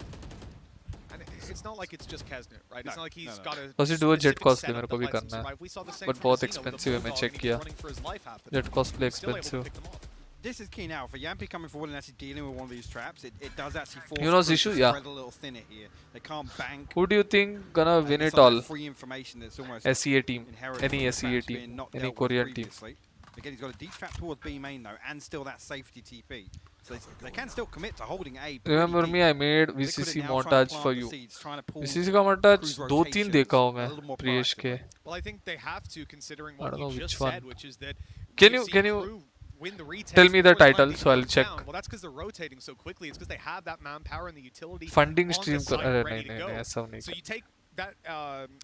And it's not like it's just Kesnet, right? It's not like he's got a Does he do a jet cosplay? मेरे को भी करना है. But बहुत expensive है. मैं check किया. Jet cosplay expensive. This is key now for Yampi coming forward and actually dealing with one of these traps. It does actually force you know Zishu, yeah. spread a little thinner here. They can't bank. Who do you think gonna win it all? Free information that's almost SEA team, any SEA team, any Korean team. Again, he's got a deep trap towards B main though, and still that safety TP. So they can still commit to holding A. Remember me? I made VCC montage for you. VCC का montage 2-3 देखा हूँ मैं प्रियेश के. Well, I think they have to, considering what you just said, which is that can you tell me the title so I'll check. Well, that's because they're rotating so quickly. It's because they have that manpower and the utility funding stream ready to go. So you take that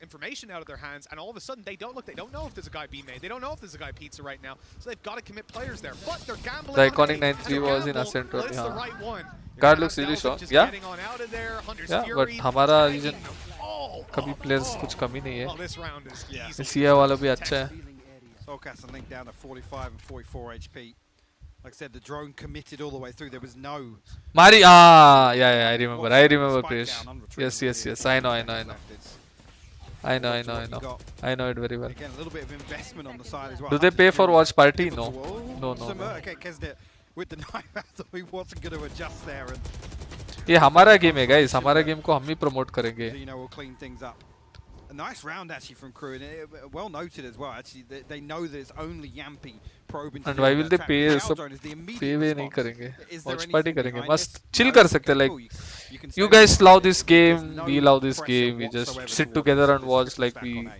information out of their hands, and all of a sudden they don't know if there's a guy B made. They don't know if there's a guy Pizza right now. So they've got to commit players there. But they're gambling. The iconic 9-3 was in Ascent. Well, it's the right one. Guard looks really strong. Yeah. Yeah, but हमारा region कभी players कुछ कमी नहीं है. SEA वाला भी अच्छा है. Soulcast and Link down to 45 and 44 HP. Like I said, the drone committed all the way through. There was no. Mari, yeah, I remember, Krish. Yes. I know. I know it very well. Again, a little bit of investment on the side as well. Do they pay for watch party? No. Okay, Kesnet with the knife out, he wasn't going to adjust there. And ये हमारा game है guys. हमारा game को हम ही promote करेंगे. You know, we'll clean things up. A nice round actually from Crew, and well noted as well. Actually, they know that it's only Yampi probing. And why will they pay? सब pay नहीं करेंगे. Watch party करेंगे. मस्त chill कर सकते हैं. Like you guys love this game, we love this game. We just sit together and watch like we.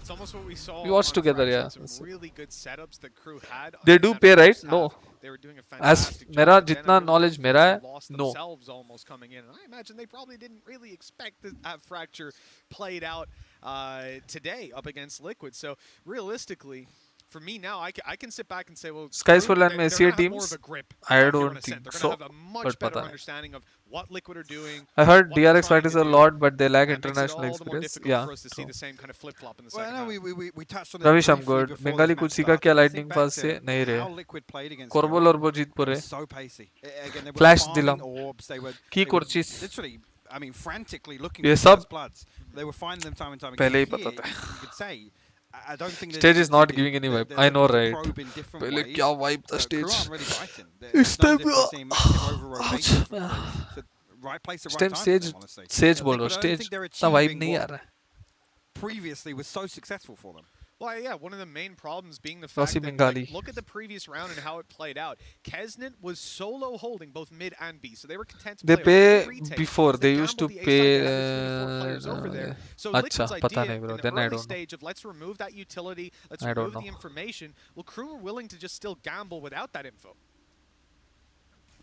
It's almost what we saw. We watch together, yeah. Some really good setups that Crew had. They do pay, right? No. They were doing a As मेरा जितना knowledge मेरा है, no. Almost coming in, and I imagine they probably didn't really expect to have Fracture played out today up against Liquid. So realistically, for me now, I can sit back and say, well, Skies for Land में SEA teams, I don't think so. Have a much better understanding of what Liquid are doing. I heard DRX practice a lot, but they lack international experience. Yeah. For us to see the same kind of flip-flop in the well, second no, we touched on it. Ravish, I'm good. Bengali कुछ सीखा क्या lightning fast से नहीं रहे. Corbo और वो जीत पूरे. Flash दिलम. की कोर्चिस. Literally, I mean, frantically looking ये for सब bloods. They were finding them time and time again. पहले ही पता था. You could say. I don't think stage is not giving any vibe. I know, right? पहले क्या vibe था stage. इस time stage बोल रहा हूँ. Stage ना vibe नहीं आ रहा है. Previously was so successful for them. Well, yeah, one of the main problems being the fact that, like, look at the previous round and how it played out. Kesnet was solo holding both mid and B, so they were content to they play pay before. They used to pay. So Liquid's idea in the early stage of let's remove that utility, let's remove the information. Well, Crew were willing to just still gamble without that info.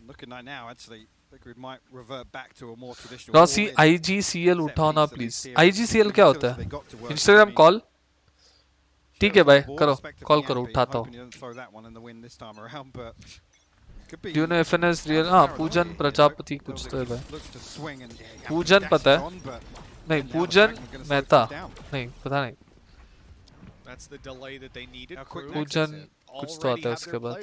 Looking like now, actually, Liquid might revert back to a more traditional. Rossi, IGCL उठाओ ना please. IGCL क्या होता है? Instagram call. ठीक है भाई, करो, call करो, उठाता हूँ. Do you know FNS real? हाँ, पूजन प्रजापति कुछ तो है भाई. पूजन पता है? नहीं, पूजन मेहता. नहीं, पता नहीं. पूजन कुछ तो आता है उसके बाद.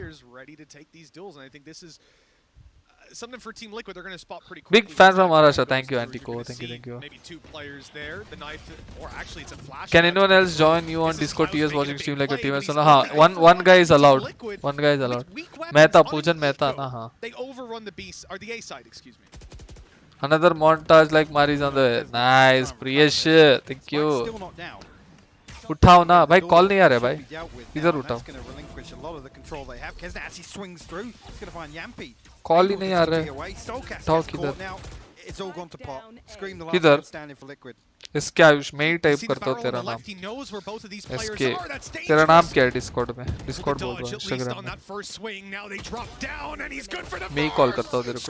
something for Team Liquid. They're going to spot pretty quickly. Big fan from Maharashtra. Thank you, Antico. Thank you. Maybe 2 players there. The knife, or actually it's a flash. Can anyone else join you on Discord TS watching stream like a team? One guy is allowed. One guy is allowed. Mehta, Poojan Mehta, na ha. They overrun the B or the A side, excuse me. Another montage like Mari's on the way. Nice, Priyesh. Thank you. उठाओ ना भाई call नहीं आ रहा भाई इधर उठाओ call ही नहीं आ रहा है उठाओ किधर किधर इसके आयुष में ही टाइप करता हूँ तेरा नाम इसके तेरा नाम क्या है डिस्कॉर्ड में डिस्कॉर्ड बोल रहा हूँ इंस्टाग्राम में मैं ही कॉल करता हूँ तेरे को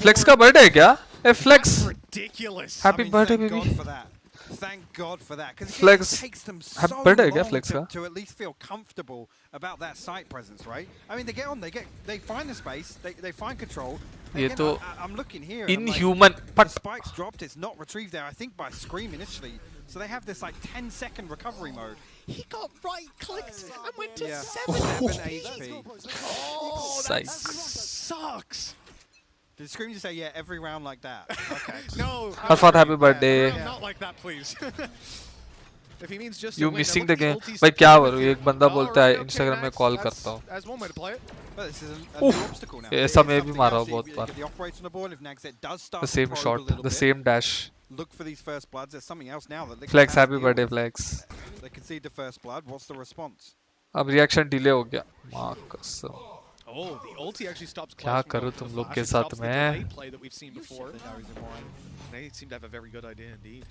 फ्लेक्स का बर्थडे है क्या a flex happy birthday baby Thank God for that, because Flex it takes them so long to at least feel comfortable about that site presence, right? I mean, they get on, they find the space, they find control. Again, I'm looking here. Inhuman. Like, spikes dropped. It's not retrieved there. I think by Scream initially. So they have this like 10-second recovery mode. He got right-clicked and went to 7 HP. Oh, that sucks. Did Scream just say, yeah, every round like that? Okay. No. Harfat, happy birthday. Not like that, please. If he means just you missing the game. भाई क्या करूँ एक बंदा बोलता है Instagram में call करता हूँ ऐसा मैं भी मारा हूँ बहुत बार the same shot the same dash look for these first bloods. There's something else now that Flex happy birthday Flex they concede the first blood. What's the response? अब reaction delay हो गया माँ कसम Oh, the ulti actually stops क्या करूँ तुम लोग के साथ में They seem to have a very good idea indeed.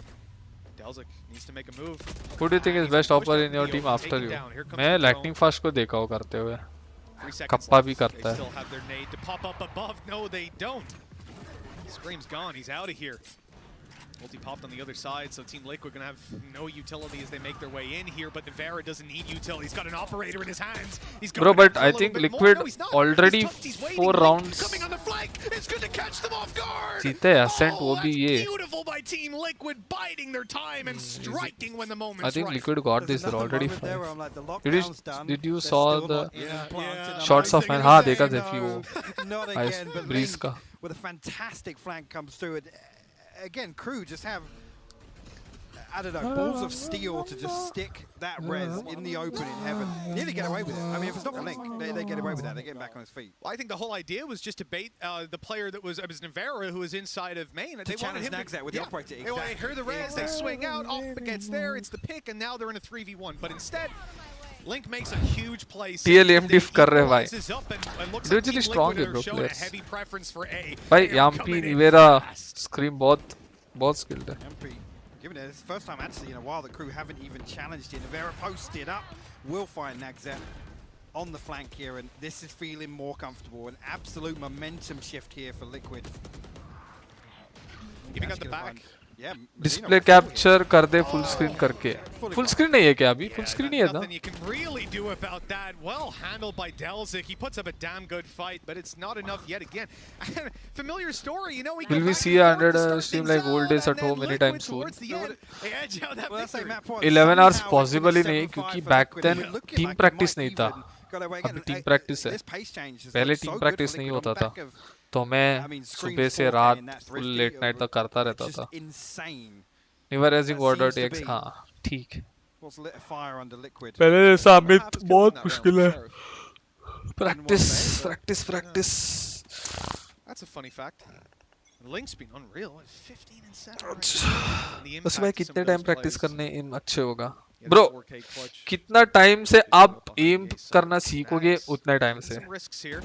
Delzik needs to make a move. Who do you think is best opper in your team after you? मैं lightning fast को देखा हूँ करते हुए कप्पा भी करता है Still have their nade to pop up above. No, they don't. Scream's gone. He's out of here. Ulti popped on the other side, so Team Liquid gonna have no utility as they make their way in here. But Navera doesn't need utility. He's got an operator in his hands. He's bro, but I think Liquid already 4 rounds. Coming on the flank. It's good to catch them off guard. जीते Ascent वो भी ये. Beautiful by Team Liquid, biding their time and striking when the moment's I think right. Liquid got this already. Did you saw the shots of man? हाँ देखा Zephy वो. Ice breeze का. With a fantastic flank comes through it. Again, crew just have, I don't know, balls of steel to just stick that res in the open in heaven. Nearly get away with it. I mean, if it's not for Link, they get away with that. They get him back on his feet. Well, I think the whole idea was just to bait the player that was, it was Navera who was inside of main. They wanted him to with the operator. Exactly. They hear the res, they swing out, off it gets there, it's the pick, and now they're in a 3v1. But instead, Link makes a huge play. TLM diff कर रहे भाई. Individually strong है bro players. भाई Yampi, Nivera, Scream बहुत skilled है. Yampi, given it, it's the first time actually in a while the crew haven't even challenged it. Nivera posted up, will find Nagzet on the flank here, and this is feeling more comfortable. An absolute momentum shift here for Liquid. Giving up the back. Display capture कर दे full screen करके full screen नहीं है क्या अभी full screen ही है ना you can really do about that. Well handled by Delzik. He puts up a damn good fight, but it's not enough yet again. Familiar story, you know. Will we see 100 stream like old days at home anytime soon? 11 hours possible ही नहीं क्योंकि back then team practice नहीं था अभी team practice है पहले team practice नहीं होता था तो मैं सुबह से रात फुल लेट नाइट तक करता रहता था Never raising order takes हाँ ठीक पहले जैसा अमित बहुत मुश्किल है practice That's a funny fact. Link's been unreal. 15 and 7. बस मैं कितने टाइम प्रैक्टिस करने इन अच्छे होगा ब्रो कितना टाइम से आप एम करना सीखोगे उतना टाइम से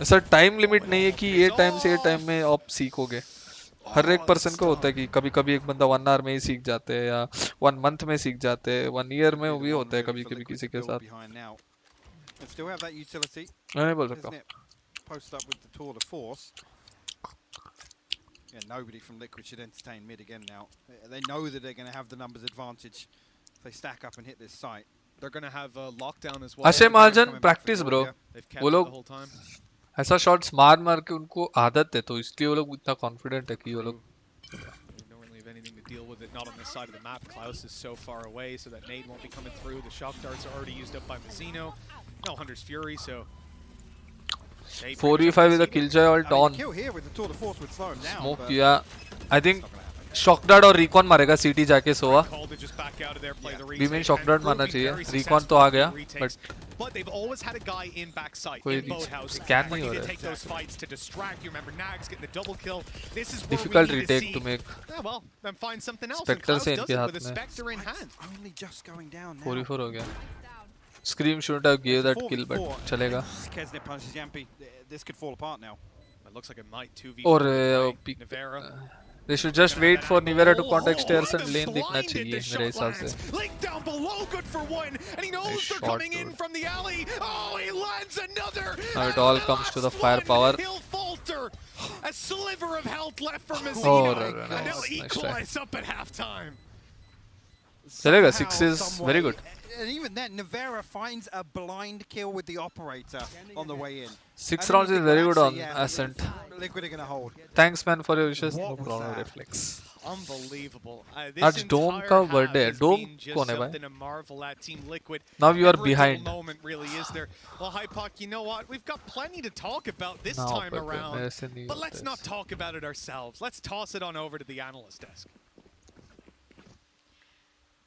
ऐसा टाइम लिमिट नहीं है कि ये टाइम से ये टाइम में आप सीखोगे हर एक पर्सन को होता है कि कभी कभी एक बंदा 1 आवर में ही सीख जाते हैं या 1 मंथ में सीख जाते हैं 1 ईयर में भी होता है कभी कभी किसी के साथ मैं नहीं बोल सकता Yeah, nobody from Liquid should entertain mid again now. They know that they're going to have the numbers advantage if they stack up and hit this site. They're going to have a lockdown as well. Ashay Mahajan practice bro. वो लोग ऐसा shots मार के उनको आदत है तो इसलिए वो लोग इतना कॉन्फिडेंट है कि वो लोग anything to deal with it, not on this side of the map. Klaus is so far away, so that nade won't be coming through. The shock darts are already used up by Mazzino. No Hunter's Fury, so 4v5 with a Killjoy ult on. Smoke किया. I think Shock Dart और Recon मारेगा CT जाके सोवा. B main Shock Dart मारना चाहिए. Recon तो आ गया, but they've always had a guy in backside कोई in both houses. scan नहीं हो Ready to रहा take those fights to distract. You remember Nags getting the double kill. This is where difficult we need to retake see. to make. Yeah, well, then find something else. Spectre से and इनके Klaus हाथ does it with a में. Spectre in hand. Only just going down now. 4v4 हो गया. Scream shouldn't have gave that kill, but चलेगा. Kesnet punches Yampi. This could fall apart now. It looks like it might 2v4. और Nivera. they should just wait for Nivera to contact stairs and lane दिखना चाहिए मेरे हिसाब से. Link down below, good for one, and he knows they're coming in from the alley. Oh, he lands another. Now it all comes to the firepower. He'll falter. A sliver of health left for Messina. Oh, and they'll nice equalize up at halftime. चलेगा. 6 is very good. And even then, Nivera finds a blind kill with the operator on the way in. 6 rounds is very good on Ascent. Liquid are gonna hold. Thanks man for your wishes. No problem. Reflex. Unbelievable. That's Dome का birthday. Dome कौन है भाई? Now you are behind. Moment really is there. Well, Hypoc, you know what? We've got plenty to talk about this No, time but around. But let's not talk about it ourselves. Let's toss it on over to the analyst desk.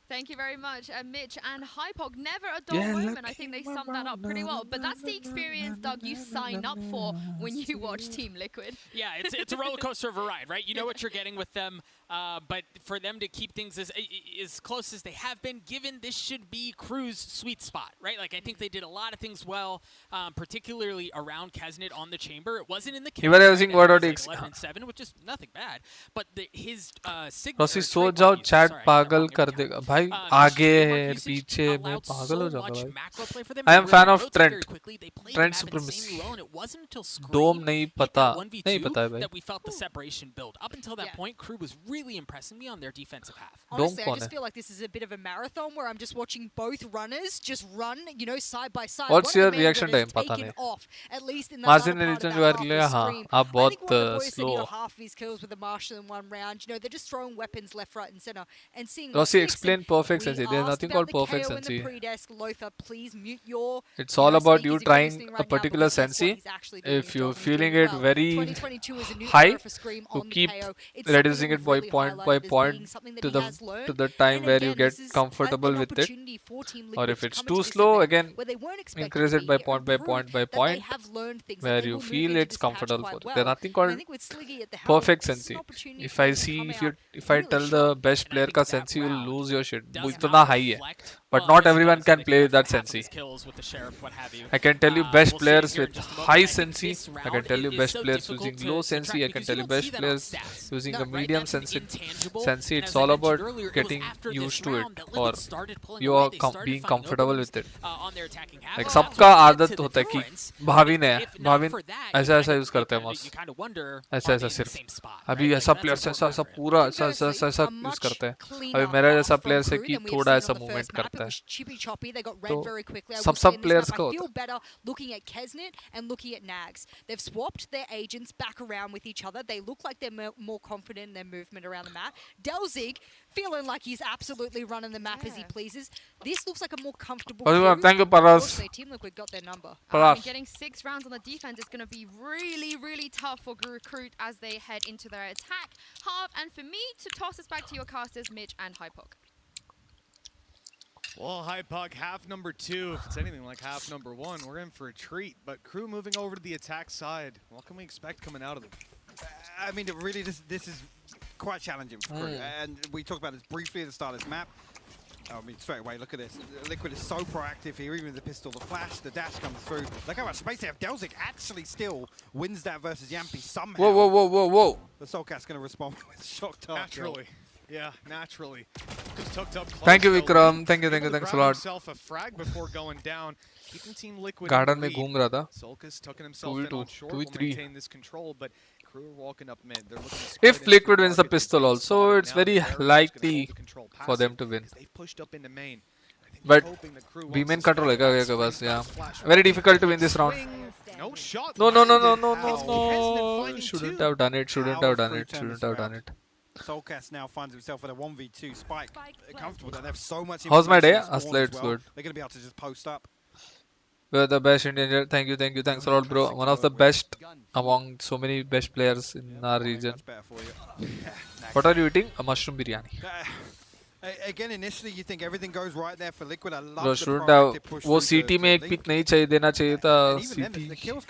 Thank you very much, Mitch and Hypoc. Never a dull moment. I think they summed that up pretty well. But that's the experience, Doug, you sign up for when you watch Team Liquid. Yeah, it's a roller coaster of a ride, right? You know what you're getting with them, but for them to keep things as close as they have been, given this should be Crew's sweet spot, right? Like I think they did a lot of things well, particularly around Kesnet on the chamber. It wasn't in the He was using word or 11-7, which is nothing bad. But his Rossi सो जाओ chat पागल कर देगा भाई. आगे है पीछे मैं पागल हो जाऊंगा भाई. I am fan of Trent. Trent supremacy. Dome नहीं पता है भाई. That we felt the separation build. Up until that point, Crew was really impressing me on their defensive half. Honestly, I just feel like this is a bit of a marathon where I'm just watching both runners just run, you know, side by side. What's your reaction time? पता नहीं. At least in the latter part of that half लिया हाँ. आप बहुत slow. Half of his kills with the Marshal in one round. You know, they're just throwing weapons left, right, and center. And seeing Rossi explain perfect sense. There's nothing called perfect sense. Lothar, please mute your. It's all about you trying a particular sense. If you're feeling it very high, to keep reducing it by point to the time where you get comfortable with it. Or if it's too slow, again increase it by point where you feel it's comfortable for it. There's nothing called perfect sense. If I tell the best player का sense, you'll lose your shit. वो इतना high है. But not everyone can play that Sensi. I can tell you best players with high Sensi. I can tell you best players using low Sensi. I can tell you best players using a medium Sensi. It's all about getting used to it or you are being comfortable with it. Like सबका आदत होता है कि भाविन ऐसा use करते हैं moss. ऐसा सिर्फ अभी ऐसा प्लेयर ऐसा पूरा ऐसा यूज करते हैं. अभी मेरा जैसा प्लेयर से कि थोड़ा ऐसा मूवमेंट करता है. Chippy choppy, they got red very quickly. सब players I feel better looking at Kesnet and looking at Nags. They've swapped their agents back around with each other. They look like they're more confident in their movement around the map. Delzig feeling like he's absolutely running the map as he pleases. This looks like a more comfortable. Thank you, Paras. Team Liquid got their number. Getting 6 rounds on the defense is going to be really, really tough for Recruit as they head into their attack half. And for me to toss us back to your casters, Mitch and Hypoc. Well, Hypoc, half number 2. If it's anything like half number 1, we're in for a treat. But Crew moving over to the attack side. What can we expect coming out of them? I mean, really, this is quite challenging for Crew. And we talked about this briefly at the start of this map. I mean, straight away, look at this. Liquid is so proactive here, even with the pistol, the flash, the dash comes through. Look how much space they have. Delzig actually still wins that versus Yampi somehow. Whoa. The Soulcat's going to respond with shock dart. Naturally. Yeah, naturally. Just hooked up close. Thank you, Vikram. Thanks a lot. Himself a frag before going down, keeping Team Liquid Garden में घूम रहा था. Solkas tucking himself in on short, will maintain this control, but Crew are walking up mid. They're looking to if Liquid wins the pistol also, it's very likely for them to win. They've pushed up into main. But B main control है क्या बस, yeah. Very difficult to win this round. No shot. No. Shouldn't have done it. Soulcast now finds himself at a 1v2 spike. Comfortable that they have so much. How's my day? Asla, it's good. They're going to be able to just post up. We're the best Indian. Thank you, thanks a lot, bro. One of the best among so many best players in our region. What are you eating? A mushroom biryani. Again, initially you think everything goes right there for Liquid. I love Bro, the shouldn't proactive push वो through CT में एक pick नहीं चाहिए देना चाहिए था. CT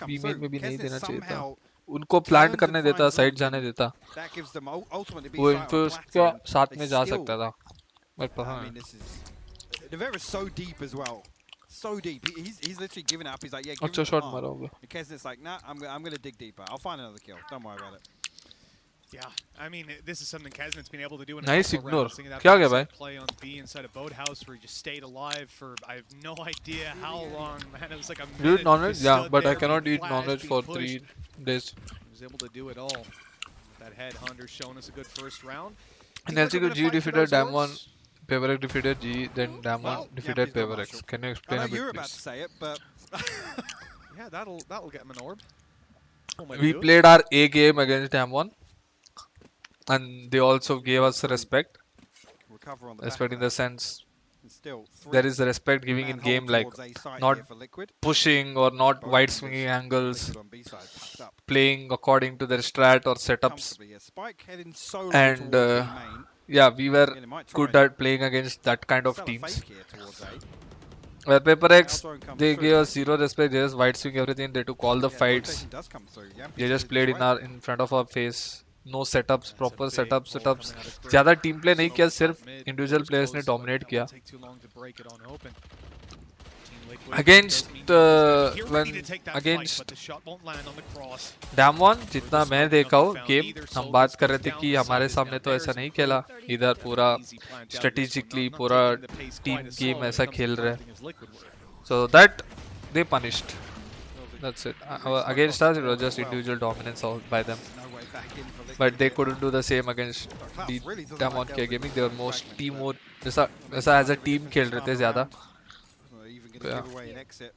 B main में भी नहीं देना चाहिए था. उनको plant करने देता, side जाने देता. वो infuse का साथ में जा सकता था. But I mean, the Vera is so deep as well. So deep. He's literally giving up. He's like, yeah, give अच्छा me shot the मारा होगा. And Kesnet's like, nah, I'm gonna dig deeper. I'll find another kill. Don't worry about it. Yeah, I mean, this is something Kesnet's been able to do in a Nice couple ignore. rounds. That क्या क्या भाई? play on B inside a boathouse where he just stayed alive for I have no idea how long, man. It was like a minute. You eat non-veg? Yeah, but I there, cannot being eat non-veg flashed, for being 3 days. He was able to do it all. That headhunter showing us a good first round. And LCQ G defeated Damwon, Paverex defeated G, then Damwon defeated Paverex. Can you explain a bit, you're please? about to say it, but yeah, that'll get him an orb. We played our A game against Damwon, and they also gave us respect. Respect in the sense there is a respect giving in game, like not pushing or not wide swinging angles, playing according to their strat or setups. And yeah, we were good at playing against that kind of teams. Where Paverex, they gave us zero respect. They just wide swing everything. They took all the fights. They just played in front of our face. No setups, proper setups. ज़्यादा team play नहीं किया, सिर्फ individual players ने dominate किया. Against Damwon, जितना मैं देखा हूँ game, हम बात कर रहे थे कि हमारे सामने तो ऐसा नहीं खेला. इधर पूरा strategically पूरा team game ऐसा खेल रहे हैं. So that they punished. That's it. Against us, it was just individual dominance by them. But they couldn't do the same against the Damwon K Gaming. They were most team mode. ऐसा as a team खेल रहे थे ज़्यादा. Even gonna give away an exit.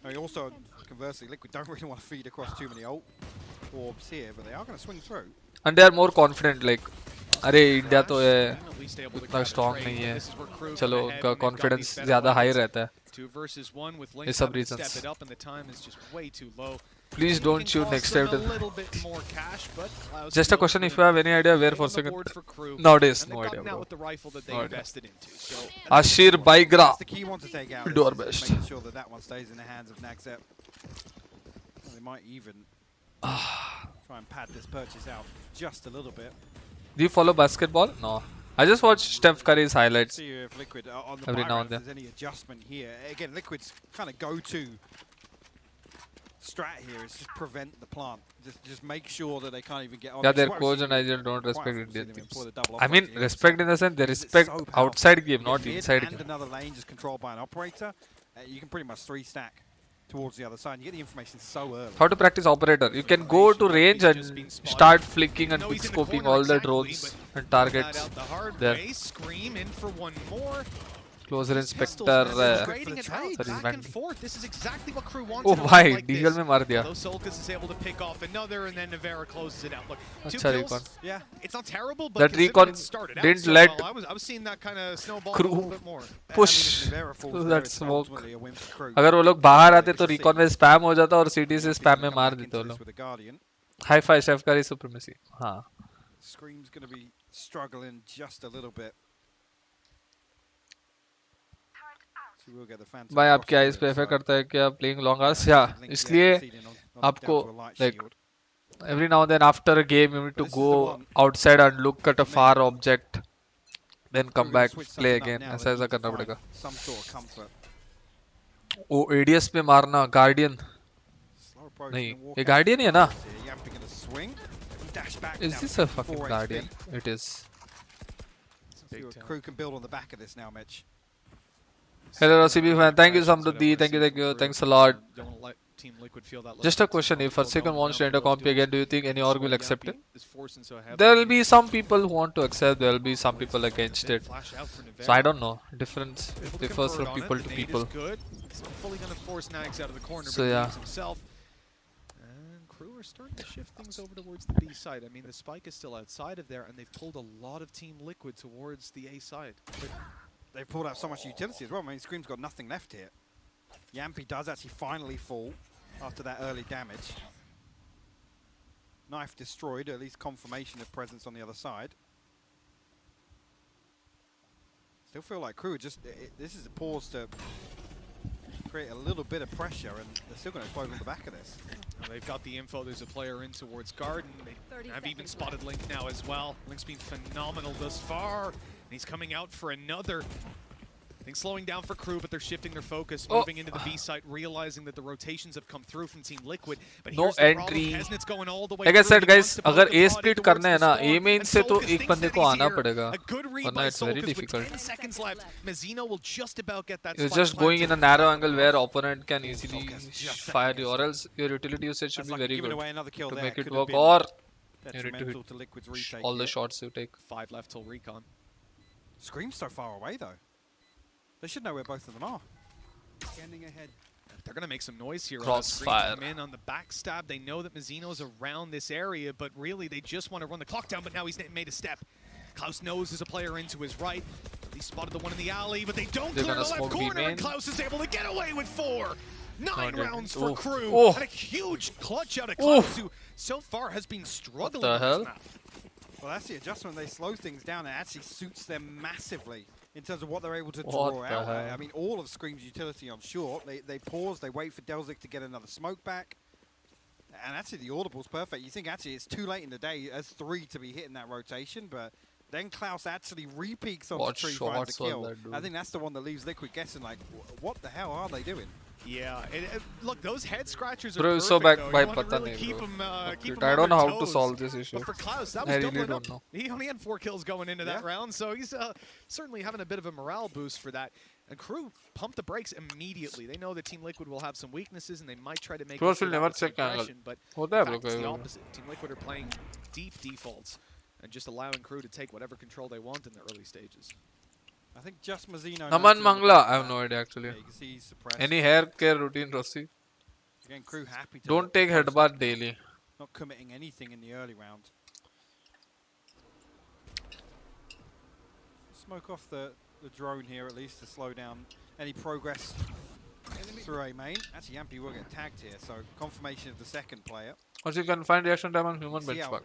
I mean, also, conversely, Liquid don't really want to feed across too many ult orbs here, but they are going to swing through. And they are more confident. Like, अरे India तो है, उतना strong नहीं है. चलो उनका confidence ज़्यादा high रहता है. ये सब reasons. Please don't shoot next time. Just a question, if you have any idea where for second. Nowadays, no idea, bro. No idea. Ashir Baigra. We'll do our best. Making sure that one stays in the hands of Naxep. They might even try and pad this purchase out just a little bit. Do you follow basketball? No. I just watch Steph Curry's highlights see if Liquid on the every now and then. then. If there's any adjustment here. Again, Liquid's kind of go-to strat here is just prevent the plant. Just make sure that they can't even get on. Yeah, their coach and IGL don't respect Indian teams. I mean, respect in the sense they respect outside game, not inside game. And another lane just controlled by an operator. You can pretty much 3-stack towards the other side. You get the information so early. How to practice operator? You can go to range and start flicking and quick scoping all the drones and targets there. Closer inspector. Sorry, oh भाई, Diggle में मार दिया. अच्छा recon. That recon didn't let crew push through that smoke. अगर वो लोग बाहर आते तो recon में spam हो जाता और CT से spam में मार देते वो लोग. High five, Chef Curry supremacy. हाँ. Scream's gonna be struggling just a little bit. भाई आपके आइज पे इफेक्ट करता है क्या प्लेइंग लॉन्ग आवर्स? या इसलिए आपको like every now and then after a game you need to go outside and look at a far object, then come back play again. ऐसा करना पड़ेगा. ओ ADS पे मारना गार्डियन नहीं, ये गार्डियन ही है ना? Is this a fucking guardian? It is. Crew can build on the back of this now, Mitch. Hello RCB fan, thank you Samruddhi, thank you, thanks a lot. Just a question, if Forsaken wants to enter comp again, do you think any org will accept it? There will be some people who want to accept, there will be some people against it. So I don't know, difference differs from people to people. So yeah. Crew are starting to shift things over towards the B side. I mean, the spike is still outside of there, and they've pulled a lot of Team Liquid towards the A side. They've pulled out so much utility as well. I mean, Scream's got nothing left here. Yampi does actually finally fall after that early damage. Knife destroyed, at least confirmation of presence on the other side. Still feel like Crew just, this is a pause to create a little bit of pressure, and they're still going to explode on the back of this. Well, they've got the info. There's a player in towards Garden. They have even spotted Link now as well. Link's been phenomenal thus far, and he's coming out for another. I think slowing down for Crew, but they're shifting their focus, moving into the B site, realizing that the rotations have come through from Team Liquid. But no entry. Going all the way like I said, guys, अगर A split करना है ना, A main से तो एक बंदे को आना पड़ेगा. वरना it's very difficult. It's just going in a narrow angle where opponent can easily fire you, or else your utility usage should be very good to make it work, or you need to hit all the shots you take. 5 left till recon. Scream's so far away though. They should know where both of them are. Scanning ahead. They're going to make some noise here. Crossfire. Come in on the backstab. They know that Mazzino's around this area, but really they just want to run the clock down, but now he's made a step. Klaus knows there's a player into his right. He spotted the one in the alley, but they don't clear the left corner, and Klaus is able to get away with 4. 9 rounds for Crew, and a huge clutch out of Klaus, who so far has been struggling. What the hell? Well, that's the adjustment. They slow things down. It actually suits them massively in terms of what they're able to draw out. I mean, all of Scream's utility on short. They pause, they wait for Delzik to get another smoke back. And actually, the audible's perfect. You think actually it's too late in the day as 3 to be hitting that rotation, but then Klaus actually re-peaks on the tree, finds the kill. I think that's the one that leaves Liquid guessing, like, what the hell are they doing? Yeah, look, those head scratchers are bro, perfect, so back though. by You pata really nahi, keep bro. him, I don't know how to solve this issue. But for Klaus, that was I really doubling don't up. know. He only had 4 kills going into that round, so he's certainly having a bit of a morale boost for that. And Crew pumped the brakes immediately. They know that Team Liquid will have some weaknesses, and they might try to make Close will never check angle. But it's the opposite. Team Liquid are playing deep defaults and just allowing Crew to take whatever control they want in the early stages. I think just Mazzino. Naman Mangla, I have no idea actually. Yeah, you can see he's suppressed. Any hair care routine, Rossi? Again, Crew happy to don't take headbutt daily. Not committing anything in the early round. Smoke off the drone here at least to slow down any progress through A main. Actually, Yampi will get tagged here, so confirmation of the second player. Also, you can find reaction time on human benchmark.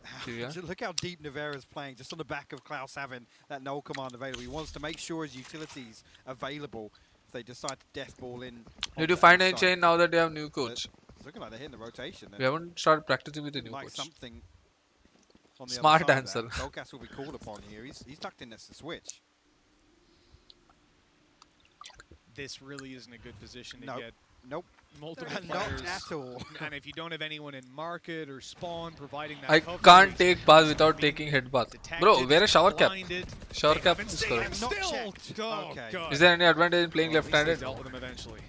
Look how deep Navera's playing, just on the back of Klaus having that null command available. He wants to make sure his utilities available if they decide to death ball in. Did you find any chain now that they have new coach? It's looking like they're hitting the rotation. We haven't started practicing with the new like coach. Something on the smart other answer. Solkas will be called upon here. He's tucked in as the switch. This really isn't a good position to get. Nope. Multiple players. Not at all. And if you don't have anyone in market or spawn providing that I can't take pass without taking headbutt. Bro, wear a shower cap. Shower cap is correct. Is there any advantage in playing left-handed? Dealt with him eventually.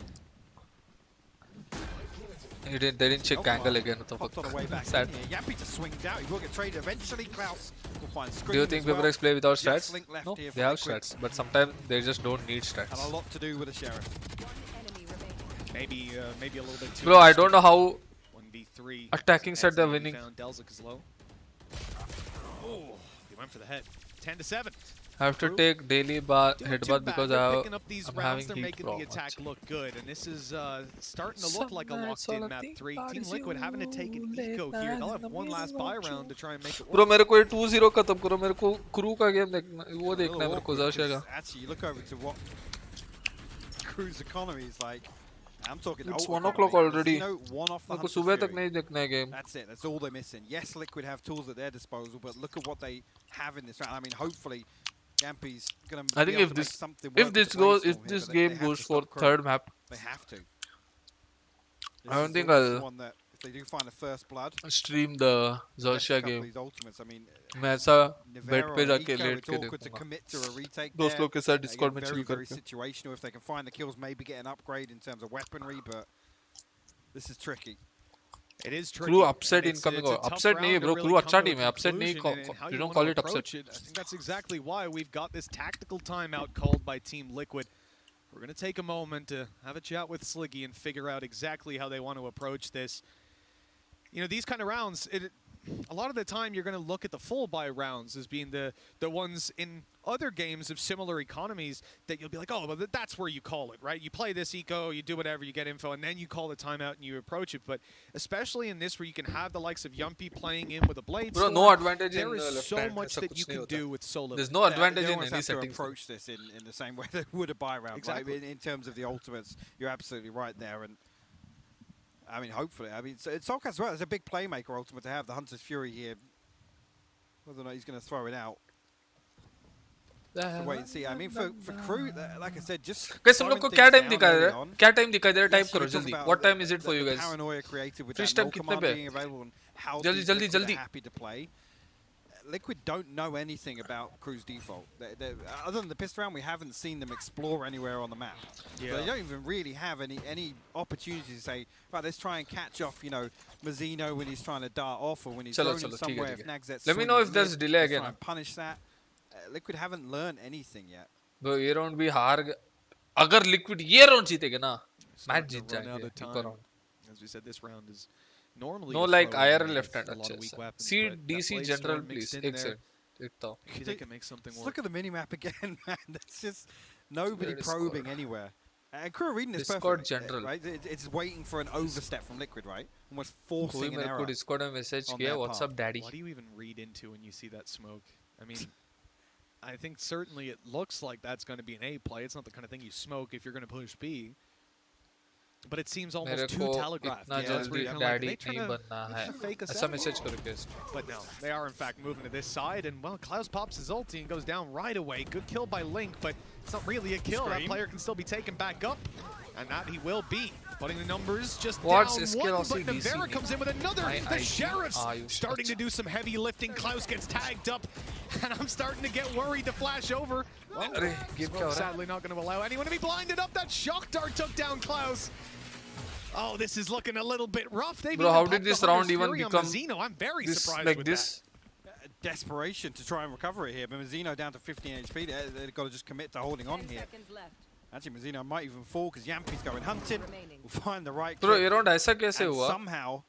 They didn't check angle again. What the fuck? Sad. Yampi just swings out. He will get traded eventually. Klaus will find Scream. Do you think Vibrex play without stats? No, they have stats, but sometimes they just don't need stats. And a lot to do with the Sheriff. Maybe a little bit too. Bro, I don't know how 1v3 attacking set they're winning. Delzik is low. Oh, he went for the head. 10-7. I have to take daily headbutt because I'm having they're making the attack look good, and this is starting to look like a locked-in map 3. Team Liquid having to take an eco here. They'll have one last buy round to try and make it work. Bro, मेरे को ये 2-0 खत्म करो. मेरे को Crew का game देखना, वो देखना है मेरे को ज़्यादा शेगा. Actually, you look over to what Crew's economy is like. I'm talking. It's 1 o'clock already. One off the सुबह तक नहीं देखना है game. That's it. That's all they're missing. Yes, Liquid have tools at their disposal, but look at what they have in this round. I mean, hopefully, Yampi's gonna. I think if this game goes for third map, they have to. I don't think I'll. They do find the first blood. Stream the Xerxia game. I mean, मैं ऐसा bed पे जाके late के देखूंगा. दोस्त लोग के साथ Discord में chill very करके. situational. If they can find the kills, maybe get an upgrade in terms of weaponry, but this is tricky. It is tricky. Crew upset incoming. Upset नहीं bro. Crew अच्छा team है. Upset नहीं. You don't call it upset. I think that's exactly why we've got this tactical timeout called by Team Liquid. We're going to take a moment to have a chat with Sliggy and figure out exactly how they want to approach this. You know, these kind of rounds, a lot of the time you're going to look at the full buy rounds as being the ones in other games of similar economies that you'll be like, oh, well, that's where you call it, right? You play this eco, you do whatever, you get info, and then you call the timeout and you approach it. But especially in this where you can have the likes of Yumpy playing in with a blade Bro, sword, no advantage there in is left so hand. much that you can do with so little. There's no advantage they in almost any have to settings. approach this in the same way they would a buy round. Exactly. Right? In terms of the ultimates, you're absolutely right there. And I mean, hopefully, I mean, it's Solkas as well. It's a big playmaker ultimate to have. The Hunter's Fury here. Whether or not he's going to throw it out. So wait and see. I mean, for crew, like I said, just guys, तुम लोग को क्या time दिखा रहा है? क्या time दिखा दे रहा है? Type करो जल्दी. What time is it for you guys? Paranoia created with Freeze that time no कितने command पे? being available and how जल्दी जल्दी. happy to play. Liquid don't know anything about Crew's default. Other than the pistol round, we haven't seen them explore anywhere on the map. Yeah. So they don't even really have any opportunity to say, right, let's try and catch off, you know, Mazzino when he's trying to dart off or when he's thrown him somewhere. If Nagzet's let me know if there's delay again. Try and punish that. Liquid haven't learned anything yet. Bro, ये round भी हार अगर Liquid ये round जीतेगा ना, match जीत जाएंगे. As we said, this round is normally no like IRL left hand see DC general please exit they can make something work. Look at the mini map again, man. That's just nobody probing anywhere. And Crew reading this perfect, general. Right? It's waiting for an overstep from Liquid, right? Almost forcing an error. Discord में message किया, what's up daddy? What do you even read into when you see that smoke? I mean, I think certainly it looks like that's going to be an A play. It's not the kind of thing you smoke if you're going to push B. But it seems almost too telegraphed. Yeah, that's where you're like, they trying to fake us out. But no, they are in fact moving to this side, and well, Klaus pops his ulti and goes down right away. Good kill by Link, but it's not really a kill. That player can still be taken back up, and that he will be. Putting the numbers just down one, but Navera comes in with another. The Sheriff's starting to do some heavy lifting. Klaus gets tagged up, and I'm starting to get worried to flash over. Well, sadly not going to allow anyone to be blinded up. That shock dart took down Klaus. Oh, this is looking a little bit rough. Bro, how did this round even become I'm very surprised like with this? That. Desperation to try and recover it here, but Mazzino down to 15 HP. They've got to just commit to holding on here. Actually, Mazzino might even fall because Yampi's going hunting. We'll find the right. Bro, around ऐसा कैसे हुआ? Somehow,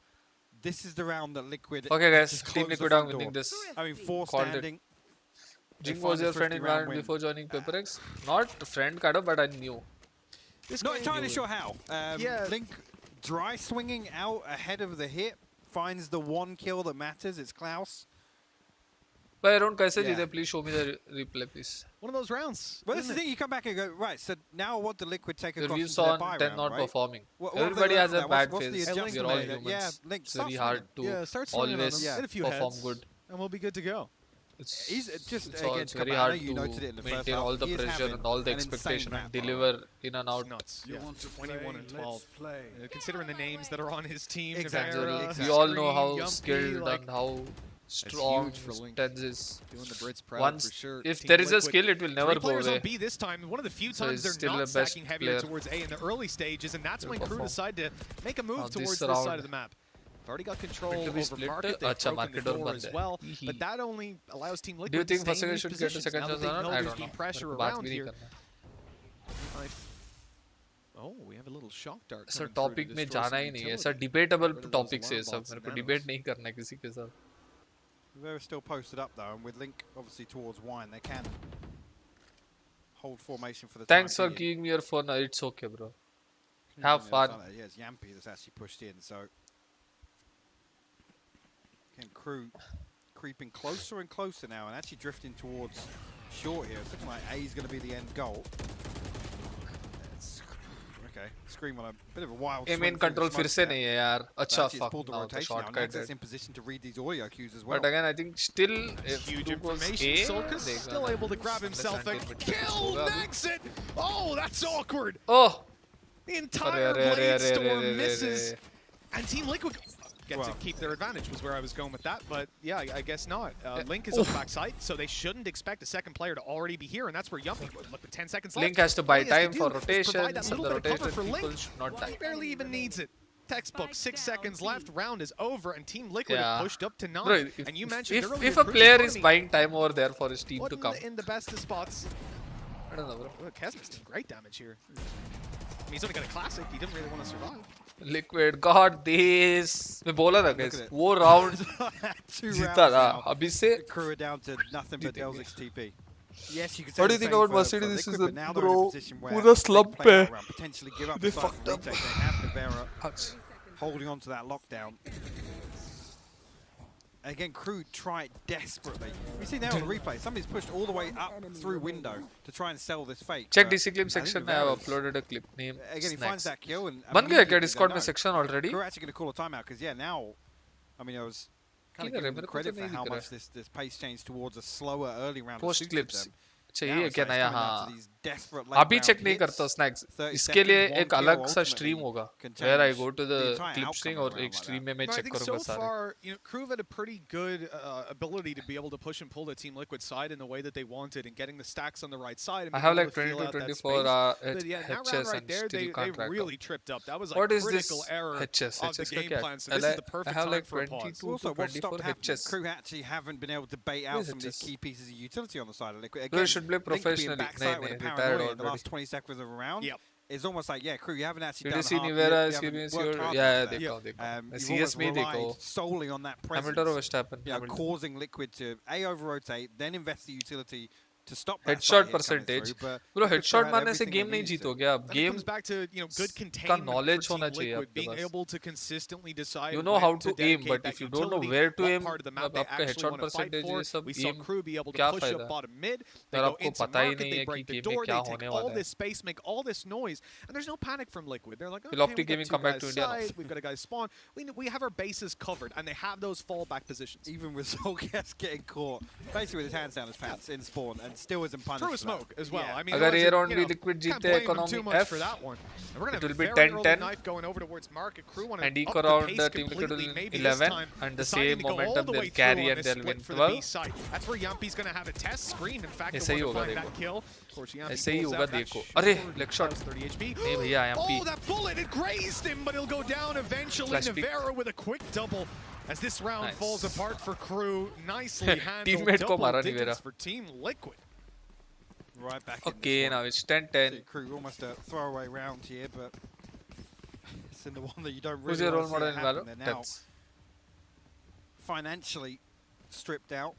this is the round that Liquid. Okay, guys, Team Liquid are winning this. I mean, 4 standing. Jing was your friend in Valorant before joining PaperX? Not friend, kind of, but I knew. Not entirely sure how. Yeah. Link dry swinging out ahead of the hit, finds the one kill that matters. It's Klaus. But around kaise jeete? Please show me the replay, please. One of those rounds. Well, that's the thing. You come back and go, right, so now what the Liquid take across the into their buy 10 round, not right? performing. What Everybody has a bad what's phase. the We're all humans. Yeah, Link, it's very hard to always perform good. And we'll be good to go. It's just it's very hard to maintain all the pressure and all the expectation and deliver in and out. Nuts. Yeah. 21 and 12. Considering the names that are on his team, Exactly. We all know how skilled and how strong Tens is. Once, if there is a skill, it will never go away. On B this time. One of the few times they're not stacking heavier towards A in the early stages, and that's when Crew decide to make a move towards this side of the map. They've already got control over market. They've broken the door as well, but that only allows Team Liquid to stay in these positions. Now that they know there's been pressure around here. Oh, we have a little shock dart. Sir topic में जाना ही नहीं है sir debatable topics है सब मेरे को debate नहीं करना है किसी के साथ. They're still posted up though, and with Link obviously towards wine, they can hold formation for the. Thanks for giving me your phone. It's okay, bro. Have fun. Yeah, it's Yampi that's actually pushed in, so. Again, Crew creeping closer and closer now, and actually drifting towards short here. It's looking like A is going to be the end goal. Okay, Scream on a bit of a wild swing. Main control फिर से नहीं है यार. अच्छा fuck now the shortcut. That's in position to read these audio cues as well. But again, I think still huge information. Solkas still able to grab himself a kill. Nexit. Oh, that's awkward. Oh, the entire blade storm misses, and Team Liquid get to keep their advantage was where I was going with that, but yeah, I guess not. Link is on the back side, so they shouldn't expect a second player to already be here, and that's where Yumpy would look with 10 seconds left. Link has to buy time for rotation, and the rotation people should not die. He barely even needs it. Textbook, 6 seconds left, round is over, and Team Liquid have pushed up to 9. Bro, and you mentioned earlier, if a player is buying time over there for his team to come. In the best of spots. I don't know, bro. Kesman's doing great damage here. I mean, he's only got a classic, he didn't really want to survive. Liquid got this. मैं बोला था guys, वो round जीता था. अभी से Crew are down to nothing but Delzic's TP. Yes, you could say what do you think about Mercedes this Liquid, season, but now they're bro? in a position where पूरा slump पे. potentially give up the fucked up. They have Navera holding on to that lockdown. Again, Crew tried desperately. We see now on the replay, somebody's pushed all the way up through window to try and sell this fake. Check DC clip section. I have uploaded a clip name. Again, he finds that kill and बन गया क्या Discord में section already? Crew actually going to call a timeout because yeah, now, I mean, I was kind of giving them credit for how much this pace change towards a slower early round. Post clips. चाहिए क्या नया हाँ अभी check नहीं करता snacks इसके लिए एक अलग सा स्ट्रीम होगा where I go to the clip string और एक स्ट्रीम में मैं चेक करूँगा सारे. So far, you know, Crew had a pretty good ability to be able to push and pull the Team Liquid side in the way that they wanted and getting the stacks on the right side. I have like 20 to 24 HS and there, still can't they rack really up. tripped up. That was What a is critical this error HS? of the game plan. So this is the perfect I have like time for a 22 pause. Also, to 24 HS. Crew actually haven't been able to bait out some of these key pieces of utility on the side of Liquid. Again, should play professionally. Backside with a paranoia in the last 20 seconds of a round. Yep. It's almost like, yeah, Crew, you haven't actually done CDC half Nivera, you CBS, yeah, देखो. CS में देखो. Solely on that presence. Hamilton or Verstappen. Yeah, causing Liquid to A, over-rotate, then invest the utility to stop that headshot percentage. Bro, headshot मारने से game नहीं जीतोगे आप. Game comes back to, you know, good का containment knowledge for होना Team चाहिए Liquid, आपके being pass. able to consistently decide You know how when to aim, but if you don't know where to aim, अब आपका headshot percentage ये सब we saw aim Crew be able to क्या push फायदा? up bottom mid, they अगर go आपको into पता ही market, नहीं they है कि break the game में door, क्या they होने take वाला all है. this space, make all this noise, and there's no panic from Liquid. They're like, okay, Lofty we've got Gaming two come back guys to India now. side, we've got a guy spawn, we have our bases covered, and they have those fallback positions. Even with Solgas getting caught, basically with his hands down his pants in spawn, and still isn't punished. Through a smoke as well. Yeah. I mean, अगर ये round you भी know, Liquid can't जीते blame them economy too much F, for that one. And we're gonna it have will be very 10-10. early knife going over towards market. Crew want to and eco up the round pace the Team Liquid completely. will Maybe 11 this time and the deciding same to go all momentum the way they'll carry through on and this they'll split win for the B 12. side. That's where Yampi's going to have a test screen. In fact, ऐसे ही they're होगा going to find देखो. that kill. Of course, Yampi ऐसे ही pulls होगा out that देखो. short. अरे leg shot. That was 30 HP. नहीं भैया Yampi. Oh, that bullet, it grazed him, but he'll go down eventually. Flash peek. Navera with a quick double as this round Nice. falls apart for Crew. Nicely handled. Teammate को Double मारा digits Navera. for Team Liquid. Right back Okay, in now it's 10-10. Crew almost a throwaway round here, but it's in the one that you don't Who's really your role want to model see in happen. Valor? They're now Tens. financially stripped out.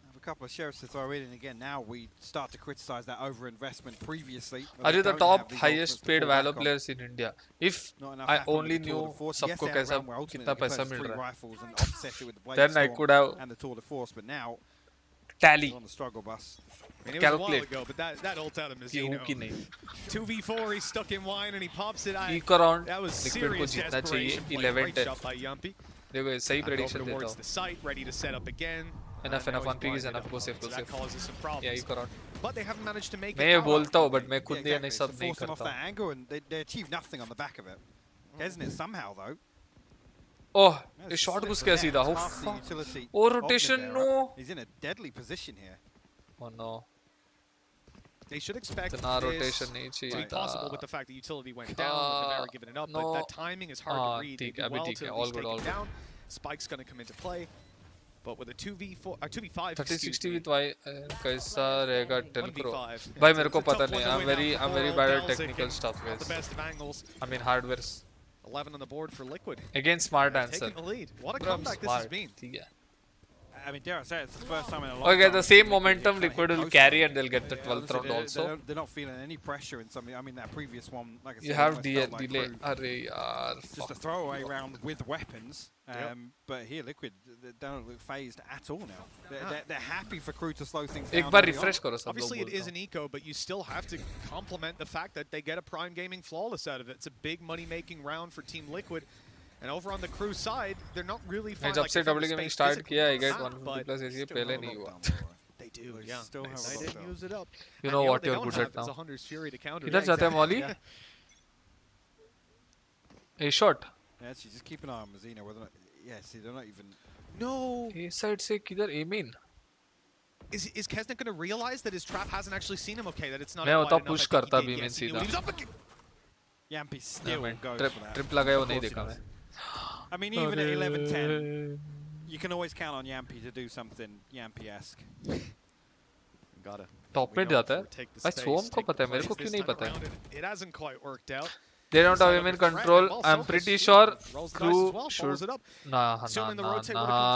Have a couple of sheriffs to throw in, and again, now we start to criticize that overinvestment previously. Are you the top highest paid Valor players in India? If I only knew सबको कैसा कितना पैसा मिल रहा है, then I could have and the Tour de Force, but now tally. on the struggle bus. I mean, it was a while Calculate. ago, but that ult out of Mizzino. की नहीं. 2v4, he's stuck in wine and he pops it. Eco round That was Liquid को serious जीतना चाहिए. desperation play. 11-10. Great shot by Yampi. देखो सही prediction देता towards हूँ. the site, ready to set up again. Enough, Now he's one pick is blinded enough. up. Go safe, So go that safe. causes some problems. Yeah, eco round. But they haven't managed to make मैं it ये out. बोलता हूँ, but मैं खुद ये नहीं Exactly. सब So नहीं force them off करता. that angle, and they achieve nothing on the back of it. Isn't it somehow though? Oh, ये shot घुस गया सीधा. Oh Half the fuck. utility Oh of rotation Navera. no. He's in a deadly position here. Oh no. They should expect इतना this rotation नहीं to be चाहिए possible था. with the fact that utility went down, with Navera giving it up, but no. that timing is hard to read. They ठीक do है, अभी well ठीक to है. at All least good, take all it good. down. Spike's going to come into play. But with a 2v4, 2v5, 30-60 with Y कैसा रहेगा 10 pro. 1v5. भाई It's मेरे a को tough पता one नहीं. to I'm win very out for bad at Delzik technical and stuff, not the guys. best of angles. I mean hardwares. 11 on the board for Liquid. Again, smart They've answer. taken the lead. What a Bro, I'm comeback this has smart. been. ठीक है. I mean, dare I say, it's the first time in a long Okay, time. the same momentum Liquid will carry and they'll get the 12th round also. They're not feeling any pressure in something. I mean, that previous one, like I said, You have almost felt like delay. Crew. अरे यार. Just a throwaway round with weapons. But here, Liquid, they don't look phased at all now. They're happy for Crew to slow things down. एक बार refresh करो सब लोग Obviously, it बोलता is हूँ. an eco, but you still have to compliment the fact that they get a Prime Gaming flawless out of it. It's a big money-making round for Team Liquid. And over on the Crew side, they're not really मैं fine. जब Like, से they found double the gaming space start physically किया, I on get the map, 150 but plus ये पहले नहीं हुआ. They do, yeah. Still have They a didn't lockdown. use it up. You And know what they you're don't good have at now. is a Hunter's Fury to counter किधर it. जाते हैं Molly? A shot. Yeah, actually, just keep an eye on Mizzino. Whether or not, yeah, see, they're not even. No. A side से किधर aim in? Is Kesnet going to realize that his trap hasn't actually seen him okay? That it's not. मैं wide होता enough? push I think he करता did. beam in Yes, he knew सीधा. he was up again. Yampi still goes trip for that. trip लगाया वो Of नहीं course he देखा does. मैं. I mean, even at 11-10, you can always count on Yampi to do something Yampi-esque. Gotta. Top mid जाता है. Take the भाई space, सोम को take the पता है मेरे को place क्यों this नहीं time पता है. around. It hasn't quite worked out. They don't have him in control. I'm pretty sure crew should. Nah,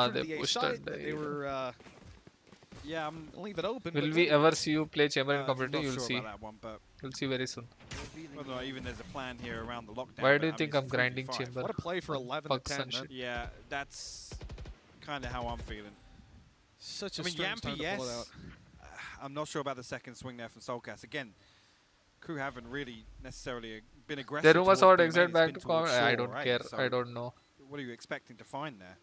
they pushed it. They were. Yeah, I'm gonna leave it open. Will we ever see you play Chamber in competitive? You'll see. You'll see very soon. Well, no, even there's a plan here around the lockdown. Why do you think I'm grinding Chamber? What a play for 11 to 10. Yeah, that's kind of how I'm feeling. Such a Yampy, yes. I'm not sure about the second swing there from Soulcast. Again, crew haven't really necessarily been aggressive. The rumors about exit back to comment. I don't care. So I don't know. What are you expecting to find there?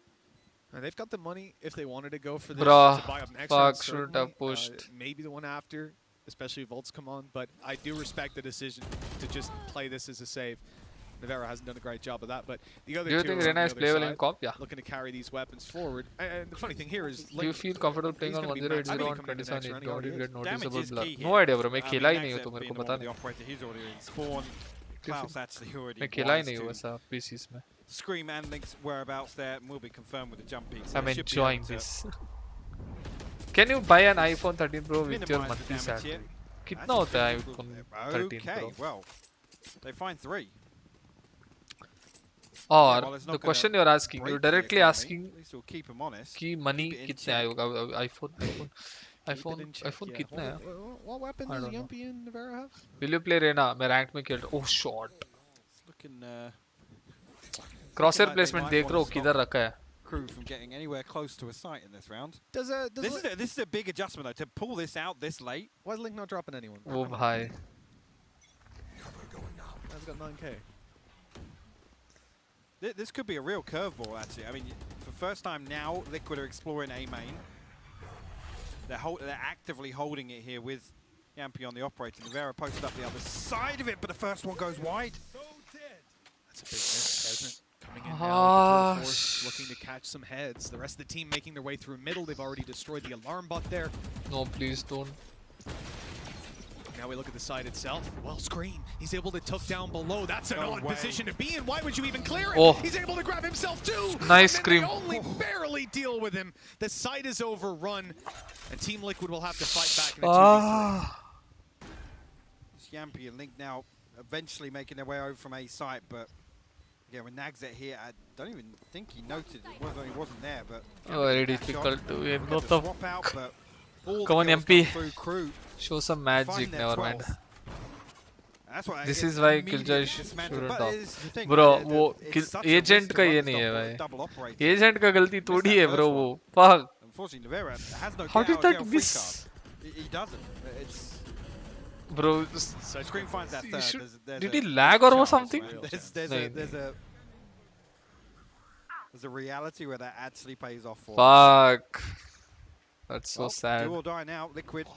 They've got the money if they wanted to go for this. Bruh, to buy up next fuck, shouldn't have pushed. Maybe the one after, especially if Volts come on. But I do respect the decision to just play this as a save. Navarro hasn't done a great job of that, but the other two. Do you think Rena is playable in comp? Yeah. Looking to carry these weapons forward. And the funny thing here is, do you feel comfortable playing on 1080 on 27? You get noticeable blur. No idea, bro. मैं खेला ही नहीं हूँ तो मेरे को पता नहीं. मैं खेला ही नहीं हूँ ऐसा PCs में. Scream and Link's whereabouts there will be confirmed with the jump peak. So I'm enjoying this. Can you buy an iPhone 13 Pro with your monthly salary? कितना होता है iPhone 13 Pro? Okay, well, they find 3. Or the question you're asking, you're directly asking कि money कितने आएगा iPhone कितना है? What weapon does Yumpy and Navarro have? Will you play Reyna? मैं ranked में खेल. Oh shot. Looking. Crosshair placement देख रहा हूँ किधर रखा है. Crew from getting anywhere close to a site in this round. This is a big adjustment though to pull this out this late. Why is Link not dropping anyone? Oh bhai. That's got 9k. This could be a real curveball actually. I mean, for the first time now, Liquid are exploring A main. They're actively holding it here with Yampy on the operator. Navarro posted up the other side of it, but the first one goes wide. That's a big miss, isn't it? Coming in now, the force looking to catch some heads. The rest of the team making their way through middle. They've already destroyed the alarm bot there. No, please don't. Now we look at the side itself. Well, Scream, he's able to tuck down below. That's an odd position to be in. Why would you even clear it? Oh. He's able to grab himself too. Nice Scream. They only barely deal with him. The site is overrun, and Team Liquid will have to fight back in a 2v3. Yampy and Link now eventually making their way over from A site, but again, when Nags it here, I don't even think he noted whether he wasn't there, but very difficult to win. What the fuck? Come on, MP. Show some magic, never mind. This is why Killjoy shouldn't talk. Bro, वो agent का ये नहीं है भाई. Agent का गलती थोड़ी है bro वो. Fuck. How did that miss? He doesn't. It's bro. So Scream finds that third. Did he lag or something? There's a reality where that actually pays off for. Fuck. That's so sad. Do or die now, Liquid.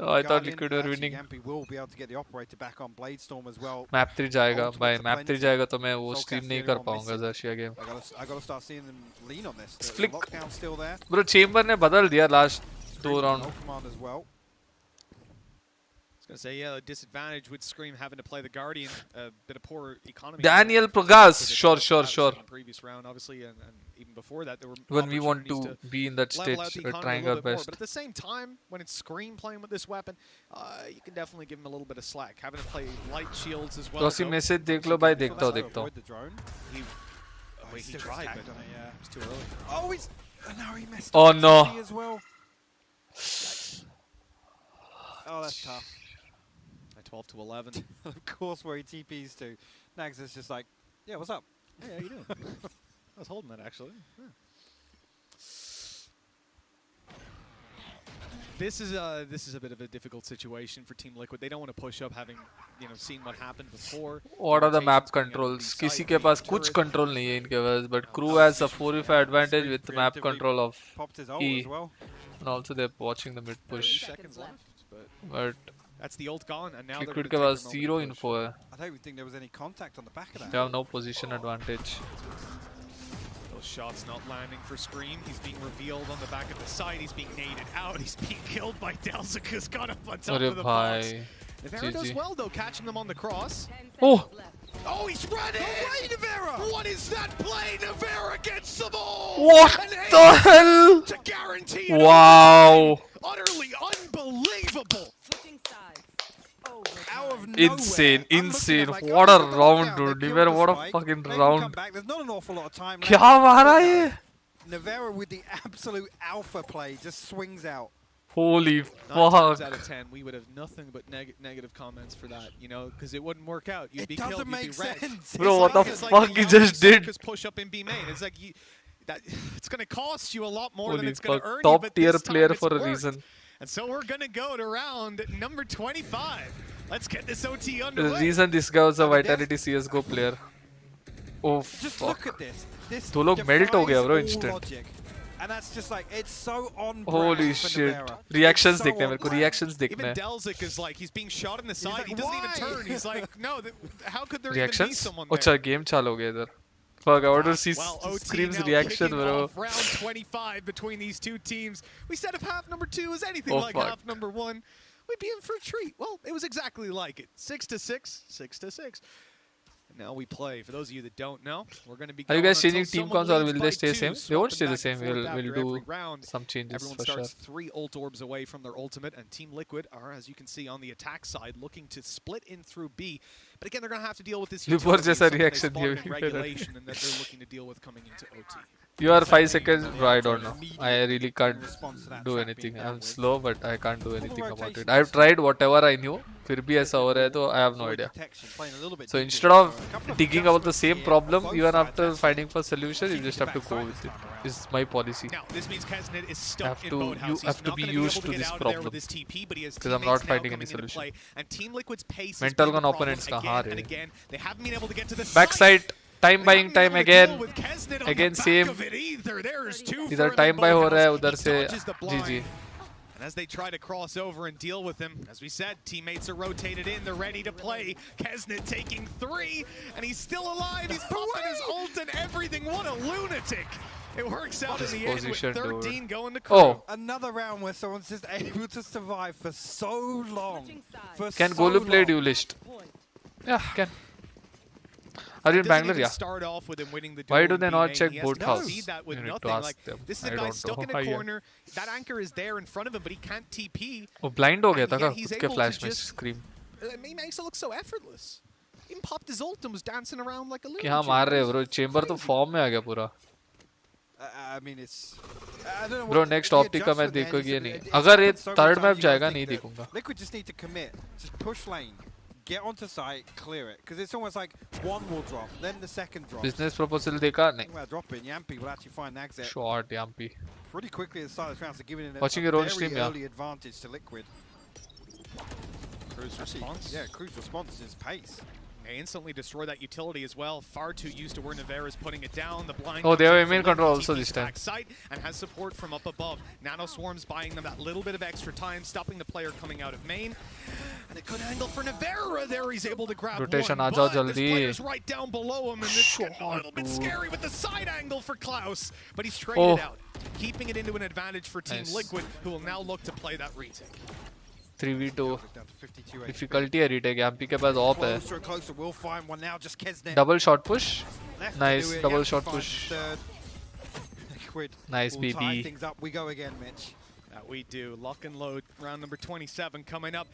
Oh, I thought Liquid were winning. Yampy will be able to get the operator back on Bladestorm as well. Map 3 जाएगा भाई. Map 3 जाएगा तो मैं वो stream नहीं कर पाऊँगा Xerxia game. I gotta start seeing them lean on this. Flick. Lockdown still there. Bro, Chamber ने बदल दिया last 2 round. As well. I was gonna say, yeah, a disadvantage with Scream having to play the Guardian, a bit of poor economy. Daniel Pragas, sure. Previous round, obviously, and even before that, there were when we want to be in that stage, we're trying our best. But at the same time, when it's Scream playing with this weapon, you can definitely give him a little bit of slack. Having to play light shields as well. SkRossi message देख लो भाई, देखता हूँ. He tried, but yeah, it was too early. Oh, now he messed up no. As well. Oh, that's tough. 12 to 11. Of course, where he TPs to. Nags is just like, yeah, what's up? Hey, how you doing? I was holding that, actually. Yeah. This is a bit of a difficult situation for Team Liquid. They don't want to push up, having seen what happened before. What are the map controls? किसी के पास कुछ control नहीं है इनके पास, but crew has a 4v5 advantage with map control of E. And also they're watching the mid push. But that's the ult gone, and now Liquid के पास 0 info है. I don't even think there was any contact on the back of that. They have no position advantage. Those shots not landing for Scream. He's being revealed on the back of the side. He's being naded out. He's being killed by Delzica's got up on top of the box. Navarro does well though, catching them on the cross. Oh! Oh, he's running! Away, Navarro! What is that play? Navarro gets the ball! What the hell? To guarantee wow! Utterly unbelievable! Out of Insane, insane. What a round, dude. Nivera, what a fucking round. There's not an awful lot of time left. क्या मारा ये? Nivera with the absolute alpha play just swings out. Holy 9 fuck. times out of 10, we would have nothing but negative comments for that, you know, because it wouldn't work out. You'd be killed, you'd be wrecked. Bro, what the fuck he just did? Push up in B main. It's like it's going to cost you a lot more than Holy it's going fuck. to earn Top you, but tier this time player it's for a worked. reason. And so we're going to go to round number 25. Let's get this OT The underway. reason this guy was a Vitality CSGO player. Oh Just fuck. look at this. This दो लोग melt हो गया bro defies all instant. logic. And that's just like, it's so on brand Holy for shit. Nivera. Reactions It's so देखने हैं on मेरे को brand. reactions देखने Even हैं. Delzik is like, he's being shot in the side. like, He doesn't even why? turn. He's like, no, how could there even be Reactions? someone there? अच्छा game चालू हो गया इधर. Fuck, I want to see Well, OT Scream's now reaction, kicking bro. off round 25 between these two teams. We said if half number 2 is anything Oh, like fuck. half number 1, we'd be in for a treat. Well, it was exactly like it. 6-6, 6-6. And now we play. For those of you that don't know, we're going to be. Are you going guys changing until team someone cons or leaves will by they stay 2, same? They won't swapping stay the back same. and forth We'll after do every round. some changes Everyone for starts sure. 3 ult orbs away from their ultimate, and Team Liquid are, as you can see on the attack side, looking to split in through B. But again, they're going to have to deal with this Before utility, just a something they reaction spotted here. in regulation, and that they're looking to deal with coming into OT. You are 5 seconds, bro. I don't know. I really can't do anything. I'm slow, but I can't do anything about it. I've tried whatever I knew. फिर भी ऐसा हो रहा है तो I have no idea. So instead of thinking about the same problem, even after finding for solution, you just have to go with it. This is my policy. Now, this means Kesnet is stuck in You Boathouse. have to be used to this problem. Because I'm not finding any solution. And Team Liquid's pace Mental has been gun the problem opponents again कहाँ and रहे? again. They haven't been able to get to the Backside. Time buying time again. Kesnet Again same. इधर time buy हो रहा है उधर से GG. And as they try to cross over and deal with him, as we said, teammates are rotated in, they're ready to play. Kesnet taking 3, and he's still alive. He's popping his ult and everything. What a lunatic. It works out in the end with 13 going to crew. Oh. Another round where someone's just able to survive for so long. Can Golu play duelist? Yeah, can. Are you in Bangalore? Yeah. Why do they not check Boathouse? You need to ask them. This is a guy stuck in a corner. That anchor is there in front of him, but he can't TP. वो blind हो गया था क्या he's उसके able to flash में just- scream. He makes it look so effortless. He popped his ult and was dancing around like a lunatic. क्या मार रहे bro? Chamber तो form में आ गया पूरा. I mean, it's. I don't know Bro, what next the optic का मैं adjustment then is. देखूंगी नहीं. It's अगर ये happened so third many map times, you जाएगा gotta नहीं think that देखूंगा. Liquid just need to commit. Just push lane. Get onto site, clear it. Because it's almost like one will drop, then the second drop. Business proposal देखा नहीं. Well, dropping. Yampi will actually find Nagzet Short Yampi. pretty quickly at the start of this round, so giving it Watching a your own very stream, yeah. early advantage to Liquid. Crew's response. Yeah, Crew's response is pace. They instantly destroy that utility as well. Far too used to where Nivera's putting it down. The blind. Oh, they comes have in main from control Liquid, also TP's this time. backside and has support from up above. Nano Swarm's buying them that little bit of extra time, stopping the player coming out of main. And a good angle for Nivera there. He's able to grab Rotation one, आ जाओ but this जल्दी. player's right down below him, and it's getting a little bit scary with the side angle for Klaus. But he's traded Oh. it out, keeping it into an advantage for Team Nice. Liquid, who will now look to play that retake. 3v2. Difficulty है retake. Yampi के पास op है. Closer and closer, we'll find one now. Just Kesnet. Double shot push. Left to Nice. do it. Double Yampi shot finds push. the third. Liquid Nice, will BB. tie things up. We go again, Mitch. That we do. Lock and load. Round number 27 coming up.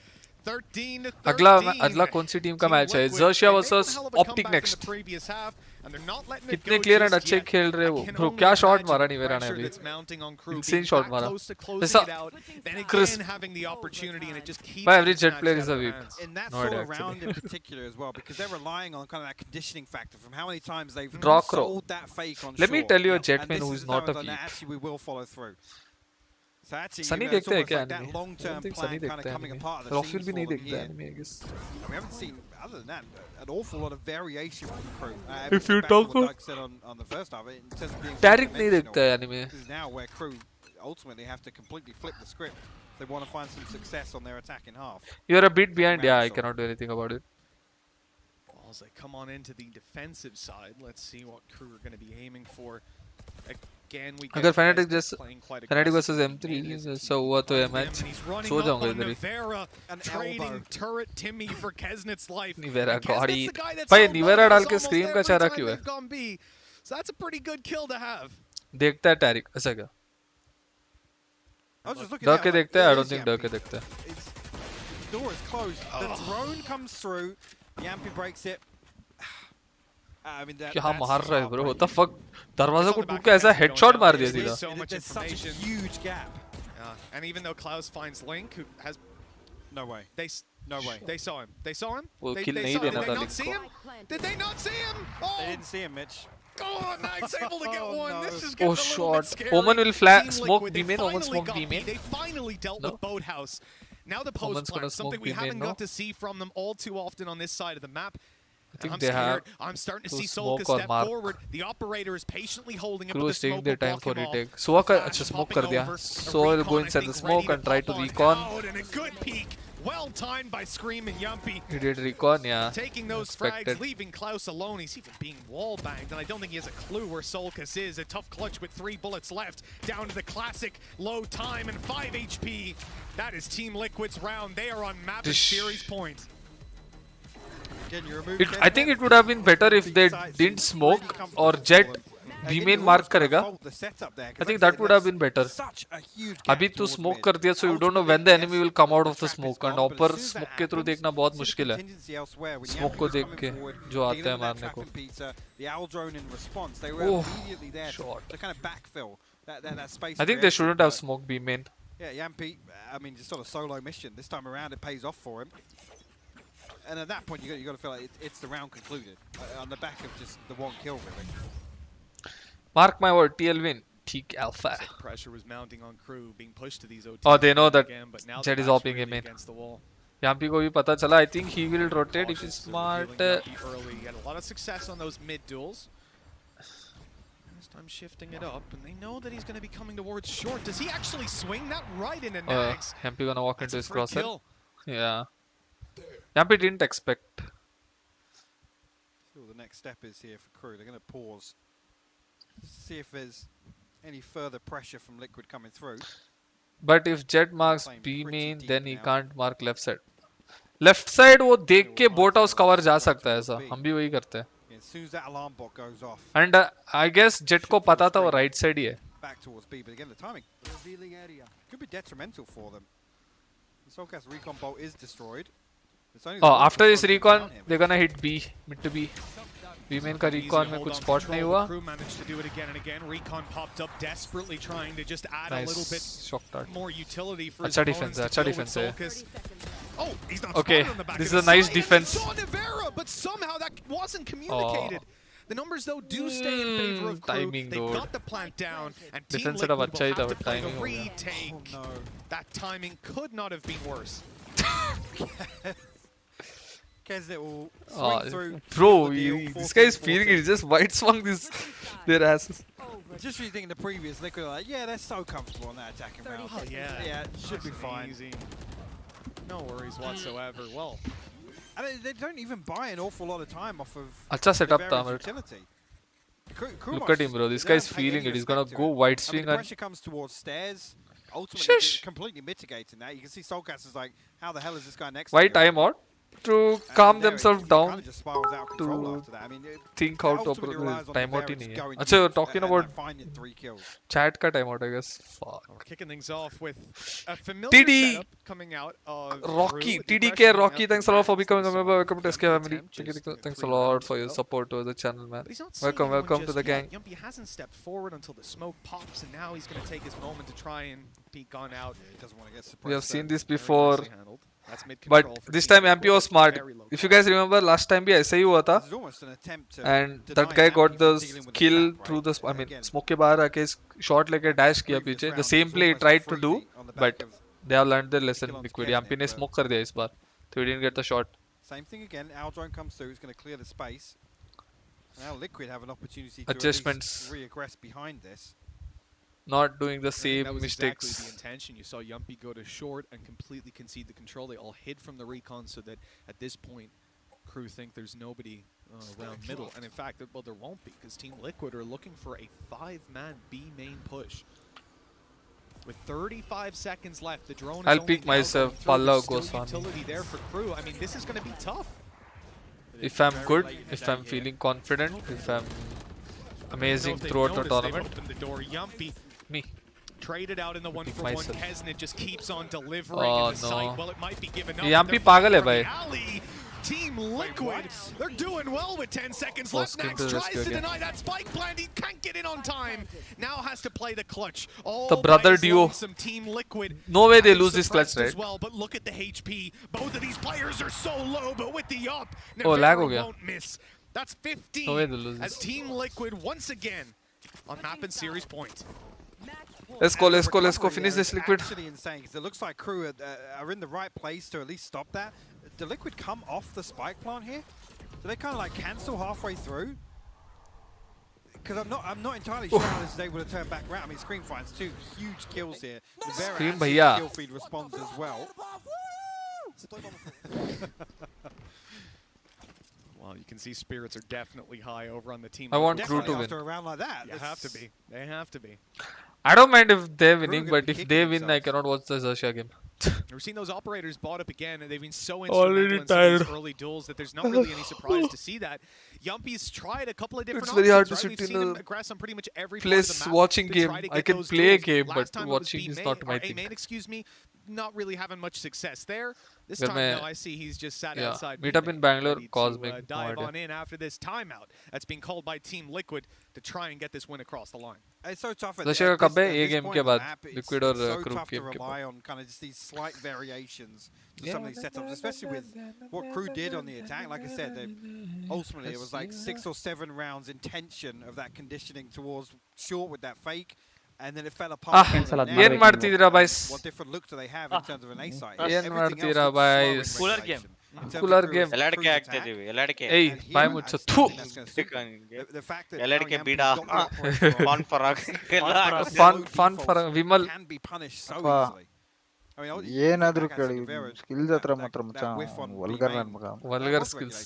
13 to 13. अगला कौन सी team का match है? Xerxia versus Optic next. कितने clear and अच्छे खेल रहे वो. Bro, क्या शॉट मारा निवेरा ने अभी. Insane shot मारा. ऐसा Chris. My average jet player is a weak. In that No sort idea of round actually. in particular as well, because they're relying on kind of that conditioning factor from how many times they've Draw crow. sold that fake on Let me short. tell you a And Jetman this who is is the not a time when weak. actually we will follow through. So actually, Sunny you know, it's देखते हैं almost क्या like that anime? long-term I don't think plan Sunny kind of देखता है coming anime. apart. That Rofil seems भी नहीं for them देखता here. है anime, I guess. We haven't seen, other than that, an awful lot of variation from the crew. If you back to talk what of- Doug said on the first half, in terms of being Tariq नहीं one-dimensional, देखता है anime. This is now where crew ultimately have to completely flip the script. They want to find some success on their attack in half. You're a bit behind. Yeah, I cannot do anything about it. As they come on into the defensive side, let's see what crew are going to be aiming for. Again, we अगर get Fnatic Kesnet just playing quite Fnatic versus aggressively. M3 Main is ऐसा हुआ तो ये him, match and he's running so up जाऊंगा on इधर ही. Nivera, trading turret Timmy for Kesnet's life. Nivera And got Kesnet's it. the guy that's भाई held Nivera up डाल के almost scream का every चारा time क्यों है? they've gone B. So that's a pretty good kill to have. देखता है Tariq ऐसा क्या? I was just looking डर at के it, like, देखता है. I it don't is think डर Yampi. के देखता है. door is closed. The drone comes through. Yampy breaks it. I mean, क्या मार रहा है bro? What the fuck? दरवाजा को टूट के ऐसा headshot मार दिया सीधा. There's such a huge gap. And even though Klaus finds Link, who has no way. No way. They saw him. They saw him. Did they not see him? Did they not see him? Oh! They didn't see him, Mitch. Oh, Max able to get one. No. This is getting a little bit scary. Omen will smoke B main. Omen smoke B main. They finally dealt with Boathouse. Now the post plan, something we haven't got to see from them all too often on this side of the map. I think I'm they scared. have I'm starting to see Solka step forward. The operator is patiently holding him. Crew is taking their time for retake. Soa smoke kar diya. So will go inside the smoke and try to recon. And a good peek. Well timed by Scream and Yumpy. He did recon, yeah. Taking those frags, leaving Klaus alone. He's even being wall banged, and I don't think he has a clue where Solkas is. A tough clutch with 3 bullets left. Down to the classic low time and 5 HP. That is Team Liquid's round. They are on map at series point. I think it would have been better if they didn't smoke or Jet B main mark करेगा. I think that would have been better. अभी तो smoke कर दिया, so you don't know when the enemy will come out of the smoke. And ऊपर smoke के through देखना बहुत मुश्किल है. Smoke को देख के जो आते हैं मारने को. Oh, shot. I think they shouldn't have smoked B main. Yeah, Yampy, I mean, just on a solo mission. This time around, it pays off for him. And at that point, you got to feel like it's the round concluded on the back of just the 1 kill, really. Mark my word, TL win. Teak Alpha. Pressure was mounting on Crew, being pushed to these OT. Oh, they know that again, Jet is hopping him in. Yampy को भी पता चला. I think he will rotate if he's smart. Early, he had a lot of success on those mid duels. This time shifting it up, and they know that he's going to be coming towards short. Does he actually swing that right into Nags? Yampy gonna walk into his crosshair. Yeah. Yampy didn't expect. So the next step is here for Crew. They're going to pause. See if there's any further pressure from Liquid coming through. But if Jet marks B main, then he can't mark left side. Left side वो देख के boat house cover जा सकता है ऐसा. हम भी वही करते हैं. As soon as that alarm bot goes off. And I guess Jet को पता था वो right side ही है. Back towards B, but again the timing could be detrimental for them. The Soulcast recon bolt is destroyed. Oh, after this recon, they're gonna hit B, mid to B. B main का recon में कुछ spot नहीं हुआ. Crew managed to do it again and again. Recon popped up, desperately trying to just add a little bit more utility for his opponents. अच्छा defense है. Oh, he's not okay, on the back this is of a nice defense. But somehow that wasn't communicated. The numbers though do stay in favor of Crew. Timing, They've got the plant down, and Team defense Liquid will have अच्छा to play a retake. That timing could not have been worse. Bro, this guy is feeling it. He just white swung their asses. Just rethinking the previous Liquid, like, yeah, they're so comfortable on that attacking round. Oh yeah, should be fine. Easy. No worries whatsoever. Well, and they don't even buy an awful lot of time off of अच्छा setup था utility. Look at him, bro. This guy is feeling it. He's gonna go wide swing. The pressure comes towards stairs. Ultimately, completely mitigating that. You can see Soulcast is like, how the hell is this guy next? Why timeout? To calm themselves down, just spirals out of control after that. I mean, think how to timeout ही नहीं है. अच्छा, talking about chat का timeout, I guess. Fuck. We're kicking things off with a familiar setup coming out of Rocky, TDK Rocky. Thanks a lot for becoming a member. Welcome to SK family. Thanks a lot for your support to the channel, man. Welcome to the gang. Yumpy hasn't stepped forward until the smoke pops, and now he's going to take his moment to try and peek on out. He doesn't want to get surprised. We have seen this before. But this time MP was smart. If you guys remember, last time भी ऐसा ही हुआ था. And that guy got the kill through the, I mean, smoke के बाहर आके shot लेके dash किया पीछे. The same play he tried to do, but they have learned their lesson. Liquid MP ने smoke कर दिया इस बार, so he didn't get the shot. Same thing again. Our drone comes through. He's going to clear the space. Now Liquid have an opportunity to adjustments, reaggress behind this. Not doing the same that was mistakes. Exactly the intention. You saw Yumpy go to short and completely concede the control. They all hid from the recon, so that at this point, Crew think there's nobody around middle. And in fact, well, there won't be, because Team Liquid are looking for a 5-man B main push. With 35 seconds left, the drone is I'll pick myself. Palla goes on. Utility there for Crew. I mean, this is going to be tough. If I'm good, if I'm feeling confident, if I'm amazing throughout the tournament. The door. Yumpy. Me. Traded out in the 1-for-1. Kesnet just keeps on delivering in the site. Well, it might be given up. यहाँ भी पागल है भाई. Team Liquid, they're doing well with 10 seconds left. Nax tries to deny that spike plant. He can't get in on time. Now has to play the clutch. The brother duo. Some Team Liquid. No way they lose this clutch, right? Well, but look at the HP. Both of these players are so low, but with the up, oh, lag ho gaya. Won't miss. That's 15 no way they lose as Team Liquid once again on map and series point. Let's go. Finish this Liquid. Actually insane, because it looks like Crew are in the right place to at least stop that. Did Liquid come off the spike plant here? Do they kind of like cancel halfway through? Because I'm not entirely sure how this is able to turn back around. I mean, Scream finds 2 huge kills here. Scream bhaiya. Kill feed responds as well. Well, you can see spirits are definitely high over on the team. I want Crew to win. After a round like that, they have to be. They have to be. I don't mind if they're winning, but if they win, I cannot watch the Xerxia game. We're seeing those operators bought up again, and they've been so instrumental in some of these early duels that there's not really any surprise to see that. Yumpy's tried a couple of different options. It's very hard to right? sit in a aggress on pretty much every place watching game. I can play a game, but watching is not my thing. Excuse me, not really having much success there. This time, no, I see he's just sat outside. Meet up in Bangalore, Cosmic. Dive on in after this timeout that's being called by Team Liquid to try and get this win across the line. It's so tough. Xerxia कब है ये game के बाद Liquid और Crew game के rely on kind of just these slight variations to some of these setups, especially with what Crew did on the attack. Like I said, ultimately it was like 6 or 7 rounds intention of that conditioning towards short with that fake. And then it fell apart. Yen ಮಾಡ್ತಿದ್ದೀರಾ boys? What different look do they have in terms of an A side? Yen ಮಾಡ್ತಿದ್ದೀರಾ boys? Cooler game. ಎಲ್ಲಾಡಕ್ಕೆ ಆಗ್ತಿದೀವಿ ಎಲ್ಲಾಡಕ್ಕೆ ಏಯ್ ಬಾಯಿ ಮುಚ್ಚು ಥು ಎಲ್ಲಾಡಕ್ಕೆ ಬೀಡ phone ಫರಾಗ್ phone ಫರಾಗ್ Vimal ಏನಾದ್ರೂ ಕೇಳಿ skills ಹತ್ರ ಮಾತ್ರ ಮಚ್ಚ ವಲ್ಗರ್ ನನ್ನ ಮಗ ವಲ್ಗರ್ ಸ್ಕಿಲ್ಸ್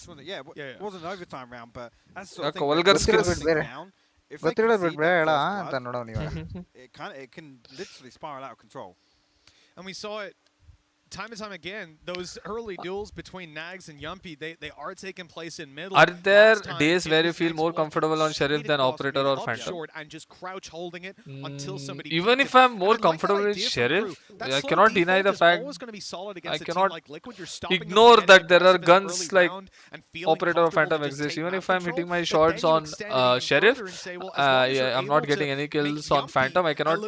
ಯಾಕೆ ವಲ್ಗರ್ ಸ್ಕಿಲ್ಸ್ ಗೊತ್ತಿರೋದು ಬಿಡ್ಬೇಡ ಹೇಳ ಅಂತ ನೋಡೋ ನೀವು it can literally spiral out of control. And we saw it time and time again, those early duels between Nags and Yumpy, they are taking place in middle. Are there days where you feel more comfortable on Sheriff than Operator or Phantom? And just crouch holding it until somebody even if I'm more comfortable with Sheriff, I cannot deny the fact I cannot ignore that there are guns like Operator or Phantom exist. Even if I'm hitting my shots on Sheriff, I'm not getting any kills on Phantom. I cannot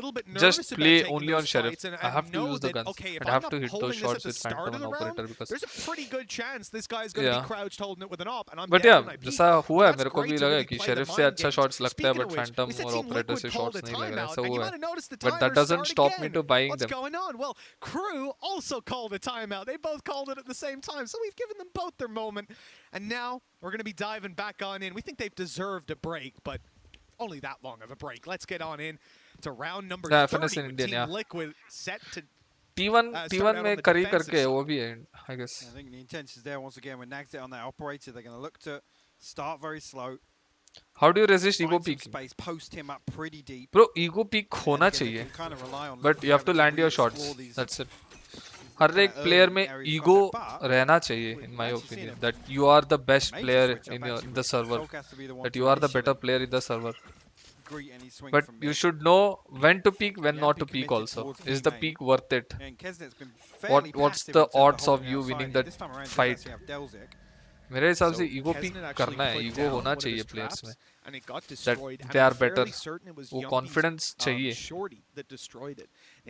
just play only on Sheriff. I have to use the guns. I have to hit those shots with Phantom and Operator because there's a pretty good chance this guy is going to be crouched holding it with an op. And I'm but yeah, जैसा हुआ है मेरे को भी लगा कि Sheriff से अच्छा shots लगता है but Phantom और Operator से shots नहीं लग रहा, ऐसा हुआ है. But that doesn't stop me to buying them. What's going on? Well, Crew also called a timeout. They both called it at the same time, so we've given them both their moment. And now we're going to be diving back on in. We think they've deserved a break, but only that long of a break. Let's get on in to round number 30 with Team Liquid set to T1 में करी करके वो भी है, I guess. I think the intention is there once again. When Nags it on that operator, they're going to look to start very slow. How do you resist ego peak? Space, post him up pretty deep. Bro, ego peak होना चाहिए. But you have to land your shots. That's it. हर एक player में ego रहना चाहिए, in my opinion. That you are the best player in the server. That you are the better player in the server. But you should know when to peak, when not to peak also. Is the peak worth it? What's the odds of you winning that fight? मेरे हिसाब से ego pick करना है, ego होना चाहिए players में, that they are better, वो confidence चाहिए.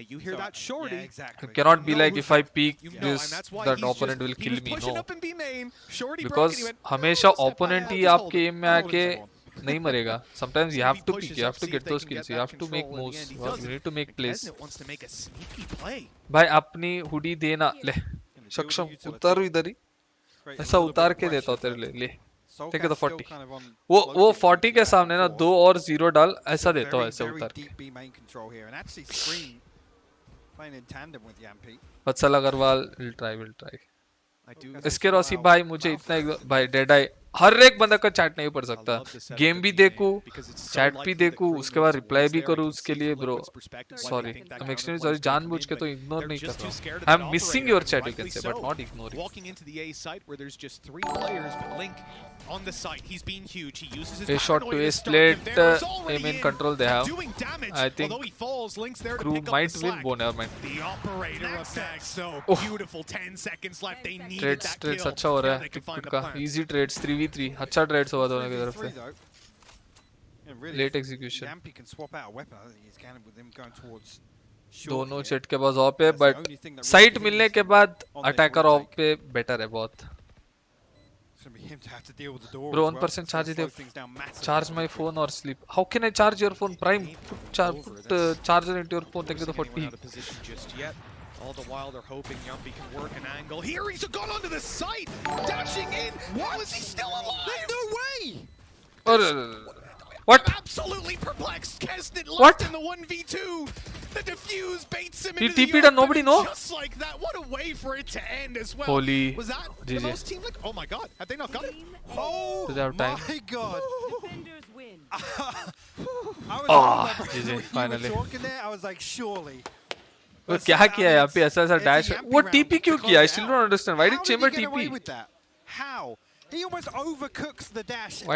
You cannot be like if I peak this, that opponent will kill me. No, because हमेशा opponent ही आपके aim में आके नहीं मरेगा. Sometimes you have to peak, you have to get those kills, you have to make moves, you need to make plays. भाई अपनी hoodie देना ले, सक्षम उतारो इधर ही, ऐसा उतार के देता हूँ तेरे लिए. ठीक है तो 40 वो 40 के सामने ना 2 और 0 डाल, ऐसा देता हूँ ऐसे उतार के. वत्सल अग्रवाल will try. SkRossi भाई मुझे इतना भाई डेड आई हर एक बंदा का चैट नहीं पढ़ सकता. गेम भी देखूं, चैट भी देखूं, उसके बाद रिप्लाई भी करूं उसके लिए bro. Sorry, I'm extremely sorry. जानबूझ के तो इग्नोर नहीं कर रहा. I'm missing your chat, you can say, but not ignoring. Walking into the A site where there's just 3 players, but Link on the site, he's been huge. He uses his A shot to A split, aim in control they have. I think crew might win, Bo never mind. The operator effect, so beautiful. 10 seconds left. They need that kill. Trades अच्छा हो रहा है. टिक का easy trades 3v3 अच्छा trades हुआ दोनों की तरफ से. Late execution. दोनों सेट के पास ऑफ है, बट साइट मिलने के बाद अटैकर ऑफ पे बेटर है बहुत. Bro, 1% charge it. Charge my phone or sleep. How can I charge your phone? Prime. Put charger into your phone. Thank you for T. All the while they're hoping Yumpy can work an angle. Here he's gone onto the site, dashing in. How is he still alive? There's no way. What? Absolutely perplexed. Keston left in the 1v2. The defuse baits him into the TP'd and nobody know? Just like that. What a way for it to end as well. Holy. Was that the most team like? Oh my god. Have they not got it? Oh my god. Defenders win. GG, finally. I was like, surely. वो क्या किया यहाँ पे ऐसा dash? वो TP क्यों किया? I still don't understand. Why did Chamber TP? How? He almost overcooks the dash Chamber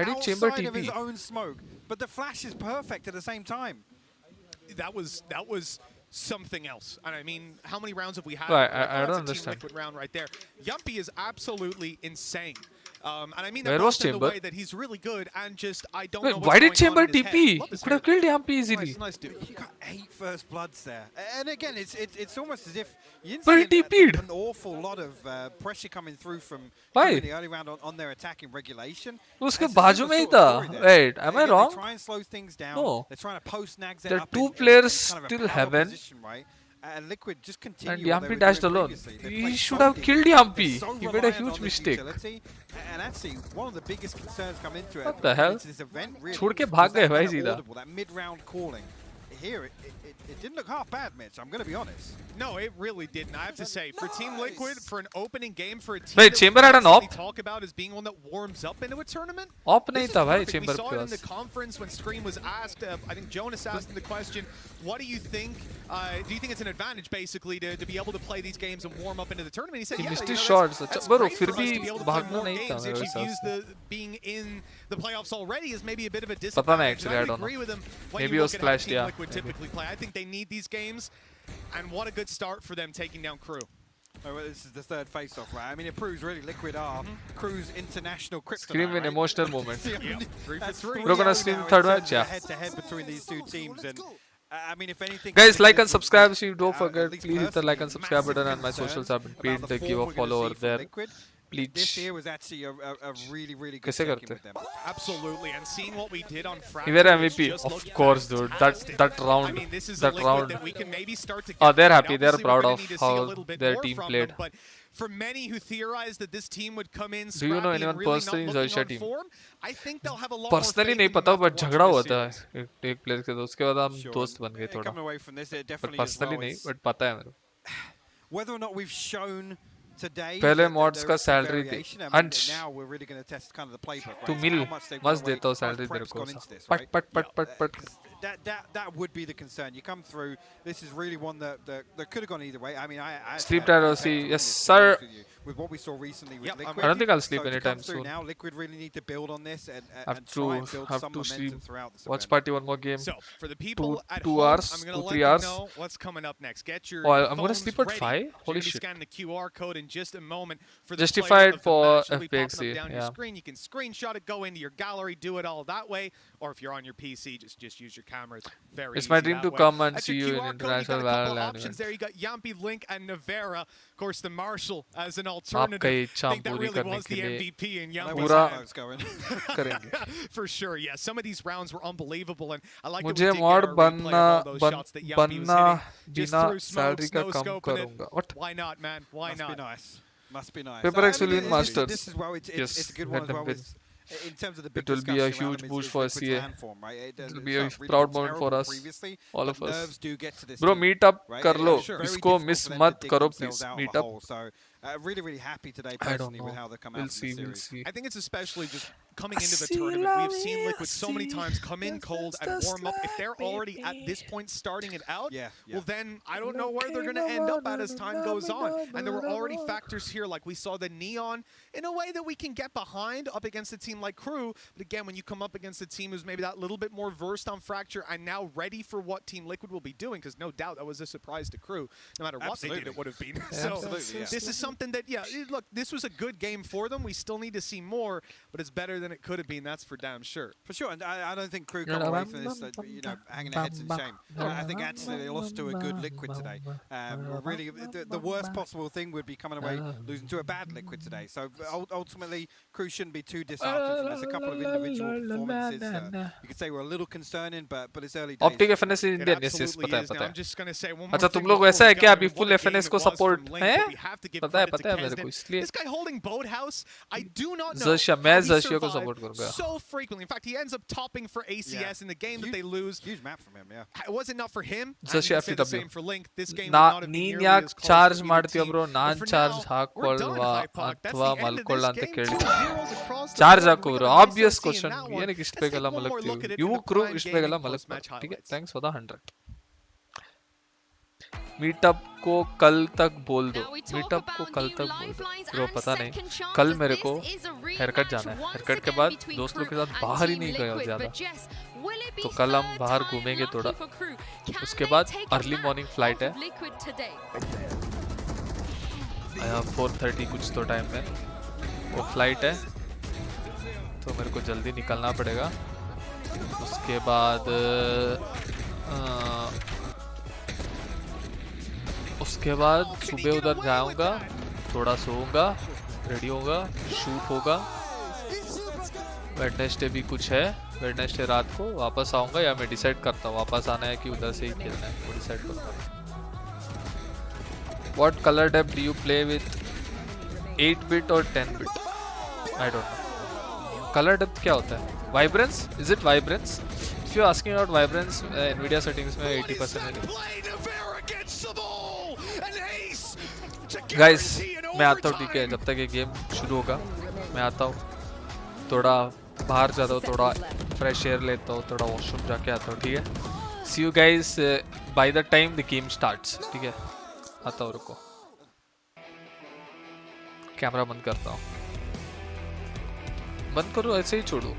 outside of TP? his own smoke, but the flash is perfect at the same time. That was something else. And I mean, how many rounds have we had? I don't understand. Liquid round right there. Yumpy is absolutely insane. And I mean Where that was both in the Chamber? way that he's really good and just I don't Wait, know what's why did going on Chamber in his TP? head. He could have killed Yumpy easily. Nice dude. You got 8 first bloods there, and again, it's almost as if you didn't But he see TP'd. an awful lot of pressure coming through from Why? in the early round on their attack in regulation. उसके It's a बाजू similar में ही sort of था. story there. Wait, am I Again, wrong? They try and slow things down. No. They're trying to post nags There up are two in players kind of a still power haven't. position, right? And Liquid just continue. And what they Yumpy were dashed doing alone. previously. They He played should have salty. killed They're Yumpy. so He made a reliant huge on the mistake. utility. And actually, one of the biggest concerns come into it. What the hell? This event really छोड़ के was भाग that गए भाई kind of सीधा. audible, that mid-round calling. Here, it didn't look half bad, Mitch. I'm going to be honest. No, it really didn't. I have to say, for Team Liquid, for an opening game for a team Wait, that Chamber we had an constantly op? talk about as being one that warms up into a tournament. Op This नहीं is था भाई perfect. Chamber We saw के it in the pass. conference when Scream was asked. I think Jonas asked him the question, "What do you think? Do you think it's an advantage basically to be able to play these games and warm up into the tournament?" He said, He "Yeah, missed you his know, shots. that's बरो great फिर for us भी to be able to play भागना more नहीं था games. मेरे If you've हिसाब used से. the being in the playoffs already is maybe a bit of a पता नहीं disadvantage." actually, And I I don't would agree know. with him when Maybe you it look was at how flashed, Team yeah. Liquid Maybe. typically play. I think they need these games, and what a good start for them taking down Crew. Oh, well, this is the third face-off, right? I mean, it proves really Liquid are Crew's international kryptonite. Scream an right? emotional moment. Yeah. 3 for 3. We're gonna scream third match, yeah. Head-to-head between these two teams, and I mean, if anything, Guys, like this and was- subscribe. If you don't at forget, least please hit the like and personally, subscribe button. massive And my socials have been concerns pinned. about the Give a form we're gonna follow see over from there. Liquid. Please. This year was actually a really good कैसे check-in करते? with them. Absolutely, and seeing what we did on Fracture. He were was MVP, just of looked course, dude. That I round, mean, this is that a Liquid round. that we can maybe start to Oh, get they're right. happy. They're Obviously, we're proud gonna of need to see a how little bit their more team from played. them, but for many who theorized that this team would come in Do you know scrappy and anyone really personally in not looking Zoysha on team? form, I think they'll have a lot Personally more नहीं faith in पता, them but after झगड़ा watching होता this है एक player के साथ. उसके बाद हम Sure. दोस्त बन गए थोड़ा. Coming away from this, it But definitely personally as well नहीं, is but पता है मेरे को. whether or not we've shown today. पहले that mods there का is some salary variation. They. I mean, अंश. now we're really going to test kind of the playbook. तू Right? Mill How much they've मस्त gone away, देता हूँ how much salary तेरे prep's को. gone into this, पट right? पट पट पट पट. That would be the concern. You come through. This is really one that could have gone either way. I mean, I Sleep had Tyler, respect see, for yes, this, to be sir. honest with you. With what we saw recently with Liquid. I don't think I'll sleep So to anytime come through soon. now, Liquid really need to build on this and Have try and to build have some to momentum sleep. throughout this Watch event. party one more game. So for the people at 2 home, hours, I'm going to 2-3 let you hours. know what's coming up next. Get your Oh, I'm gonna phones sleep at ready. 5? You're Holy gonna shit. Scan the QR code in just a moment for the Justified player of the for match. It'll be popping FPXC, up down your yeah. screen. You can screenshot it, go into your gallery, do it all that way. Or if you're on your PC, just use your camera. It's very It's easy my dream that to way. come and At see your you in QR code, International you got a couple Valorant options event. there. You got Yampy, Link, and Navera. Of course, the Marshal as an आपका alternative. इच्छा I think that पूरी really करने was के the लिए MVP in Yampy's पूरा hand. करेंगे. For sure, yeah. Some of these rounds were unbelievable, and I like that we मुझे did get mod a replay of all those shots that Yampy was बनना hitting. Just बिना through smoke, salary का no come scoping it. करूँगा. What? Why not, man? Why Must not? be nice. Must be nice. Paper X will win this- Masters. This is well. It's Yes, a good let one as them well. win. It's in terms of the big it will be a discussion around huge him boost is for Liquid's CA. land form, right? It will be a really proud moment terrible for us, previously, all but of us. nerves do get to this Bro, team, meet up right? कर लो, Very इसको difficult miss for them मत to dig करो themselves please. out of Meet a up. hole. So really happy today I don't personally with know. how they come We'll out from see. the We'll series. see. I think it's especially just coming into the tournament. We've seen Liquid so many times come in cold and warm up. If they're already at this point starting it out, well then I don't know where they're going to end up at as time goes on. And there were already factors here, like we saw the Neon in a way that we can get behind up against a team like Crew. But again, when you come up against a team who's maybe that little bit more versed on Fracture and now ready for what Team Liquid will be doing, because no doubt that was a surprise to Crew. No matter what they did, it would have been. So this is something that, look, this was a good game for them. We still need to see more, but it's better than it could have been. That's for damn sure. For sure, and I don't think Crew come away from this, hanging their heads in shame. I think actually they lost to a good Liquid today. Really, the worst possible thing would be coming away losing to a bad Liquid today. So ultimately, Crew shouldn't be too disheartened from this. A couple of individual performances you could say were a little concerning, but it's early days. Optic FNS is Indian, yes, पता है. I'm just gonna say one more अच्छा thing तुम लोग वैसा है क्या अभी full FNS को support है? पता है मेरे को इसलिए. This guy holding Boathouse, I do not know. Zashia, मैं Zashia को support करूँगा. So frequently, in fact, he ends up topping for ACS in the game that they lose. Huge map from him, yeah. Was it not for him? Zashia FTW. The same for Link. This game ನಾ would not have been ನೀನ್ nearly ಯಾಕೆ as close charge for either ಮಾಡ್ತೀಯ team. Bro non But for charge now, we're done, ಹಾಕೊಳ್ಳುವ Hypoc. That's ಅಥವಾ the end of ಮಲ್ಕೊಳ್ಳ this ಅಂತ game. ಕೇಳಿ 2-0 across the charge board. ಹಾಕು We're bro gonna miss obvious SC in question that one. ಏನಕ್ಕೆ ಇಷ್ಟು Let's ಬೇಗ take ಎಲ್ಲ one more look ಮಲಗ್ತೀವಿ at it in the ಯುವಕರು Prime ಇಷ್ಟು ಬೇಗ ಎಲ್ಲ Gaming ಮಲಗ್ತಾರೆ post-match ठीक है highlights. Thanks for the 100 meetup को कल तक बोल दो मीटअप को कल तक बोल दो ब्रो पता नहीं कल मेरे को हेयरकट जाना है हेयरकट के बाद दोस्त लोग के साथ बाहर ही नहीं गया ज्यादा तो कल हम बाहर घूमेंगे थोड़ा उसके बाद अर्ली मॉर्निंग फ्लाइट है आया 4:30 कुछ तो टाइम में वो फ्लाइट है तो मेरे को जल्दी निकलना पड़ेगा उसके बाद सुबह उधर जाऊंगा थोड़ा सोऊंगा रेडी होगा शूट होगा वेडनेसडे भी कुछ है वेडनेसडे रात को वापस आऊंगा या मैं डिसाइड करता हूँ वापस आना है कि उधर से ही खेलना है वो डिसाइड करूँगा What color depth do you play with 8-bit or 10-bit? I don't know. Color depth क्या होता है? Vibrance? Is it vibrance? If you're asking about vibrance, Nvidia settings में 80% है. Guys, मैं आता हूँ ठीक है जब तक ये गेम शुरू होगा मैं आता हूँ थोड़ा बाहर जाता हूँ थोड़ा फ्रेश एयर लेता हूँ थोड़ा वॉशरूम जाके आता हूँ ठीक है See you guys by the time the game starts ठीक है आता हूँ रुको कैमरा बंद करता हूँ बंद करो ऐसे ही छोड़ो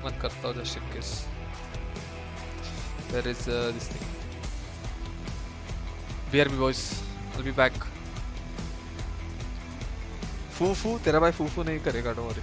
बंद करता हूँ just in case There is this thing BRB boys I'll be back फूफू तेरा भाई फूफू नहीं करेगा don't worry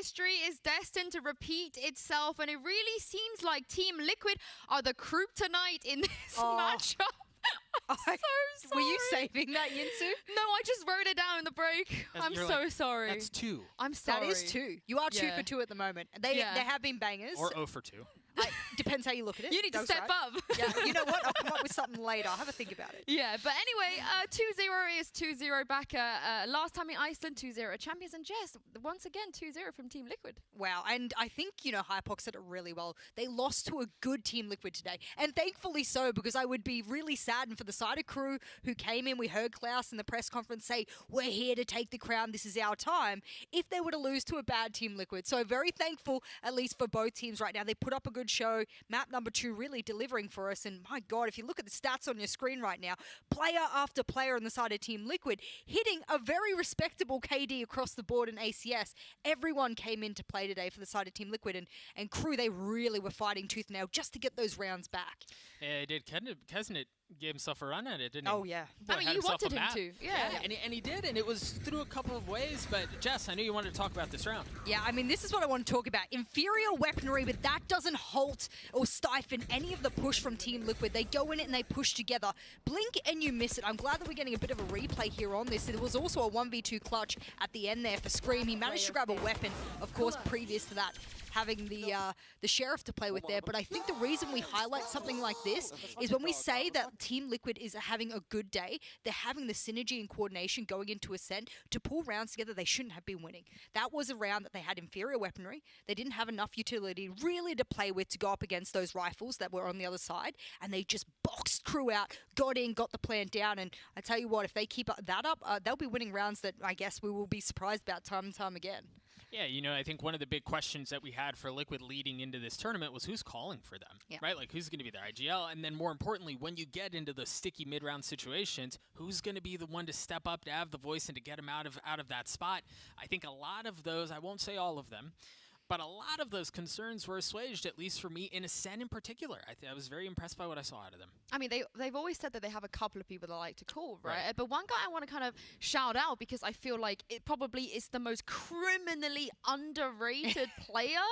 history is destined to repeat itself, and it really seems like Team Liquid are the kryptonite in this matchup. I'm so sorry. Were you saving that, Yinsu? No, I just wrote it down in the break. I'm so sorry. That's 2. I'm sorry. That is 2. You are 2 for 2 at the moment. There have been bangers. Or 0 for 2. Depends how you look at it. You need to step up. Yeah, you know what? I'll come up with something later. I'll have a think about it. Yeah, but anyway, 2-0 is 2-0 back last time in Iceland, 2-0 champions, and Jess, once again, 2-0 from Team Liquid. Wow, and I think, Hypox said it really well. They lost to a good Team Liquid today, and thankfully so, because I would be really saddened for the side of crew who came in. We heard Klaus in the press conference say, we're here to take the crown, this is our time, if they were to lose to a bad Team Liquid. So very thankful, at least for both teams right now. They put up a good show. Map number 2 really delivering for us, and my God, if you look at the stats on your screen right now, player after player on the side of Team Liquid hitting a very respectable KD across the board in ACS. Everyone came in to play today for the side of Team Liquid, and crew, they really were fighting tooth and nail just to get those rounds back. Yeah, did Kesnet gave himself a run at it, didn't he? Oh, yeah. I mean, you wanted him to. Yeah. And he did, and it was through a couple of ways. But, Jess, I knew you wanted to talk about this round. Yeah, I mean, this is what I want to talk about. Inferior weaponry, but that doesn't halt or stifle any of the push from Team Liquid. They go in it and they push together. Blink and you miss it. I'm glad that we're getting a bit of a replay here on this. It was also a 1v2 clutch at the end there for Scream. He managed to grab a weapon, of course, previous to that, having the Sheriff to play with there. But I think the reason we highlight something like this is when we say that Team Liquid is having a good day, they're having the synergy and coordination going into Ascent to pull rounds together they shouldn't have been winning. That was a round that they had inferior weaponry. They didn't have enough utility really to play with to go up against those rifles that were on the other side, and they just boxed crew out, got in, got the plan down, and I tell you what, if they keep that up, they'll be winning rounds that I guess we will be surprised about time and time again. Yeah, I think one of the big questions that we had for Liquid leading into this tournament was who's calling for them, right? Like, who's going to be their IGL? And then more importantly, when you get into the sticky mid-round situations, who's going to be the one to step up, to have the voice, and to get them out of that spot? I think a lot of those, I won't say all of them, but a lot of those concerns were assuaged, at least for me, in Ascent in particular. I was very impressed by what I saw out of them. I mean, they've always said that they have a couple of people that like to call, right? But one guy I want to kind of shout out, because I feel like it probably is the most criminally underrated player,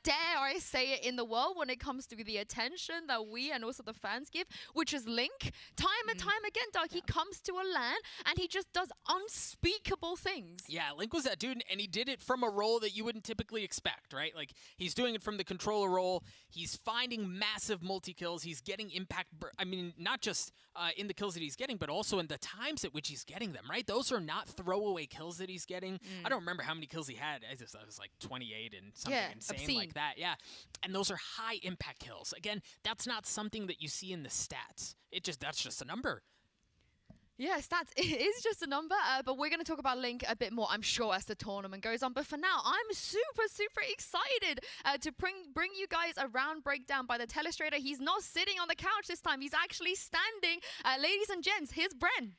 dare I say it, in the world when it comes to the attention that we and also the fans give, which is Link. Time and time again, Doug, he comes to a LAN and he just does unspeakable things. Yeah, Link was that dude, and he did it from a role that you wouldn't typically expect. Right? Like, he's doing it from the controller role. He's finding massive multi-kills. He's getting impact. I mean, not just in the kills that he's getting, but also in the times at which he's getting them, right? Those are not throwaway kills that he's getting. I don't remember how many kills he had. I was like 28 and something insane like that. Yeah. And those are high impact kills. Again, that's not something that you see in the stats. That's just a number. Yeah, stats is just a number, but we're going to talk about Link a bit more, I'm sure, as the tournament goes on. But for now, I'm super, super excited to bring you guys a round breakdown by the Telestrator. He's not sitting on the couch this time. He's actually standing. Ladies and gents, here's Bren.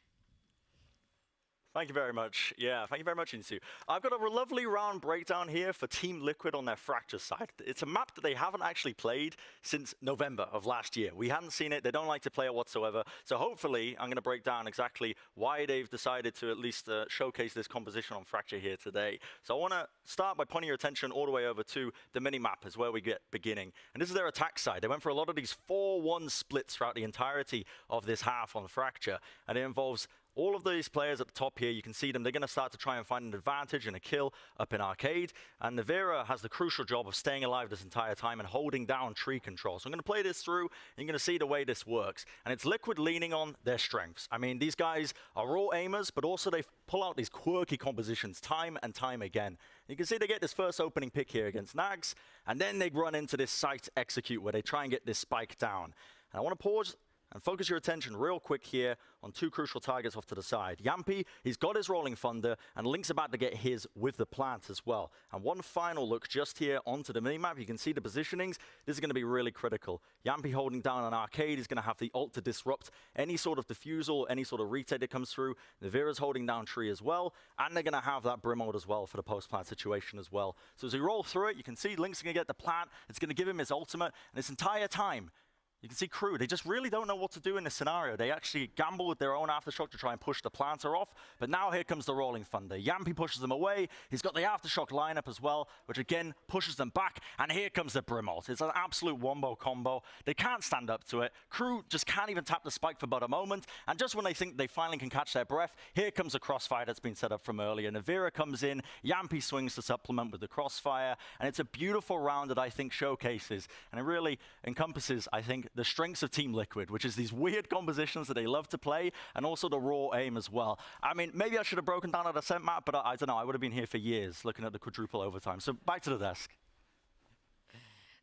Thank you very much. Yeah, thank you very much, Insu. I've got a lovely round breakdown here for Team Liquid on their Fracture side. It's a map that they haven't actually played since November of last year. We hadn't seen it. They don't like to play it whatsoever. So hopefully, I'm going to break down exactly why they've decided to at least showcase this composition on Fracture here today. So I want to start by pointing your attention all the way over to the mini-map is where we get beginning. And this is their attack side. They went for a lot of these 4-1 splits throughout the entirety of this half on Fracture. And it involves all of these players at the top here. You can see them. They're going to start to try and find an advantage and a kill up in Arcade. And Navira has the crucial job of staying alive this entire time and holding down tree control. So I'm going to play this through, and you're going to see the way this works. And it's Liquid leaning on their strengths. I mean, these guys are raw aimers, but also they pull out these quirky compositions time and time again. You can see they get this first opening pick here against Nags, and then they run into this site execute where they try and get this spike down. And I want to pause and focus your attention real quick here on 2 crucial targets off to the side. Yampy, he's got his Rolling Thunder, and Link's about to get his with the plant as well. And one final look just here onto the minimap. You can see the positionings. This is going to be really critical. Yampy holding down an Arcade is going to have the ult to disrupt any sort of defusal, any sort of retake that comes through. Navira's holding down tree as well, and they're going to have that Brim ult as well for the post-plant situation as well. So as we roll through it, you can see Link's going to get the plant. It's going to give him his ultimate, and this entire time, You can see Crew, they just really don't know what to do in this scenario. They actually gamble with their own Aftershock to try and push the planter off, but now here comes the Rolling Thunder. Yampy pushes them away, he's got the Aftershock lineup as well, which again pushes them back, and here comes the Brimalt. It's an absolute wombo combo. They can't stand up to it. Crew just can't even tap the spike for but a moment, and just when they think they finally can catch their breath, here comes a crossfire that's been set up from earlier. Navira comes in, Yampy swings to supplement with the crossfire, and it's a beautiful round that I think showcases, and it really encompasses, I think, the strengths of Team Liquid, which is these weird compositions that they love to play, and also the raw aim as well. I mean, maybe I should have broken down our Ascent map, but I don't know, I would have been here for years looking at the quadruple overtime. So back to the desk.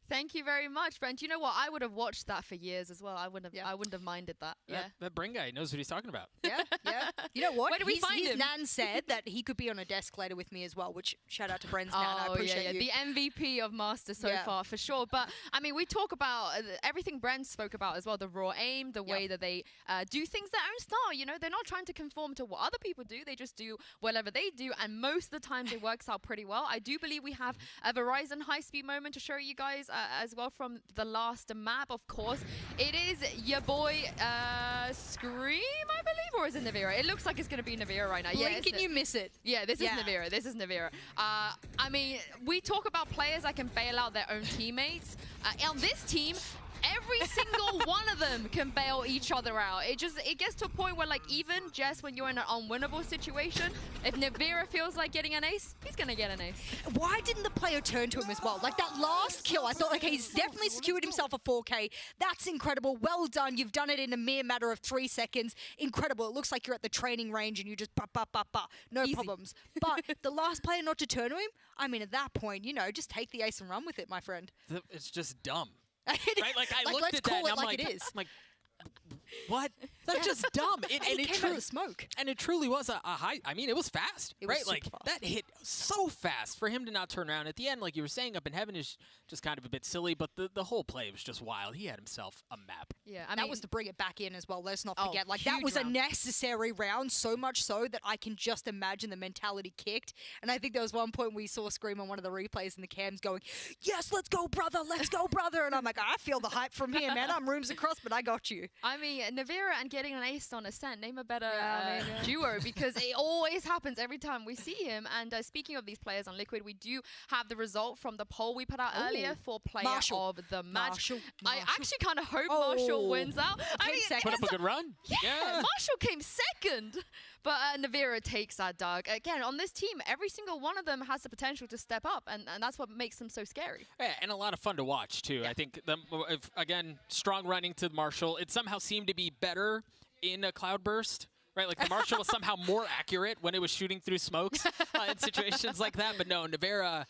Thank you very much, Brent. You know what? I would have watched that for years as well. I wouldn't have minded that. Yeah. That Brin guy knows what he's talking about. Yeah, yeah. You know what? Where do we find him? Nan said that he could be on a desk later with me as well, which shout out to Bren's Nan. I appreciate you. The MVP of Master so far, for sure. But, I mean, we talk about everything Brent spoke about as well, the raw aim, the way that they do things their own style. You know, they're not trying to conform to what other people do. They just do whatever they do, and most of the times it works out pretty well. I do believe we have a Verizon high-speed moment to show you guys as well from the last map, of course. It is your boy Scream, I believe, or is it Navira? It looks like it's going to be Navira right now. Blink and you miss it. Yeah, this is Navira. This is Navira. I mean, we talk about players that can bail out their own teammates. On this team, every single one of them can bail each other out. It gets to a point where, like, even just when you're in an unwinnable situation, if Navira feels like getting an ace, he's gonna get an ace. Why didn't the player turn to him as well? Like that last kill, I thought, okay, he's definitely secured himself a 4K. That's incredible. Well done. You've done it in a mere matter of 3 seconds. Incredible. It looks like you're at the training range and you just no problems. But the last player not to turn to him, I mean, at that point, you know, just take the ace and run with it, my friend. It's just dumb. Right? Like I looked at that and I'm like, it is. I'm like, what? That's just dumb. And it came out of the smoke. And it truly was a high. I mean, it was fast, it right? Was like fast. That hit so fast for him to not turn around at the end. Like you were saying, Up in Heaven is just kind of a bit silly, but the whole play was just wild. He had himself a map. Yeah, I mean, that was to bring it back in as well. Let's not forget, like that was a necessary round, so much so that I can just imagine the mentality kicked. And I think there was one point we saw Scream on one of the replays and the cams going, "Yes, let's go, brother! Let's go, brother!" And I'm like, I feel the hype from here, man. I'm rooms across, but I got you. I mean, Navira and getting an ace on Ascent, name a better duo, because it always happens every time we see him. And speaking of these players on Liquid, we do have the result from the poll we put out earlier for player of the match. I actually kind of hope Marshall wins out. I mean, put up a good run. Yeah, Marshall came second. But Navira takes that, Doug. Again, on this team, every single one of them has the potential to step up, and that's what makes them so scary. Yeah, and a lot of fun to watch, too. I think, again, strong running to Marshall. It somehow seemed to be better in a Cloudburst. Right, like the Marshall was somehow more accurate when it was shooting through smokes in situations like that. But no, Navira,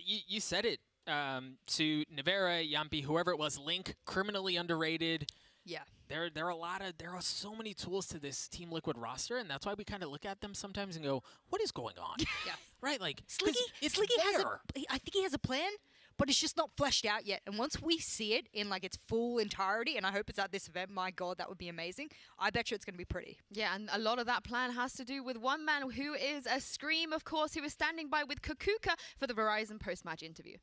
you said it. To Navira, Yampy, whoever it was, Link, criminally underrated. Yeah. There are so many tools to this Team Liquid roster, and that's why we kind of look at them sometimes and go, what is going on? Yeah. Right, like Sliggy I think he has a plan, but it's just not fleshed out yet. And once we see it in like its full entirety, and I hope it's at this event, my God, that would be amazing. I bet you it's going to be pretty. Yeah, and a lot of that plan has to do with one man who is a Scream, of course, who was standing by with Kakuka for the Verizon post-match interview.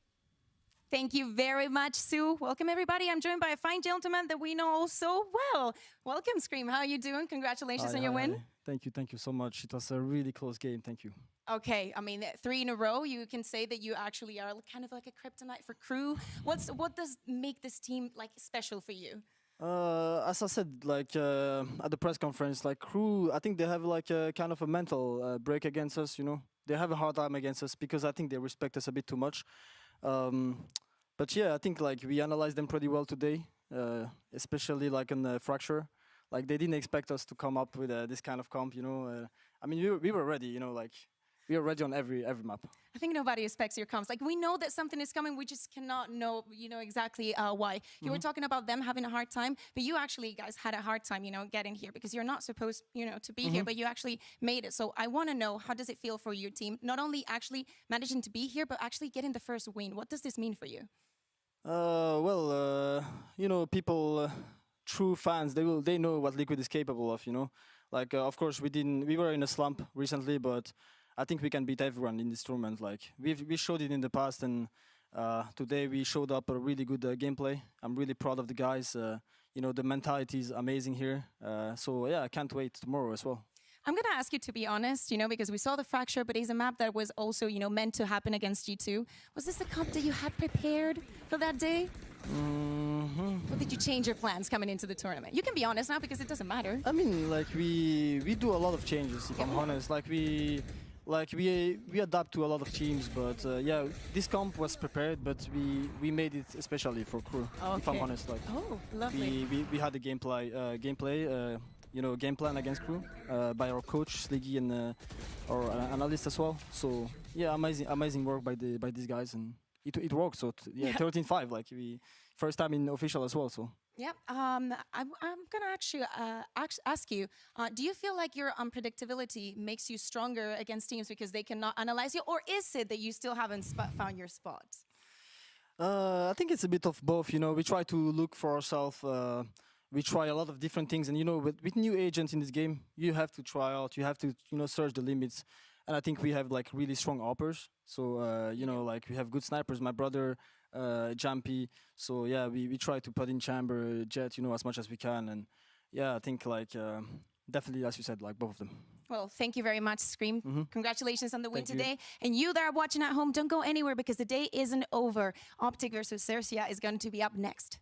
Thank you very much, Sue. Welcome, everybody. I'm joined by a fine gentleman that we know so well. Welcome, Scream. How are you doing? Congratulations on your win. Thank you so much. It was a really close game. Thank you. Okay, I mean, 3 in a row. You can say that you actually are kind of like a kryptonite for Crew. What does make this team like special for you? As I said, like at the press conference, like Crew, I think they have like a kind of a mental break against us. You know, they have a hard time against us because I think they respect us a bit too much. But yeah, I think like we analyzed them pretty well today, especially like on the Fracture. Like they didn't expect us to come up with this kind of comp, you know. I mean, we were ready, you know, like we are ready on every map. I think nobody expects your comps. Like we know that something is coming, we just cannot know, you know, exactly why. You were talking about them having a hard time, but you actually guys had a hard time, you know, getting here because you're not supposed, you know, to be here, but you actually made it. So I want to know, how does it feel for your team? Not only actually managing to be here, but actually getting the first win. What does this mean for you? Well, you know, people, true fans, they know what Liquid is capable of, you know. Like, of course, we were in a slump recently, but I think we can beat everyone in this tournament. Like we showed it in the past, and Today we showed up a really good gameplay. I'm really proud of the guys. The mentality is amazing here. So yeah, I can't wait tomorrow as well. I'm going to ask you to be honest, because we saw the Fracture, but it's a map that was also, meant to happen against G2. Was this the comp that you had prepared for that day? Or did you change your plans coming into the tournament? You can be honest now because it doesn't matter. I mean, we do a lot of changes, if I'm honest. We adapt to a lot of teams, but yeah, this comp was prepared, but we made it especially for crew. Okay. If I'm honest, oh, lovely. We had the gameplay. Game plan against crew by our coach Sliggy and our analyst as well. So yeah, amazing work by these guys, and it worked. So yeah, 13-5, first time in official as well. So yeah, I'm gonna actually ask you, do you feel like your unpredictability makes you stronger against teams because they cannot analyze you, or is it that you still haven't found your spot? I think it's a bit of both. We try to look for ourselves. We try a lot of different things, and with new agents in this game, you have to try out, you have to search the limits, and I think we have really strong uppers. So we have good snipers. My brother, Jumpy. So yeah, we try to put in chamber, jet, as much as we can, and yeah, I think definitely, as you said, both of them. Well, thank you very much, Scream. Congratulations on the win today. And you that are watching at home, don't go anywhere because the day isn't over. Optic versus Cercia is going to be up next.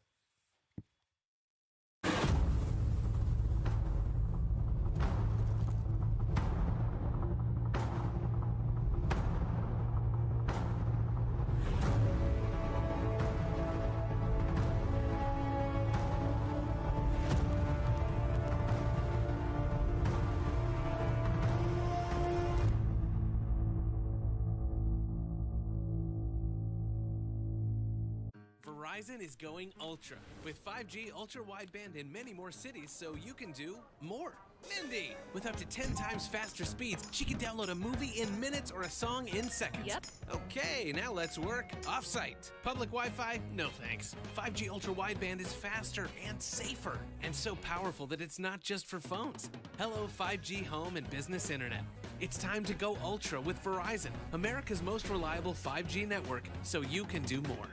Verizon is going ultra with 5G ultra wideband in many more cities, so you can do more. Mindy, with up to 10 times faster speeds, she can download a movie in minutes or a song in seconds. Yep. Okay, now let's work off-site. Public Wi-Fi? No thanks. 5G ultra wideband is faster and safer, and so powerful that it's not just for phones. Hello 5G home and business internet. It's time to go ultra with Verizon, America's most reliable 5G network, so you can do more.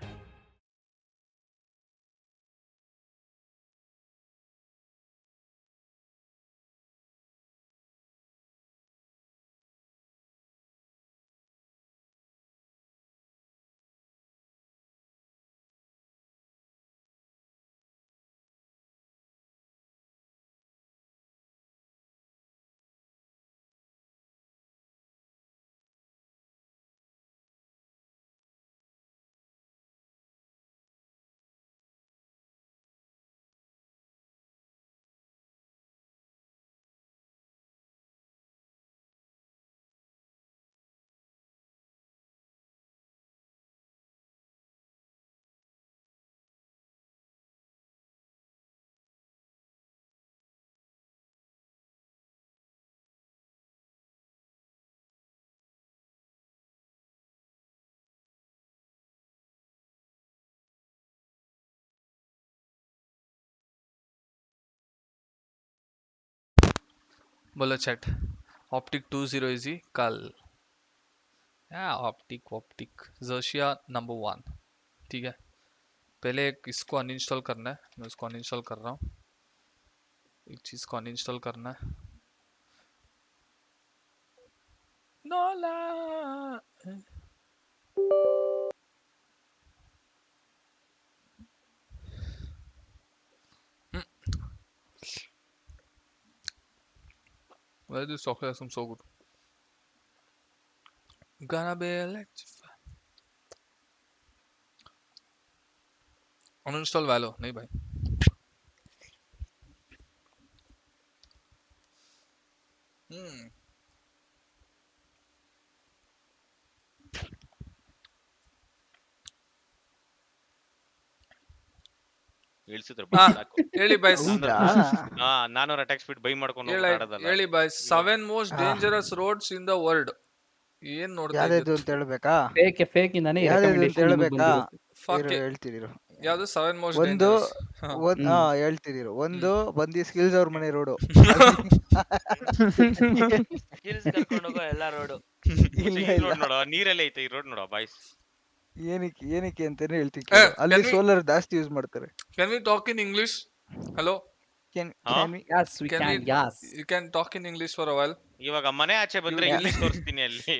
बोलो chat. Optic 2-0 easy कल. Yeah, Optic. Xerxia number 1. ठीक है. पहले इसको uninstall करना है. मैं उसको अनइंस्टॉल कर रहा हूँ. एक चीज को अनइंस्टॉल करना है. नोला. Why this chocolate is so good? Gonna be electrified. Uninstall Valo, नहीं भाई. ಹೇಳಿ ಬಾಯ್ಸ್. 400 ಅಟ್ಯಾಕ್ ಸ್ಪೀಡ್ ಬೈ ಮಾಡ್ಕೊಂಡು ಆಡೋದಲ್ಲ. ಹೇಳಿ boys, 7 most dangerous roads in the world. ಏನ್ ನೋಡ್ತಾ ಇದ್ದೀರಾ ಅಂತ ಹೇಳಬೇಕಾ? ಫೇಕ್ ಇಂದಾನೆ ರೆಕಮೆಂಡೇಶನ್ ಹೇಳಬೇಕಾ? ಹೇಳ್ತೀರಿ. ಯಾವುದು 7 ಮೋಸ್ಟ್ ಒಂದು ಹೇಳ್ತಿದ್ದೀರಾ. ಒಂದು ಬಂದಿ ಸ್ಕಿಲ್ಸ್ ಅವ್ರ ಮನೆ ರೋಡು. ಸ್ಕಿಲ್ಸ್ ಕರ್ಕೊಂಡು ಹೋಗೋ ಎಲ್ಲಾ ರೋಡು. ನೋಡೋ ನೀರಲ್ಲೇ ಐತೆ ಈ ರೋಡ್ ನೋಡೋ ಬಾಯ್ಸ್. ಏನಕ್ಕೆ ಅಂತಾನೆ ಹೇಳ್ತೀನಿ ಕೇಳು. ಅಲ್ಲಿ ಸೋಲಾರ್ ಜಾಸ್ತಿ ಯೂಸ್ ಮಾಡ್ತಾರೆ. Can we talk in English? Hello. Can we? Yes, we can. Yes. You can talk in English for a while. ಇವಾಗ ಮನೆ ಆಚೆ ಬಂದ್ರೆ ಇಂಗ್ಲಿಷ್ ತೋರಿಸ್ತೀನಿ ಅಲ್ಲಿ.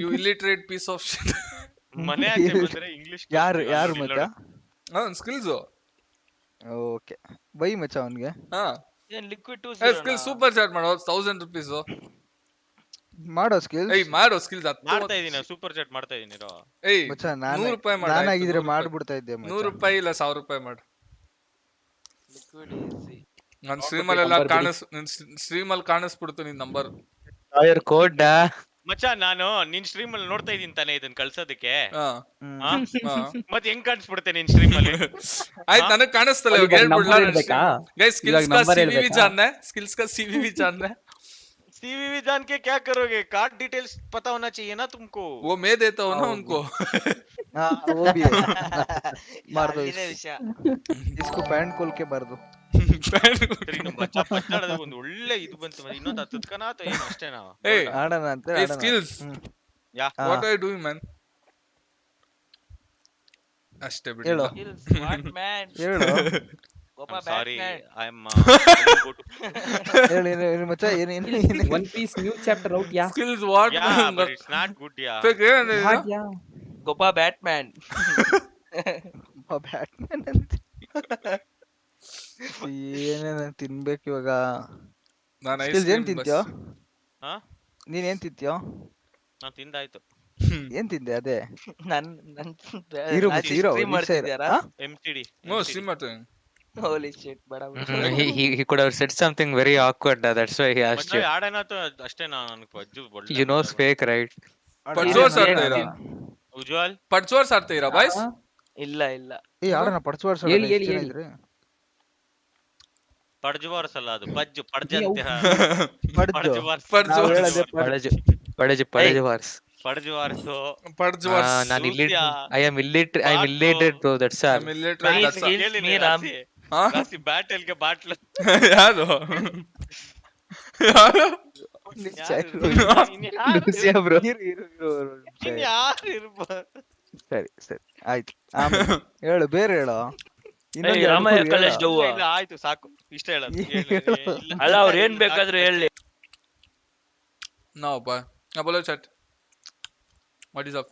You illiterate piece of shit. ಮನೆ ಆಚೆ ಬಂದ್ರೆ ಇಂಗ್ಲಿಷ್ ಯಾರು ಮಚ್ಚ? Skills. ಓಕೆ ಬೈ ಮಚ್ಚ ಅವನಿಗೆ. ಏನ್ ಲಿಕ್ವಿಡ್ 2 ಸ್ಕಿಲ್ ಸೂಪರ್ ಚಾಟ್ ಮಾಡೋ 1000 ರೂಪೀಸ್ ಮಾಡೋ ಸ್ಕಿಲ್ಸ್. ಮಾಡೋ ಸ್ಕಿಲ್ಸ್ ಮಾಡ್ತಾ ಇದೀನಿ, ಸೂಪರ್ ಚಾಟ್ ಮಾಡ್ತಾ ಇದೀನಿ ರೋ. ಮಚ್ಚ 100 ರೂಪಾಯಿ ಮಾಡು. ನಾನಾಗಿದ್ರೆ ಮಾಡ್ಬಿಡ್ತಾ ಇದ್ದೆ ಮಚ್ಚ. 100 ರೂಪಾಯಿ ಇಲ್ಲ 1000 ರೂಪಾಯಿ ಮಾಡು. Liquid easy. ನನ್ನ ಸ್ಟ್ರೀಮಲ್ಲಿ ಕಾಣಿಸ್ಬಿಡ್ತು ನಿನ್ ನಂಬರ್. ಲಾಯರ್ ಕೋಡ್ ಮಚ್ಚ ನಾನು ನಿನ್ ಸ್ಟ್ರೀಮ್ ಅಲ್ಲಿ ನೋಡ್ತಾ ಇದೀನಿ ತಾನೇ ಇದನ್ನ ಕಳ್ಸೋದಕ್ಕೆ. ಮತ್ತೆ ಹೆಂಗ್ ಕಾಣಿಸ್ಬಿಡುತ್ತೆ ನಿನ್ ಸ್ಟ್ರೀಮ್ ಅಲ್ಲಿ? ಆಯ್ತು ನನಗೆ ಕಾಣಿಸ್ತಲ್ಲ ಇವಾಗ ಹೇಳ್ಬಿಡ್ಲಾ ಗೈಸ್ ಸ್ಕಿಲ್ಸ್ का सीवीवी जानना है स्किल्स का सीवीवी जानना है सीवीवी जान के क्या करोगे? कार्ड डिटेल्स पता होना चाहिए ना तुमको. वो मैं देता हूं ना उनको. हां वो भी है. मार दो इसको पैंट खोल के मार दो. ಮಚ್ಚ ಪಟ್ಟಣದ ಒಂದು ಒಳ್ಳೆ ಇದು ಬಂತು ಮತ್ತೆ ಇನ್ನೊಂದು ಹತ್ತುಕನಾತ ಏನು ಅಷ್ಟೇನಾ? ಆಡೋಣ ಅಂತ ಆಡೋಣ. ಸ್ಕಿಲ್ಸ್ ಯಾ what are you doing man? ಅಷ್ಟೇ ಬಿಡಿ. ಹೇಳು ಸ್ಮಾರ್ಟ್ ಮ್ಯಾನ್ ಹೇಳು. ಗೋಪಾ ಬ್ಯಾಟ್ಮ್ಯಾನ್ ಐ ಆಮ್ ಹೇಳು ಮಚ್ಚ ಏನು One Piece new chapter out yeah. Skills what? Yeah, but it's not good yeah. Hard yeah. ಗೋಪಾ ಬ್ಯಾಟ್ಮ್ಯಾನ್. ಗೋಪಾ ಬ್ಯಾಟ್ಮ್ಯಾನ್ ಅಂತ ಏನೇನ ತಿನ್ಬೇಕು ಇವಾಗ? ಏನ್ ತಿಂತ್ಯೋ? ನೀನ್ ಏನ್ ತಿಂತ್ಯೋ? ನಾನು ತಿಂದಾಯ್ತು. ಏನ್ ತಿಂದೆ ಅದೇ? ನನ್ ಹೀರೋ MTD. No stream ಮಾಡ್ತೀನಿ. Holy shit bada. He could have said something very awkward that's why he asked you. ಮತ್ತೆ ಆಡೇನಾತು ಅಷ್ಟೇ ನನಗೆ ಪಜ್ಜು ಒಳ್ಳೆ. You know fake right? ಪಡ್ಸೋರ್ಸ್ ಆಡ್ತಾ ಇರಾ? ಉಜ್ವಲ್ ಪಡ್ಸೋರ್ಸ್ ಆಡ್ತಾ ಇರಾ ಬಾಯ್ಸ್? ಇಲ್ಲ ಏ ಆಡೋಣ ಪಡ್ಸೋರ್ಸ್ ಆಡೋಣ. ಪಡ್ಜುವಾರ್ಸ್ ಅಲ್ಲ ಅದು ಪಜ್ಜು ಪಡ್ಜು ಅಂತೀರಾ? ಪಡ್ಜುವಾರ್ಸ್. ನಾನು I am illiterate bro that's all. ಗಾಸಿ ಬ್ಯಾಟಲ್ ಗೆ ಬಾಟ್ಲು ಯಾರು? Lucia bro. ಯಾರು ಇರ್ಬೋದು? ಸರಿ ಆಯ್ತು. ಹೇಳು ಬೇರೆ ಹೇಳು. ಆಯ್ತು ಸಾಕು ಇಷ್ಟ ಹೇಳೋದು. ಅಲ್ಲ ಅವ್ರು ಏನ್ ಬೇಕಾದ್ರೂ ಹೇಳಿ. No boy. बोलो chat. What is up?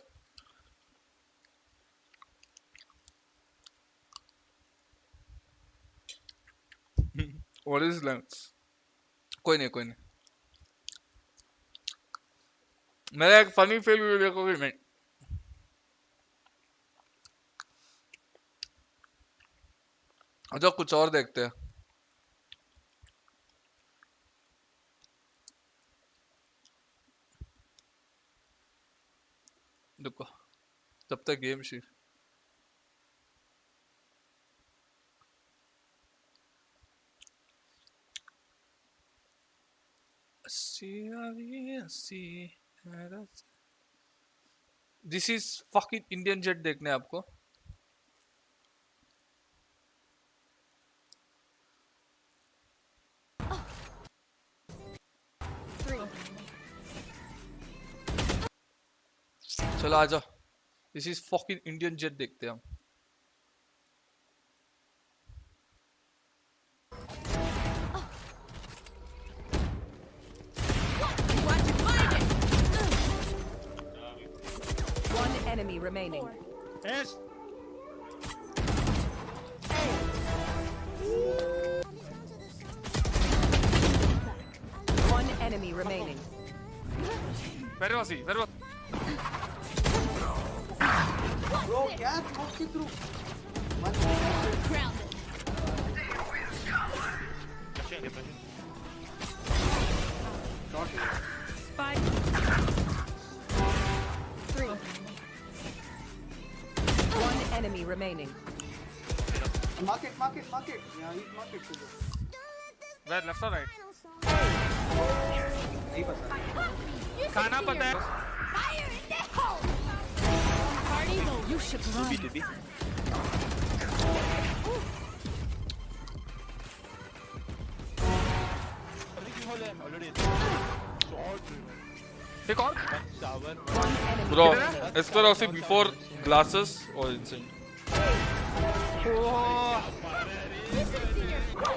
What is like? कोई नहीं. मेरा एक फनी फेल वीडियो देखोगे नहीं? अच्छा कुछ और देखते हैं. देखो तब तक game sheet this is fucking Indian jet देखने आपको. चलो आ जाओ. This is fucking Indian jet देखते हैं हम. One enemy remaining. Yes. One enemy remaining. Very well. Bro, gas walking through. Grounded. Spike. 3. One enemy remaining. Market. Yeah, he's market. Where left or right? नहीं पता. खाना पता है. Fire in the hole. You should run. Pick on. Bro, SkRossi before glasses was insane.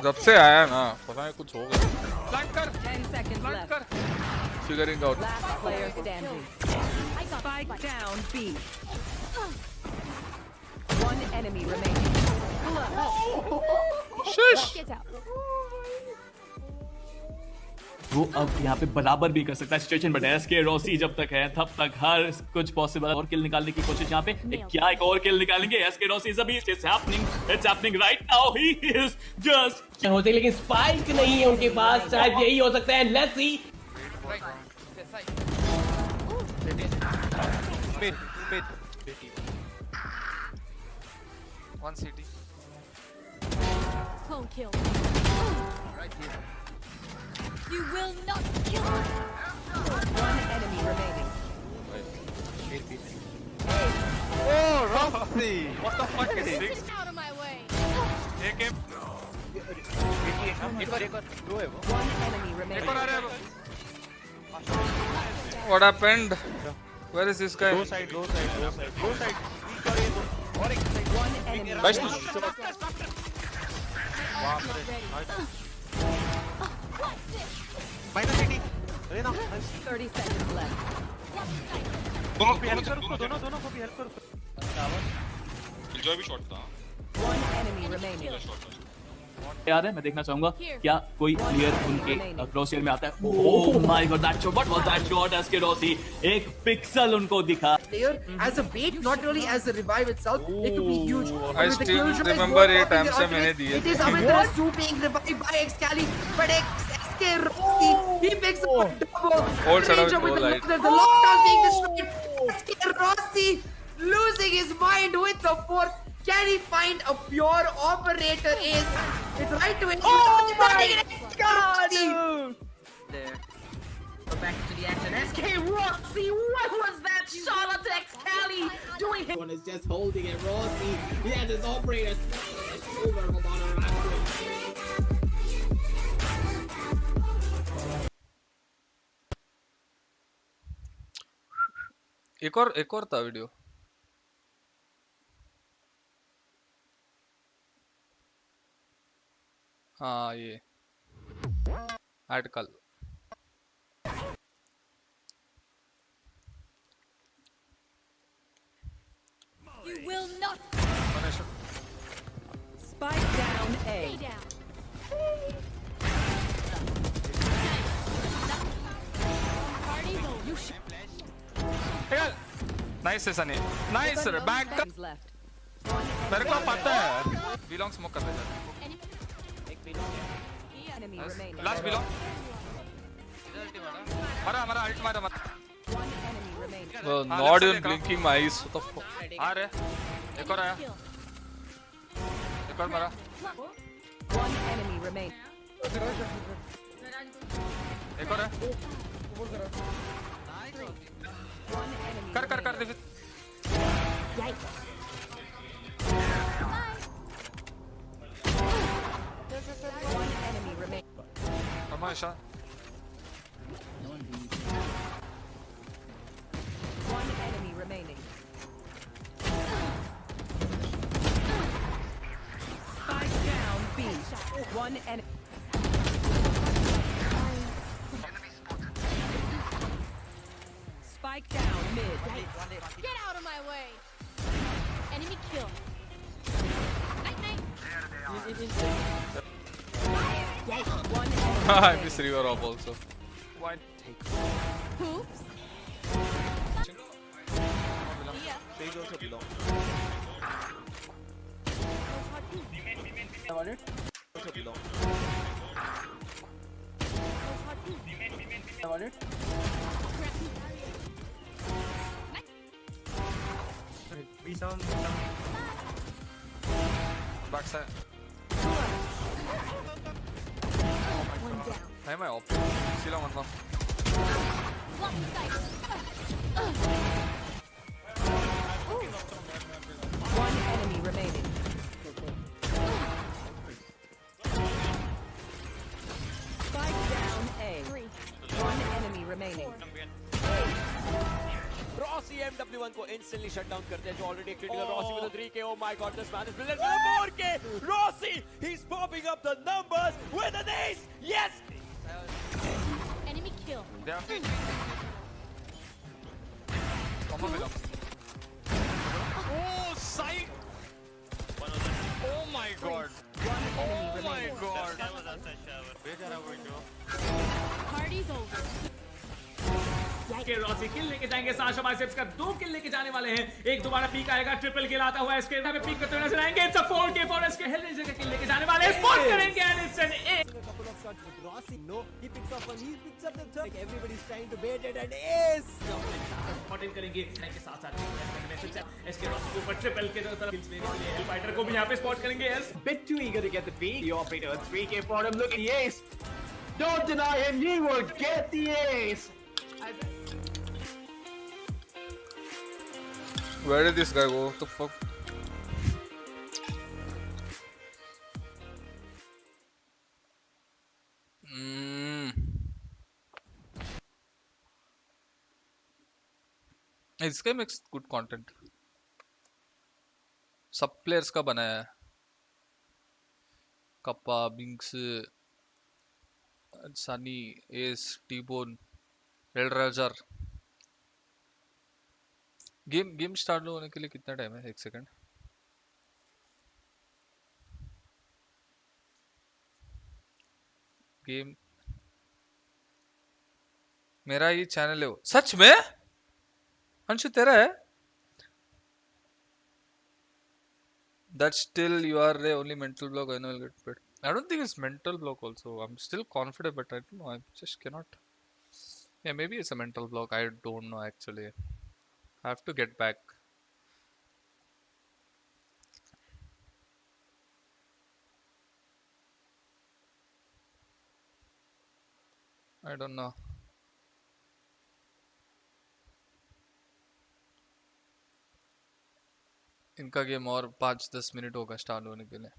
जब से आया ना पता नहीं कुछ हो गया. Plant कर. 10 seconds left. Figuring out. Last player standing. Spike down B. One enemy remaining. Shush. वो अब यहाँ पे बराबर भी कर सकता है सिचुएशन, बट SkRossi जब तक है तब तक हर कुछ पॉसिबल. और किल निकालने की कोशिश यहाँ पे. क्या एक और किल निकालेंगे? SkRossi is a beast. It's happening right now. He is just होते, लेकिन स्पाइक नहीं है उनके पास. शायद यही हो सकता है. Let's see. One CT. Clone kill. Right here. You will not kill me. One enemy remaining. Oh, Rossi! What the fuck is this? Out of my way. Take him. One enemy remaining. What happened? Where is this guy? Go side. One enemy remaining. Minus 80. 30 seconds left. दोनों को भी help करो. Enjoy भी shot था. One enemy remaining. याद है, मैं देखना चाहूंगा क्या कोई प्लेयर उनके क्रॉस एयर में आता है. Oh my God, that shot. What was that shot? SkRossi एक पिक्सल उनको दिखा. As a bait, not really as a revive itself. It could be huge. I still remember it. Time से मैंने दिए. It is Amitras being revived by SkRossi, but SkRossi, he picks up a double. Old setup with low light. The lockdown being destroyed. SkRossi losing his mind with the fourth. Can he find a pure operator ace? It's right to it. Oh my God! There. Go back to the action. SkRossi, what was that shot at SkRossi doing? One is just holding it. Rossi, he has his operator. Over about a एक और था video. हाँ ये add कल. You will not. Spike down A. Nice है Sunny. Nice back. मेरे को पता है. Belong smoke कर दे. Last belong. मरा ult मारा. Not even blinking my eyes. What the fuck? आ रहे. एक और आया. एक और मरा. One enemy remain. एक और है. कर दे फिर. One enemy remain. Come on, shot. One enemy remaining. Spike down B. One enemy. Spike down mid. Get out of my way. Enemy kill. One I miss river off also. Why take? Oops. Sage also belong. Want it? Also belong. Want it? Backside. Hey, my op. See long one. One enemy remaining. Spike down A. One enemy remaining. Rossi MW1 को instantly shut down करते हैं जो already critical. Rossi with a 3K. Oh my god, this man is brilliant with a 4K. Rossi, he's popping up the numbers with an ace. Yes. Enemy kill. Oh, sight! Oh my god! Oh my god! Party's over. SkRossi किल लेके जाएंगे. Sasha biceps का 2 किल लेके जाने वाले हैं. एक दोबारा peak आएगा. ट्रिपल किल आता हुआ SK पे पीक करते हुए नजर आएंगे. It's a 4K for SK. हेलरेजर का किल लेके जाने वाले हैं. स्पॉट करेंगे and it's an A. Couple of shots with Rossi. No, he picks up one. He picks up the third. Like everybody's trying to bait it and ace. Spot in करेंगे. के साथ SkRossi के ऊपर triple के तरफ kills लेने के लिए हेलफाइटर को भी यहाँ पे स्पॉट करेंगे. Bit too eager to get the peak. The operator 3K for him. Look at the ace. Don't deny him. He will get the ace. Where did this guy go? What the fuck? This guy makes good content. सब players का बनाया है. Kappa, Binks, Sunny, Ace, T-Bone, Elrajar. Game start होने के लिए कितना time है? 1 second. Game मेरा ये चैनल है वो. सच में अंशु तेरा है? That still you are the only mental block I know will get paid. I don't think it's mental block also. I'm still confident, but I don't know. I just cannot. Yeah, maybe it's a mental block. I don't know actually. I have to get back. I don't know. इनका game और 5-10 minute होगा start होने के लिए.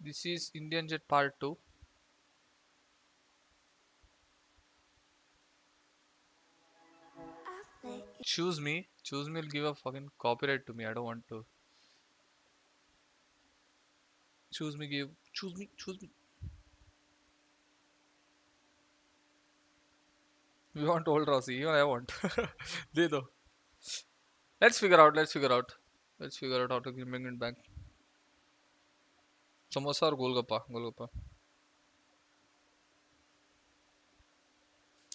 This is Indian Jet Part 2. Choose me. Choose me will give a fucking copyright to me. I don't want to. Choose me, give. Choose me. Choose me. We want old Rossi. Even I want. De do. Let's figure out. Let's figure out. Let's figure out how to bring it back. Samosa or Golgappa? Golgappa.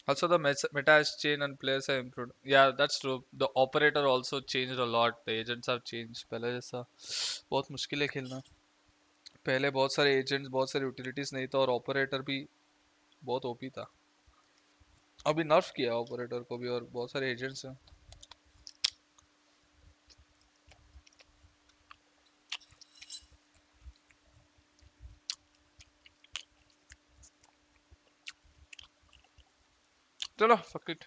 Also, the meta has changed and players have improved. Yeah, that's true. The operator also changed a lot. The agents have changed. पहले जैसा बहुत मुश्किल है खेलना. पहले बहुत सारे agents, बहुत सारे utilities नहीं था और operator भी बहुत OP था. अभी nerf किया operator को भी और बहुत सारे agents हैं. चलो fuck it.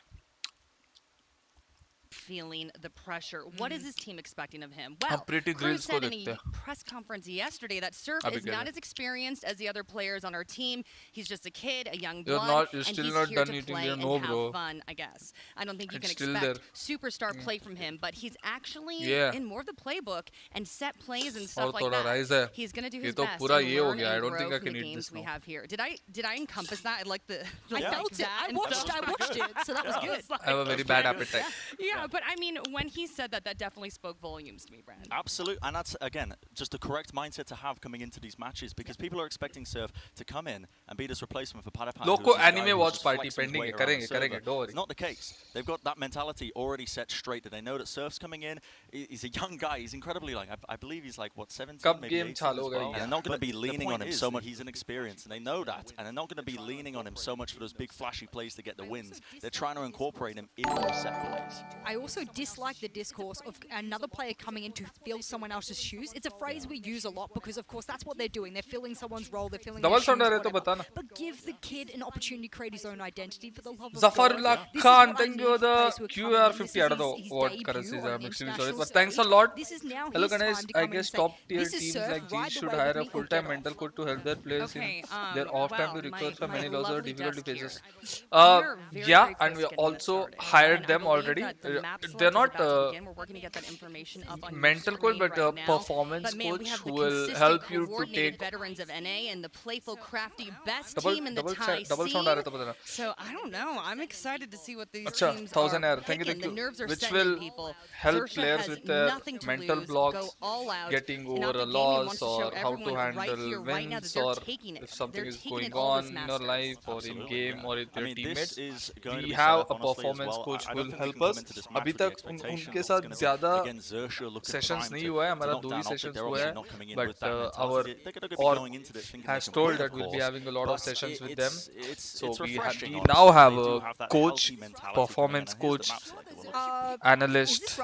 Feeling the pressure. What is his team expecting of him? Well, Cruz said in a press conference yesterday that Surf is not as experienced as the other players on our team. He's just a kid, a young blood, and he's here to play and have fun, I guess. I don't think you can expect superstar play from him, but he's actually in more of the playbook and set plays and stuff like that. He's going to do his best to learn and grow from the games we have here. Did I encompass that? I like the I felt it. I watched it, so that was good. I have a very bad appetite. Yeah, but I mean, when he said that, that definitely spoke volumes to me, Brand. Absolutely, and that's, again, just the correct mindset to have coming into these matches, because people are expecting Surf to come in and be this replacement for Padapan. Loco anime watch party pending. Karenge, don't worry. It's not the case. They've got that mentality already set straight, that they know that Surf's coming in. He's a young guy. He's incredibly, like, I believe he's like, what, 17, maybe 18 as well. And they're not going to be leaning on him so much. He's inexperienced, and they know that. And they're not going to be leaning on him so much for those big flashy plays to get the wins. They're trying to incorporate him in those set plays. I also dislike the discourse of another player coming in to fill someone else's shoes. It's a phrase we use a lot because, of course, that's what they're doing. They're filling someone's role. They're filling their shoes, whatever. But give the kid an opportunity to create his own identity for the love of Zafarullah God. Khan, thank you the QR50. I don't know what currencies I'm extremely sorry, but thanks a lot. Hello Ganesh, I guess top tier teams like G should hire a full-time mental coach to help their players in their off time to recover from many losses or difficulty faces. Yeah, and we also hired them already. They're not mental coach, but performance coach who will help you to take veterans of NA and the playful, crafty, best team in the Thai scene. So I don't know. I'm excited to see what these teams are picking. The nerves are which set will in people. help players with their mental blocks, getting over a loss, or how to handle wins, or if something is going on in your life or in game or with your teammates. We have a performance coach who will help us. अभी तक उनके साथ ज़्यादा sessions नहीं हुआ है, हमारा 2 ही sessions हुआ है, but our org has told that we'll be having a lot of sessions with them. So we now have a coach, performance coach, analyst.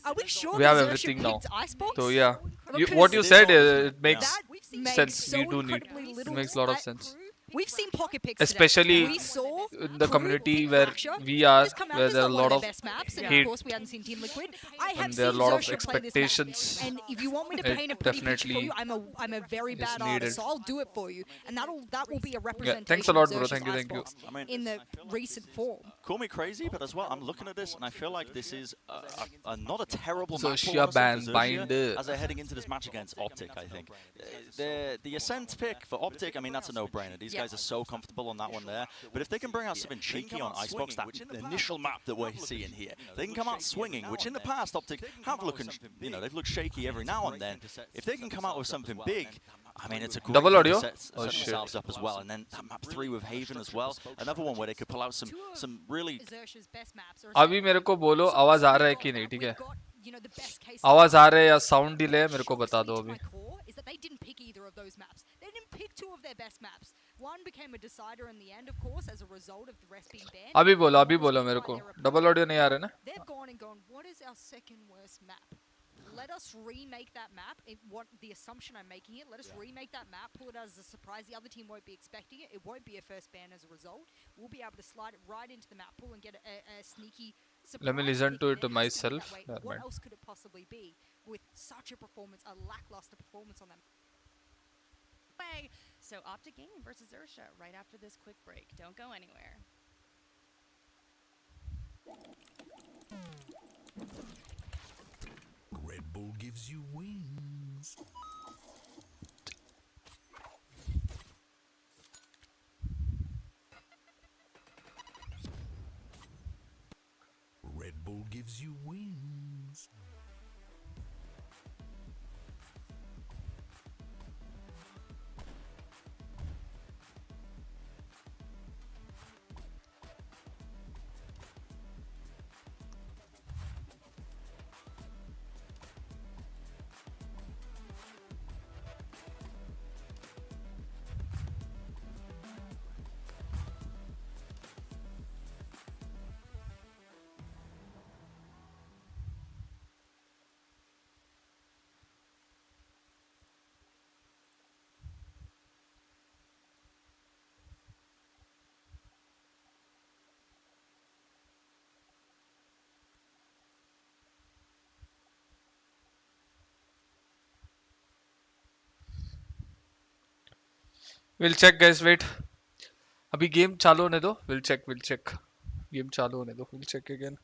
Are we sure we have everything now? So yeah, what you said it makes sense. We do need. It makes a lot of sense. We've seen pocket picks especially we saw in the community where we are, where there are a lot of hate, of course we hadn't seen Team Liquid. and there are a lot of expectations. And if you want me to paint a pretty picture for you, I'm a very bad artist, so I'll do it for you, and that will be a representation. Thanks a lot, bro. Thank you. In the recent form. Call me crazy, but as well, I'm looking at this and I feel like this is not a terrible so match as they're heading into this match against Optic. I think the Ascent pick for Optic, I mean that's a no-brainer. These guys are so comfortable on that one there. But if they can bring out something cheeky on Icebox, that initial map that we're seeing here, they can come out swinging, which in the past Optic have looking, they've looked shaky every now and then. If they can come out with something big, I mean, it's a great double audio set themselves up as well. And then that map 3 with Haven as well. Another one where they could pull out some really. अभी मेरे को बोलो आवाज आ रहा है कि नहीं, ठीक है? आवाज आ रहा है या साउंड डिले है, मेरे को बता दो अभी. They didn't pick either of those maps. They didn't pick 2 of their best maps. One became a decider in the end, of course, as a result of the rest being banned. अभी बोलो मेरे को. Double audio नहीं आ रहा है ना? They've gone and gone, what is our second worst map? Let us remake that map. What the assumption I'm making it, let us remake that map, pull it as a surprise. The other team won't be expecting it. It won't be a first ban as a result. We'll be able to slide it right into the map pool and get a sneaky surprise. Let me listen to it myself. What else could it possibly be with such a performance, a lackluster performance on them? So Optic Gaming versus Ursha right after this quick break. Don't go anywhere. Red Bull gives you wings. Red Bull gives you wings. We'll check, guys. Wait. अभी game चालू होने दो. We'll check. Game चालू होने दो. We'll check again.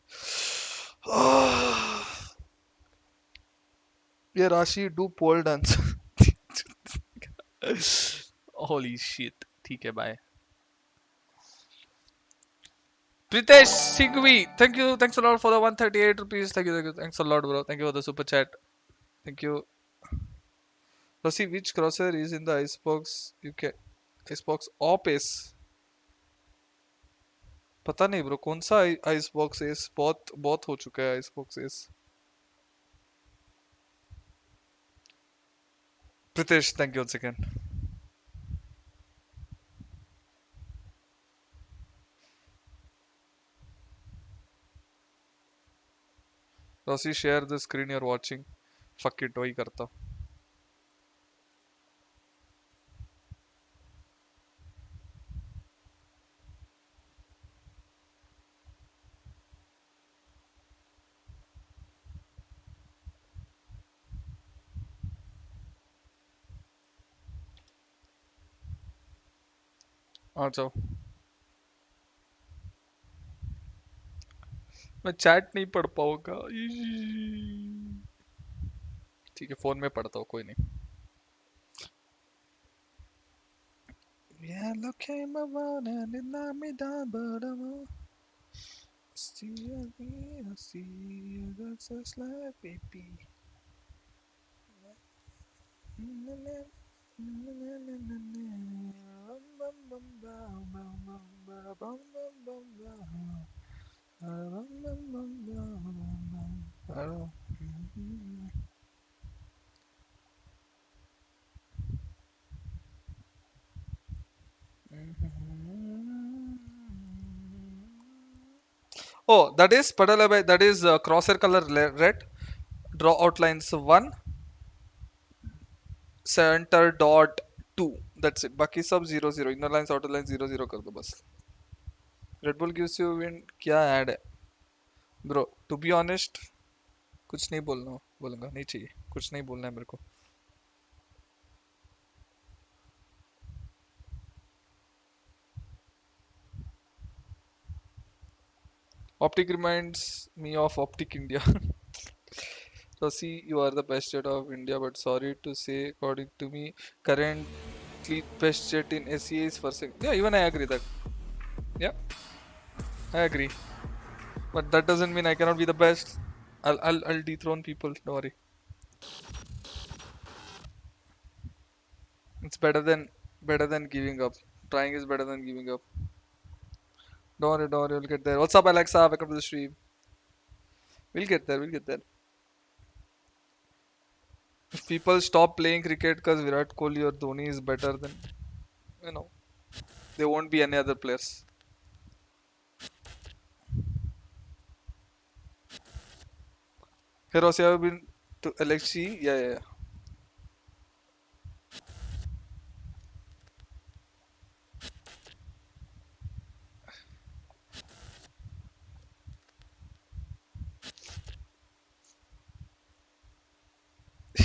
ये राशि do pole dance. Holy shit. ठीक है, bye. Pritesh Singhvi, thank you. Thanks a lot for the 138 rupees. Thank you. Thanks a lot, bro. Thank you for the super chat. Thank you. Let's see which crosshair is in the Icebox. Icebox op is. पता नहीं bro कौन सा Icebox is. बहुत हो चुका है Icebox is. Pritesh, thank you once again. Rossi, share the screen you're watching. Fuck it, वही करता हूँ. आ जाओ. मैं चैट नहीं पढ़ पाऊंगा. ठीक है, फोन में पढ़ता हूँ, कोई नहीं. Yeah, look him around and it knocked me down, but I'm see you, that's just like baby. Oh, that is Padala, that is crosshair color red. Draw outlines 1, center dot 2. That's it. Baki sub 0 0. Inner lines, outer lines 0 0 कर दो बस. Red Bull gives you win. क्या ad है? Bro, to be honest, कुछ नहीं बोलूँगा, नहीं चाहिए. कुछ नहीं बोलना है मेरे को. Optic reminds me of Optic India. Rossi, you are the best jet of India, but sorry to say, according to me, currently best jet in SEA is first. Yeah, even I agree that. Yeah, I agree. But that doesn't mean I cannot be the best. I'll dethrone people. Don't worry. It's better than giving up. Trying is better than giving up. Don't worry, we'll get there. What's up, Alexa? Welcome to the stream. We'll get there. If people stop playing cricket because Virat Kohli or Dhoni is better, then, there won't be any other players. Hey, Rossi, have you been to LXG? Yeah.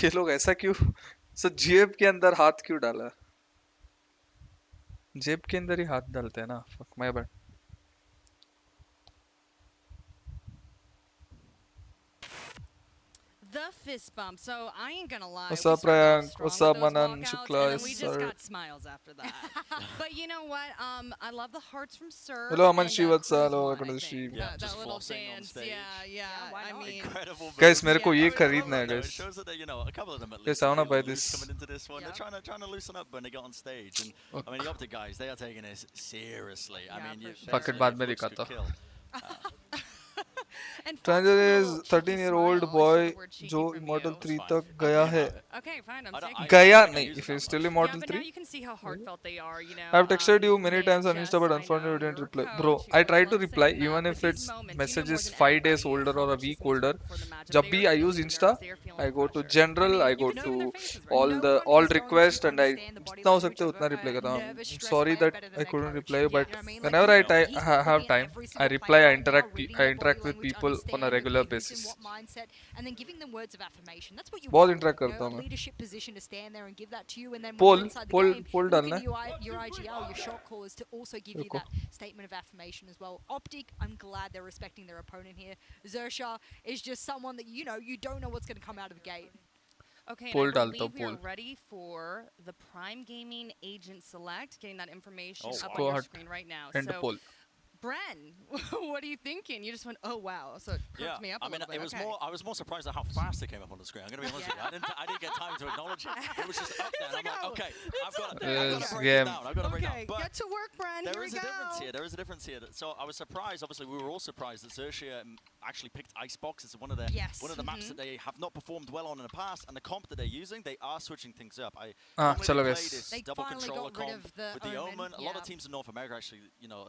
ये लोग ऐसा क्यों जेब के अंदर हाथ क्यों डाला? जेब के अंदर ही हाथ डालते हैं ना. Fuck my bad. The fist bump. So I ain't gonna lie. What's up, Ryan? What's up, Manan? Shukla, and we just got smiles after that. But you know what? I love the hearts from Sir. Hello, Aman Shivatsa. Hello, welcome to the stream. Yeah, that little dance. Yeah. I mean, incredible. Guys, मेरे को ये खरीदना है, guys. It shows that a couple of them at Guys, least I wanna buy this. coming into this one. They're trying to loosen up when they get on stage. And I mean, the Optic guys, they are taking this seriously. I mean, Fuck it, बाद में दिखाता. Stranger is 13-year-old boy जो Immortal 3 तक गया है. Okay, fine. I'm taking गया नहीं. If he's still Immortal 3. Now you can see how heartfelt they are. I've texted you many times on Insta, but unfortunately you didn't reply. Bro, I try to reply even if its message is 5 days older or a week older. जब भी I use Insta, I go to general, I go to all request, and I जितना हो सकता है उतना reply करता हूँ. Sorry that I couldn't reply you, but whenever I have time, I reply. I interact with people on a regular basis. And then giving them words of affirmation. That's what you बहुत want. interact करता हूँ मैं. Leadership position to stand there and give that to you, and then Poll your डालना है. IGL, your shot callers to also give you that statement of affirmation as well. Optic, I'm glad they're respecting their opponent here. Zersha is just someone that you don't know what's going to come out of the gate. Okay, and I believe we are ready for the Prime Gaming Agent Select, getting that information up on your screen right now. So, Bren, what are you thinking? You just went, oh wow, so it perked me up a little bit. I was more surprised at how fast it came up on the screen. I'm gonna be honest with you. I didn't get time to acknowledge it. It was just up there. And I'm like, okay, I've got to break it down. I've got to break it down. But get to work, Bren. There is a difference here. There is a difference here. So I was surprised. Obviously, we were all surprised that Xerxia actually picked Icebox. It's one of the maps that they have not performed well on in the past, and the comp that they're using, they are switching things up. I normally play this double controller comp with the Omen. A lot of teams in North America actually,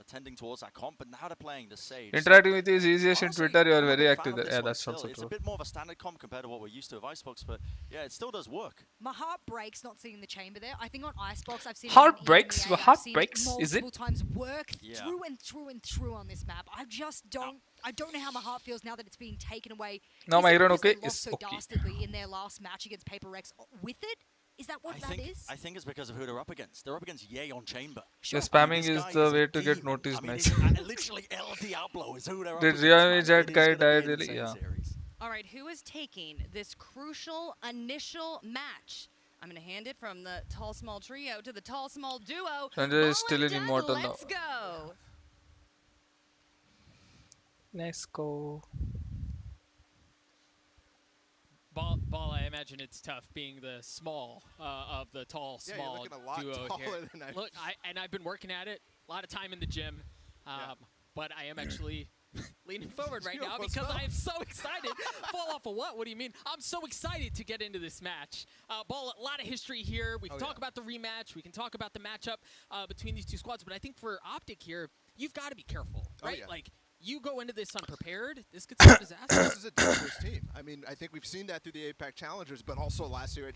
tending towards that comp. comp, but now they're playing the Sage. Interacting with you is easiest in Honestly, Twitter. You are I'm a very big active fan of there. this Yeah, one that's still. also It's true. a bit more of a standard comp compared to what we're used to of Icebox, but yeah, it still does work. My heart breaks not seeing the chamber there. I think on Icebox I've seen Heart it in breaks? EMEA, Heart I've seen breaks? it Is it? multiple times work Yeah. through and through and through on this map. I just don't. I don't know how my heart feels now that it's being taken away. Now Is my it hero because they okay lost is so okay. dastardly in their last match against Paper Rex with it? Is that what that is? I think it's because of who they're up against. They're up against Ye on chamber. The spamming is the way to get noticed. Nice. Literally El Diablo is who they're up Did against. Reykjavík man. that It is guy gonna die be an really? insane Yeah. series. All right, who is taking this crucial initial match? I'm going to hand it from the tall small trio to the tall small duo. Sanjay is Ball still and in Doug, immortal now. let's go. Let's go. Ball, I imagine it's tough being the small of the tall, Yeah, small you're looking a lot duo taller here. than I Look, I've been working at it, a lot of time in the gym, but I am actually leaning forward right now because I am so excited. Fall off of what? What do you mean? I'm so excited to get into this match. Ball, a lot of history here. We can talk about the rematch. We can talk about the matchup between these two squads, but I think for Optic here, you've got to be careful, right? Like, you go into this unprepared, this could be a disaster. This is a dangerous team. I mean, I think we've seen that through the APAC Challengers, but also last year at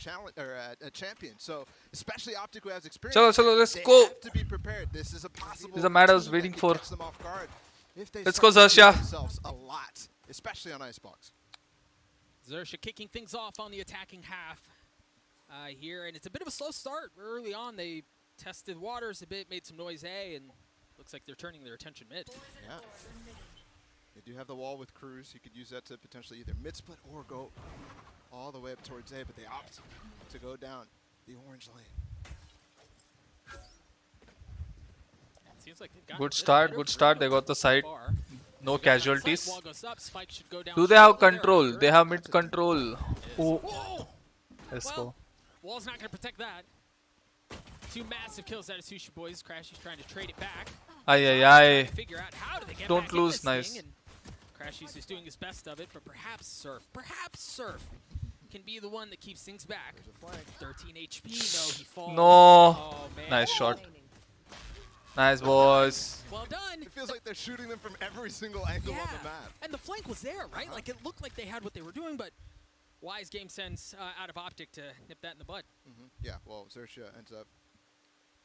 Champion. So, especially Optic, who has experience, Chalo, let's they go. have to be prepared. This is a possible. This is a matter I was team waiting that for. could catch them off guard if they Let's start go, to see Xerxia. themselves a lot, especially on Icebox. Xerxia kicking things off on the attacking half here, and it's a bit of a slow start. Early on, they tested waters a bit, made some noise A, and looks like they're turning their attention mid. Yeah. They do have the wall with Cruz. You could use that to potentially either mid-split or go all the way up towards A, but they opt to go down the orange lane. Seems like they've got Good start, good start. They got the side. No casualties. Wall goes up, Spike should go down. Do they have control? They have mid control. Oh. Let's go. Wall's not going to protect that. Two massive kills out of Sushi Boys. Crashy's trying to trade it back. Aye. Figure out how do they get Don't back in lose, this nice. thing, and Crashy's just doing his best of it, but perhaps Surf can be the one that keeps things back. 13 HP, no, he falls. No. Oh, man. Nice shot. Nice, boys. Well done. It feels like they're shooting them from every single angle on the map. And the flank was there, right? Like, it looked like they had what they were doing, but wise game sense out of Optic to nip that in the bud. Yeah, well, Xerxia ends up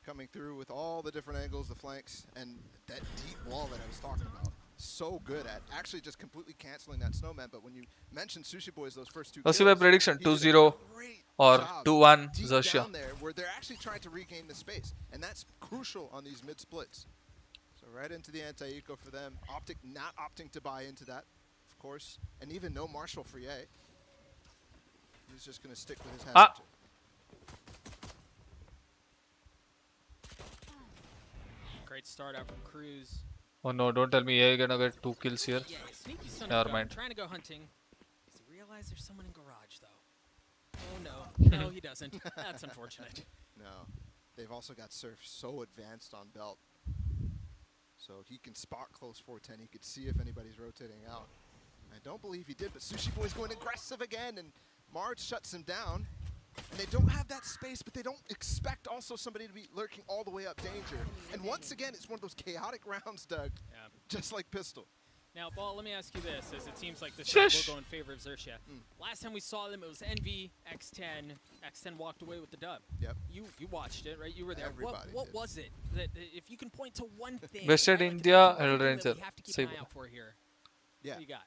coming through with all the different angles, the flanks, and that deep wall that I was talking about. So good at actually just completely canceling that snowman. But when you mentioned Sushi Boys, those first two Let's see kills, my prediction. he did a 2-0 great or job 2-1 deep Xerxia. down there where they're actually trying to regain the space. And that's crucial on these mid splits. So right into the anti-eco for them. Optic not opting to buy into that, of course. And even no Marshall for Ye. He's just going to stick with his head. Great start out from Cruz. Oh no, don't tell me you're gonna get 2 kills here. Yeah, sneaky son Never of a gun, mind. trying to go hunting. Does he realize there's someone in garage, though? Oh, no. No, he doesn't. That's unfortunate. No. They've also got Surf so advanced on belt. So he can spot close 410. He could see if anybody's rotating out. I don't believe he did, but Sushi Boy's going aggressive again, and Marge shuts him down. And they don't have that space, but they don't expect also somebody to be lurking all the way up danger. And once again, it's one of those chaotic rounds, Doug, just like Pistol. Now, Ball, let me ask you this, as it seems like this round will go in favor of Xerxia. Last time we saw them, it was Envy, X10. X10 walked away with the dub. Yep. You watched it, right? You were there. Everybody What was it? That if you can point to one thing, Vested right, like India, one Hell thing Ranger. that we have to keep an Save. eye out for here. Yeah. What do you got?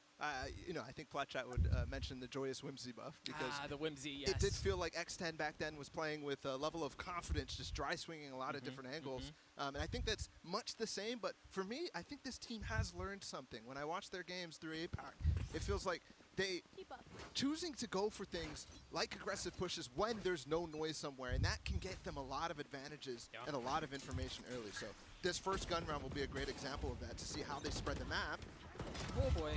You know, I think Platchat would mention the Joyous Whimsy buff because the Whimsy, yes. it did feel like X10 back then was playing with a level of confidence, just dry swinging a lot of different angles. And I think that's much the same, but for me, I think this team has learned something. When I watch their games through APAC, it feels like they choosing to go for things like aggressive pushes when there's no noise somewhere, and that can get them a lot of advantages and a lot of information early. So this first gun round will be a great example of that, to see how they spread the map. Oh boy.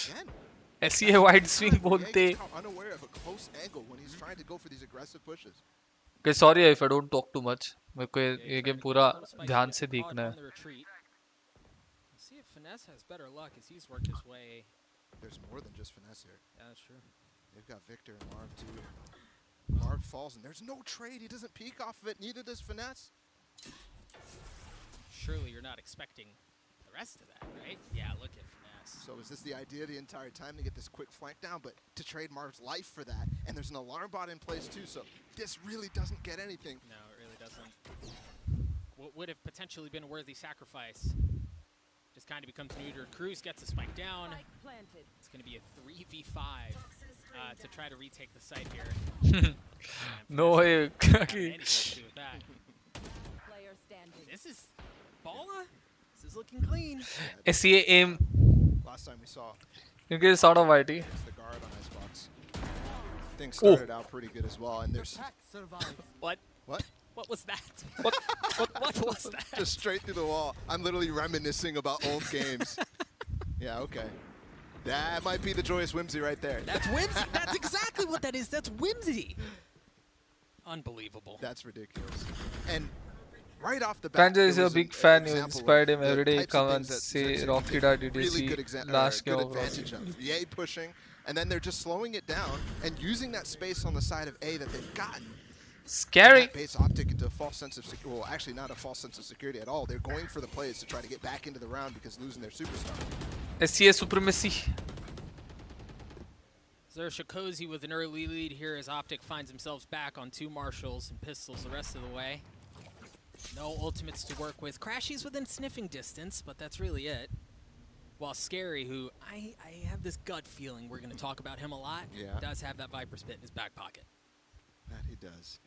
Again. ऐसी wide swing बोलते. Unaware of a close angle when he's trying to go for these aggressive pushes. Okay, sorry if I don't talk too much. मेरे को ये game पूरा ध्यान से देखना है. See if Finesse has better luck as he's worked his way. There's more than just Finesse here. Yeah, that's true. They've got Victor and Marv too. Marv falls and there's no trade. He doesn't peek off of it. Neither does Finesse. Surely you're not expecting the rest of that, right? Yeah, look at finesse. So is this the idea the entire time to get this quick flank down, but to trade Marv's life for that? And there's an alarm bot in place too, so this really doesn't get anything. No, it really doesn't. What would have potentially been a worthy sacrifice just kind of becomes neutered. Cruz gets a spike down. It's going to be a 3v5 to try to retake the site here. No way. This is Balla. This is looking clean. SCA aim. Last time we saw. You get sort of IT. The guard on Icebox. Things started out pretty good as well, and there's. What? What? What was that? What was that? Just straight through the wall. I'm literally reminiscing about old games. Yeah, okay. That might be the joyous whimsy right there. That's whimsy. That's exactly what that is. That's whimsy. Unbelievable. That's ridiculous. And right off the bat, Kanji is a big fan. You inspired him every day. Come and say, Rocky Dad, did you see last game of Rocky? EA pushing, and then they're just slowing it down and using that space on the side of A that they've gotten. Scary. Base Optic into a false sense of security. Well, actually not a false sense of security at all. They're going for the plays to try to get back into the round because losing their superstar. SCA supremacy. Xerxia cozy with an early lead here as Optic finds themselves back on 2 marshals and pistols the rest of the way. No ultimates to work with. Crashy's within sniffing distance, but that's really it. While Scary, who I have this gut feeling we're going to talk about him a lot, does have that Viper Spit in his back pocket. That he does.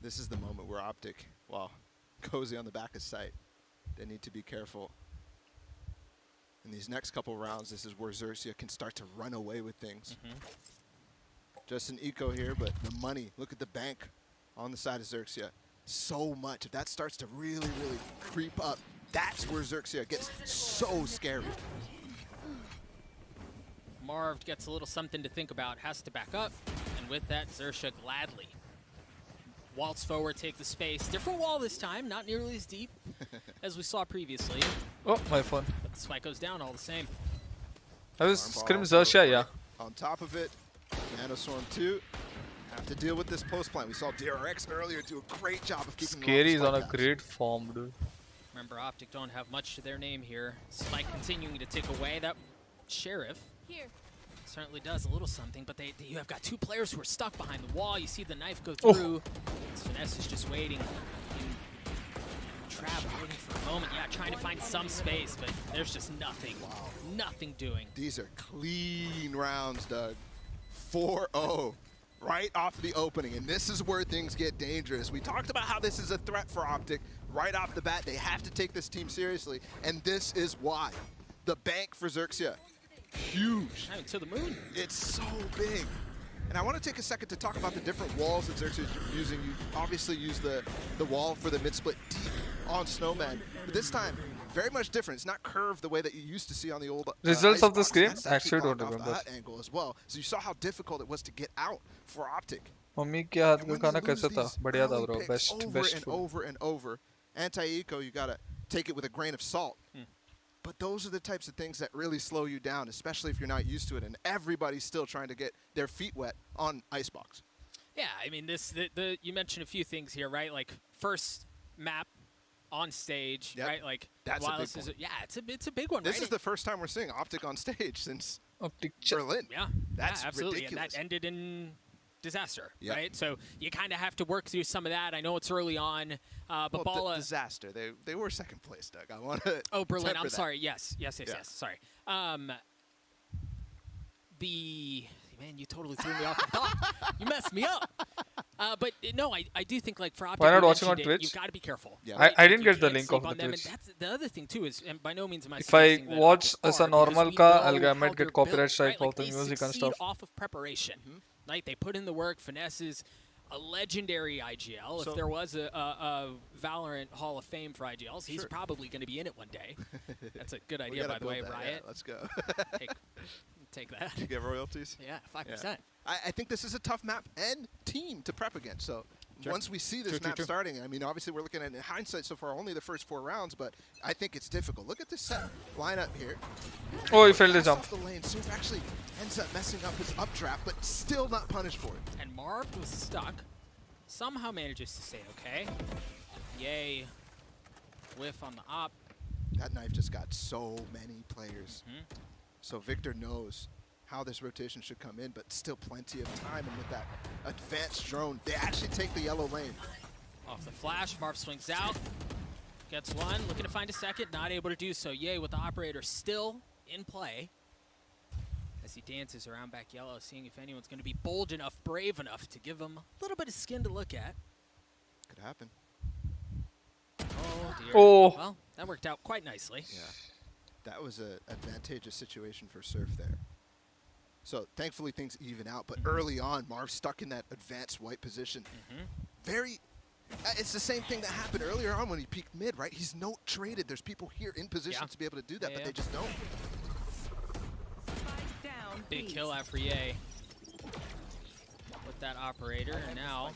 This is the moment where Optic, well, cozy on the back of sight. They need to be careful. In these next couple rounds, this is where Xerxia can start to run away with things. Just an eco here, but the money, look at the bank on the side of Xerxia. So much. If that starts to really, really creep up, that's where Xerxia gets so scary. Marv gets a little something to think about, has to back up, and with that, Xerxia gladly waltz forward, take the space. Different wall this time, not nearly as deep as we saw previously. Oh, my phone. But the spike goes down all the same. I was screaming Xerxia, yeah. On top of it, Nanoswarm 2 have to deal with this post plant. We saw DRX earlier do a great job of keeping Scary is on a great form, dude. Remember, Optic don't have much to their name here. Spike continuing to tick away. That Sheriff certainly does a little something, but you have got 2 players who are stuck behind the wall. You see the knife go through. Finesse is just waiting. Trap waiting for a moment. Yeah, trying to find some space, but there's just nothing. Nothing doing. These are clean rounds, Doug. 4-0 right off the opening, and this is where things get dangerous. We talked about how this is a threat for Optic. Right off the bat, they have to take this team seriously, and this is why. The bank for Xerxia. Huge. To the moon. It's so big. And I want to take a second to talk about the different walls that Xerxia is using. You obviously use the wall for the mid-split deep on Snowman. But this time, very much different. It's not curved the way that you used to see on the old results of this game. Actually, don't remember. That angle as well. So you saw how difficult it was to get out for Optic. Mummy के हाथ का खाना कैसा था? बढ़िया था bro. Best over and over. Anti-eco, you gotta take it with a grain of salt. But those are the types of things that really slow you down, especially if you're not used to it. And everybody's still trying to get their feet wet on Icebox. Yeah, I mean, you mentioned a few things here, right? Like first map on stage, right? Like that's a big one. It's a big one. This is the first time we're seeing Optic on stage since Optic Berlin. Yeah, that's absolutely. ridiculous. And that ended in disaster, right? So you kind of have to work through some of that. I know it's early on, but Balla disaster. They were second place, Doug. I want to. Oh, Berlin. I'm sorry. Yes. Sorry. Man, you totally threw me off my thought. You messed me up. But no, I do think like for Optic, why not watching on Twitch? You've got to be careful. Yeah. Right? I didn't get the link of the Twitch. And that's the other thing too is, and by no means am I. If I watch as a normal car, I might get copyright strike for the music and stuff. Off of preparation, right? They put in the work. Finesse is a legendary IGL. If there was a Valorant Hall of Fame for IGLs, he's probably going to be in it one day. That's a good idea, by the way, Riot. Yeah, let's go. Take that. You get royalties? Yeah, 5%. Yeah. I think this is a tough map and team to prep against. So once we see this map starting, I mean, obviously we're looking at, in hindsight so far, only the first 4 rounds, but I think it's difficult. Look at this set lineup here. Oh, he failed the jump. Off the lane. Surf actually ends up messing up his updraft, but still not punished for it. And Marv was stuck. Somehow manages to stay okay. Yay. Whiff on the op. that knife just got so many players. So Victor knows how this rotation should come in, but still plenty of time. And with that advanced drone, they actually take the yellow lane. Off the flash, Marv swings out, gets one, looking to find a second, not able to do so. Yay with the operator still in play as he dances around back yellow, seeing if anyone's going to be bold enough, brave enough to give him a little bit of skin to look at. Could happen. Oh dear. Oh. Well, that worked out quite nicely. Yeah, that was an advantageous situation for Surf there. So thankfully things even out, but early on, Marv stuck in that advanced white position. It's the same thing that happened earlier on when he peaked mid, right? He's no traded. There's people here in position to be able to do that, but they just don't. Big kill out for Ye with that operator, and now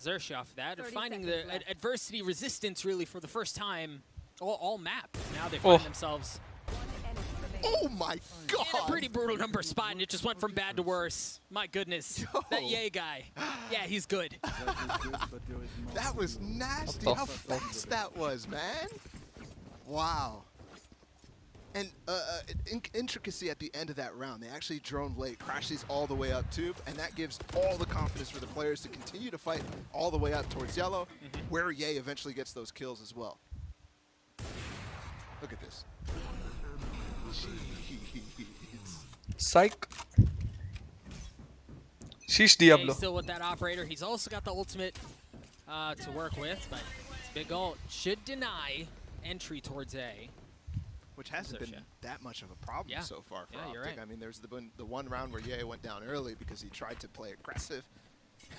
Xerxes off that. They're finding the adversity resistance really for the first time all map. Now they find themselves oh my god! in a pretty brutal number spot, and it just went from bad to worse. My goodness. That Ye guy. Yeah, he's good. That was nasty. How fast that was, man. Wow. And intricacy at the end of that round. They actually drone late, crash these all the way up tube, and that gives all the confidence for the players to continue to fight all the way up towards yellow, where Ye eventually gets those kills as well. Look at this. Psych. Sheesh Diablo. Still with that operator. He's also got the ultimate to work with, but it's big ult should deny entry towards A. Which hasn't been that much of a problem so far for Optic. Right. I mean, there's the one round where Ye went down early because he tried to play aggressive.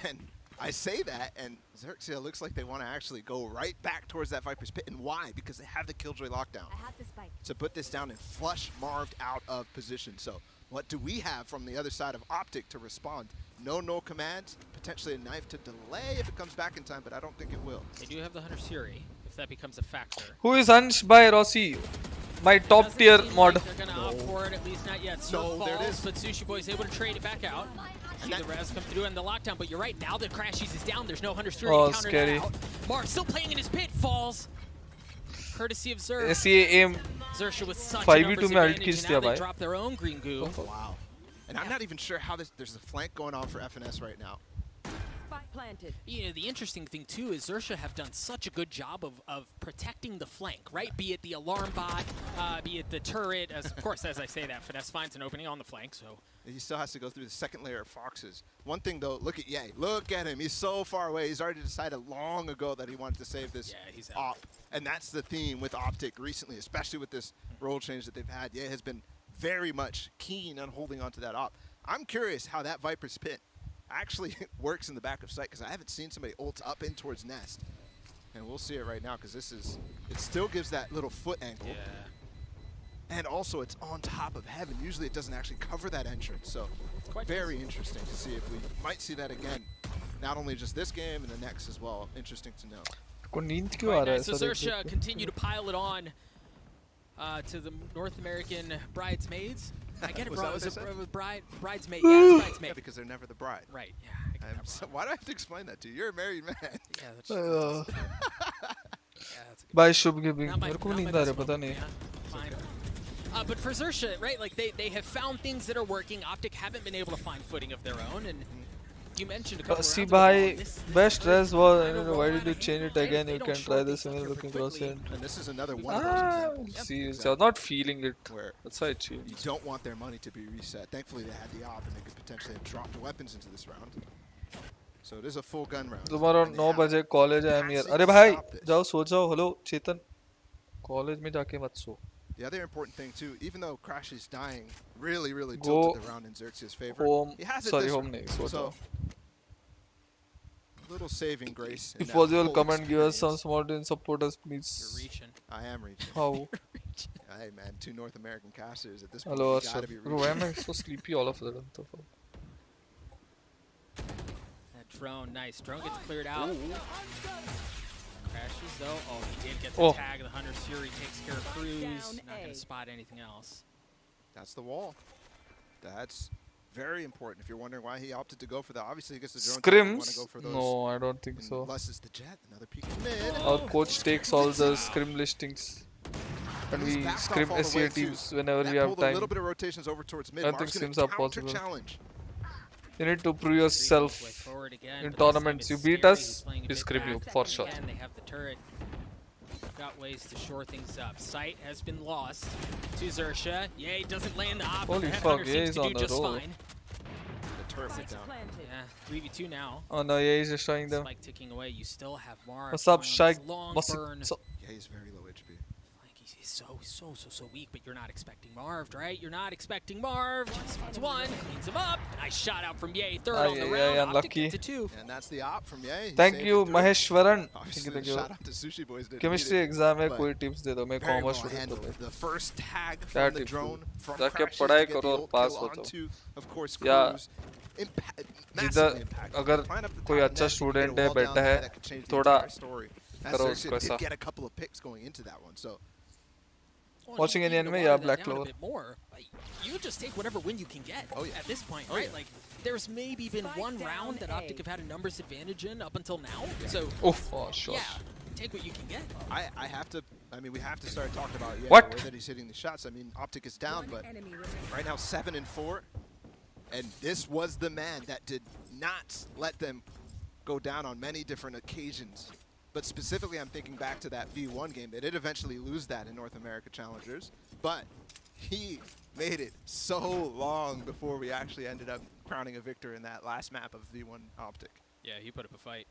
And I say that, and Xerxes looks like they want to actually go right back towards that Viper's Pit. And why? Because they have the Killjoy lockdown. I have the spike. To put this down and flush Marv out of position. So what do we have from the other side of Optic to respond? No commands, potentially a knife to delay if it comes back in time, but I don't think it will. They do have the Hunter Siri, if that becomes a factor. Who is Hunch by Rossi? My top tier mod. Like they're gonna opt for it, at least not yet. So there it is. But Sushi Boy is able to trade it back out. See the res come through in the lockdown, but you're right, now that Crashies is down, there's no Hunter Siri to counter that out. Marv still playing in his pit, falls. Courtesy of Xerxes. Xerxes with such a numbers advantage, and now they drop their own green goo. Wow. And I'm not even sure how there's a flank going on for FNS right now. Planted. You know, the interesting thing too is Xerxes have done such a good job of protecting the flank, right? Be it the alarm bot, be it the turret. As of course, as I say that, Finesse finds an opening on the flank, so he still has to go through the second layer of Foxes. One thing though, look at Ye. Look at him. He's so far away. He's already decided long ago that he wanted to save this op. And that's the theme with Optic recently, especially with this role change that they've had. Ye has been very much keen on holding on to that op. I'm curious how that Viper's Pit actually works in the back of sight, because I haven't seen somebody ult up in towards Nest. And we'll see it right now, because it still gives that little foot angle. Yeah. And also it's on top of heaven. Usually it doesn't actually cover that entrance. So very interesting to see if we might see that again. Not only just this game and the next as well. Interesting to know. So Xerxes continue to pile it on to the North American bridesmaids. I get it wrong. Was it bridesmaid? Yeah, it's bridesmaid. Yeah, because they're never the bride. Right. Yeah. So why do I have to explain that to you? You're a married man. Yeah, that's just Bye, Shubh Giving. मेरे को नींद आ रहा है, पता नहीं. Fine. But for Xerxes, right? Like they have found things that are working. Optic haven't been able to find footing of their own, and you mentioned a couple See, bhai, best res was. Why did you change it again? You can try this similar looking cross end. And this is another one. See, you're not feeling it. That's why I changed. You don't want their money to be reset. Thankfully, they had the op, and they could potentially have dropped weapons into this round. So it is a full gun round. Tomorrow 9 बजे college I am here. अरे भाई, जाओ सो जाओ. Hello, Chetan. College में जाके मत सो. The other important thing too, even though Crash is dying, really tilted the round in Xerxes' favor. He has it this round. So little saving grace. If possible, come and give us some small and support us, please. You're reaching. I am reaching. How? Hey man, 2 North American casters at this point. Hello, you gotta be reaching. Why am I so sleepy all of a sudden? That drone, nice. Drone gets cleared out. Crashes though. Oh, he did get the tag. The Hunter Siri takes care of Cruz. Not gonna spot anything else. That's the wall. That's very important. If you're wondering why he opted to go for that, obviously he gets the drone. Scrims? Go for those. No, I don't think so. Unless it's the jet. Another peek mid. Our coach takes all the scrim listings. And we scrim SEA teams whenever we have time. I think sims are possible. You need to prove yourself in tournaments. You beat us, we scrim you for sure. They have the turret. Got ways to shore things up. Sight has been lost to Xerxia. Yay, doesn't land the op. Holy fuck, Yay is on the roll. The turret went down. Yeah, 3v2 now. Oh no, Yay is destroying them. Spike ticking away. You still have Marv. What's up, Shike? What's up? Yeah, he's very low HP. He's so weak, but you're not expecting Marv, right? You're not expecting Marv. Spots one, cleans him up. Nice shot out from Yay. Third on the round. Unlucky. And that's the op from Yay. Thank you, Maheshwaran. Thank you. Shout out to Sushi Boys. Chemistry exam में कोई tips दे दो मैं commerce student हूँ. The first tag from the drone from जाके Crashes पढ़ाई to get करो the और पास kill हो जाओ. onto, of course, या Cruz. जिधर अगर कोई अच्छा student है बैठा है थोड़ा करो उसको ऐसा. Get a couple of picks going into that one, so. Watching any anime, yeah, Black Clover. You just take whatever win you can get at this point, right? Like, there's maybe been one round that Optic have had a numbers advantage in up until now. So, sure. Yeah, take what you can get. I have to. I mean, we have to start talking about the way that he's hitting the shots. I mean, Optic is down, but right now 7-4, and this was the man that did not let them go down on many different occasions. But specifically, I'm thinking back to that V1 game. They did eventually lose that in North America Challengers, but he made it so long before we actually ended up crowning a victor in that last map of V1 Optic. Yeah, he put up a fight.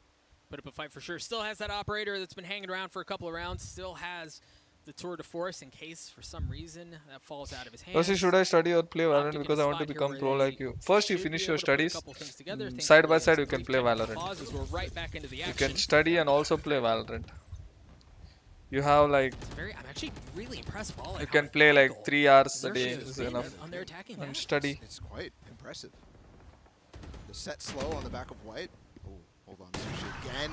Put up a fight for sure. Still has that operator that's been hanging around for a couple of rounds. Still has the tour de force in case for some reason that falls out of his hands. Firstly, should I study or play Valorant because I want to become pro like you? First, you finish your studies. Side by side, you can play Valorant. You can study and also play Valorant. You have like. I'm actually really impressed. You can play like 3 hours a day is enough. And study. It's quite impressive. The set slow on the back of White. Oh, hold on, Sushi again.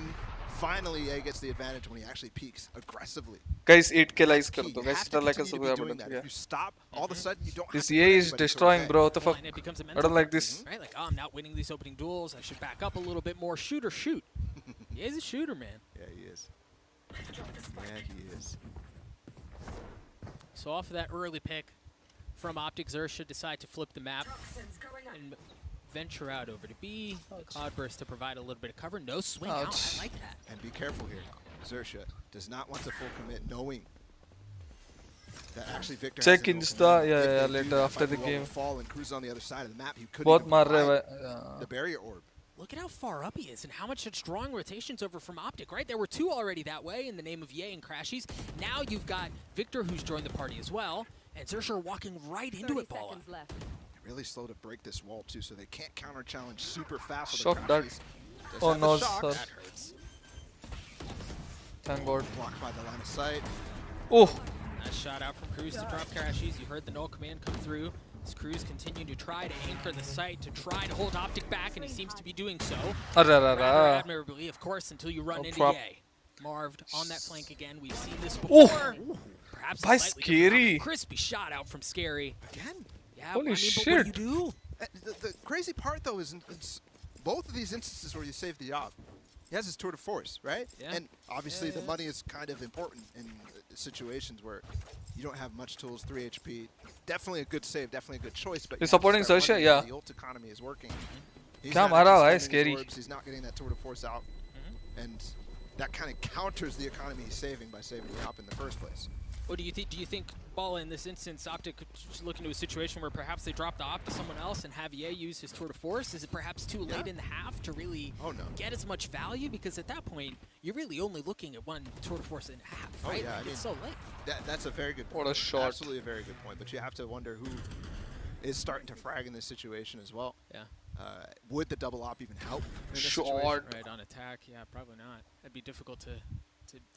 Finally, Ye gets the advantage when he actually peaks aggressively. Guys, 8k likes kar do. Guys, like us if you stop, all of a sudden you don't. This Ye is destroying, bro. What the fuck? I don't like this. Right, like I'm not winning these opening duels. I should back up a little bit more. Shoot or shoot. Ye's a shooter, man. Yeah, he is. Yeah, he is. So off of that early pick from Optic, Xerxia decide to flip the map and venture out over to B. The Cloudburst to provide a little bit of cover. No swing out. I like that. And be careful here. Xerxia does not want to full commit, knowing that actually Victor check Insta, yeah, later after the game. Fall and cruise on the other side of the map. He couldn't even find the barrier orb. Look at how far up he is and how much it's drawing rotations over from Optic, right? There were 2 already that way in the name of Ye and Crashies. Now you've got Victor who's joined the party as well, and Xerxia walking right into it, Paula. Really slow to break this wall too, so they can't counter challenge super fast. Shock that. Oh no, sir. That hurts. Thank God. Blocked by the line of sight. Oh. Nice shot out from Cruz to drop Crashies. You heard the null command come through. As Cruz continuing to try to anchor the site to try to hold Optic back, and he seems to be doing so. Rather admirably, of course, until you run into Ye. Marved on that flank again. We've seen this before. Perhaps a scary. Crispy shot out from Scary. Again? Yeah, holy shit. But what do you do? The crazy part, though, is both of these instances where you save the op, he has his tour de force, right? Yeah. And obviously the money is kind of important in situations where you don't have much tools, 3 HP. Definitely a good save, definitely a good choice. But he's supporting Xerxia, yeah. The ult economy is working. He's not scary. He's not getting that tour de force out. And that kind of counters the economy he's saving by saving the op in the first place. What do you think? Do you think, Balla, in this instance, Optic could look into a situation where perhaps they drop the op to someone else and have Ye use his tour de force? Is it perhaps too late in the half to really get as much value? Because at that point, you're really only looking at one tour de force in half, right? Yeah, like, it's so late. That's a very good point. What a shot. Absolutely a very good point. But you have to wonder who is starting to frag in this situation as well. Yeah. Would the double op even help in this situation? Right, on attack, yeah, probably not. That'd be difficult to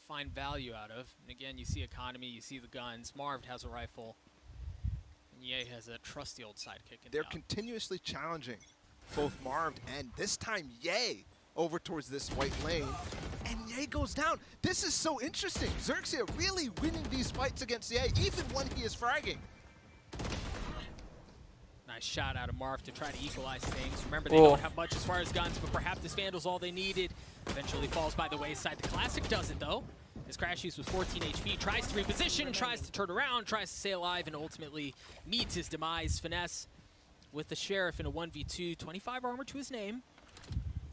find value out of. And again, you see economy, you see the guns. Marv has a rifle, and Ye has a trusty old sidekick. They're continuously challenging both Marv and this time Ye over towards this white lane, and Ye goes down. This is so interesting. Xerxia really winning these fights against Ye, even when he is fragging. Nice shot out of Marv to try to equalize things. Remember, they don't have much as far as guns, but perhaps this Vandal's all they needed. Eventually falls by the wayside. The Classic does it, though. As Crashies with 14 HP, tries to reposition, tries to turn around, tries to stay alive, and ultimately meets his demise. Finesse with the Sheriff in a 1v2, 25 armor to his name,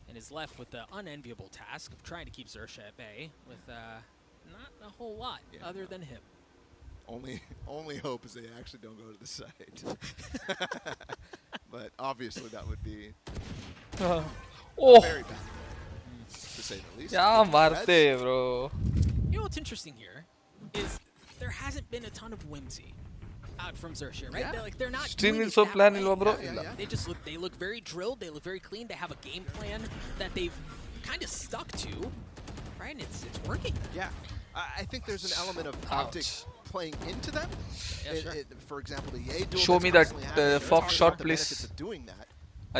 and is left with the unenviable task of trying to keep Xerxia at bay with not a whole lot other than him. Only hope is they actually don't go to the site. But obviously that would be very bad, to say the least. Yeah, marte, bro. You know what's interesting here is there hasn't been a ton of whimsy out from Xerxia, right? Yeah. They're not Stream doing in it so that plan way. ilva, bro. They look very drilled. They look very clean. They have a game plan that they've kind of stuck to, right? And it's working. Yeah, I think there's an element of optics playing into them. Yeah, sure. For example, the Ye duel. Show me that Fox shot, the please. benefits of doing that.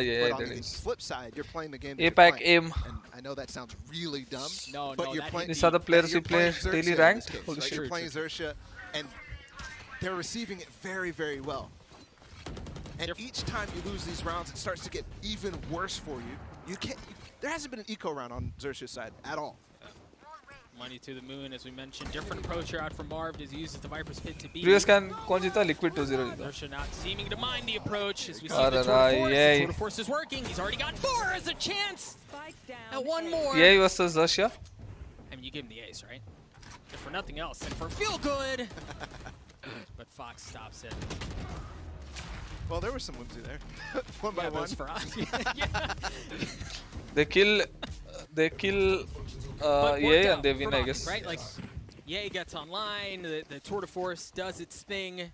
Yeah, but on the flip side, you're playing the game. APAC aim. And I know that sounds really dumb. No, but you're playing. These are the players who play daily ranked. Holy shit. You're playing Xerxia, and they're receiving it very, very well. And each time you lose these rounds, it starts to get even worse for you. You can't. There hasn't been an eco round on Xerxia's side at all. Money to the moon, as we mentioned. Different approach here out from Marv as he uses the Viper's Pit to beat. Previous can कौन जीता? Liquid 2-0 जीता. Xerxia not seeming to mind the approach as we see the Tour de Force is working. He's already got 4 as a chance. And one more. Yay versus Xerxia. I mean, you give him the ace, right? If for nothing else, and for feel good. But Fox stops it. Well, there was some whimsy there. One by one. For us. They kill Ye and they win, I guess. Right? Like, Ye gets online, the Tour de Force does its thing,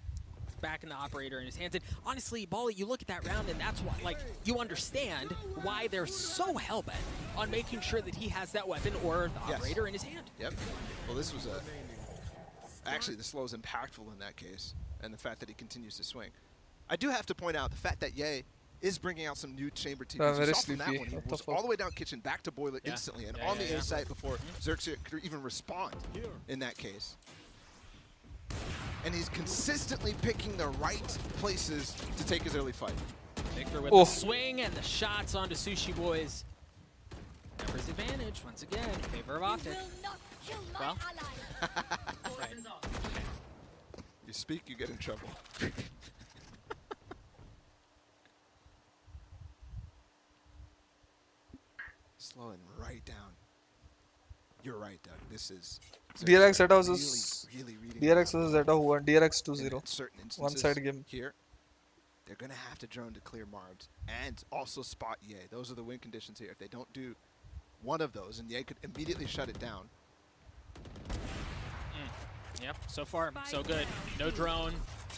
back in the operator in his hands. And honestly, Bali, you look at that round and that's why, like, you understand why they're so hell-bent on making sure that he has that weapon or the operator in his hand. Yep. Well, this was actually, the slow is impactful in that case, and the fact that he continues to swing. I do have to point out the fact that Ye is bringing out some new chamber TPs. Very You saw from that sleepy. one, he was all the way down kitchen, back to boiler instantly, and on the A site before Xerxia could even respond in that case. And he's consistently picking the right places to take his early fight. Victor with the swing and the shots onto Sushi Boys. Emperor's advantage, once again, in favor of Optic. Well, right. You speak, you get in trouble. Slowing right down. You're right, Doug. This is DRX Zeta versus really DRX versus Zeta who won DRX 2-0. Certain instances One side game. Here, they're gonna have to drone to clear Marv's and also spot Ye. Those are the win conditions here. If they don't do one of those, and Ye could immediately shut it down. Yep, so far, so good. No drone,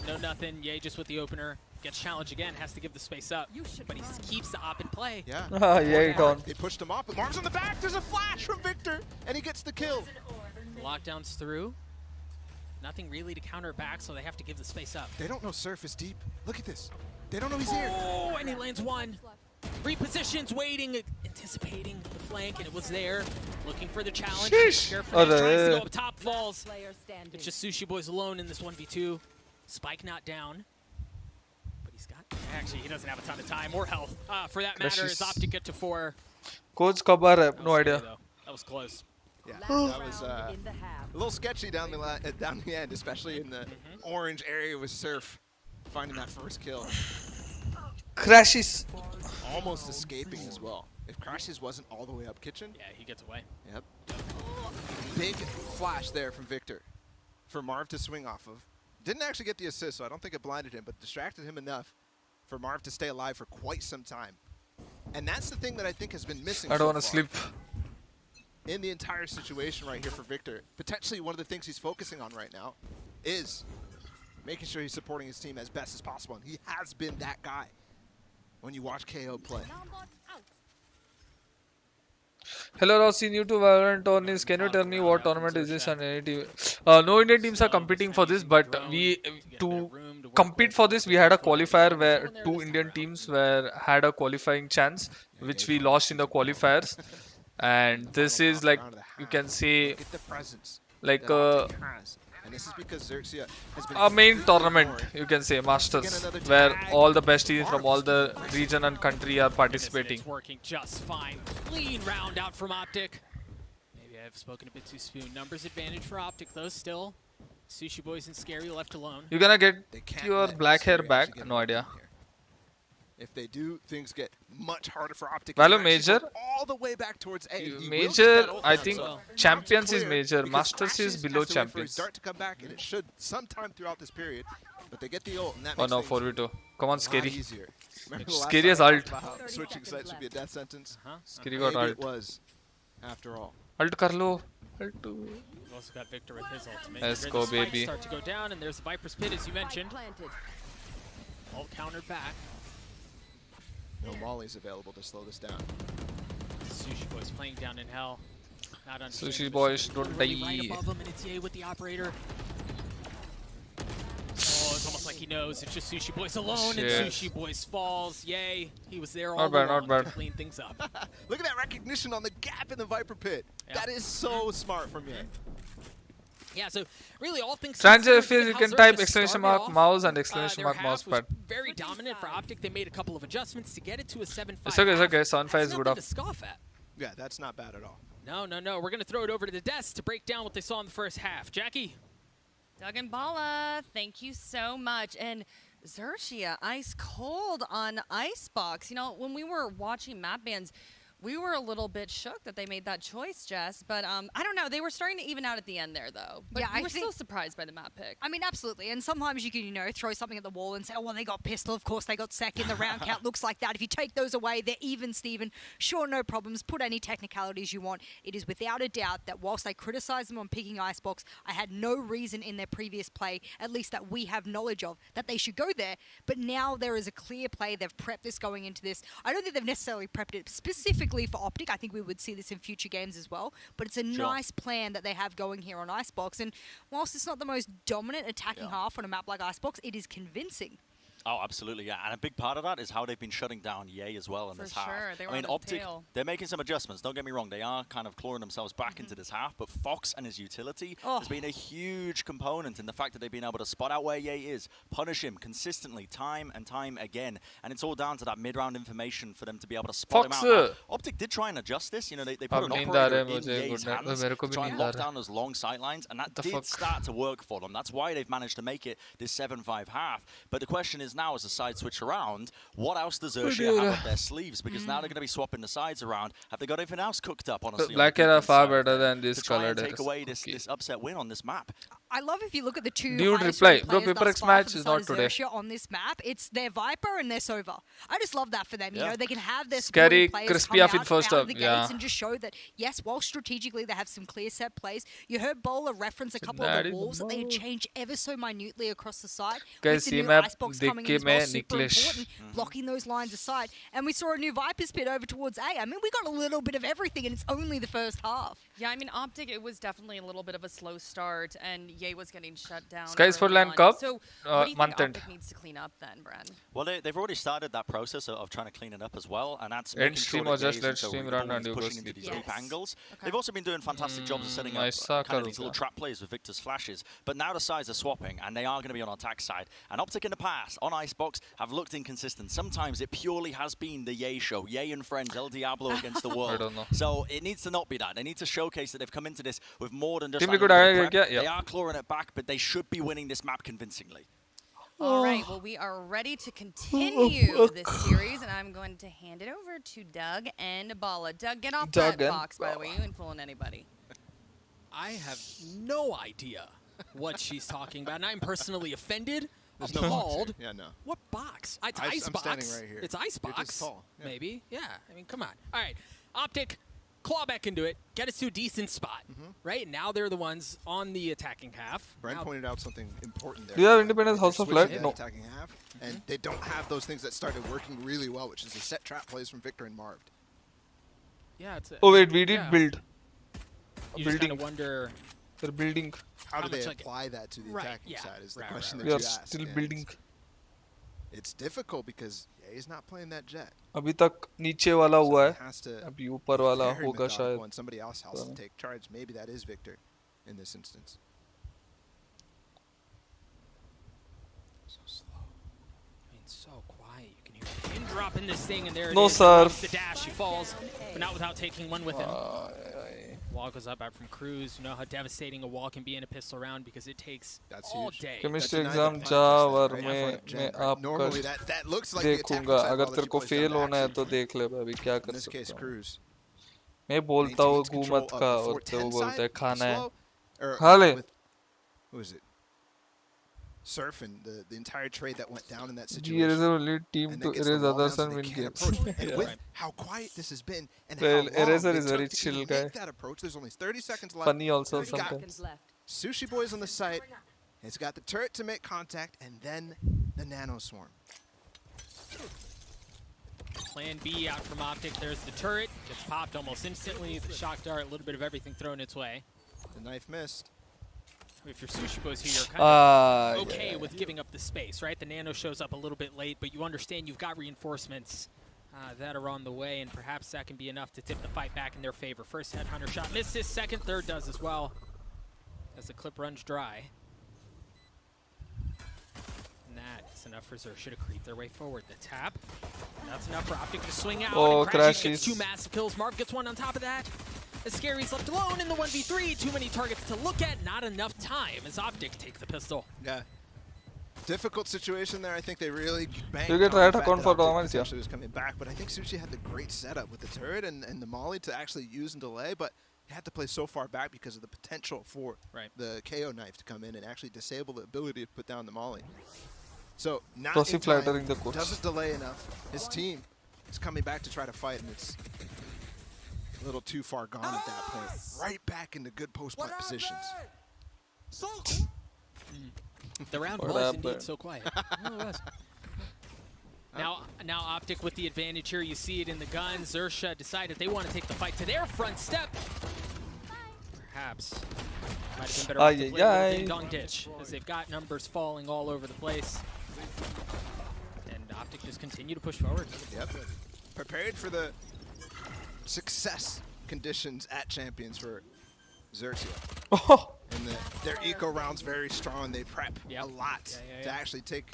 no nothing. Ye just with the opener. Gets challenged again, has to give the space up. But he keeps the op in play. Yeah. Yeah, they pushed him off, but Marv's on the back. There's a flash from Victor, and he gets the kill. Lockdown's through. Nothing really to counter back, so they have to give the space up. They don't know Surf is deep. Look at this. They don't know he's here. Oh, and he lands one. Repositions, waiting, anticipating the flank, and it was there. Looking for the challenge. Carefully tries to go up top, falls. It's just Sushi Boys alone in this 1v2. Spike not down. But he's got, actually, he doesn't have a ton of time or health. For that matter, as Optic get to 4. Coach Kabar, no idea. That was close. Yeah, that was a little sketchy down the end, especially in the orange area with Surf finding that first kill. Crashes. Almost escaping as well. If Crashes wasn't all the way up kitchen. Yeah, he gets away. Yep. Big flash there from Victor for Marv to swing off of. Didn't actually get the assist, so I don't think it blinded him, but distracted him enough for Marv to stay alive for quite some time. And that's the thing that I think has been missing. I don't want to sleep. In the entire situation right here for Victor, potentially one of the things he's focusing on right now is making sure he's supporting his team as best as possible. And he has been that guy when you watch KO play. Hello Rossi, new to Valorant tournaments. Can you tell me what tournament is this on any team? No Indian teams are competing for this, but to compete for this, we had a qualifier where 2 Indian teams had a qualifying chance, which we lost in the qualifiers. And this is like, you can say, like and this is because Xerxia has been a main tournament, you can say, Masters, where all the besties from all the region and country are participating. It's working just fine. Clean round out from Optic. Maybe I've spoken a bit too soon. Numbers advantage for Optic though still. Sushi Boys and Scary left alone. You're gonna get your black hair back? No idea. If they do, things get much harder for Optic. Valor major. All the way back towards A. Major, I think champions is major. Masters is below champions. Start to come back, and it should sometime throughout this period. But they get the ult, and that oh makes no, 4v2. Come on, Scary. Scary has ult. Switching sites would be a death sentence. Scary got ult. It was, after all. Ult kar lo. Ult. We've also got Victor with his ultimate. Let's go, baby. Start to go down, and there's the Viper's Pit, as you mentioned. All countered back. No mollies available to slow this down. Sushi Boys playing down in hell. Not Sushi Boys don't die. Right above him, and it's Ye with the operator. Oh, it's almost like he knows. It's just Sushi Boys alone, and Sushi Boys falls. Yay, he was there all along to clean things up. Look at that recognition on the gap in the Viper Pit. Yep. That is so smart from Ye. Yeah, so really all things Stranger feels you can type exclamation mark mouse and exclamation mark mousepad. Very dominant for Optic. They made a couple of adjustments to get it to a 7-5. It's okay, it's okay. 7-5 is good enough. To scoff at. Yeah, that's not bad at all. No. We're going to throw it over to the desk to break down what they saw in the first half. Jackie? Doug and Bala, thank you so much. And Xerxia, ice cold on Icebox. You know, when we were watching map bans, we were a little bit shook that they made that choice, Jess. But I don't know. They were starting to even out at the end there, though. But yeah, we're still surprised by the map pick. I mean, absolutely. And sometimes you can, throw something at the wall and say, oh, well, they got pistol. Of course, they got second. The round count looks like that. If you take those away, they're even, Steven. Sure, no problems. Put any technicalities you want. It is without a doubt that whilst I criticize them on picking Icebox, I had no reason in their previous play, at least that we have knowledge of, that they should go there. But now there is a clear play. They've prepped this going into this. I don't think they've necessarily prepped it specifically for Optic. I think we would see this in future games as well. But it's a nice plan that they have going here on Icebox. And whilst it's not the most dominant attacking half on a map like Icebox, it is convincing. Oh, absolutely, yeah. And a big part of that is how they've been shutting down Ye as well in this half. They I mean, Optic, they're making some adjustments. Don't get me wrong. They are kind of clawing themselves back into this half. But Fox and his utility has been a huge component in the fact that they've been able to spot out where Ye is, punish him consistently, time and time again. And it's all down to that mid-round information for them to be able to spot him out. Now, Optic did try and adjust this. You know, they put an operator in Ye's hands to try and lock down those long sight lines. And that did start to work for them. That's why they've managed to make it this 7-5 half. But the question is now, as the side switch around, what else does Xerxia have up their sleeves? Because now they're going to be swapping the sides around. Have they got anything else cooked up, honestly? Black hair are far better than this colored hair. To take away this upset win on this map. I love if you look at the two reply. Bro, Paper X match is not today. On this map, it's their Viper and their Sova. I just love that for them. You know, they can have their Scary, players crispy come off in first out up. of the gates and just show that, yes, while strategically they have some clear set plays, you heard Bowler reference a couple of the walls that they had changed ever so minutely across the side. Guys, with the new Icebox coming in as well, super important, blocking those lines aside. And we saw a new Viper's Pit over towards A. I mean, we got a little bit of everything, and it's only the first half. Yeah, I mean, Optic, it was definitely a little bit of a slow start, and Ye was getting shut down. Skies for Land Cup, so what do you think Optic needs to clean up then, Bren? Well, they've already started that process of trying to clean it up as well, and that's end stream or just let stream run and you pushing into these deep angles. They've also been doing fantastic jobs of setting up kind of these little trap plays with Victor's flashes, but now the sides are swapping, and they are going to be on our attack side. And Optic in the past, on Icebox, have looked inconsistent. Sometimes it purely has been the Ye show, Ye and friends, El Diablo against the world. So it needs to not be that. They need to showcase that they've come into this with more than just They are clawing it back, but they should be winning this map convincingly. All right, well, we are ready to continue this series, and I'm going to hand it over to Doug and Bala. Doug, get off that box, by the way. You ain't fooling anybody. I have no idea what she's talking about, and I'm personally offended. There's appalled. Yeah, no. What box? It's Icebox. I'm standing right here. It's Icebox. You're just tall. Yeah. Maybe. Yeah. I mean, come on. All right. Optic, claw back into it, get us to a decent spot. Right? Now they're the ones on the attacking half. Brent pointed out something important there. Do you have Independence House of Flight? No. Attacking half, and they don't have those things that started working really well, which is the set trap plays from Victor and Marved. Yeah, it's oh wait, we did build. You just kind of wonder. They're building. How do they apply that to the attacking side is the question that we you are ask. Still building. It's difficult because he's not playing that jet. अभी तक नीचे वाला हुआ है. अभी ऊपर वाला होगा शायद. Somebody else has to take charge. Maybe that is Victor in this instance. So slow. I mean, so quiet. You can hear a pin drop in this thing, and there it is. No surf. The dash, he falls, but not without taking one with him. Wall goes up out from Cruz. You know how devastating a wall can be in a pistol round because it takes all day. Chemistry exam जा और मैं आपका देखूंगा अगर तेरे को fail होना है तो देख ले अभी क्या कर सकता हूँ मैं बोलता हूँ हुकूमत का और तो वो बोलता है खाना है हाले who is it? Surf and the entire trade that went down in that situation. Here is the only team to erase others and win games. And with how quiet this has been and how long Eraser it is took very to chill even guy. make that approach. There's only 30 seconds left. Funny also We've got sometimes. Sushi Boys on the site. It's got the turret to make contact and then the nano swarm. Plan B out from Optic. There's the turret. Gets popped almost instantly. The shock dart, a little bit of everything thrown its way. The knife missed. If you're Sushi Boys here, you're kind of okay with giving up the space, right? The nano shows up a little bit late, but you understand you've got reinforcements that are on the way, and perhaps that can be enough to tip the fight back in their favor. First headhunter shot misses, second, third does as well, as the clip runs dry. And that is enough for Xerxia to creep their way forward. The tap, that's enough for Optic to swing out. Oh, Crashes gets 2 massive kills. Marv gets 1 on top of that. As Scary's left alone in the 1v3, too many targets to look at, not enough time as Optic take the pistol. Yeah. Difficult situation there. I think they really banked you get on right the fact account that for Optic Domans, yeah. potentially was coming back, but I think Sushi had the great setup with the turret and the molly to actually use and delay, but he had to play so far back because of the potential for the KO knife to come in and actually disable the ability to put down the molly. So not in time, doesn't delay enough. His team is coming back to try to fight, and it's a little too far gone at that point. Right back into good post-plant positions. The round was indeed so quiet. It was. Now Optic with the advantage here. You see it in the gun. Xerxia decided they want to take the fight to their front step. Perhaps might have been better off to play a little ding-dong ditch, as they've got numbers falling all over the place. And Optic just continue to push forward. Yep. Prepared for the success conditions at Champions for Xerxia. Oh. And their eco round's very strong. They prep a lot to actually take,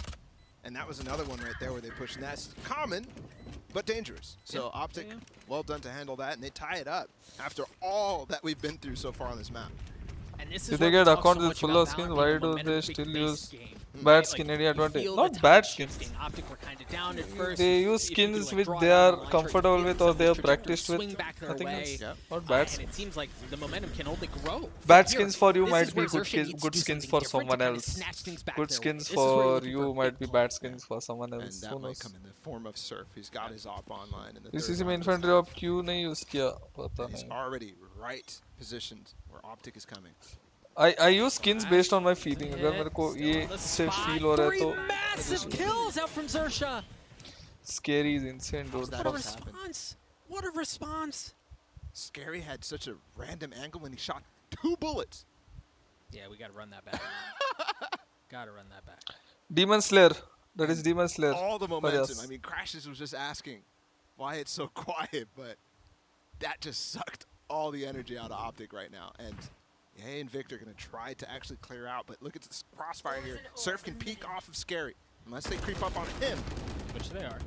and that was another one right there where they pushed. And that's common, but dangerous. So Optic, well done to handle that, and they tie it up after all that we've been through so far on this map. And this is if they get accounts with full of skins, why do they still use bad skin area advantage? Not bad skins. They use skins which they are comfortable with or they have practiced with. Nothing else. Not bad skins. And it seems like the momentum can only grow. Bad skins for you might be good skins for someone else. Good skins for you might be bad skins for someone else. And that might come in the form of Surf. He's got his op online. In the PCC में infantry op क्यों नहीं use किया पता नहीं. He's already right positioned where Optic is coming. I use skins based on my feeling. अगर मेरे को ये से feel हो रहा है तो. Massive kills out from Xerxia. Scary is insane, dude. What a response! What a response! Scary had such a random angle when he shot 2 bullets. Yeah, we gotta run that back. Gotta run that back. Demon Slayer. That is Demon Slayer. All the momentum. I mean, Crashes was just asking why it's so quiet, but that just sucked all the energy out of Optic right now. And Hey and Victor are going to try to actually clear out, but look at this crossfire here. Surf can peek off of Scary, unless they creep up on him. Which they are.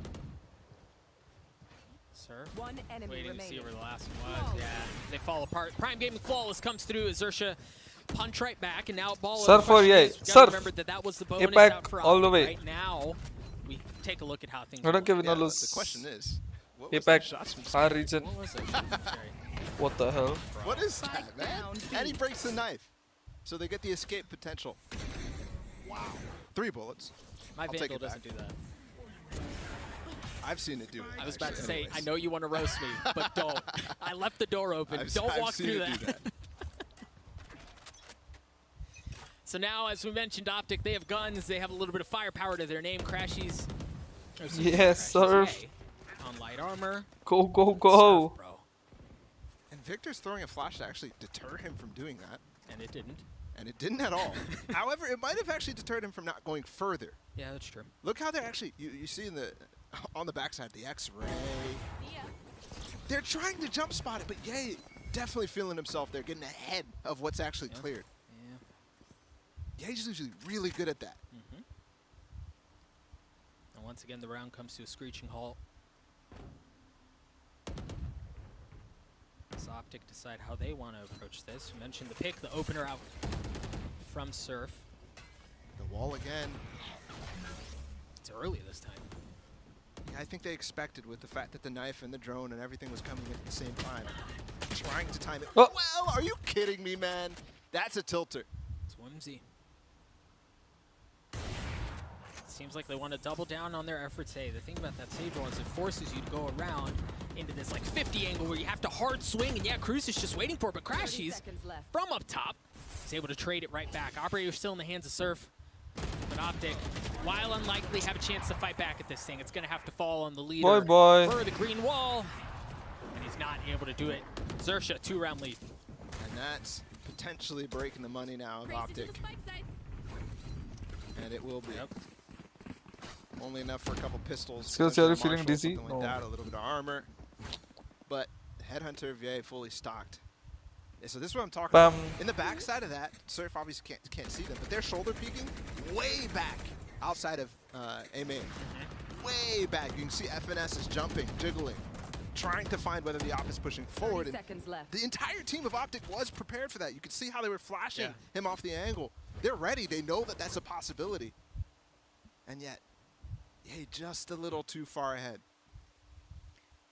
Surf. One enemy waiting remaining. to see where the last one was. Yeah, they fall apart. Prime Gaming Flawless comes through. Xerxia punch right back, and now ball. Surf for yay. Surf. Remember that was the bonus Apex out for all the way. Right now, we take a look at how things. I don't care. The question is, Apex, our region. What was that? What the hell? What is that, man? And he breaks the knife. So they get the escape potential. Wow. 3 bullets. My Vandal doesn't do that. I've seen it do it. I was about to say, I know you want to roast me, but don't. I left the door open. Don't walk through that. So now, as we mentioned, Optic, they have guns. They have a little bit of firepower to their name. Crashies. Yes, Surf. On light armor. Go, go, go. Surf, bro. And Victor's throwing a flash to actually deter him from doing that. And it didn't. And it didn't at all. However, it might have actually deterred him from not going further. Yeah, that's true. Look how they're actually, you see in the on the backside, the X-ray. They're trying to jump spot it, but Ye definitely feeling himself there, getting ahead of what's actually cleared. Yeah. Ye's usually really good at that. And once again, the round comes to a screeching halt. Optic decide how they want to approach this. We mentioned the pick, the opener out from Surf. The wall again. It's early this time. Yeah, I think they expected with the fact that the knife and the drone and everything was coming at the same time. Trying to time it. Oh. Well, are you kidding me, man? That's a tilter. It's whimsy. Seems like they want to double down on their efforts. Hey, the thing about that Sage wall is it forces you to go around into this like 50 angle where you have to hard swing, and yeah, Cruz is just waiting for it, but Crashies from up top is able to trade it right back. Operator's still in the hands of Surf, but Optic, while unlikely, have a chance to fight back at this thing. It's going to have to fall on the leader for the green wall, and he's not able to do it. Xerxia, 2-round lead. And that's potentially breaking the money now of Optic. And it will be. Only enough for a couple pistols. SkRossi, are you feeling Marshall, dizzy? Like that, a little bit of armor. But Headhunter VA fully stocked. Yeah, so this is what I'm talking about. In the backside of that, Surf obviously can't see them, but they're shoulder peeking way back outside of A main. Way back. You can see FNS is jumping, jiggling, trying to find whether the op is pushing forward. 30 seconds left. The entire team of Optic was prepared for that. You could see how they were flashing him off the angle. They're ready. They know that that's a possibility. And yet, just a little too far ahead.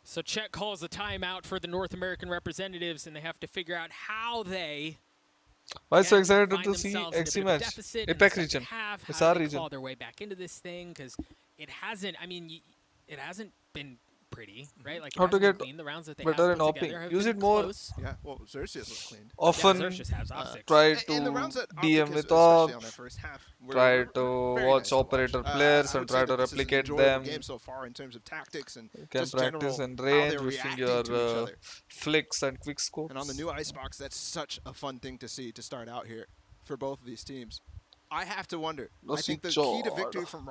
So Chet calls a timeout for the North American representatives, and they have to figure out how they Why so excited to see XC match? APAC region. It's our region. Claw their way back into this thing because it hasn't. I mean, it hasn't been pretty, right? Like how to get the rounds that they better in opping. Use it more. Yeah, well, Xerxes was cleaned. Often try to DM with ops, try to watch operator players and try to replicate them. Game so far in terms of tactics and you can just practice in range using your flicks and quick scopes. And on the new Icebox, that's such a fun thing to see to start out here for both of these teams. I have to wonder. I think the key to victory from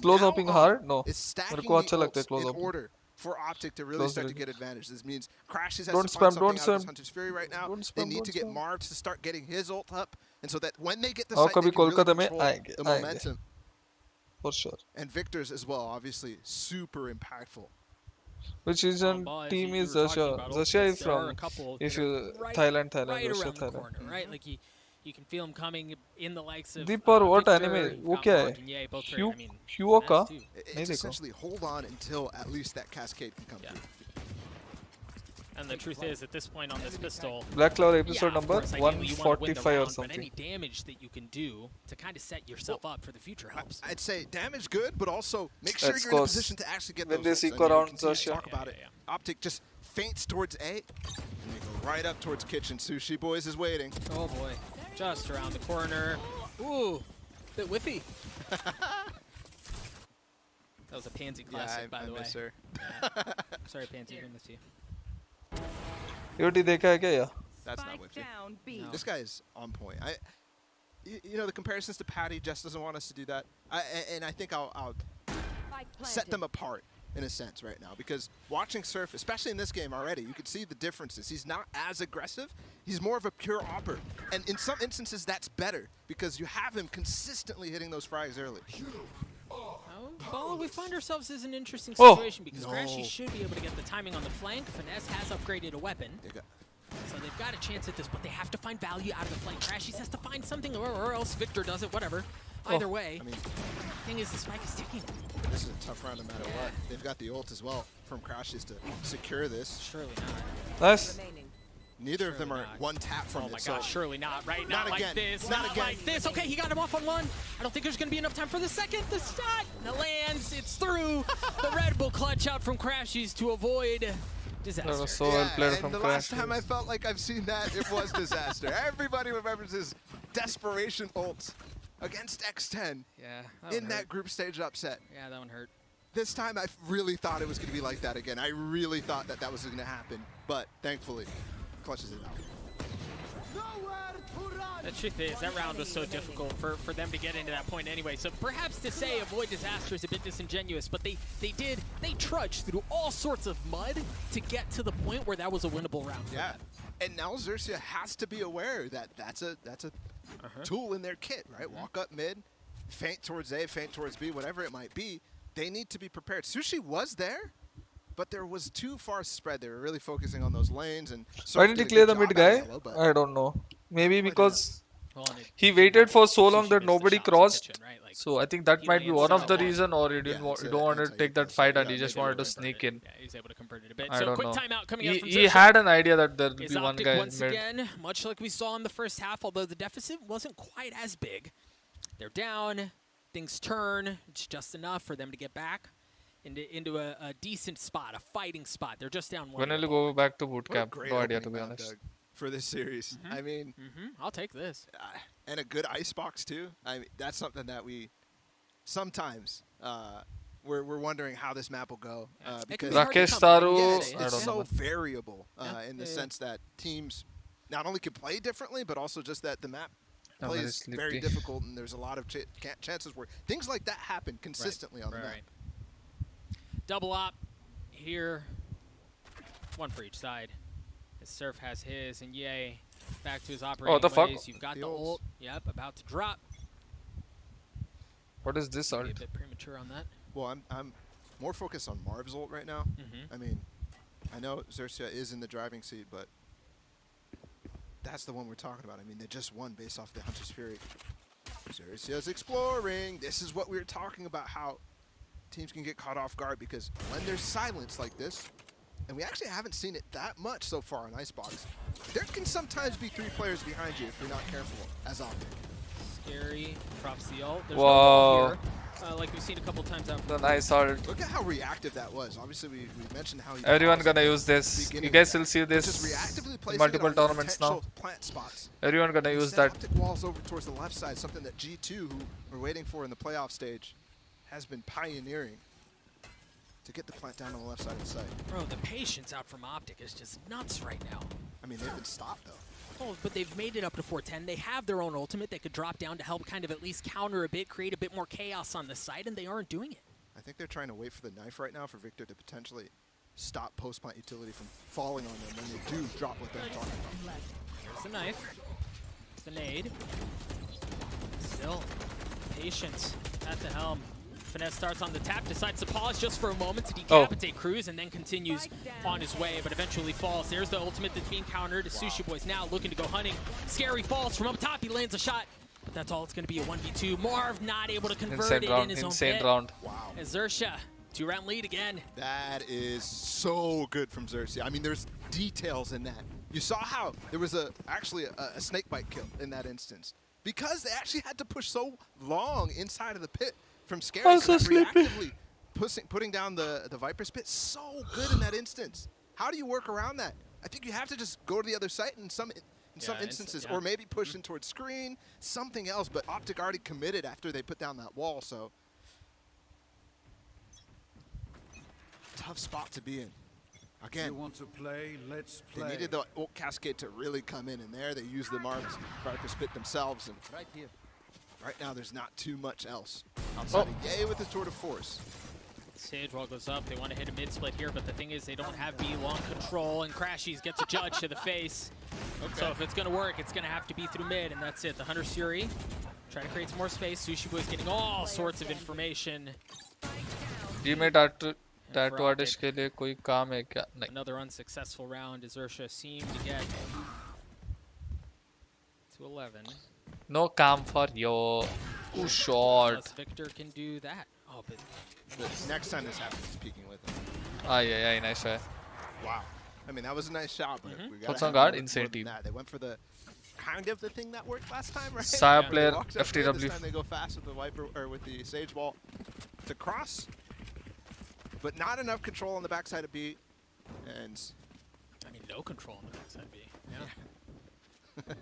close upping hard? No. Is stacking the ults in order for Optic to really start to get advantage. This means Crashes has to find something out of his Hunter's Fury right now. They need to get Marv to start getting his ult up, and so that when they get the site, they can really control the momentum. For sure. And Victor's as well, obviously, super impactful. Which region team is Xerxia? Xerxia is from, if you, Thailand, Xerxia, Thailand. Right? Like you can feel him coming in the likes of Deeper, what anime? Okay. Huoka? It's essentially hold on until at least that cascade can come through. And the truth is, at this point on this pistol, Black Cloud episode number course, 145 or something. But any damage that you can do to kind of set yourself up for the future helps. I'd say damage good, but also make sure you're in a position to actually get when those. When they seek around Xerxia. Talk about it. Optic just feints towards A, and they go right up towards kitchen. Sushi Boys is waiting. Oh boy. Just around the corner. Ooh, bit whiffy. That was a Pansy classic, by the way. Miss her. Sorry, Pansy, we miss you. UT dekha hai kya? Yeah. That's not whiffy. No. This guy is on point. You know, the comparisons to Patty just doesn't want us to do that. And I think I'll set them apart in a sense right now, because watching Surf, especially in this game already, you can see the differences. He's not as aggressive. He's more of a pure opper. And in some instances, that's better because you have him consistently hitting those frags early. Well, we find ourselves in an interesting situation because Crashy should be able to get the timing on the flank. Finesse has upgraded a weapon. So they've got a chance at this, but they have to find value out of the flank. Crashy has to find something, or else Victor does it, whatever. Either way, the thing is the spike is ticking. This is a tough round no matter what. They've got the ult as well from Crashes to secure this. Surely not. Nice. Neither of them are one tap from it. Oh my god, surely not. Right? Not like again. this. Not again. Like this. Okay, he got him off on one. I don't think there's going to be enough time for the second. The shot. The lands. It's through. The Red Bull clutch out from Crashies to avoid disaster. That was so well played from the last time I felt like I've seen that, it was disaster. Everybody remembers his desperation ult against X10 in that group stage upset. Yeah, that one hurt. This time I really thought it was going to be like that again. I really thought that that was going to happen, but thankfully, clutches it out. The truth is, that round was so difficult for them to get into that point anyway. So perhaps to say avoid disaster is a bit disingenuous, but they trudged through all sorts of mud to get to the point where that was a winnable round for them. And now Xerxia has to be aware that that's a tool in their kit, right? Walk up mid, feint towards A, feint towards B, whatever it might be. They need to be prepared. Sushi was there, but there was too far spread. They were really focusing on those lanes. And why didn't he clear the mid guy? I don't know. Maybe because he waited for so long that nobody crossed. So I think that might be one of the reason, or you don't want to take that fight and he just wanted to sneak in. Yeah, he's able to convert it a bit. I So don't quick know. timeout coming out from He had an idea that there would be one Optic guy in once mid. again, much like we saw in the first half, although the deficit wasn't quite as big. They're down, things turn, it's just enough for them to get back into a decent spot, a fighting spot. They're just down one. When will you go back to boot camp? Great No idea, to opening be round, honest. Doug, for this series. I mean, I'll take this. And a good Icebox too. I mean, that's something that we sometimes we're wondering how this map will go because Rakesh Taru, it's so variable in the sense that teams not only can play differently, but also just that the map plays very difficult, and there's a lot of chances where things like that happen consistently on the map. Double op here, one for each side. As Surf has his, and Ye back to his operating ways. You've got the ult. Yep, about to drop. What is this ult? A bit premature on that. Well, I'm more focused on Marv's ult right now. I mean, I know Xerxia is in the driving seat, but that's the one we're talking about. I mean, they just won based off the Hunter's Fury. Xerxia's exploring. This is what we were talking about, how teams can get caught off guard because when there's silence like this, and we actually haven't seen it that much so far on Icebox, there can sometimes be 3 players behind you if you're not careful as Optic. Scary, drops the ult. There's Wow. no here, like we've seen a couple times out. The nice ult. Look at how reactive that was. Obviously, we mentioned how he Everyone gonna use this. You guys will see this in multiple tournaments now. Plant spots. Everyone gonna use that. Optic walls over towards the left side, something that G2, who we're waiting for in the playoff stage, has been pioneering to get the plant down on the left side of the site. Bro, the patience out from Optic is just nuts right now. I mean, they've been stopped, though. Oh, but they've made it up to 410. They have their own ultimate that could drop down to help kind of at least counter a bit, create a bit more chaos on the side, and they aren't doing it. I think they're trying to wait for the knife right now for Victor to potentially stop post-plant utility from falling on them when they do drop what they're talking about. There's the knife. There's the nade. Still, patience at the helm. Finesse starts on the tap, decides to pause just for a moment to decapitate Cruz, and then continues on his way, but eventually falls. There's the ultimate that's being countered. Sushi Boy's now looking to go hunting. Scary falls from up top. He lands a shot, but that's all it's going to be, a 1v2. Marv not able to convert it in his own pit. Round. Wow. As Xerxia, 2-round lead again. That is so good from Xerxia. I mean, there's details in that. You saw how there was actually a snakebite kill in that instance because they actually had to push so long inside of the pit. From Scary, I'm so sleepy. Putting down the Viper Spit, so good in that instance. How do you work around that? I think you have to just go to the other site in some instances, or maybe push in towards screen, something else. But Optic already committed after they put down that wall, so tough spot to be in. Again, you want to play? Let's play. They needed the ult cascade to really come in, and there they used the Marv's Viper Spit themselves, and right here. Right now, there's not too much else outside of Ye with the Tour de Force. Sage wall goes up. They want to hit a mid split here, but the thing is they don't have B long control, and Crashies gets a judge to the face. So if it's going to work, it's going to have to be through mid, and that's it. The Hunter's Fury trying to create some more space. Sushi Boy's getting all sorts of information. Tattoo artist के लिए कोई काम है क्या? नहीं. Another unsuccessful round as Xerxia seemed to get to 11. No calm for you. Too short. Victor can do that. Oh, but next time this happens, he's peeking with him. Yeah, nice try. Wow. I mean, that was a nice shot, but we got What's on guard? Insane team. They went for the kind of the thing that worked last time, right? Saya player, FTW. This time they go fast with the Viper or with the Sage Wall to cross, but not enough control on the backside of B, and I mean, no control on the backside of B. Yeah.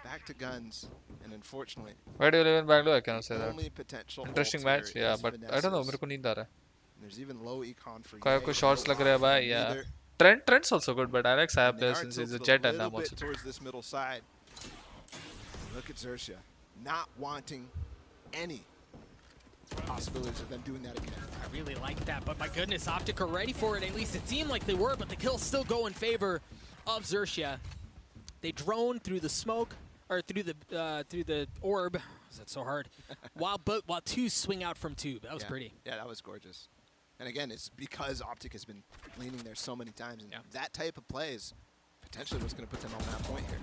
Back to guns, and unfortunately, where do you live in Bangalore? I cannot say that. Only potential interesting match, yeah, but I don't know. मेरे को नींद आ रहा है. There's even low econ for कोई shots लग रहे हैं भाई, yeah. Trent's also good, but I like Saya player since he's a jet and I'm also. Towards this middle side. Look at Xerxia, not wanting any possibilities of them doing that again. I really like that, but my goodness, Optic are ready for it. At least it seemed like they were, but the kills still go in favor of Xerxia. They drone through the smoke, or through the orb. Is that so hard? while two swing out from tube. That was pretty. Yeah, that was gorgeous. And again, it's because Optic has been leaning there so many times. And that type of play is potentially what's going to put them on that point here.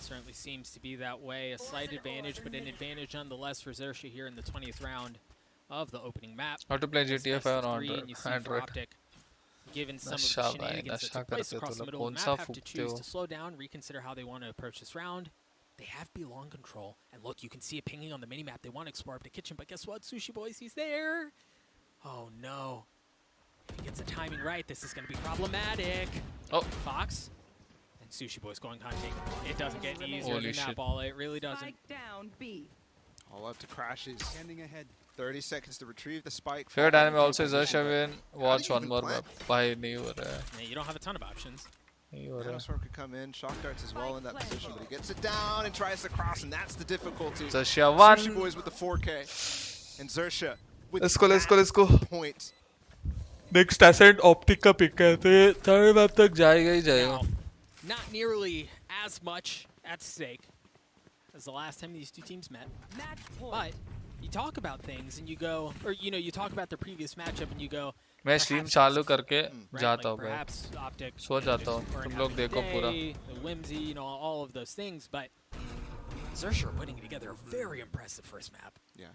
Certainly seems to be that way. A slight advantage, but an advantage nonetheless for Xerxia here in the 20th round of the opening map. How to play GTA 5 on Android? Optic, given some of the shenanigans that took place across the middle of the map, have to choose to slow down, reconsider how they want to approach this round. They have B-long control. And look, you can see it pinging on the mini-map. They want to explore up the kitchen, but guess what? Sushi Boys, he's there. Oh, no. If he gets the timing right, this is going to be problematic. Oh. Fox. And Sushi Boys going hunting. It doesn't get any easier than that ball. It really doesn't. Down B. All up to Crashes. Standing ahead. 30 seconds to retrieve the spike. Fair time also Xerxia win. Watch one more map. Bye, new. You don't have a ton of options. Nanoswarm could come in, shock darts as well in that position, but he gets it down and tries to cross, and that's the difficulty. Xerxia won. Sushi Boys with the 4K, and Xerxia with let's go. Point. Next ascent Optic का pick है, third map तक जाएगा ही जाएगा. Not nearly as much at stake as the last time these two teams met, but you talk about things and you go, or you talk about the previous matchup and you go. मैं stream चालू करके जाता हूँ भाई. सो जाता हूँ. तुम लोग देखो पूरा. Whimsy, all of those things, but Xerxia are putting together a very impressive first map. Yeah.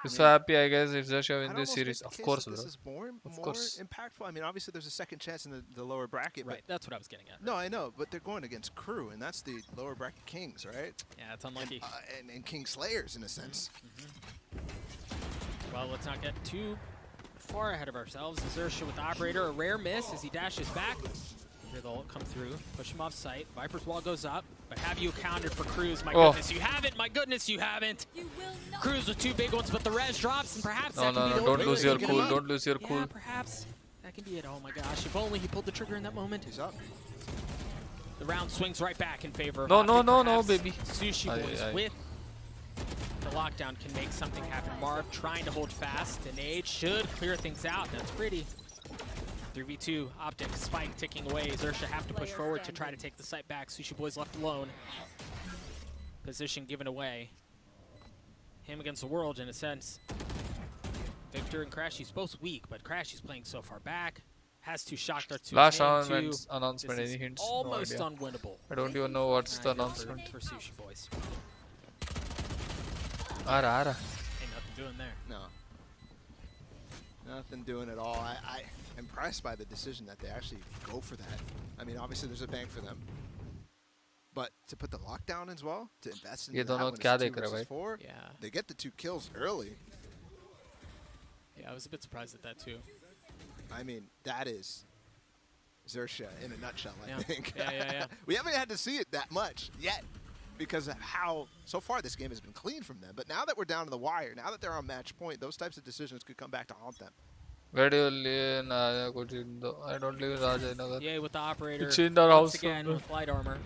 I'm so happy, I guess, if Xerxia win this series. Of course, bro. This is more impactful. I mean, obviously, there's a second chance in the lower bracket. Right, that's what I was getting at. No, I know, but they're going against Crew, and that's the lower bracket Kings, right? Yeah, it's unlucky. And King Slayers, in a sense. Well, let's not get too far ahead of ourselves. Xerxia with the operator, a rare miss as he dashes back. Here they'll come through, push him off site. Viper's wall goes up, but have you accounted for Cruz? My goodness, you haven't. My goodness, you haven't. Cruz with two big ones, but the res drops, and perhaps that can be the don't lose your cool. Don't lose your cool. Yeah, perhaps that can be it. Oh my gosh, if only he pulled the trigger in that moment. He's up. The round swings right back in favor of No, baby. Sushi Boys with the lockdown can make something happen. Marv trying to hold fast. The nade should clear things out. That's pretty. 3v2, Optic, Spike ticking away. Xerxia have to push forward to try to take the site back. Sushi Boys left alone. Position given away. Him against the world, in a sense. Victor and Crashy's both weak, but Crashy's playing so far back. Has two shock darts. Last announcement, any hints? Almost no unwinnable. I don't even know what's the announcement. For Sushi Boys. Ara. Ain't nothing doing there. No. Nothing doing at all. I'm impressed by the decision that they actually go for that. I mean, obviously there's a bank for them. But to put the lockdown as well, to invest in that when it's 2 versus 4, they get the 2 kills early. Yeah, I was a bit surprised at that too. I mean, that is Xerxia in a nutshell, I think. Yeah. We haven't had to see it that much yet because of how, so far, this game has been clean from them. But now that we're down to the wire, now that they're on match point, those types of decisions could come back to haunt them. Where do you live? I don't live in Rajanagar. Yeah, with the operator. It's in our house. Once again, with light armor.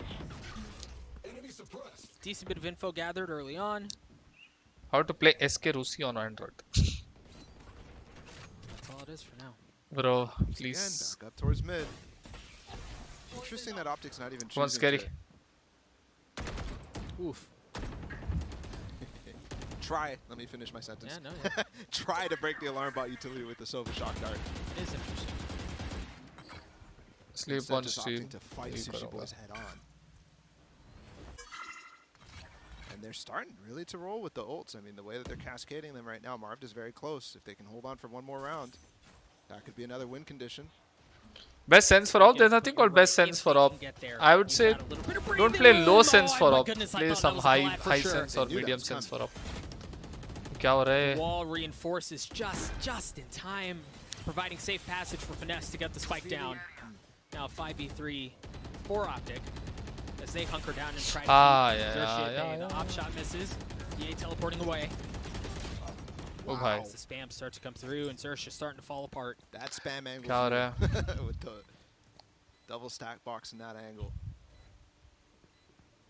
Decent bit of info gathered early on. How to play SkRossi on Android. That's all it is for now. Bro, please. Again, back up towards mid. Interesting that Optic's not even choosing. One scary. Oof. Try. Let me finish my sentence. Yeah, no. Try to break the alarm bot utility with the Sova shock dart. It is interesting. Sleep on stream. To fight Sushi Boys head on. And they're starting really to roll with the ults. I mean, the way that they're cascading them right now, Marv is very close. If they can hold on for one more round, that could be another win condition. Best sense for op. There's nothing called best sense for op. I would say don't play low sense for op. Play some high sense or medium sense for op. The wall reinforces just in time, providing safe passage for Finesse to get the spike down. Now 5v3 for Optic as they hunker down and try to keep Op shot misses. DA teleporting away. Wow. As the spam starts to come through and Xerxia starting to fall apart. That spam angle with the double stack box in that angle.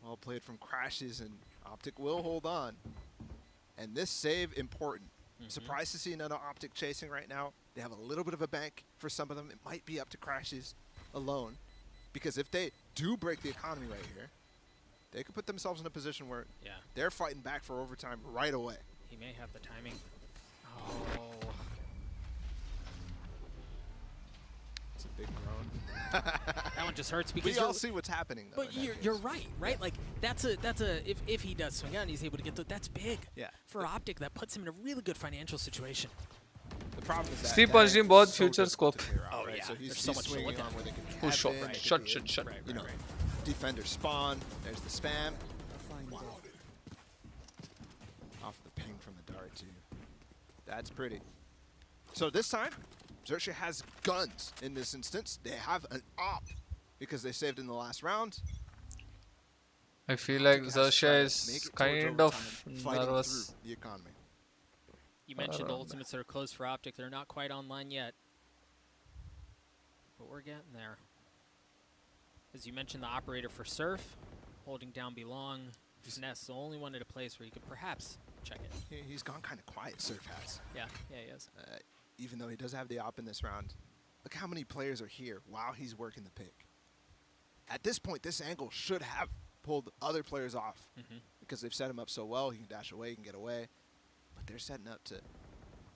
Well played from Crashes, and Optic will hold on. And this save important. Surprised to see another Optic chasing right now. They have a little bit of a bank for some of them. It might be up to Crashes alone, because if they do break the economy right here, they could put themselves in a position where they're fighting back for overtime right away. He may have the timing. Oh. That one just hurts because we all see what's happening. Though, but you're right? Yeah. Like that's a if he does swing out and he's able to get that's big. Yeah. For Optic, that puts him in a really good financial situation. The problem is that Steve punched him both future scope. Oh right? Yeah. So he's so much swinging on where they can push shot. Shot. You know, defender spawn. There's the spam. Wow. Off the ping from the dart too. That's pretty. So this time, Xerxia has guns in this instance. They have an op because they saved in the last round. I feel like Xerxia is kind of nervous. The economy. You mentioned the ultimates that are close for Optic. They're not quite online yet, but we're getting there. As you mentioned, the operator for Surf, holding down Belong. Ness, the only one at a place where you could perhaps check it. He's gone kind of quiet, Surf has. Yeah, he is. Even though he does have the op in this round, look how many players are here while he's working the pick. At this point, this angle should have pulled other players off because they've set him up so well. He can dash away, he can get away. But they're setting up to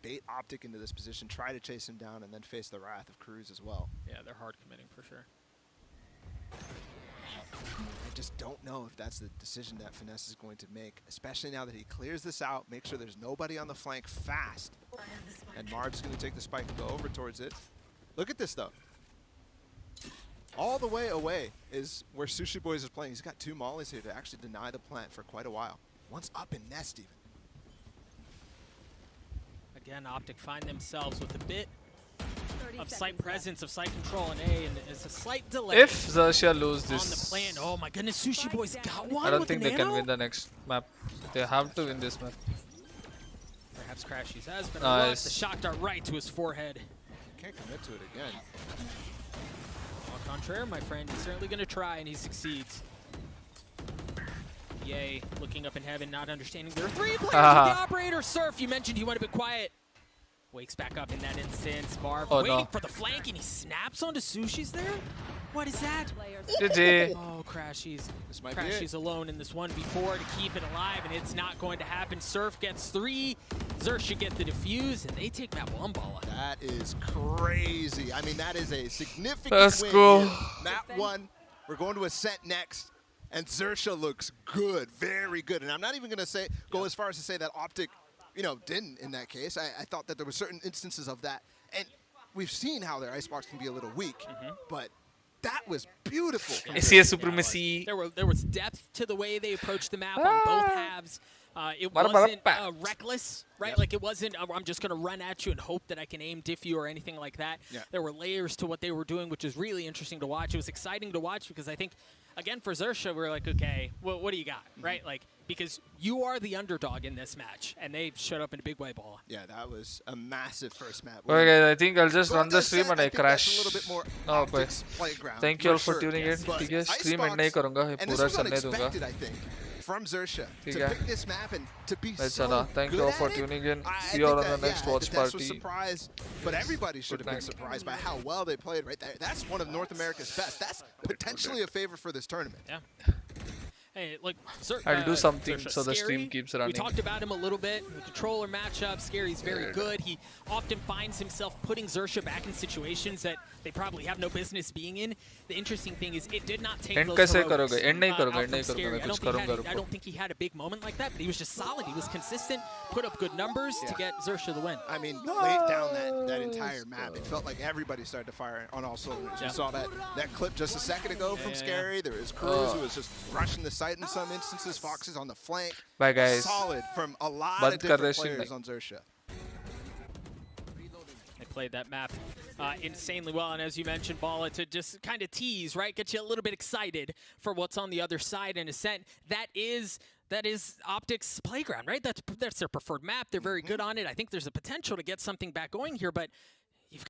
bait Optic into this position, try to chase him down, and then face the wrath of Cruz as well. Yeah, they're hard committing for sure. I just don't know if that's the decision that Finesse is going to make, especially now that he clears this out, make sure there's nobody on the flank fast. And Marb's going to take the spike and go over towards it. Look at this, though. All the way away is where Sushi Boys is playing. He's got 2 mollies here to actually deny the plant for quite a while. One's up in nest, even. Again, Optic find themselves with a bit of site presence, of site control in A, and it's a slight delay. If Xerxia lose this, on the plan, oh my goodness, Sushi Boys got one. I don't think they can win the next map. They have to win this map. Perhaps Crashies has been a the shock dart right to his forehead. Can't commit to it again. Au contraire, my friend, he's certainly going to try, and he succeeds. Yay, looking up in heaven, not understanding there are 3 players with the operator. Surf, you mentioned he went a bit quiet. Wakes back up in that instance. Marv waiting for the flank, and he snaps onto Sushi's there? What is that? GG. Oh, Crashies. This might Crashies alone in this 1v4 to keep it alive, and it's not going to happen. Surf gets 3. Xerxia get the defuse, and they take map 1 ball. That is crazy. I mean, that is a significant win. Go. Map 1. We're going to Ascent next. And Xerxia looks good, very good. And I'm not even going to go as far as to say that Optic, didn't in that case. I thought that there were certain instances of that. And we've seen how their Icebox can be a little weak. But that was beautiful. SCA supremacy. There was depth to the way they approached the map on both halves. It wasn't reckless, right? Yep. Like it wasn't, I'm just going to run at you and hope that I can aim diff you or anything like that. Yeah. There were layers to what they were doing, which is really interesting to watch. It was exciting to watch because I think, again, for Xerxia, we're like, okay, well, what do you got, right? Like, because you are the underdog in this match, and they showed up in a big way ball. Yeah, that was a massive first map. Okay, guys, I think I'll just run the stream and I crash. A little bit more Okay. Thank you all for tuning in. ठीक है, stream end नहीं करूँगा, ये पूरा चलने दूँगा. From Xerxia to pick this map and to be so Thank you all for tuning in. See you all on the next watch party. Was surprised, but everybody should have been surprised by how well they played right there. That's one of North America's best. That's potentially a favor for this tournament. Yeah. Hey, look, I'll do something so the stream keeps running. We talked about him a little bit. The controller matchup, Scary's very good. He often finds himself putting Xerxia back in situations that they probably have no business being in. The interesting thing is it did not take those heroics from Scary. I don't think he had a big moment like that, but he was just solid. He was consistent, put up good numbers to get Xerxia the win. I mean, late down that entire map, it felt like everybody started to fire on all cylinders. We saw that clip just a second ago from Scary. There was Cruz who was just rushing the site in some instances. Fox is on the flank. Bye, guys. Solid from a lot of different players on Xerxia. They played that map insanely well, and as you mentioned, Bala, to just kind of tease, right, get you a little bit excited for what's on the other side in Ascent. That is Optic's playground, right? That's their preferred map. They're very good on it. I think there's a potential to get something back going here, but you've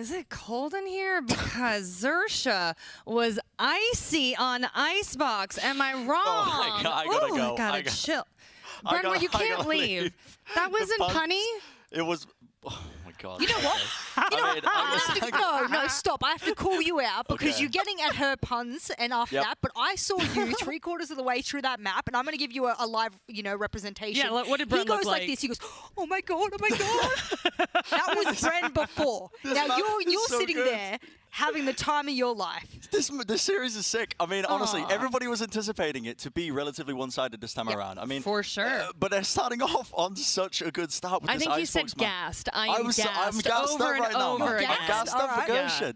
Is it cold in here? Because Xerxia was icy on Icebox. Am I wrong? Oh my God, I gotta go. I gotta chill. Brenwell, you can't leave. That wasn't punny. It was. Oh my God. You know what? No, stop. I have to call you out because you're getting at her puns and after that. But I saw you 3/4 of the way through that map, and I'm going to give you a live, representation. Yeah, what did Bren He goes look like this. He goes, "Oh my God, oh my God." That was Bren before. Now you're so sitting good. there having the time of your life. This series is sick. I mean, honestly, everybody was anticipating it to be relatively one-sided this time around. I mean, for sure. But they're starting off on such a good start with I this think you Icebox said map. gassed. I'm gassed gassed over up right and now. over I'm again. gassed up for Right. Ganesha.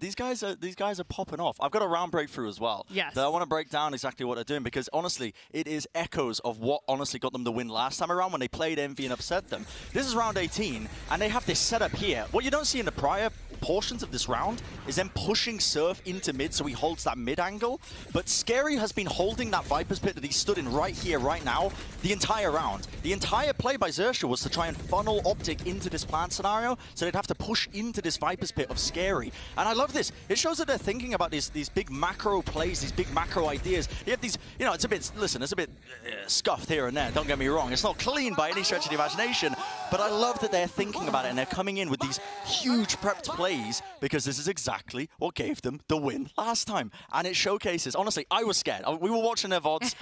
These guys are popping off. I've got a round breakthrough as well. Yes. That I want to break down exactly what they're doing because honestly, it is echoes of what honestly got them the win last time around when they played Envy and upset them. This is round 18, and they have this setup here. What you don't see in the prior portions of this round is them pushing Surf into mid so he holds that mid angle. But SkRossi has been holding that Viper's Pit that he stood in right here, right now, the entire round. The entire play by Xerxia was to try and funnel Optic into this plant scenario so they'd have to push into this Viper's Pit of SkRossi. And I love this. It shows that they're thinking about these big macro plays, these big macro ideas. You have these, it's a bit, listen, it's a bit scuffed here and there, don't get me wrong. It's not clean by any stretch of the imagination, but I love that they're thinking about it and they're coming in with these huge prepped plays because this is exactly what gave them the win last time. And it showcases, honestly, I was scared. We were watching their VODs,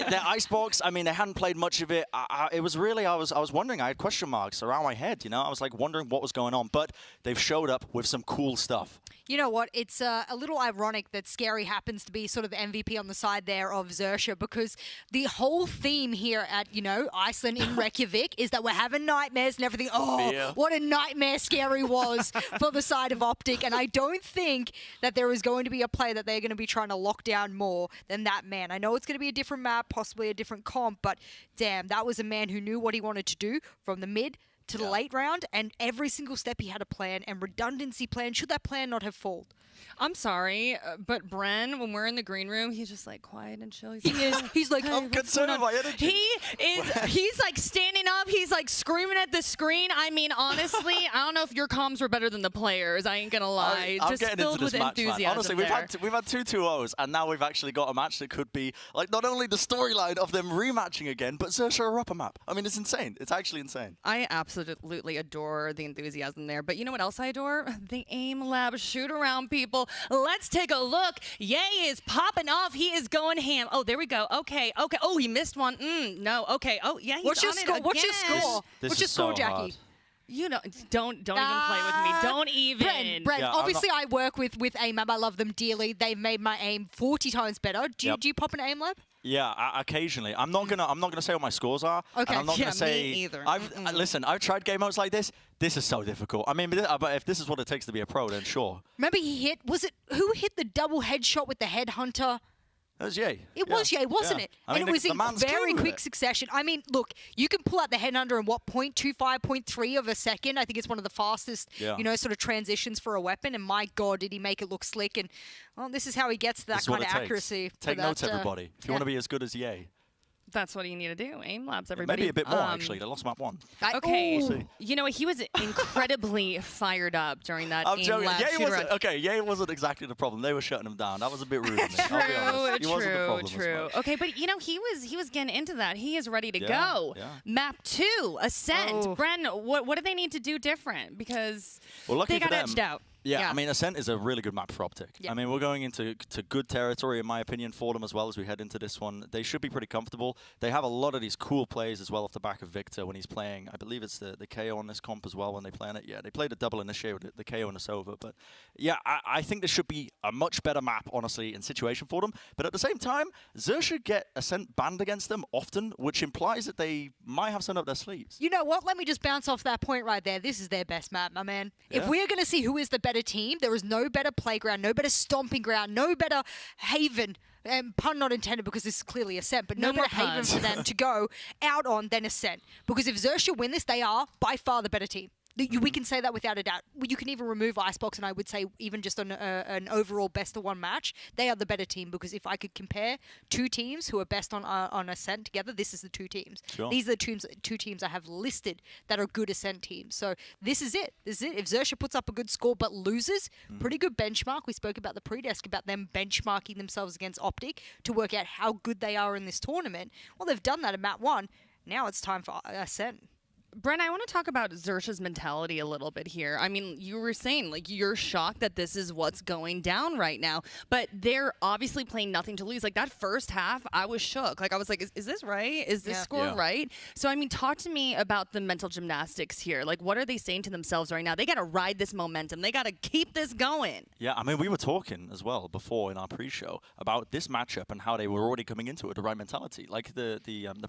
their Icebox, I mean, they hadn't played much of it. It was really, I was wondering, I had question marks around my head, I was like wondering what was going on, but they've showed up with some cool stuff. You know what? It's a little ironic that SkRossi happens to be sort of the MVP on the side there of Xerxia because the whole theme here at, Iceland in Reykjavík is that we're having nightmares and everything. Oh, what a nightmare SkRossi was for the side of Optic. And I don't think that there is going to be a play that they're going to be trying to lock down more than that man. I know it's going to be a different map, possibly a different comp, but damn, that was a man who knew what he wanted to do from the mid to the late round, and every single step he had a plan and redundancy plan. Should that plan not have fooled? I'm sorry, but Bren, when we're in the green room, he's just like quiet and chill. He's like, I'm concerned with my energy. He's like standing up. He's like screaming at the screen. I mean, honestly, I don't know if your comms were better than the players. I ain't gonna lie. I'm just getting filled into this with match, enthusiasm. man. Honestly, there. we've had 2 2-0s, and now we've actually got a match that could be like not only the storyline of them rematching again, but Xerxia are up a map. I mean, it's insane. It's actually insane. I absolutely adore the enthusiasm there. But you know what else I adore? The aim lab shoot around, people. Let's take a look. Ye is popping off. He is going ham. Oh, there we go. Okay. Oh, he missed one. No. Okay. Oh, yeah, he's What's your on score? it again. What's your score? This What's your is score, so Jackie? hard. Don't even play with me. Don't even. Brent, Yeah, obviously I work with AimLab. I love them dearly. They've made my aim 40 times better. Do you pop an aim lab? Yeah, occasionally. I'm not gonna say what my scores are. Okay. And I'm not Yeah, gonna say. me either. Listen, I've tried game modes like this. This is so difficult. I mean, but if this is what it takes to be a pro, then sure. Remember who hit the double headshot with the headhunter? That was Ye. It was Ye, wasn't it? I mean, and it was the in man's very killing quick it. succession. I mean, look, you can pull out the headhunter in what, 0.25, 0.3 of a second. I think it's one of the fastest, sort of transitions for a weapon. And my God, did he make it look slick. And, well, this is how he gets that kind of accuracy. Take notes, everybody. If you want to be as good as Ye. That's what you need to do. Aim labs, everybody. Maybe a bit more, actually. They lost map 1. Okay. You know what? He was incredibly fired up during that I'm aim joking. lab Ye shoot around. Ye wasn't exactly the problem. They were shutting him down. That was a bit rude of me. I'll be honest. He wasn't the problem as much. Okay, but he was getting into that. He is ready to Yeah, go. yeah. Map 2, Ascent. Oh. Bren, what do they need to do different? Because lucky they got for them, edged out. Yeah, I mean, Ascent is a really good map for Optic. Yeah. I mean, we're going into good territory, in my opinion, for them as well as we head into this one. They should be pretty comfortable. They have a lot of these cool plays as well off the back of Victor when he's playing. I believe it's the KO on this comp as well when they play on it. Yeah, they played a double initiate with the KO and the Sova. But yeah, I think this should be a much better map, honestly, in situation for them. But at the same time, Xerxia get Ascent banned against them often, which implies that they might have something up their sleeves. You know what? Let me just bounce off that point right there. This is their best map, my man. Yeah. If we're going to see who is the better team, there is no better playground, no better stomping ground, no better haven, pun not intended because this is clearly Ascent, but no better haven for them to go out on than Ascent. Because if Xerxia win this, they are by far the better team. We can say that without a doubt. You can even remove Icebox, and I would say even just on an overall best-of-1 match, they are the better team, because if I could compare two teams who are best on Ascent together, this is the two teams. Sure. These are the two teams I have listed that are good Ascent teams. So this is it. If Xerxia puts up a good score but loses, pretty good benchmark. We spoke about the pre-desk, about them benchmarking themselves against Optic to work out how good they are in this tournament. Well, they've done that at Map 1. Now it's time for Ascent. Bren, I want to talk about Xerxia's mentality a little bit here. I mean, you were saying, like, you're shocked that this is what's going down right now, but they're obviously playing nothing to lose. Like, that first half, I was shook. Like, I was like, is this right? Is this score right? So, I mean, talk to me about the mental gymnastics here. Like, what are they saying to themselves right now? They got to ride this momentum. They got to keep this going. Yeah, I mean, we were talking as well before in our pre-show about this matchup and how they were already coming into it with the right mentality. Like the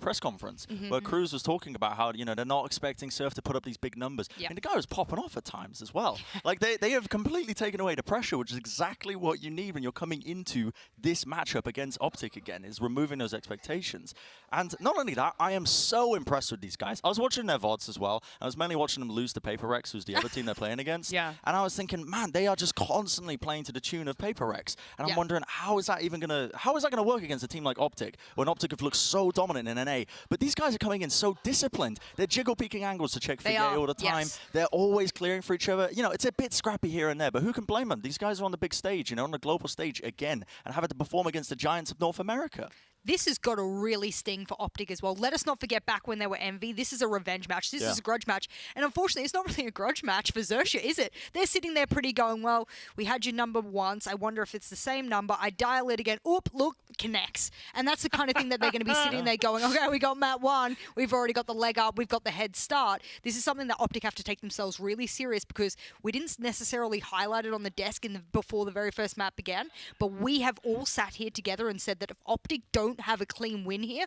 press conference where Cruz was talking about how, you know, they're not expecting Surf to put up these big numbers. Yeah. And the guy was popping off at times as well. Like, they have completely taken away the pressure, which is exactly what you need when you're coming into this matchup against Optic again, is removing those expectations. And not only that, I am so impressed with these guys. I was watching their VODs as well. I was mainly watching them lose to Paper Rex, who's the other team they're playing against. Yeah. And I was thinking, man, they are just constantly playing to the tune of Paper Rex. And I'm wondering, how is that gonna work against a team like Optic, when Optic have looked so dominant in NA? But these guys are coming in so disciplined. They're jiggle peeking angles to check for Yay all the time. Yes. They're always clearing for each other. You know, it's a bit scrappy here and there, but who can blame them? These guys are on the big stage, you know, on the global stage again, and having to perform against the giants of North America. This has got to really sting for Optic as well. Let us not forget back when they were Envy. This is a revenge match. This is a grudge match. And unfortunately, it's not really a grudge match for Xerxia, is it? They're sitting there pretty going, well, we had your number once. I wonder if it's the same number. I dial it again. Oop, look, connects. And that's the kind of thing that they're going to be sitting there going, okay, we got Map 1. We've already got the leg up. We've got the head start. This is something that Optic have to take themselves really serious, because we didn't necessarily highlight it on the desk before the very first map began. But we have all sat here together and said that if Optic don't have a clean win here,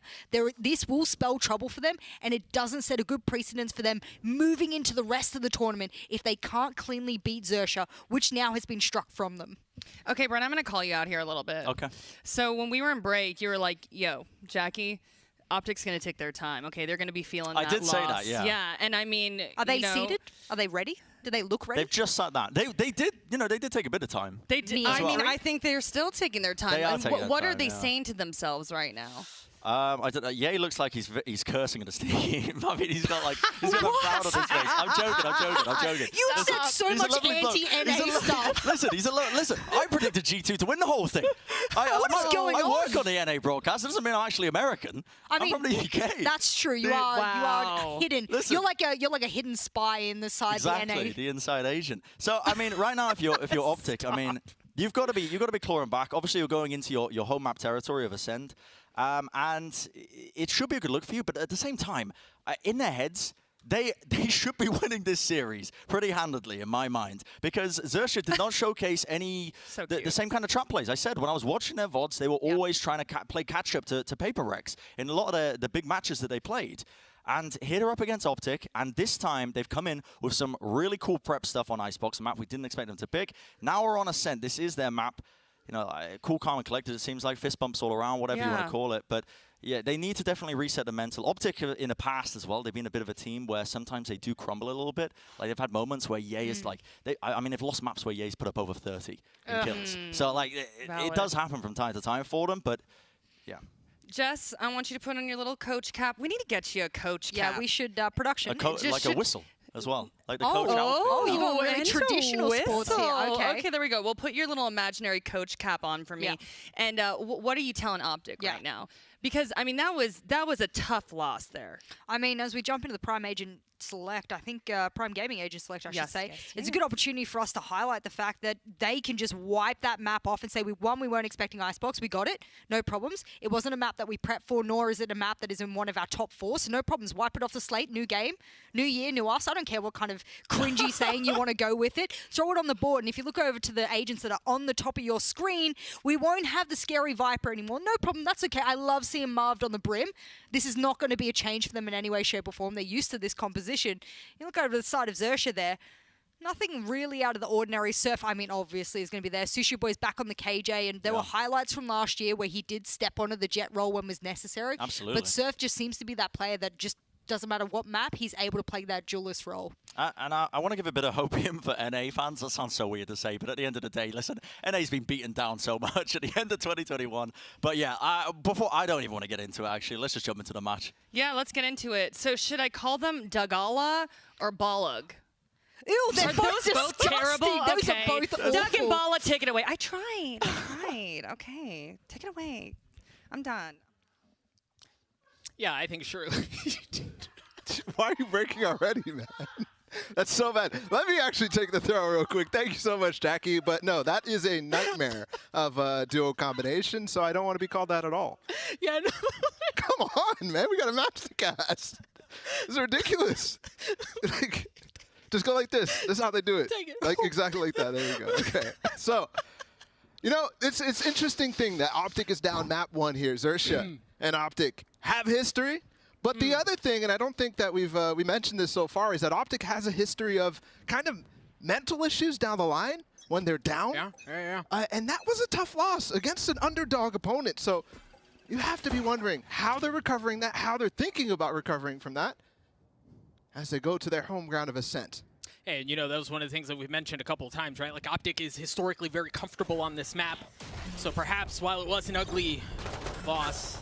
this will spell trouble for them, and it doesn't set a good precedence for them moving into the rest of the tournament if they can't cleanly beat Xerxia, which now has been struck from them. Okay, Brent, I'm going to call you out here a little bit. Okay. So when we were in break, you were like, yo, Jackie, Optic's going to take their time. Okay, they're going to be feeling that I did loss. say that, yeah. Yeah, and I mean, are they seated? Are they ready? Do they look ready? They've just sat down. They did, you know, they did take a bit of time. They did. I mean, I think they're still taking their time. They are taking their what time, are they saying to themselves right now? I don't know. Ye looks like he's cursing at his team. I mean, he's got a frown on his face. I'm joking. You've said so much anti-NA stuff. Listen, I predicted G2 to win the whole thing. I work on the NA broadcast. It doesn't mean I'm actually American. I'm from the UK. That's true. You are hidden. Listen, you're like a hidden spy in the side of the NA. Exactly, the inside Asian. So I mean, right now, if you're Optic, I mean, you've got to be clawing back. Obviously, you're going into your home map territory of Ascend. And it should be a good look for you, but at the same time, in their heads, they should be winning this series pretty handedly, in my mind, because Xerxia did not showcase any the same kind of trap plays. I said when I was watching their VODs, they were always trying to play catch-up to Paper Rex in a lot of the big matches that they played. And here they're up against Optic, and this time they've come in with some really cool prep stuff on Icebox, a map we didn't expect them to pick. Now we're on Ascent. This is their map. You know, cool, calm, and collected. It seems like fist bumps all around, whatever you want to call it. But yeah, they need to definitely reset the mental. Optic in the past as well, they've been a bit of a team where sometimes they do crumble a little bit. Like they've had moments where Ye is like, I mean, they've lost maps where Ye's put up over 30 in kills. So like, it does happen from time to time for them. But yeah. Jess, I want you to put on your little coach cap. We need to get you a coach cap. Yeah, we should production. Like a whistle as well, like the coach outfit. You got really traditional sports here. Okay, there we go. We'll put your little imaginary coach cap on for me. Yeah. And what are you telling Optic right now? Because I mean, that was a tough loss there. I mean, as we jump into the Prime Agent Select, I think Prime Gaming Agent Select, I should say, it's a good opportunity for us to highlight the fact that they can just wipe that map off and say, we weren't expecting Icebox, we got it, no problems. It wasn't a map that we prepped for, nor is it a map that is in one of our top 4, so no problems. Wipe it off the slate, new game, new year, new us. I don't care what kind of cringy saying you want to go with it. Throw it on the board, and if you look over to the agents that are on the top of your screen, we won't have the scary Viper anymore. No problem, that's okay. I love seeing Marved on the brim. This is not going to be a change for them in any way, shape, or form. They're used to this composition. You look over to the side of Xerxia there, nothing really out of the ordinary. Surf, I mean, obviously is going to be there. Sushi Boy's back on the KJ, and there were highlights from last year where he did step onto the jet roll when was necessary. Absolutely. But Surf just seems to be that player that just doesn't matter what map, he's able to play that duelist role. And I want to give a bit of hopium for NA fans. That sounds so weird to say, but at the end of the day, listen, NA's been beaten down so much at the end of 2021. But yeah, I don't even want to get into it, actually. Let's just jump into the match. Yeah, let's get into it. So should I call them Dagala or Balug? Ew, they're both terrible? Those okay. are both awful. Doug and Bala, take it away. I tried. Okay, take it away. I'm done. Yeah, I think surely. Why are you breaking already, man? That's so bad. Let me actually take the throw real quick. Thank you so much, Jackie. But no, that is a nightmare of a duo combination, so I don't want to be called that at all. Yeah, no. Come on, man. We got to match the cast. This is ridiculous. Like, just go like this. This is how they do it. Take it. Like exactly like that. There you go. Okay. So, you know, it's interesting thing that Optic is down map 1 here. Xerxia and Optic have history. But the other thing, and I don't think that we mentioned this so far, is that Optic has a history of kind of mental issues down the line when they're down. Yeah. And that was a tough loss against an underdog opponent. So you have to be wondering how they're recovering that, how they're thinking about recovering from that as they go to their home ground of Ascent. And, you know, that was one of the things that we've mentioned a couple of times, right? Like, Optic is historically very comfortable on this map. So perhaps while it was an ugly loss,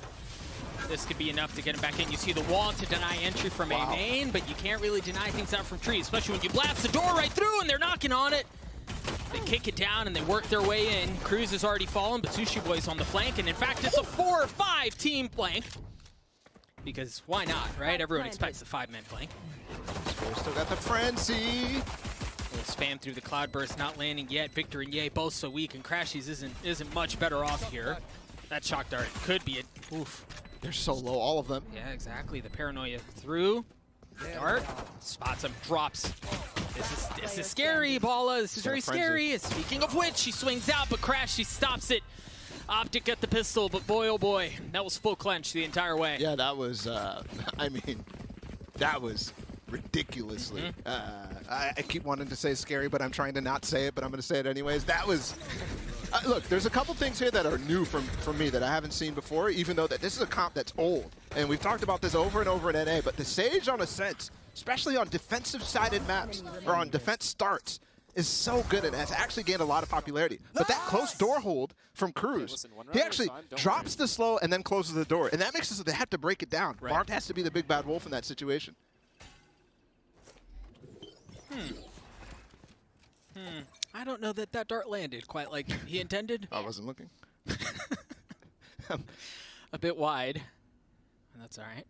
this could be enough to get him back in. You see the wall to deny entry from A main, but you can't really deny things out from trees, especially when you blast the door right through and they're knocking on it. They kick it down and they work their way in. Cruz has already fallen, but Sushi Boy's on the flank, and in fact, it's a 4 or 5 team flank. Because why not, right? Everyone expects a 5-man flank. Still got the frenzy. A little spam through the cloudburst, not landing yet. Victor and Ye both so weak, and Crashies isn't much better off here. That shock dart could be it. Oof. They're so low, all of them. Yeah, exactly. The paranoia through. Dart spots him, drops. This is scary, Bala. This is very scary. Speaking of which, she swings out, but Crash, she stops it. Optic at the pistol, but boy, oh boy, that was full clench the entire way. Yeah, that was, I mean, that was ridiculously. I keep wanting to say scary, but I'm trying to not say it, but I'm going to say it anyways. That was, look, there's a couple things here that are new from me that I haven't seen before, even though that this is a comp that's old. And we've talked about this over and over in NA, but the Sage on Ascent, especially on defensive-sided maps, or on defense starts, is so good and has actually gained a lot of popularity. But that close door hold from Cruz, he actually drops the slow and then closes the door. And that makes it so they have to break it down. Right. Bart has to be the big bad wolf in that situation. I don't know that dart landed quite like he intended. I wasn't looking. A bit wide. And that's all right.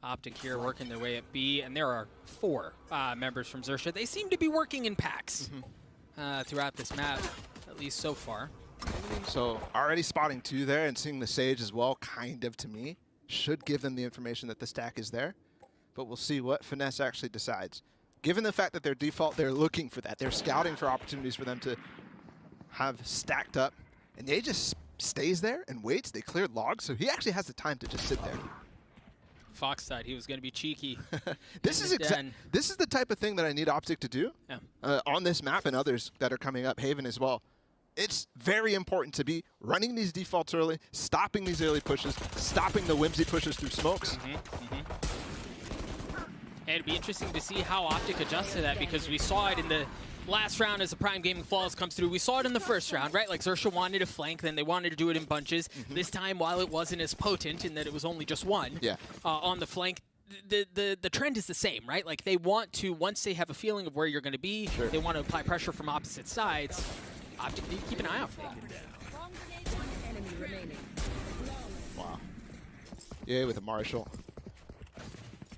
Optic here working their way at B, and there are 4 members from Xerxia. They seem to be working in packs throughout this map, at least so far. So already spotting 2 there and seeing the Sage as well, kind of to me, should give them the information that the stack is there. But we'll see what Finesse actually decides. Given the fact that their default, they're looking for that. They're scouting for opportunities for them to have stacked up. And they just stays there and waits. They cleared logs, so he actually has the time to just sit there. Fox side, he was going to be cheeky. This is the type of thing that I need Optic to do on this map and others that are coming up, Haven as well. It's very important to be running these defaults early, stopping these early pushes, stopping the whimsy pushes through smokes. And it'd be interesting to see how Optic adjusts to that, because we saw it in the last round as the Prime Gaming Flawless comes through. We saw it in the first round, right? Like, Xerxia wanted to flank, then they wanted to do it in bunches. This time, while it wasn't as potent in that it was only just one on the flank, the trend is the same, right? Like, they want to, once they have a feeling of where you're going to be, they want to apply pressure from opposite sides. Optic need to keep an eye out for that. Wow. Yeah, with a Marshall.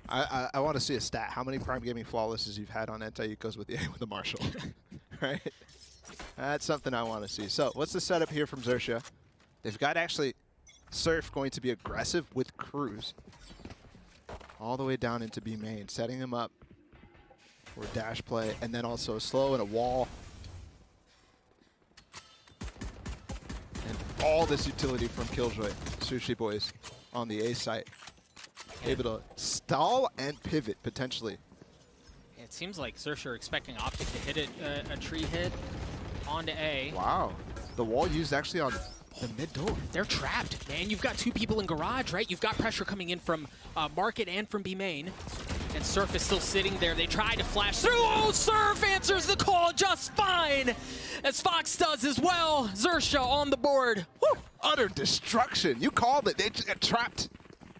I want to see a stat. How many Prime Gaming Flawlesses you've had on anti-ecos with the Marshall? Right? That's something I want to see. So, what's the setup here from Xerxia? They've got actually Surf going to be aggressive with Cruz. All the way down into B main, setting him up for dash play, and then also a slow and a wall. And all this utility from Killjoy, Sushi Boys, on the A site. Able to stall and pivot, potentially. It seems like Xerxia are expecting Optic to hit it, a tree hit onto A. Wow. The wall used actually on the mid door. They're trapped, man. You've got two people in garage, right? You've got pressure coming in from Market and from B main. And Surf is still sitting there. They try to flash through. Oh, Surf answers the call just fine, as Fox does as well. Xerxia on the board. Woo! Utter destruction. You called it. They just got trapped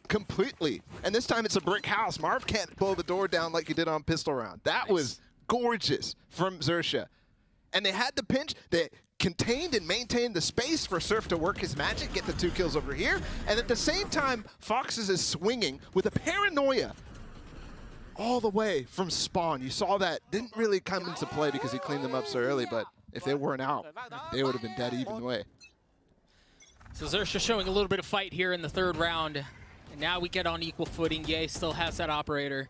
completely. And this time it's a brick house. Marv can't pull the door down like he did on Pistol Round. That was gorgeous from Xerxia. And they had the pinch. They contained and maintained the space for Surf to work his magic, get the 2 kills over here. And at the same time, Foxes is swinging with a paranoia all the way from spawn. You saw that didn't really come into play because he cleaned them up so early, but if they weren't out, they would have been dead either way. So Xerxia showing a little bit of fight here in the 3rd round. And now we get on equal footing. Ye still has that operator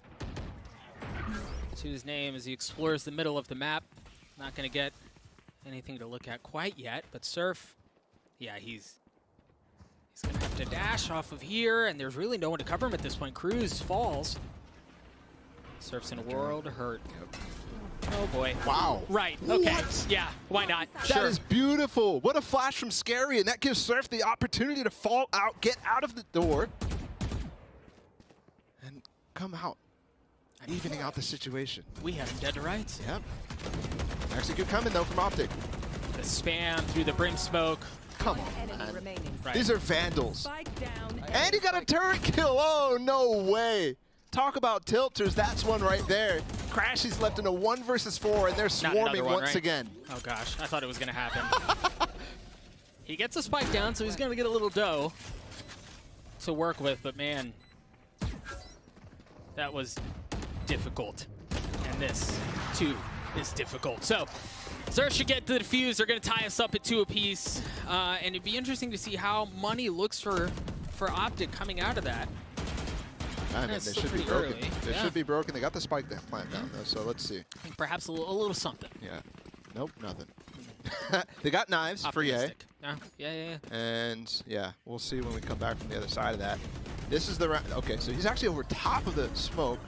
to his name as he explores the middle of the map. Not going to get anything to look at quite yet, but Surf, yeah, he's going to have to dash off of here, and there's really no one to cover him at this point. Cruz falls. Surf's in a world hurt. Oh boy. Wow. Right, okay. What? Yeah, why not? That is beautiful. What a flash from SkRossi, and that gives Surf the opportunity to fall out, get out of the door, and come out, evening out the situation. We have him dead to rights. Yep. Actually good coming though from Optic. The spam through the brim smoke. Come on, man. Right. These are vandals. And he got a turret kill. Oh, no way. Talk about tilters. That's one right there. Crashy's left in a 1 versus 4, and they're swarming once again. Oh, gosh. I thought it was going to happen. He gets a spike down, so he's going to get a little dough to work with. But, man, that was difficult. And this, too, is difficult. So, Xerxia get the defuse. They're going to tie us up at 2 apiece. And it'd be interesting to see how money looks for Optic coming out of that. I mean, they should be broken. They should be broken. They got the spike down, plant down, though, so let's see. Perhaps a little something. Yeah. Nope, nothing. They got knives for Ye. Yeah. And, yeah, we'll see when we come back from the other side of that. This is the round. Okay, so he's actually over top of the smoke.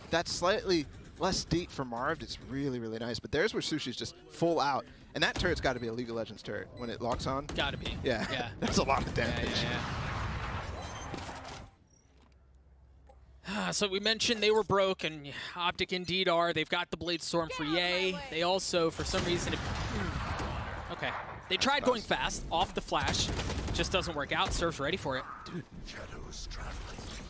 That's slightly less deep for Marv. It's really, really nice. But there's where Sushi's just full out. And that turret's got to be a League of Legends turret when it locks on. Got to be. Yeah. That's a lot of damage. So we mentioned they were broke, and Optic indeed are. They've got the Blade Storm for Ye. They also, for some reason, okay. They tried going fast off the flash. Just doesn't work out. Surf's ready for it. Dude,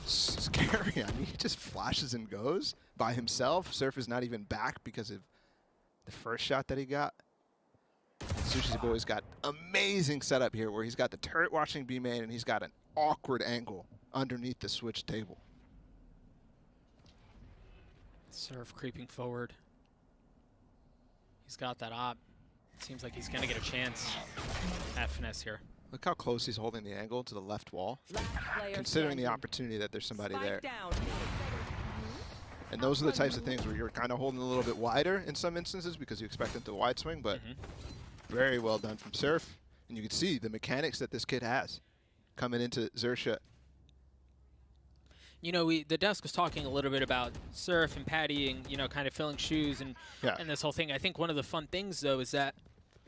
scary. I mean, he just flashes and goes by himself. Surf is not even back because of the first shot that he got. Sushi's boy's got amazing setup here where he's got the turret watching B main, and he's got an awkward angle underneath the switch table. Surf creeping forward. He's got that op. Seems like he's going to get a chance at finesse here. Look how close he's holding the angle to the left wall, considering the opportunity that there's somebody there. And those are the types of things where you're kind of holding a little bit wider in some instances because you expect them to wide swing, but very well done from Surf. And you can see the mechanics that this kid has coming into Xerxia. You know, the desk was talking a little bit about Surf and Patty and, you know, kind of filling shoes and this whole thing. I think one of the fun things, though, is that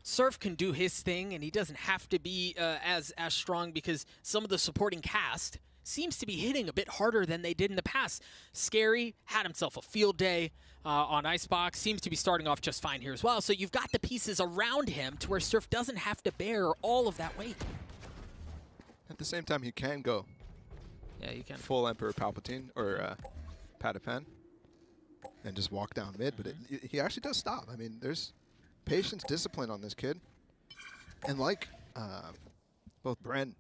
Surf can do his thing, and he doesn't have to be as strong because some of the supporting cast seems to be hitting a bit harder than they did in the past. SkRossi had himself a field day on Icebox, seems to be starting off just fine here as well. So you've got the pieces around him to where Surf doesn't have to bear all of that weight. At the same time, he can go. Yeah, you can. Full Emperor Palpatine or Patapan and just walk down mid, but he actually does stop. I mean, there's patience, discipline on this kid. And like both Bren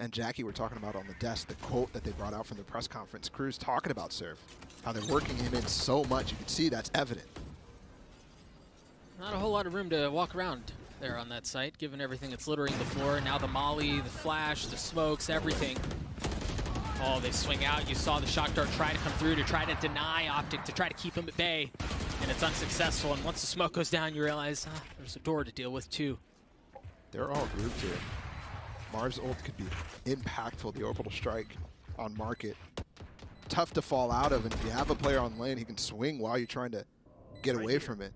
and Jackie were talking about on the desk, the quote that they brought out from the press conference, Cruz talking about Surf, how they're working him in so much. You can see that's evident. Not a whole lot of room to walk around there on that site, given everything that's littering the floor. Now the molly, the flash, the smokes, everything. Oh, they swing out. You saw the shock dart try to come through to try to deny Optic, to try to keep him at bay, and it's unsuccessful. And once the smoke goes down, you realize there's a door to deal with too. They're all grouped here. Marv's ult could be impactful. The orbital strike on Market. Tough to fall out of, and if you have a player on lane, he can swing while you're trying to get away from it.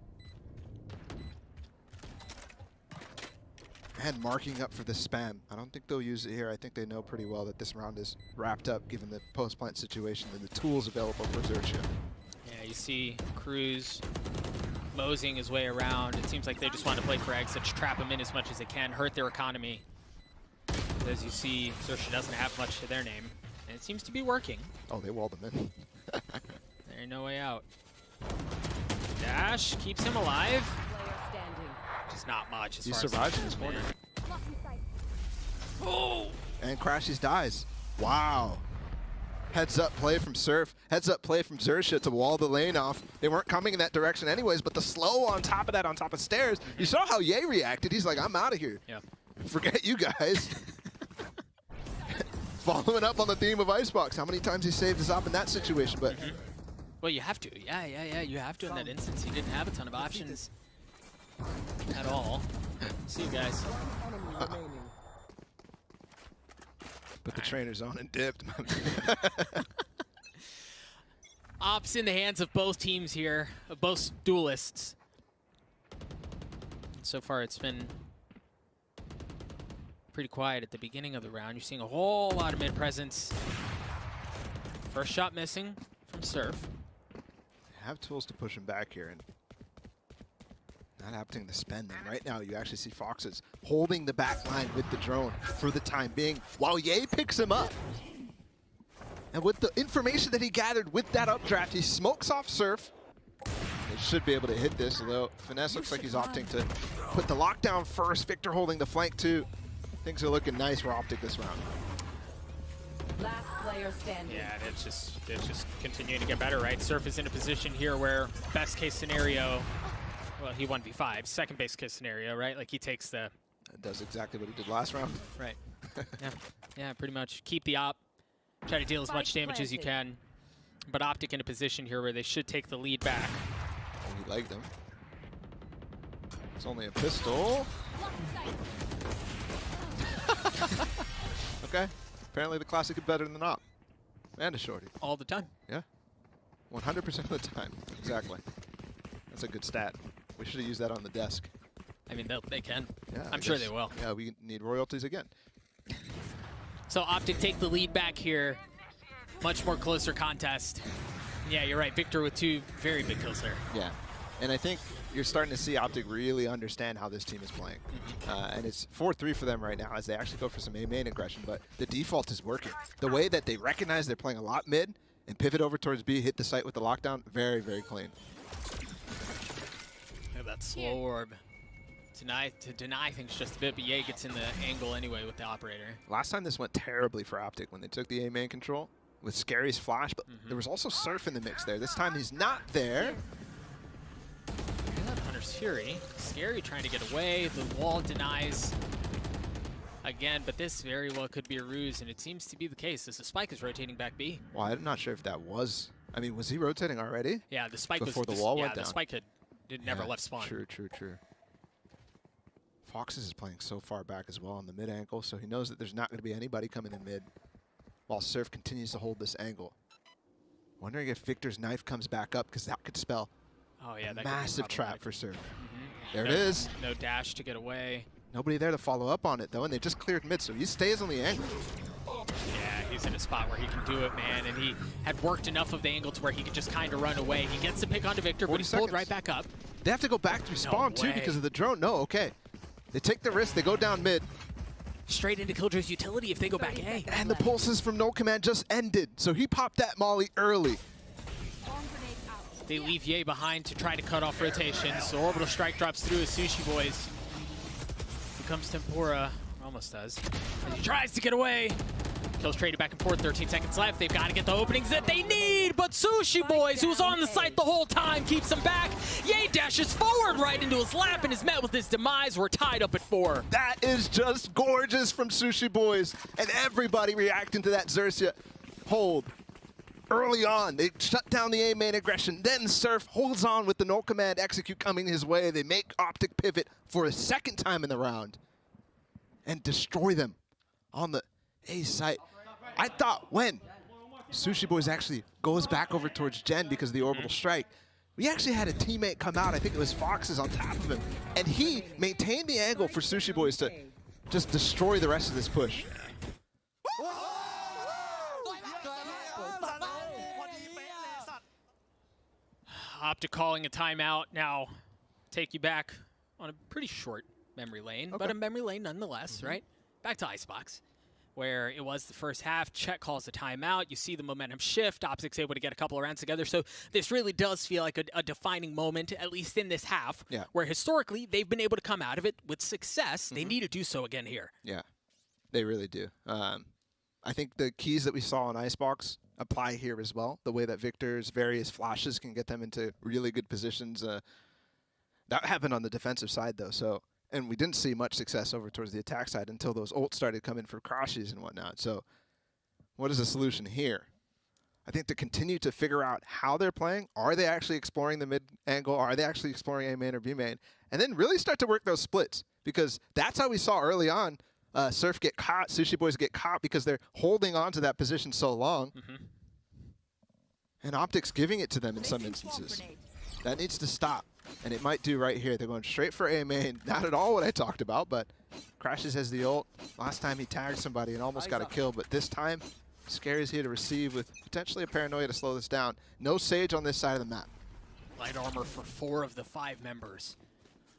And marking up for the spam. I don't think they'll use it here. I think they know pretty well that this round is wrapped up given the post-plant situation and the tools available for Xerxia. Yeah, you see Cruz moseying his way around. It seems like they just want to play for eggs, so just trap them in as much as they can, hurt their economy. As you see, Xerxia doesn't have much to their name, and it seems to be working. Oh, they walled them in. There ain't no way out. Dash keeps him alive. Just not much as He far survives as in this corner. Oh! And Crashies dies. Wow. Heads up play from Surf. Heads up play from Xerxia to wall the lane off. They weren't coming in that direction anyways, but the slow on top of that, on top of stairs. You saw how Ye reacted. He's like, I'm out of here. Yeah. Forget you guys. Following up on the theme of Icebox. How many times he saved his op in that situation, but... Well, you have to. Yeah. You have to in that instance. He didn't have a ton of options at all. See you guys. Put the trainers on and dipped. Ops in the hands of both teams here, of both duelists. So far, it's been pretty quiet at the beginning of the round. You're seeing a whole lot of mid presence. First shot missing from Surf. Have tools to push him back here, and not happening to spend them. Right now, you actually see Foxes holding the back line with the drone for the time being, while Ye picks him up. And with the information that he gathered with that updraft, he smokes off Surf. They should be able to hit this, although Finesse looks like he's opting to put the lockdown first. Victor holding the flank too. Things are looking nice for Optic this round. Last player standing. Yeah, and it's just continuing to get better, right? Surf is in a position here where best case scenario, well, he 1v5. Second base case scenario, right? Like he takes the... It does exactly what he did last round. Right. Yeah, pretty much. Keep the op. Try to deal as much damage as you can. But Optic in a position here where they should take the lead back. Oh, he legged him. It's only a pistol. Okay. Apparently the Classic is better than Op. And a shorty. All the time. Yeah. 100% of the time. Exactly. That's a good stat. We should have used that on the desk. I mean, they can. Yeah, I'm sure they will. Yeah, we need royalties again. So Optic take the lead back here. Much more closer contest. Yeah, you're right. Victor with two very big kills there. Yeah. And I think you're starting to see Optic really understand how this team is playing. And it's 4-3 for them right now as they actually go for some A-main aggression, but the default is working. The way that they recognize they're playing a lot mid and pivot over towards B, hit the site with the lockdown, very, very clean. Look at that slow orb. To deny things just a bit, but Ye gets in the angle anyway with the operator. Last time this went terribly for Optic when they took the A-main control with Scary's flash, but there was also Surf in the mix there. This time he's not there. Hunter's Fury. Scary trying to get away. The wall denies again, but this very well could be a ruse, and it seems to be the case as the Spike is rotating back B. Well, I'm not sure if that was... I mean, was he rotating already? Yeah, the Spike before was... the wall went yeah, down. the Spike had never left spawn. True. Foxes is playing so far back as well on the mid ankle, so he knows that there's not going to be anybody coming in mid while Surf continues to hold this angle. Wondering if Victor's knife comes back up, because that could spell a massive trap for Surf. There it is. No dash to get away. Nobody there to follow up on it, though, and they just cleared mid, so he stays on the angle. Yeah, he's in a spot where he can do it, man, and he had worked enough of the angle to where he could just kind of run away. He gets the pick onto Victor, but he's pulled right back up. They have to go back through spawn, too, because of the drone. No, okay. They take the risk, they go down mid. Straight into Killjoy's utility if they go back A. And the pulses from No Command just ended, so he popped that molly early. They leave Ye behind to try to cut off rotations. So Orbital Strike drops through as Sushi Boys. Becomes Tempura, almost does. And he tries to get away. Kills traded back and forth, 13 seconds left. They've got to get the openings that they need, but Sushi Boys, who was on the site the whole time, keeps him back. Ye dashes forward right into his lap and is met with his demise. We're tied up at 4. That is just gorgeous from Sushi Boys, and everybody reacting to that Xerxia hold. Early on, they shut down the A-main aggression, then Surf holds on with the No Command execute coming his way. They make Optic pivot for a second time in the round and destroy them on the A site. I thought when Sushi Boys actually goes back over towards Gen because of the orbital strike, we actually had a teammate come out, I think it was Foxes on top of him, and he maintained the angle for Sushi Boys to just destroy the rest of this push. Optic calling a timeout now. Take you back on a pretty short memory lane, but a memory lane nonetheless, right? Back to Icebox, where it was the first half. Chet calls a timeout. You see the momentum shift. Optic's able to get a couple of rounds together. So this really does feel like a defining moment, at least in this half, where historically they've been able to come out of it with success. They need to do so again here. Yeah, they really do. I think the keys that we saw on Icebox apply here as well. The way that Victor's various flashes can get them into really good positions. That happened on the defensive side, though. So, and we didn't see much success over towards the attack side until those ults started coming for crashes and whatnot. So, what is the solution here? I think to continue to figure out how they're playing. Are they actually exploring the mid angle? Are they actually exploring A main or B main? And then really start to work those splits, because that's how we saw early on Surf get caught, Sushi Boys get caught, because they're holding on to that position so long. And Optic's giving it to them in some instances. That needs to stop. And it might do right here. They're going straight for A main. Not at all what I talked about, but Crashes has the ult. Last time he tagged somebody and almost got a kill, but this time, Scary's here to receive with potentially a paranoia to slow this down. No Sage on this side of the map. Light armor for 4 of the 5 members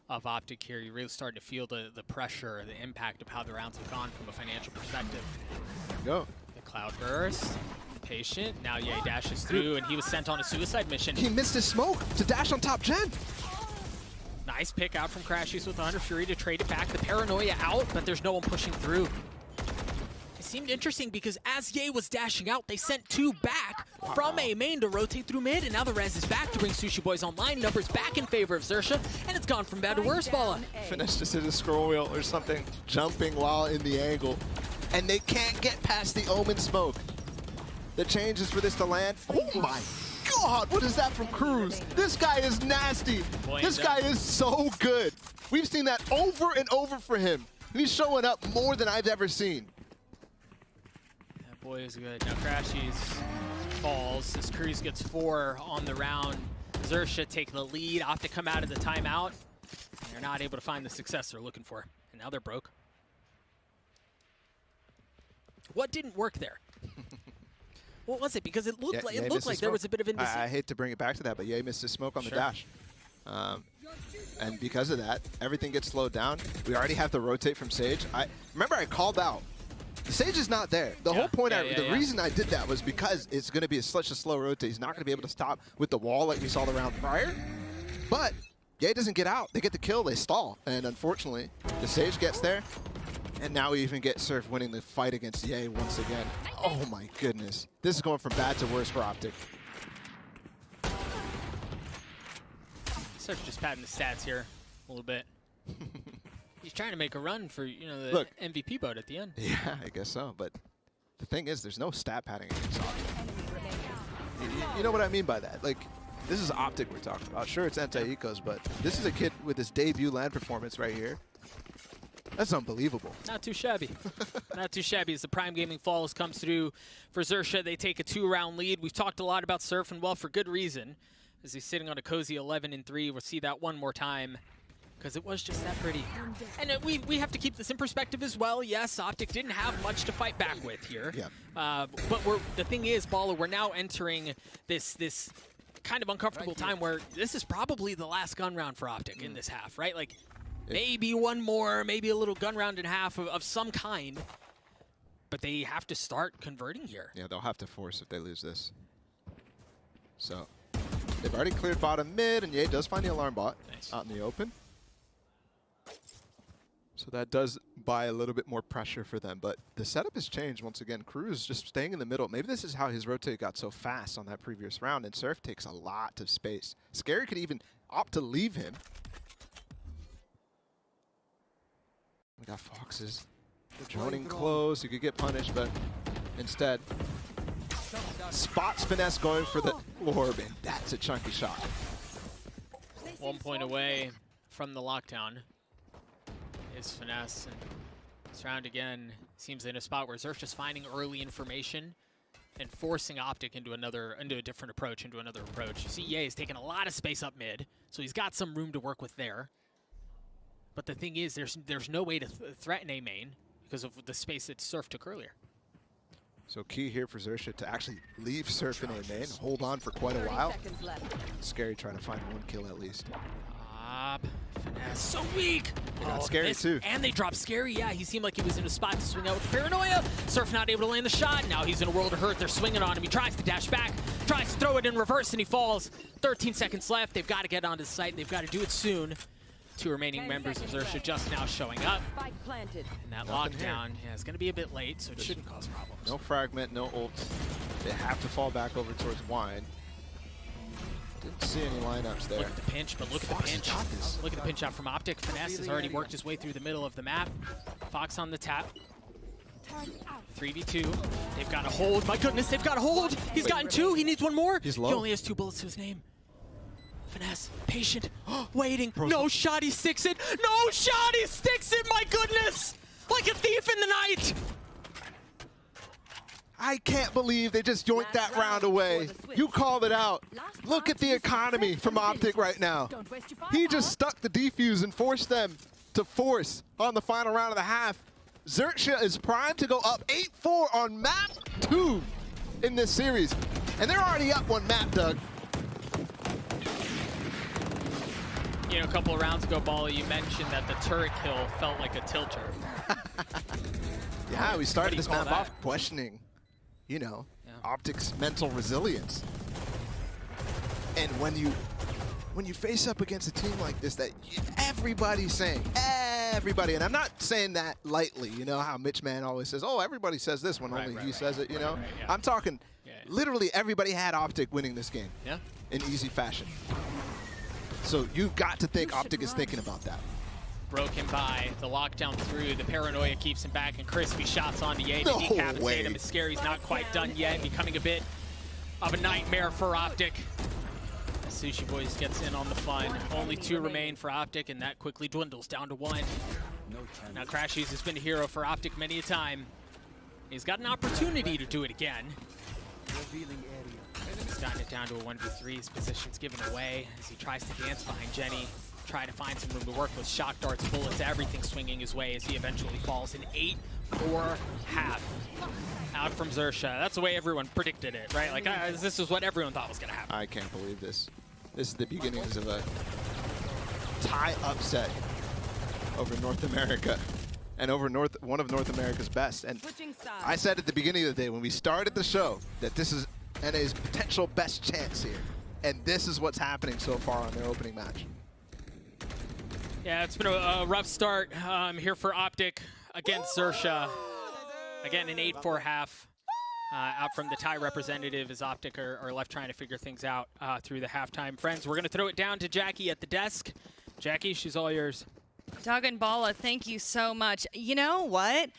of Optic here. You're really starting to feel the pressure, the impact of how the rounds have gone from a financial perspective. Go. The Cloud Burst. Patient. Now Ye dashes through, and he was sent on a suicide mission. He missed his smoke to dash on top gen. Nice pick out from Crashies with Under Fury to trade it back. The paranoia out, but there's no one pushing through. It seemed interesting because as Ye was dashing out, they sent 2 back from A main to rotate through mid, and now the res is back to bring Sushi Boys online. Numbers back in favor of Xerxia, and it's gone from bad to worse, Bala. Finesse just hit a scroll wheel or something, jumping while in the angle, and they can't get past the Omen smoke. The change is for this to land. Oh my God, what is that from Cruz? This guy is nasty. This guy is so good. We've seen that over and over for him. He's showing up more than I've ever seen. That boy is good. Now Crashies falls. This Cruz gets 4 on the round. Xerxia take the lead. Optic come out of the timeout. They're not able to find the success they're looking for. And now they're broke. What didn't work there? What was it? Because it looked like there was a bit of indecision. I hate to bring it back to that, but Ye missed his smoke on the dash. And because of that, everything gets slowed down. We already have the rotate from Sage. Remember I called out. The Sage is not there. The whole point, the reason I did that was because it's going to be such a slow rotate. He's not going to be able to stop with the wall like we saw the round prior. But Ye doesn't get out. They get the kill, they stall. And unfortunately, the Sage gets there. And now we even get Surf winning the fight against Ye once again. Oh my goodness. This is going from bad to worse for Optic. Surf just padding the stats here a little bit. He's trying to make a run for, you know, the MVP boat at the end. Yeah, I guess so. But the thing is, there's no stat padding against Optic. You know what I mean by that? Like, this is Optic we're talking about. Sure, it's anti-ecos, but this is a kid with his debut LAN performance right here. That's unbelievable. Not too shabby. Not too shabby as the Prime Gaming Falls comes through for Xerxia. They take a 2-round lead. We've talked a lot about Surf, and well, for good reason. As he's sitting on a cozy 11-3. We'll see that one more time because it was just that pretty. And we have to keep this in perspective as well. Yes, Optic didn't have much to fight back with here. Yeah. But the thing is, Bala, we're now entering this kind of uncomfortable time where this is probably the last gun round for Optic in this half, right? Like, maybe one more, maybe a little gun round and a half of some kind. But they have to start converting here. Yeah, they'll have to force if they lose this. So, they've already cleared bottom mid, and Ye does find the alarm bot out in the open. So that does buy a little bit more pressure for them. But the setup has changed once again. Cruz just staying in the middle. Maybe this is how his rotate got so fast on that previous round, and Surf takes a lot of space. Scary could even opt to leave him. We got Foxes droning close. You could get punished, but instead, spots Finesse going for the orb, and that's a chunky shot. 1 point away from the lockdown is Finesse, and this round again seems in a spot where Xerxia just finding early information and forcing Optic into a different approach, into another approach. You see Ye is taking a lot of space up mid, so he's got some room to work with there. But the thing is, there's no way to threaten A main because of the space that Surf took earlier. So key here for Xerxia to actually leave Surf in A main, hold on for quite a while. Scary trying to find 1 kill at least. Finesse, so weak! They got Scary too. And they dropped Scary, yeah, he seemed like he was in a spot to swing out with Paranoia. Surf not able to land the shot, now he's in a world of hurt, they're swinging on him, he tries to dash back, tries to throw it in reverse and he falls. 13 seconds left, they've got to get onto the site, they've got to do it soon. 2 remaining members of Xerxia just now showing up. And that lockdown, yeah, it's going to be a bit late, so it shouldn't cause problems. No fragment, no ult. They have to fall back over towards Wine. Didn't see any lineups there. Look at the pinch, but look at the pinch. Look at the pinch out from Optic. Finesse has already worked his way through the middle of the map. Fox on the tap. 3v2. They've got a hold. My goodness, they've got a hold. He's gotten 2. He needs 1 more. He's low. He only has 2 bullets to his name. Finesse, patient, waiting. No shot, he sticks it. No shot, he sticks it. My goodness, like a thief in the night. I can't believe they just yoinked that round away. You called it out. Look at the economy from Optic right now. He just stuck the defuse and forced them to force on the final round of the half. Xerxia is primed to go up 8-4 on map 2 in this series. And they're already up 1 map, Doug. You know, a couple of rounds ago, Bala, you mentioned that the turret kill felt like a tilter. Yeah, we started this map off questioning, you know, Optic's mental resilience. And when you face up against a team like this that everybody's saying, everybody, and I'm not saying that lightly, you know how Mitch Mann always says, oh, everybody says this when only he says it, you know? I'm talking literally everybody had Optic winning this game in easy fashion. So you've got to think Optic is thinking about that. Broken by the lockdown through. The paranoia keeps him back, and crispy shots onto Ye to decapitate him. Scary's not quite done yet, becoming a bit of a nightmare for Optic. Sushi Boys gets in on the fun. Only 2 remain for Optic, and that quickly dwindles down to 1. Now Crashies has been a hero for Optic many a time. He's got an opportunity to do it again. He's gotten it down to a 1v3. His position's given away as he tries to dance behind Jenny. Try to find some room to work with shock darts, bullets, everything swinging his way as he eventually falls. An 8-4 half out from Xerxia. That's the way everyone predicted it, right? Like, this is what everyone thought was going to happen. I can't believe this. This is the beginnings of a tie upset over North America and over one of North America's best. And I said at the beginning of the day when we started the show that this is NA's potential best chance here. And this is what's happening so far on their opening match. Yeah, it's been a rough start here for Optic against Xerxia. Again, an 8-4 half out from the tie representative as Optic are left trying to figure things out through the halftime. Friends, we're going to throw it down to Jackie at the desk. Jackie, she's all yours. Doug and Bala, thank you so much. You know what?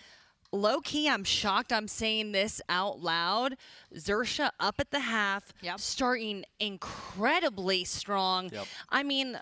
Low-key, I'm shocked I'm saying this out loud. Xerxia up at the half, starting incredibly strong. I mean,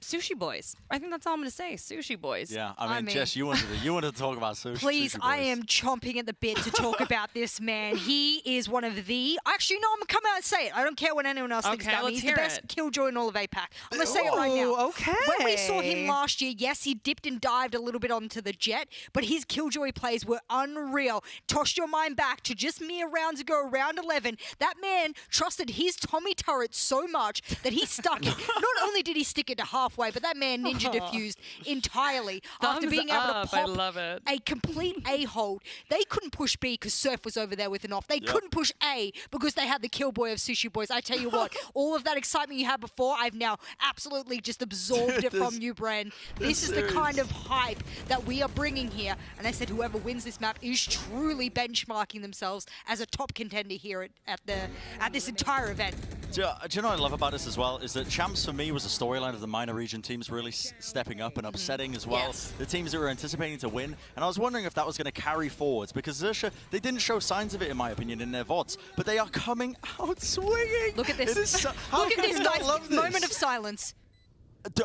Sushi Boys. I think that's all I'm going to say. Sushi Boys. Yeah, I mean, Jess, you wanted to talk about Sushi Please, Boys. I am chomping at the bit to talk about this man. He is one of the... Actually, no, I'm going to come out and say it. I don't care what anyone else thinks about me. He's the best killjoy in all of APAC. I'm going to say it right now. Okay. When we saw him last year, yes, he dipped and dived a little bit onto the jet, but his killjoy plays were unreal. Toss your mind back to just mere rounds ago, round 11. That man trusted his Tommy turret so much that he stuck it. Not only did he stick it to halfway, but that man ninja diffused entirely after being able to pop a complete A-hold. They couldn't push B because Surf was over there with an off. They couldn't push A because they had the kill boy of Sushi Boys. I tell you what, all of that excitement you had before, I've now absolutely just absorbed it from you, Bren. This is the kind of hype that we are bringing here. And I said whoever wins this map is truly benchmarking themselves as a top contender here at this entire event. Do you know what I love about this as well? Is that Champs for me was a storyline of the minor region teams really stepping up and upsetting as well. The teams that were anticipating to win. And I was wondering if that was going to carry forwards because Xerxia, they didn't show signs of it in my opinion in their VODs, but they are coming out swinging. Look at this. Look at this, guys. love this. Moment of silence.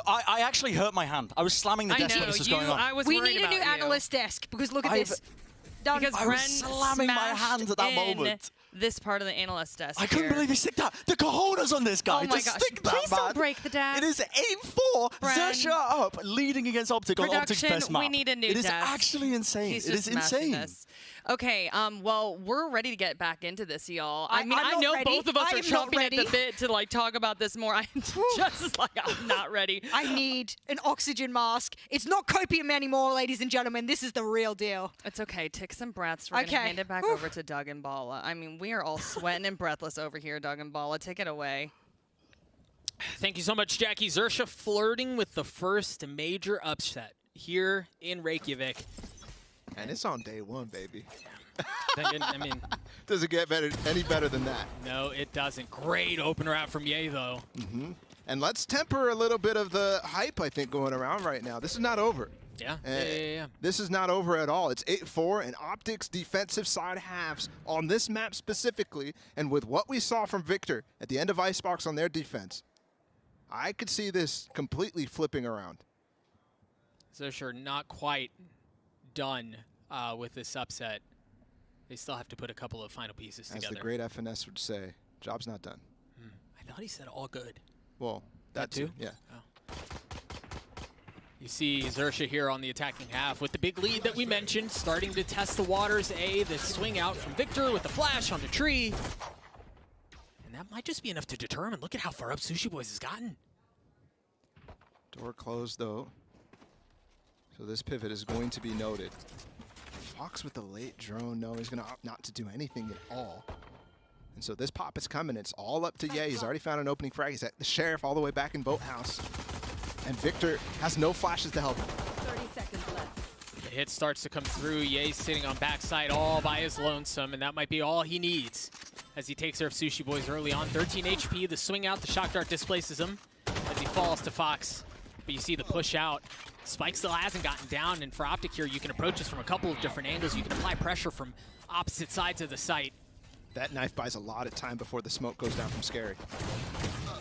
I actually hurt my hand. I was slamming the desk when this was going on. We need a new analyst desk because look at this. Because I was slamming my hand at that moment. this part of the analyst desk. I couldn't believe he sticked that. The cojones on this guy. Oh my to gosh. stick that, Please man. don't break the desk. It is 8-4. Xerxia up, leading against Optic on Optic's best map. We need a new It is desk. actually insane. He's It is just smashing insane. this. Okay, well, we're ready to get back into this, y'all. I mean, I'm I not know ready. both of us I are am not chomping at the ready. bit to like talk about this more. I'm just like, I'm not ready. I need an oxygen mask. It's not copium anymore, ladies and gentlemen. This is the real deal. It's okay. Take some breaths. We're gonna hand it back over to Doug and Bala. I mean, we are all sweating and breathless over here, Doug and Bala. Take it away. Thank you so much, Jackie. Xerxia flirting with the first major upset here in Reykjavík. And it's on day one, baby. I mean, does it get any better than that? No, it doesn't. Great opener out from Ye, though. And let's temper a little bit of the hype, I think, going around right now. This is not over. Yeah. This is not over at all. It's 8-4, and Optic's defensive side halves on this map specifically, and with what we saw from Victor at the end of Icebox on their defense, I could see this completely flipping around. Xerxia not quite done with this upset. They still have to put a couple of final pieces together. As the great FNS would say, job's not done. I thought he said all good. Well, that too, yeah. Oh. You see Xerxia here on the attacking half with the big lead that we mentioned, starting to test the waters. The swing out from Victor with the flash on the tree. And that might just be enough to determine. Look at how far up Sushi Boys has gotten. Door closed, though. So this pivot is going to be noted. Fox with the late drone. No, he's going to opt not to do anything at all. And so this pop is coming. It's all up to Ye. He's already found an opening frag. He's at the Sheriff all the way back in Boathouse. And Victor has no flashes to help him. 30 seconds left. The hit starts to come through. Ye sitting on backside all by his lonesome, and that might be all he needs as he takes care of Sushi Boys early on. 13 HP, the swing out, the shock dart displaces him as he falls to Fox. But you see the push out. Spike still hasn't gotten down, and for Optic here, you can approach this from a couple of different angles. You can apply pressure from opposite sides of the site. That knife buys a lot of time before the smoke goes down from Scary.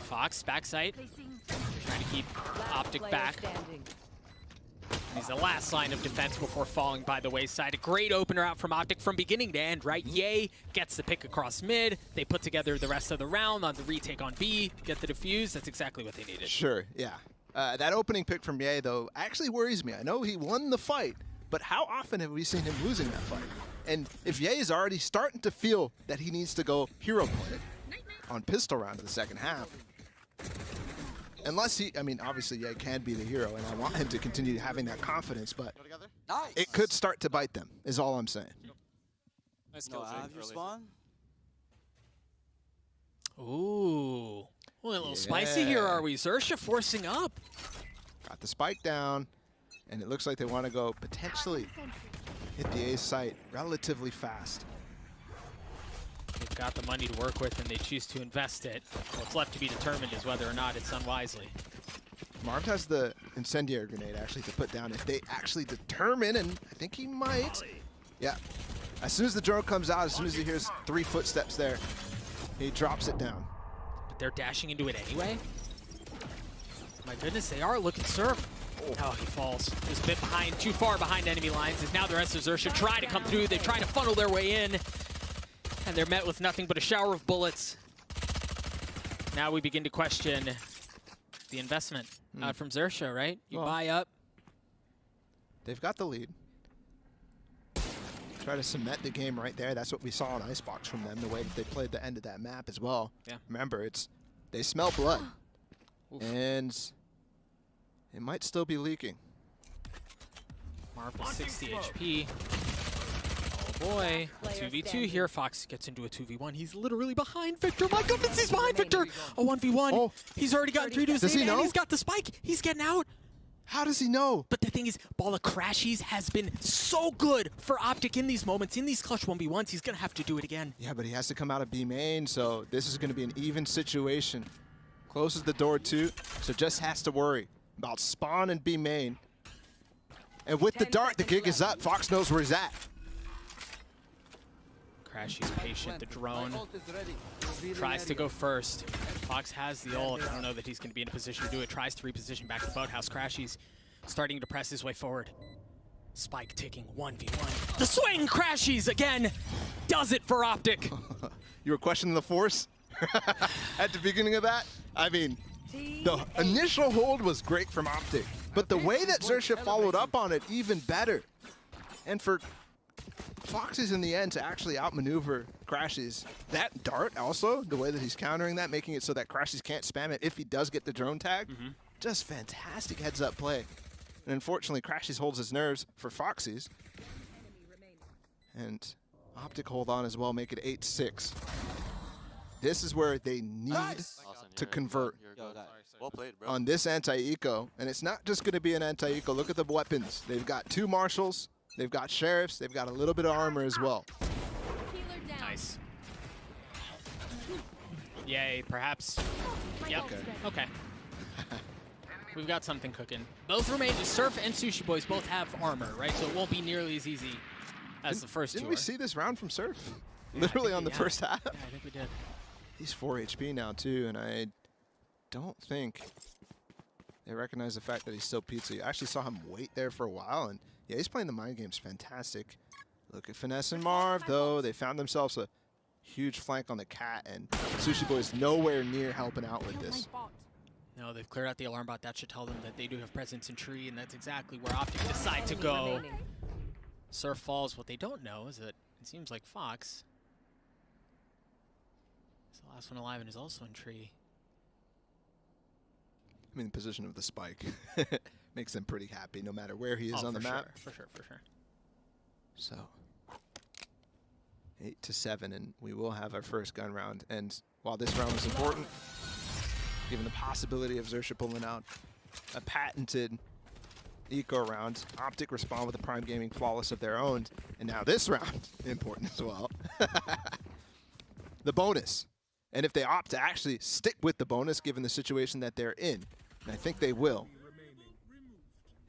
Fox, backside, trying to keep Optic back. He's the last line of defense before falling by the wayside. A great opener out from Optic from beginning to end, right? Ye gets the pick across mid. They put together the rest of the round on the retake on B, get the defuse. That's exactly what they needed. Sure, yeah. That opening pick from Ye, though, actually worries me. I know he won the fight, but how often have we seen him losing that fight? And if Ye is already starting to feel that he needs to go hero play on pistol round in the second half, unless he, I mean, obviously Ye can be the hero, and I want him to continue having that confidence, but it could start to bite them, is all I'm saying. Nice kill, spawn. Ooh. Well, a little spicy here, are we? Xerxia forcing up. Got the spike down, and it looks like they want to go potentially hit the A site relatively fast. They've got the money to work with, and they choose to invest it. What's left to be determined is whether or not it's unwisely. Marv has the incendiary grenade actually to put down if they actually determine, and I think he might. Yeah. As soon as the drone comes out, as soon as he hears 3 footsteps there, he drops it down. But they're dashing into it anyway? My goodness, they are. Look at Surf. Oh, he falls. Just a bit behind, too far behind enemy lines. As now the rest of Xerxia try to come through. They try to funnel their way in. And they're met with nothing but a shower of bullets. Now we begin to question the investment from Xerxia, right? You buy up. They've got the lead. Try to cement the game right there. That's what we saw on Icebox from them, the way that they played the end of that map as well. Yeah. Remember, they smell blood. And it might still be leaking. Marv with 60 HP. Oh boy, a 2v2 here. Fox gets into a 2v1. He's literally behind Victor. My goodness, he's behind Victor. A 1v1. Oh. He's already gotten 3 to his name, and he's got the spike. He's getting out. How does he know? But the thing is, Bala Crashies has been so good for Optic in these moments, in these clutch 1v1s. He's going to have to do it again. Yeah, but he has to come out of B main, so this is going to be an even situation. Closes the door too, so just has to worry about spawn and B main. And with the dart, the gig is up. Fox knows where he's at. Crashy's patient. The drone tries to go first. Fox has the ult. I don't know that he's going to be in a position to do it. Tries to reposition back to Boathouse. Crashy's starting to press his way forward. Spike taking 1v1. The swing! Crashies again! does it for Optic. You were questioning the force at the beginning of that? I mean, the initial hold was great from Optic, but the way that Xerxia followed up on it, even better. And for Foxes in the end to actually outmaneuver Crashies, that dart also, the way that he's countering that, making it so that Crashies can't spam it if he does get the drone tag, just fantastic heads-up play. And unfortunately, Crashies holds his nerves for Foxes. And Optic hold on as well, make it 8-6. This is where they need to convert well played, bro. on this anti-eco. And it's not just going to be an anti-eco. Look at the weapons. They've got 2 marshals, they've got sheriffs, they've got a little bit of armor as well. Nice. Yay, perhaps. Yep. Okay. We've got something cooking. Both remains, Surf and Sushi Boys both have armor, right? So it won't be nearly as easy as the first two. Didn't we see this round from Surf? Literally on the first half? Yeah, I think we did. He's 4 HP now too, and I don't think they recognize the fact that he's still pizza. You actually saw him wait there for a while, and yeah, he's playing the mind games fantastic. Look at Finesse and Marv, though. They found themselves a huge flank on the Cat, and Sushi Boy's nowhere near helping out with this. No, they've cleared out the alarm bot. That should tell them that they do have presence in tree, and that's exactly where Optic decide to go. Surf falls. What they don't know is that it seems like Fox is the last one alive and is also in tree. I mean, the position of the spike makes them pretty happy no matter where he is on the map. For sure. So 8-7, and we will have our first gun round. And while this round was important, given the possibility of Xerxia pulling out a patented eco round, Optic respond with a Prime Gaming flawless of their own. And now this round, important as well. The bonus. And if they opt to actually stick with the bonus, given the situation that they're in, and I think they will,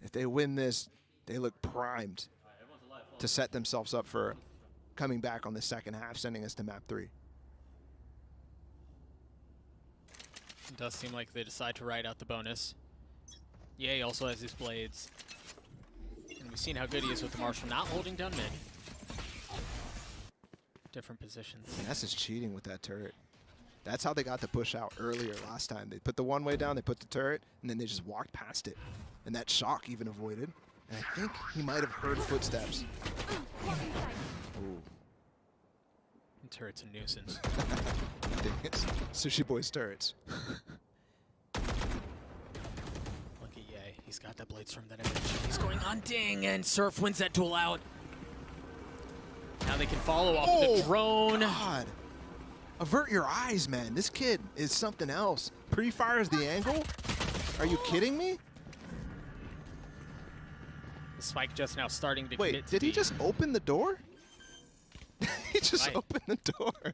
if they win this, they look primed to set themselves up for coming back on the second half, sending us to map 3. It does seem like they decide to ride out the bonus. Yay also has his blades. And we've seen how good he is with the Marshal, not holding down mid. Different positions. That's just cheating with that turret. That's how they got the push out earlier last time. They put the one-way down, they put the turret, and then they just walked past it. And that shock even avoided. And I think he might have heard footsteps. Ooh. The turret's a nuisance. Sushi Boy's turrets. Look at Ye. He's got that blade storm that I mentioned. He's going hunting, and Surf wins that duel out. Now they can follow off the drone. God. Avert your eyes, man. This kid is something else. Pre-fires the angle? Are you kidding me? The spike just now starting to Wait, commit to did he just open the door? He just opened the door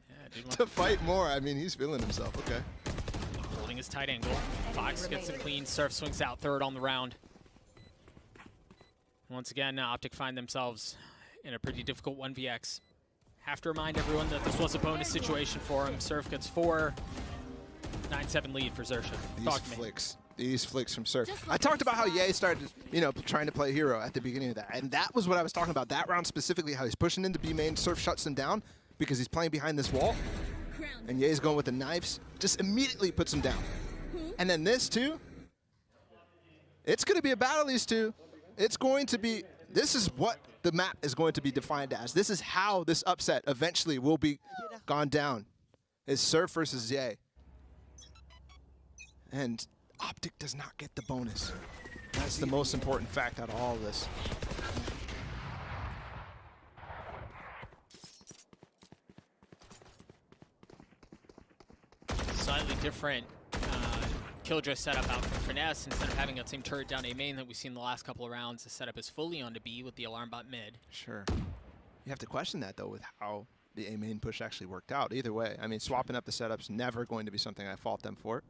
to fight more. I mean, he's feeling himself. Okay. Holding his tight angle. Fox gets it clean. Surf swings out third on the round. Once again, Optic find themselves in a pretty difficult 1vx. Have to remind everyone that this was a bonus situation for him. Surf gets 4. 9-7 lead for Xerxia. These flicks from Surf. I talked about how Ye started, trying to play hero at the beginning of that. And that was what I was talking about. That round specifically, how he's pushing into B main. Surf shuts him down because he's playing behind this wall. And Ye's going with the knives. Just immediately puts him down. And then this too. It's going to be a battle, these two. It's going to be, this is what the map is going to be defined as. This is how this upset eventually will be gone down. Is Surf versus Ye. And Optic does not get the bonus. That's the most important fact out of all of this. Slightly different Killjoy setup out from Finesse. Instead of having that same turret down A main that we've seen the last couple of rounds, the setup is fully onto B with the alarm bot mid. Sure. You have to question that, though, with how the A main push actually worked out. Either way, I mean, swapping up the setup's never going to be something I fault them for.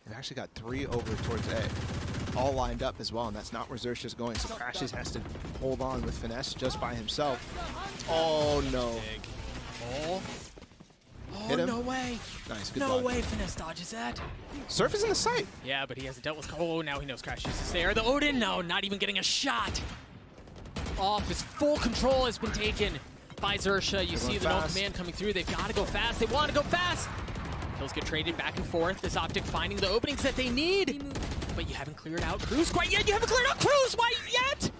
They've actually got 3 over towards A, all lined up as well, and that's not where Xerxia's going, so Crashes has to hold on with Finesse just by himself. Oh, no. Oh, Hit him. No way. Nice, good No dodge. way Finesse dodges that. Surf is in the site. Yeah, but he hasn't dealt with... Oh, now he knows Crashes is there. The Odin, no, not even getting a shot. off as full control has been taken by Xerxia. You see the no command coming through. They've got to go fast. They want to go fast. Kills get traded back and forth. This Optic finding the openings that they need. But you haven't cleared out Cruz quite yet. You haven't cleared out Cruz quite yet.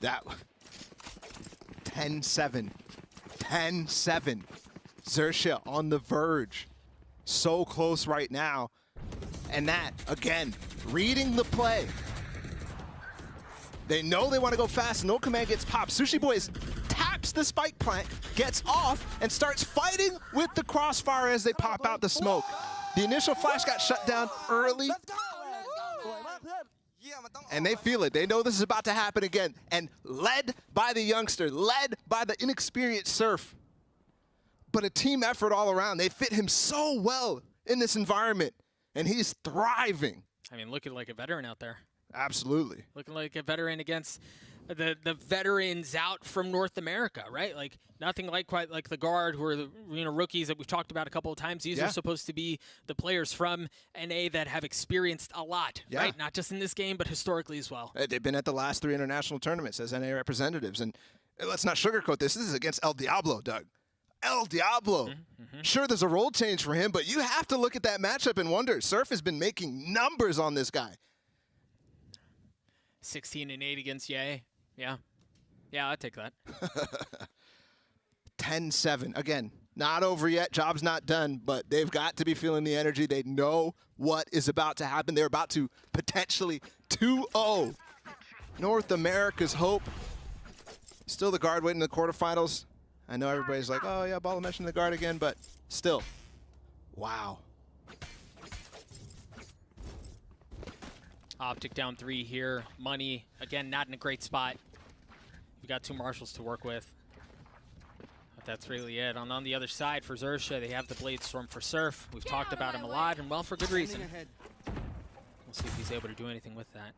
That 10-7. 10-7. Xerxia on the verge. So close right now. And that, again, reading the play. They know they want to go fast. No command gets popped. Sushi Boys taps the spike plant, gets off, and starts fighting with the crossfire as they pop out the smoke. The initial flash got shut down early. And they feel it. They know this is about to happen again. And led by the youngster, led by the inexperienced Surf. But a team effort all around. They fit him so well in this environment. And he's thriving. I mean, looking like a veteran out there. Absolutely. Looking like a veteran against the veterans out from North America, right? Like nothing like quite like the guard who are the rookies that we've talked about a couple of times. These are supposed to be the players from NA that have experienced a lot, right? Not just in this game, but historically as well. They've been at the last 3 international tournaments as NA representatives. And let's not sugarcoat this. This is against El Diablo, Doug. El Diablo. Sure, there's a role change for him, but you have to look at that matchup and wonder. Surf has been making numbers on this guy. 16-8 against Ye. Yeah. Yeah, I'd take that. 10-7. Again, not over yet. Job's not done, but they've got to be feeling the energy. They know what is about to happen. They're about to potentially 2-0. North America's hope. Still the guard waiting in the quarterfinals. I know everybody's like, oh, yeah, Bala mentioned the guard again, but still. Wow. Optic down 3 here. Money, again, not in a great spot. You've got 2 marshals to work with. But that's really it. On the other side for Xerxia, they have the Blade Storm for Surf. We've talked about him a lot, and well, for good reason. We'll see if he's able to do anything with that.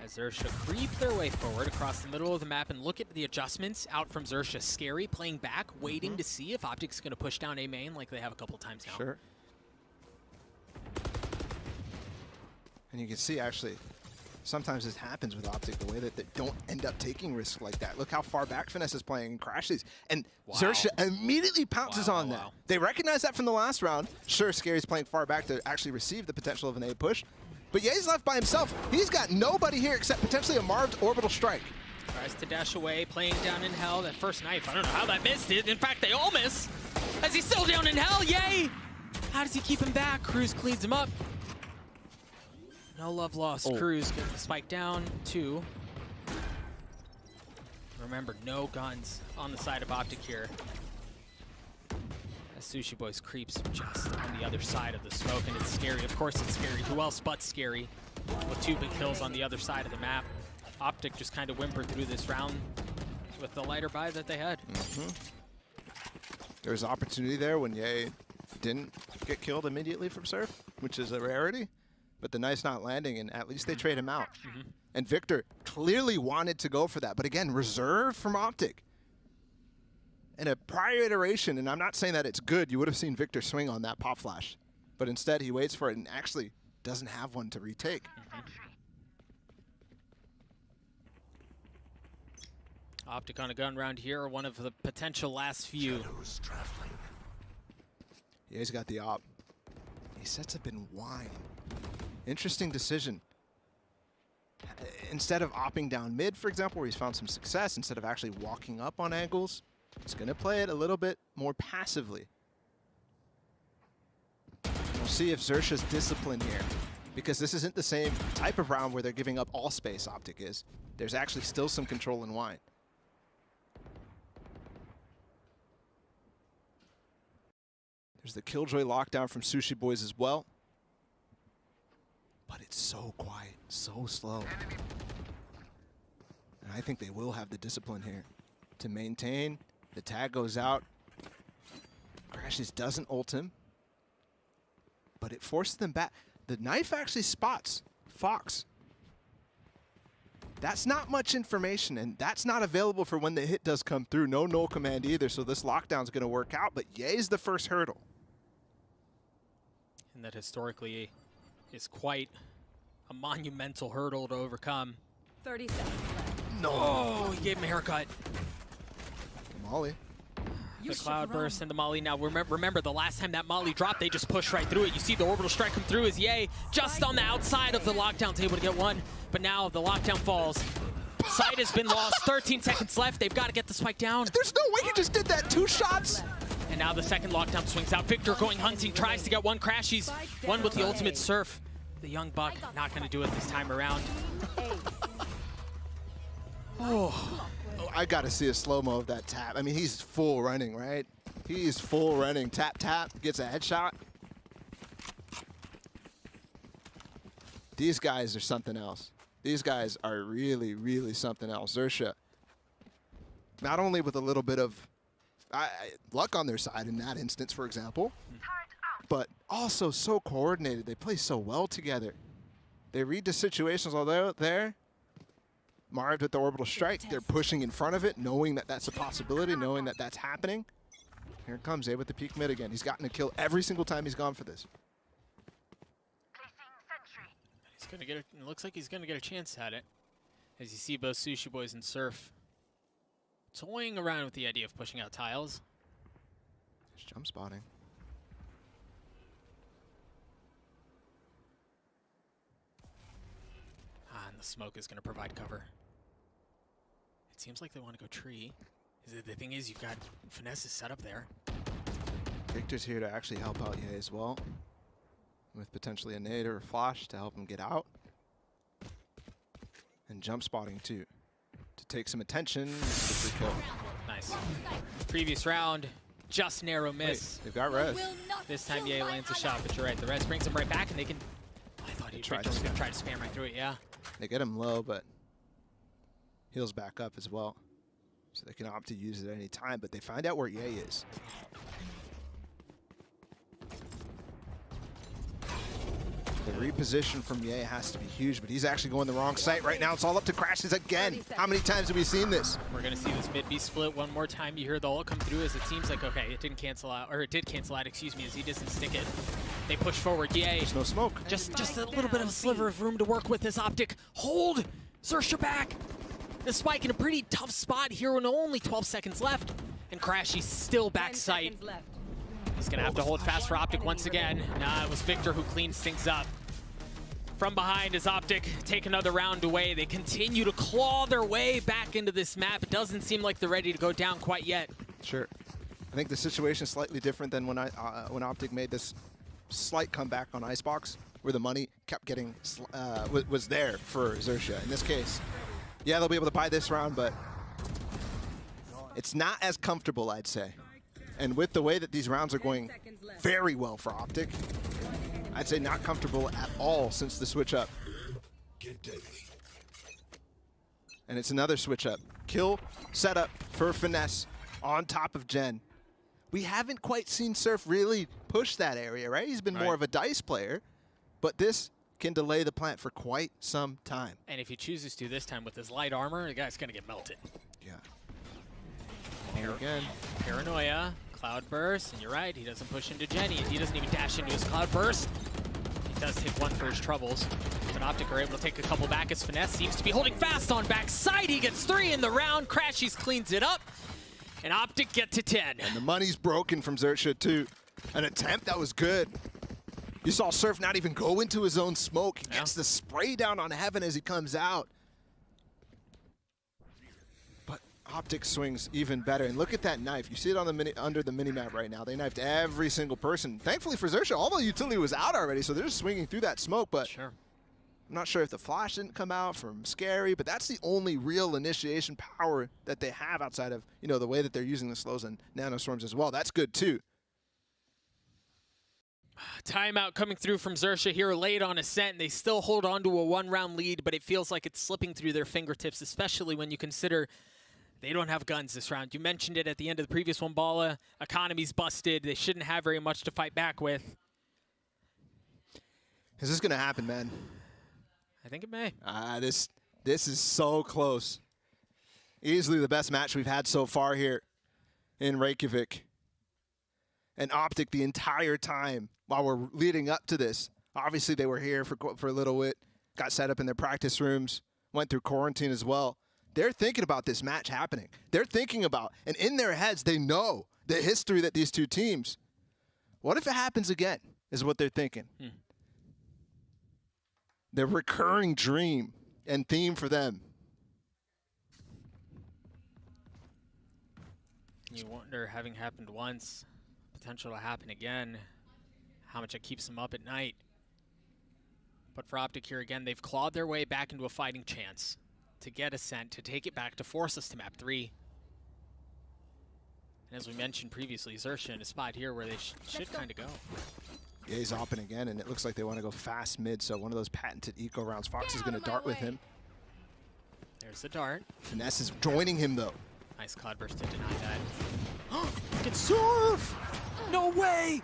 As Xerxia creep their way forward across the middle of the map, and look at the adjustments out from Xerxia. Scary playing back, waiting to see if Optic's going to push down A main like they have a couple times now. Sure. And you can see, actually, sometimes this happens with Optic, the way that they don't end up taking risks like that. Look how far back Finesse is playing and crashes. And Xerxia immediately pounces on that. They recognize that from the last round. Sure, Scary's playing far back to actually receive the potential of an A push. But Ye's left by himself. He's got nobody here except potentially a Marved orbital strike. Tries to dash away, playing down in hell. That first knife, I don't know how that missed it. In fact, they all miss. As he's still down in hell, Ye! How does he keep him back? Cruz cleans him up. No love lost. Cruz gets the spike down. 2. Remember, no guns on the side of Optic here. As Sushi Boys creeps just on the other side of the smoke, and it's Scary. Of course it's Scary. Who else but Scary? With 2 big kills on the other side of the map. Optic just kind of whimpered through this round with the lighter buy that they had. There's opportunity there when Ye didn't get killed immediately from Surf, which is a rarity. But the knife's not landing, and at least they trade him out. And Victor clearly wanted to go for that, but again, reserved from Optic. In a prior iteration, and I'm not saying that it's good, you would have seen Victor swing on that pop flash. But instead, he waits for it and actually doesn't have one to retake. Optic on a gun round here, one of the potential last few. Yeah, he's got the op. He sets up in wine. Interesting decision. Instead of opping down mid, for example, where he's found some success, instead of actually walking up on angles, he's going to play it a little bit more passively. We'll see if Xerxia's discipline here, because this isn't the same type of round where they're giving up all space. Optic is. There's actually still some control in wine. There's the Killjoy lockdown from Sushi Boys as well. But it's so quiet, so slow. And I think they will have the discipline here to maintain. The tag goes out. Crashes doesn't ult him, but it forces them back. The knife actually spots Fox. That's not much information, and that's not available for when the hit does come through. No null command either, so this lockdown's going to work out, but Ye's the first hurdle. And that historically is quite a monumental hurdle to overcome. 30 seconds left. No! Oh, he gave him a haircut. Molly. The cloud burst into Molly. Now remember, the last time that Molly dropped, they just pushed right through it. You see the orbital strike come through as Ye just on the outside of the lockdown, able to get one. But now the lockdown falls. Sight has been lost. 13 seconds left. They've got to get the spike down. There's no way he just did that. 2 shots. And now the second lockdown swings out. Victor going hunting, tries to get one. Crashies, one with the ultimate surf. The young buck not going to do it this time around. Oh, I got to see a slow-mo of that tap. I mean, he's full running, right? He's full running. Tap, tap, gets a headshot. These guys are something else. These guys are really, really something else. Xerxia, not only with a little bit of luck on their side in that instance, for example, but also so coordinated. They play so well together. They read the situations all there. Marved with the orbital strike. They're pushing in front of it, knowing that that's a possibility, knowing that that's happening. Here comes A with the peak mid again. He's gotten a kill every single time he's gone for this. He's gonna get. It looks like he's gonna get a chance at it, as you see both Sushi Boys and Surf toying around with the idea of pushing out tiles. Just jump spotting. And the smoke is gonna provide cover. It seems like they want to go tree. The thing is, you've got Finesse's set up there. Victor's here to actually help out Ye as well, with potentially a nade or a flash to help him get out. And jump spotting too, to take some attention. Nice. Previous round, just narrow miss. Wait, they've got res. This time Ye lands a shot, but you're right. The res brings him right back, and they can... I thought Victor was going to try to spam right through it, yeah. They get him low, but heals back up as well. So they can opt to use it at any time, but they find out where Ye is. The reposition from Ye has to be huge, but he's actually going the wrong site right now. It's all up to Crashes again. How many times have we seen this? We're going to see this mid B split one more time. You hear the ult come through as it seems like, okay, it didn't cancel out, or it did cancel out, excuse me, as he doesn't stick it. They push forward. Ye. There's no smoke. Just a little bit of a sliver of room to work with this Optic. Hold Xerxia back. The spike in a pretty tough spot here with only 12 seconds left. And Crashy's still back sight. He's going to have to hold fast for Optic once again. Nah, it was Victor who cleans things up. From behind as Optic take another round away. They continue to claw their way back into this map. It doesn't seem like they're ready to go down quite yet. Sure. I think the situation is slightly different than when Optic made this slight comeback on Icebox, where the money kept getting was there for Xerxia. In this case, yeah, they'll be able to buy this round, but it's not as comfortable, I'd say. And with the way that these rounds are going very well for Optic, I'd say not comfortable at all since the switch up. And it's another switch up. Kill setup for Finesse on top of Jen. We haven't quite seen Surf really push that area, right? He's been more of a dice player, but this can delay the plant for quite some time. And if he chooses to this time with his light armor, the guy's going to get melted. Yeah. Again. Paranoia, Cloud Burst, and you're right, he doesn't push into Jenny, and he doesn't even dash into his Cloud Burst. He does take one for his troubles. But Optic are able to take a couple back as Finesse seems to be holding fast on backside. He gets 3 in the round. Crashies cleans it up. And Optic get to 10. And the money's broken from Xerxia too. An attempt that was good. You saw Surf not even go into his own smoke. He gets the spray down on Heaven as he comes out. But Optic swings even better. And look at that knife. You see it on the under the minimap right now. They knifed every single person. Thankfully for Xerxia, all the utility was out already, so they're just swinging through that smoke. But sure. I'm not sure if the flash didn't come out from SkRossi, but that's the only real initiation power that they have outside of, you know, the way that they're using the slows and nanostorms as well. That's good too. Timeout coming through from Xerxia here late on Ascent. They still hold on to a 1-round lead, but it feels like it's slipping through their fingertips, especially when you consider they don't have guns this round. You mentioned it at the end of the previous one, Bala. Economy's busted. They shouldn't have very much to fight back with. Is this going to happen, man? I think it may. This is so close. Easily the best match we've had so far here in Reykjavík. And Optic the entire time while we're leading up to this. Obviously they were here for a little bit. got set up in their practice rooms, went through quarantine as well. They're thinking about this match happening. They're thinking about, and in their heads, they know the history that these two teams, what if it happens again, is what they're thinking. The recurring dream and theme for them. You wonder, having happened once, potential to happen again, how much it keeps them up at night. But for Optic here again, they've clawed their way back into a fighting chance to get Ascent, to take it back, to force us to map 3. And as we mentioned previously, Xerxia in a spot here where they should kind of go. Yeah, he's open again, and it looks like they want to go fast mid, so one of those patented eco rounds. Fox is going to dart with him. There's the dart. Finesse is joining him, though. Nice cloudburst to deny that. It's Surf! No way!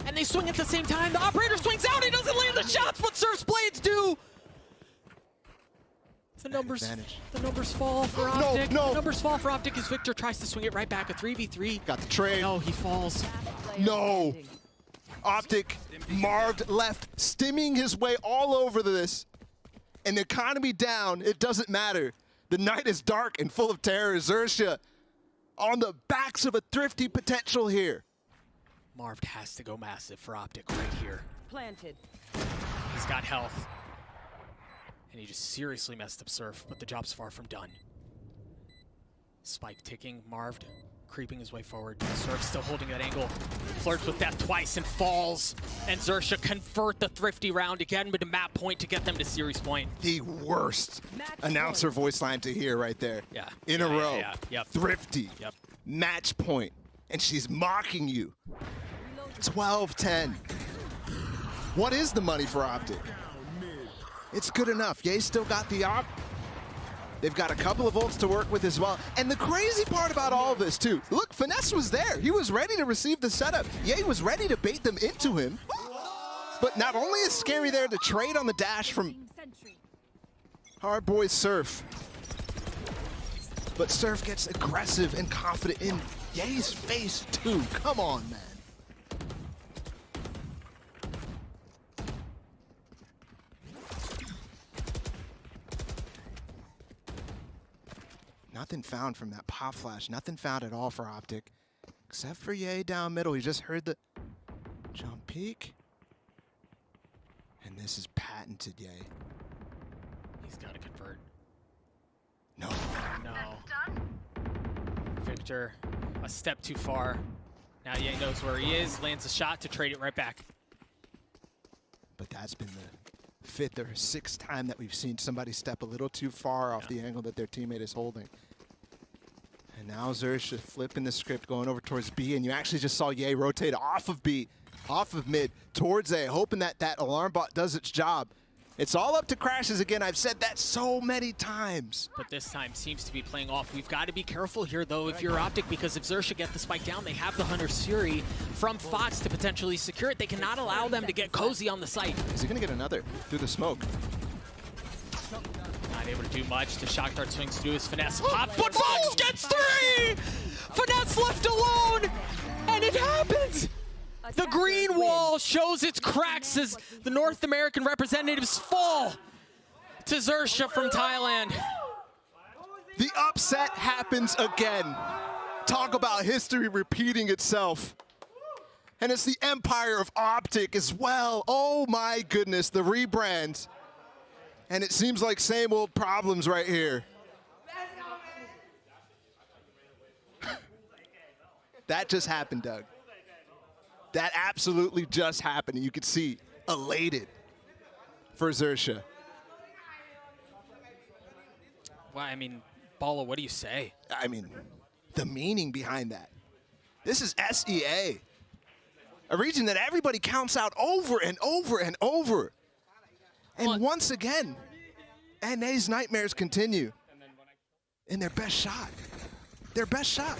And they swing at the same time. The operator swings out. He doesn't land the shots, but Surf's blades do. The numbers fall for Optic. No. The numbers fall for Optic as Victor tries to swing it right back. A 3v3. Got the trade. No, he falls. No. Optic, Marved left, stimming his way all over this. And the economy down, it doesn't matter. The night is dark and full of terror. Xerxia on the backs of a thrifty potential here. Marved has to go massive for Optic right here. Planted. He's got health. And he just seriously messed up Surf, but the job's far from done. Spike ticking, Marved creeping his way forward. Surf still holding that angle. Flirts with death twice and falls. And Xerxia convert the thrifty round again with a map point to get them to series point. The worst announcer voice line to hear right there. Yeah. In a row. Yep. Thrifty. Yep. Match point. And she's mocking you. 12-10. What is the money for Optic? It's good enough. Ye's still got the op. They've got a couple of ults to work with as well. And the crazy part about all of this, too, look, Finesse was there. He was ready to receive the setup. Ye was ready to bait them into him. But not only is Scary there to trade on the dash from Hard Boy Surf, but Surf gets aggressive and confident in Ye's face, too. Come on, man. Nothing found from that pop flash. Nothing found at all for Optic. Except for Ye down middle. He just heard the jump peek. And this is patented Ye. He's got to convert. No. No. Victor, a step too far. Now Ye knows where he is. Lands a shot to trade it right back. But that's been the 5th or 6th time that we've seen somebody step a little too far off the angle that their teammate is holding. And now Xerxia flipping the script, going over towards B, and you actually just saw Ye rotate off of B, off of mid, towards A, hoping that that alarm bot does its job. It's all up to crashes again. I've said that so many times. But this time seems to be playing off. We've got to be careful here, though, if you're Optic, because if Xerxia get the spike down, they have the Hunter's Fury from Fox to potentially secure it. They cannot allow them to get cozy on the site. Is he going to get another through the smoke? Not able to do much. The shock dart swings to do his Finesse pop, but Fox gets 3! Finesse left alone, and it happens! The green wall shows its cracks as the North American representatives fall to Xerxia from Thailand. The upset happens again. Talk about history repeating itself. And it's the Empire of Optic as well. Oh my goodness, the rebrand. And it seems like same old problems right here. That just happened, Doug. That absolutely just happened. And you could see elated for Xerxia. Well, I mean, Bala, what do you say? I mean, the meaning behind that. This is SEA, a region that everybody counts out over and over and over. And once again, NA's nightmares continue in their best shot. Their best shot.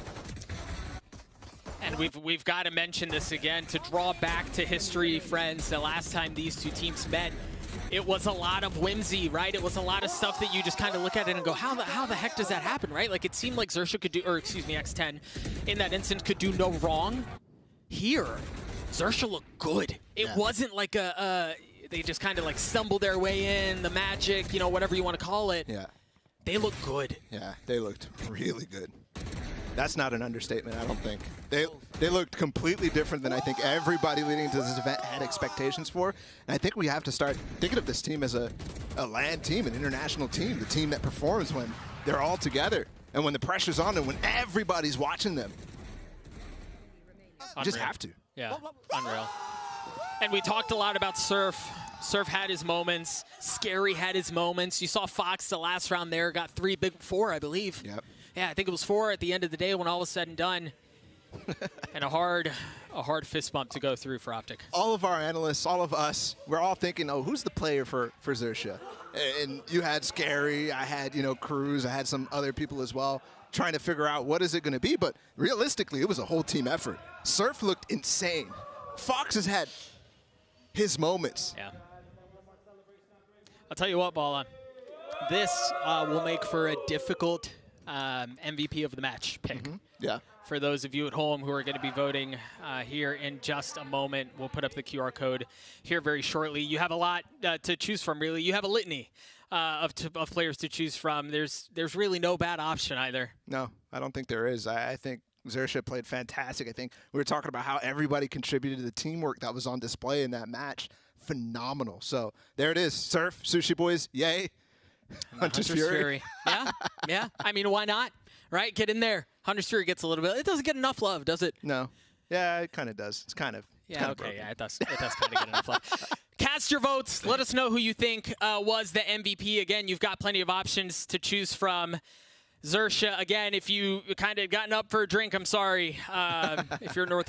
And we've got to mention this again to draw back to history, friends. The last time these two teams met, it was a lot of whimsy, right? It was a lot of stuff that you just kind of look at it and go, how the heck does that happen, right? Like, it seemed like Xerxia could do, or excuse me, X10 in that instance could do no wrong. Here, Xerxia looked good. It wasn't like they just kind of like stumbled their way in, the magic, you know, whatever you want to call it. Yeah. They look good. Yeah, they looked really good. That's not an understatement, I don't think. They looked completely different than I think everybody leading into this event had expectations for. And I think we have to start thinking of this team as a LAN team, an international team, the team that performs when they're all together and when the pressure's on them, when everybody's watching them. Unreal. Just have to. Yeah, unreal. And we talked a lot about Surf. Surf had his moments. SkRossi had his moments. You saw Fox the last round there, got 4, I believe. Yep. Yeah, I think it was 4 at the end of the day when all was said and done. And a hard fist bump to go through for Optic. All of our analysts, all of us, we're all thinking, oh, who's the player for Xerxia? And you had SkRossi, I had, you know, Cruz, I had some other people as well, trying to figure out what is it going to be. But realistically, it was a whole team effort. Surf looked insane. Fox has had his moments. Yeah. I'll tell you what, Bala. This will make for a difficult MVP of the match pick. Yeah. For those of you at home who are going to be voting here in just a moment, we'll put up the QR code here very shortly. You have a lot to choose from, really. You have a litany of players to choose from. There's really no bad option either. No, I don't think there is. I think Xerxia played fantastic. I think we were talking about how everybody contributed to the teamwork that was on display in that match. Phenomenal. So there it is. Surf, Sushi Boys, yay. Hunter's Fury. Yeah, yeah. I mean, why not? Right? Get in there. Hunter's Fury gets a little bit. It doesn't get enough love, does it? No. Yeah, it kind of does. It's kind of. Yeah, okay. Yeah, it does kind of get enough love. Cast your votes. Let us know who you think was the MVP. Again, you've got plenty of options to choose from. Xerxia, again, if you kind of gotten up for a drink, I'm sorry. If you're North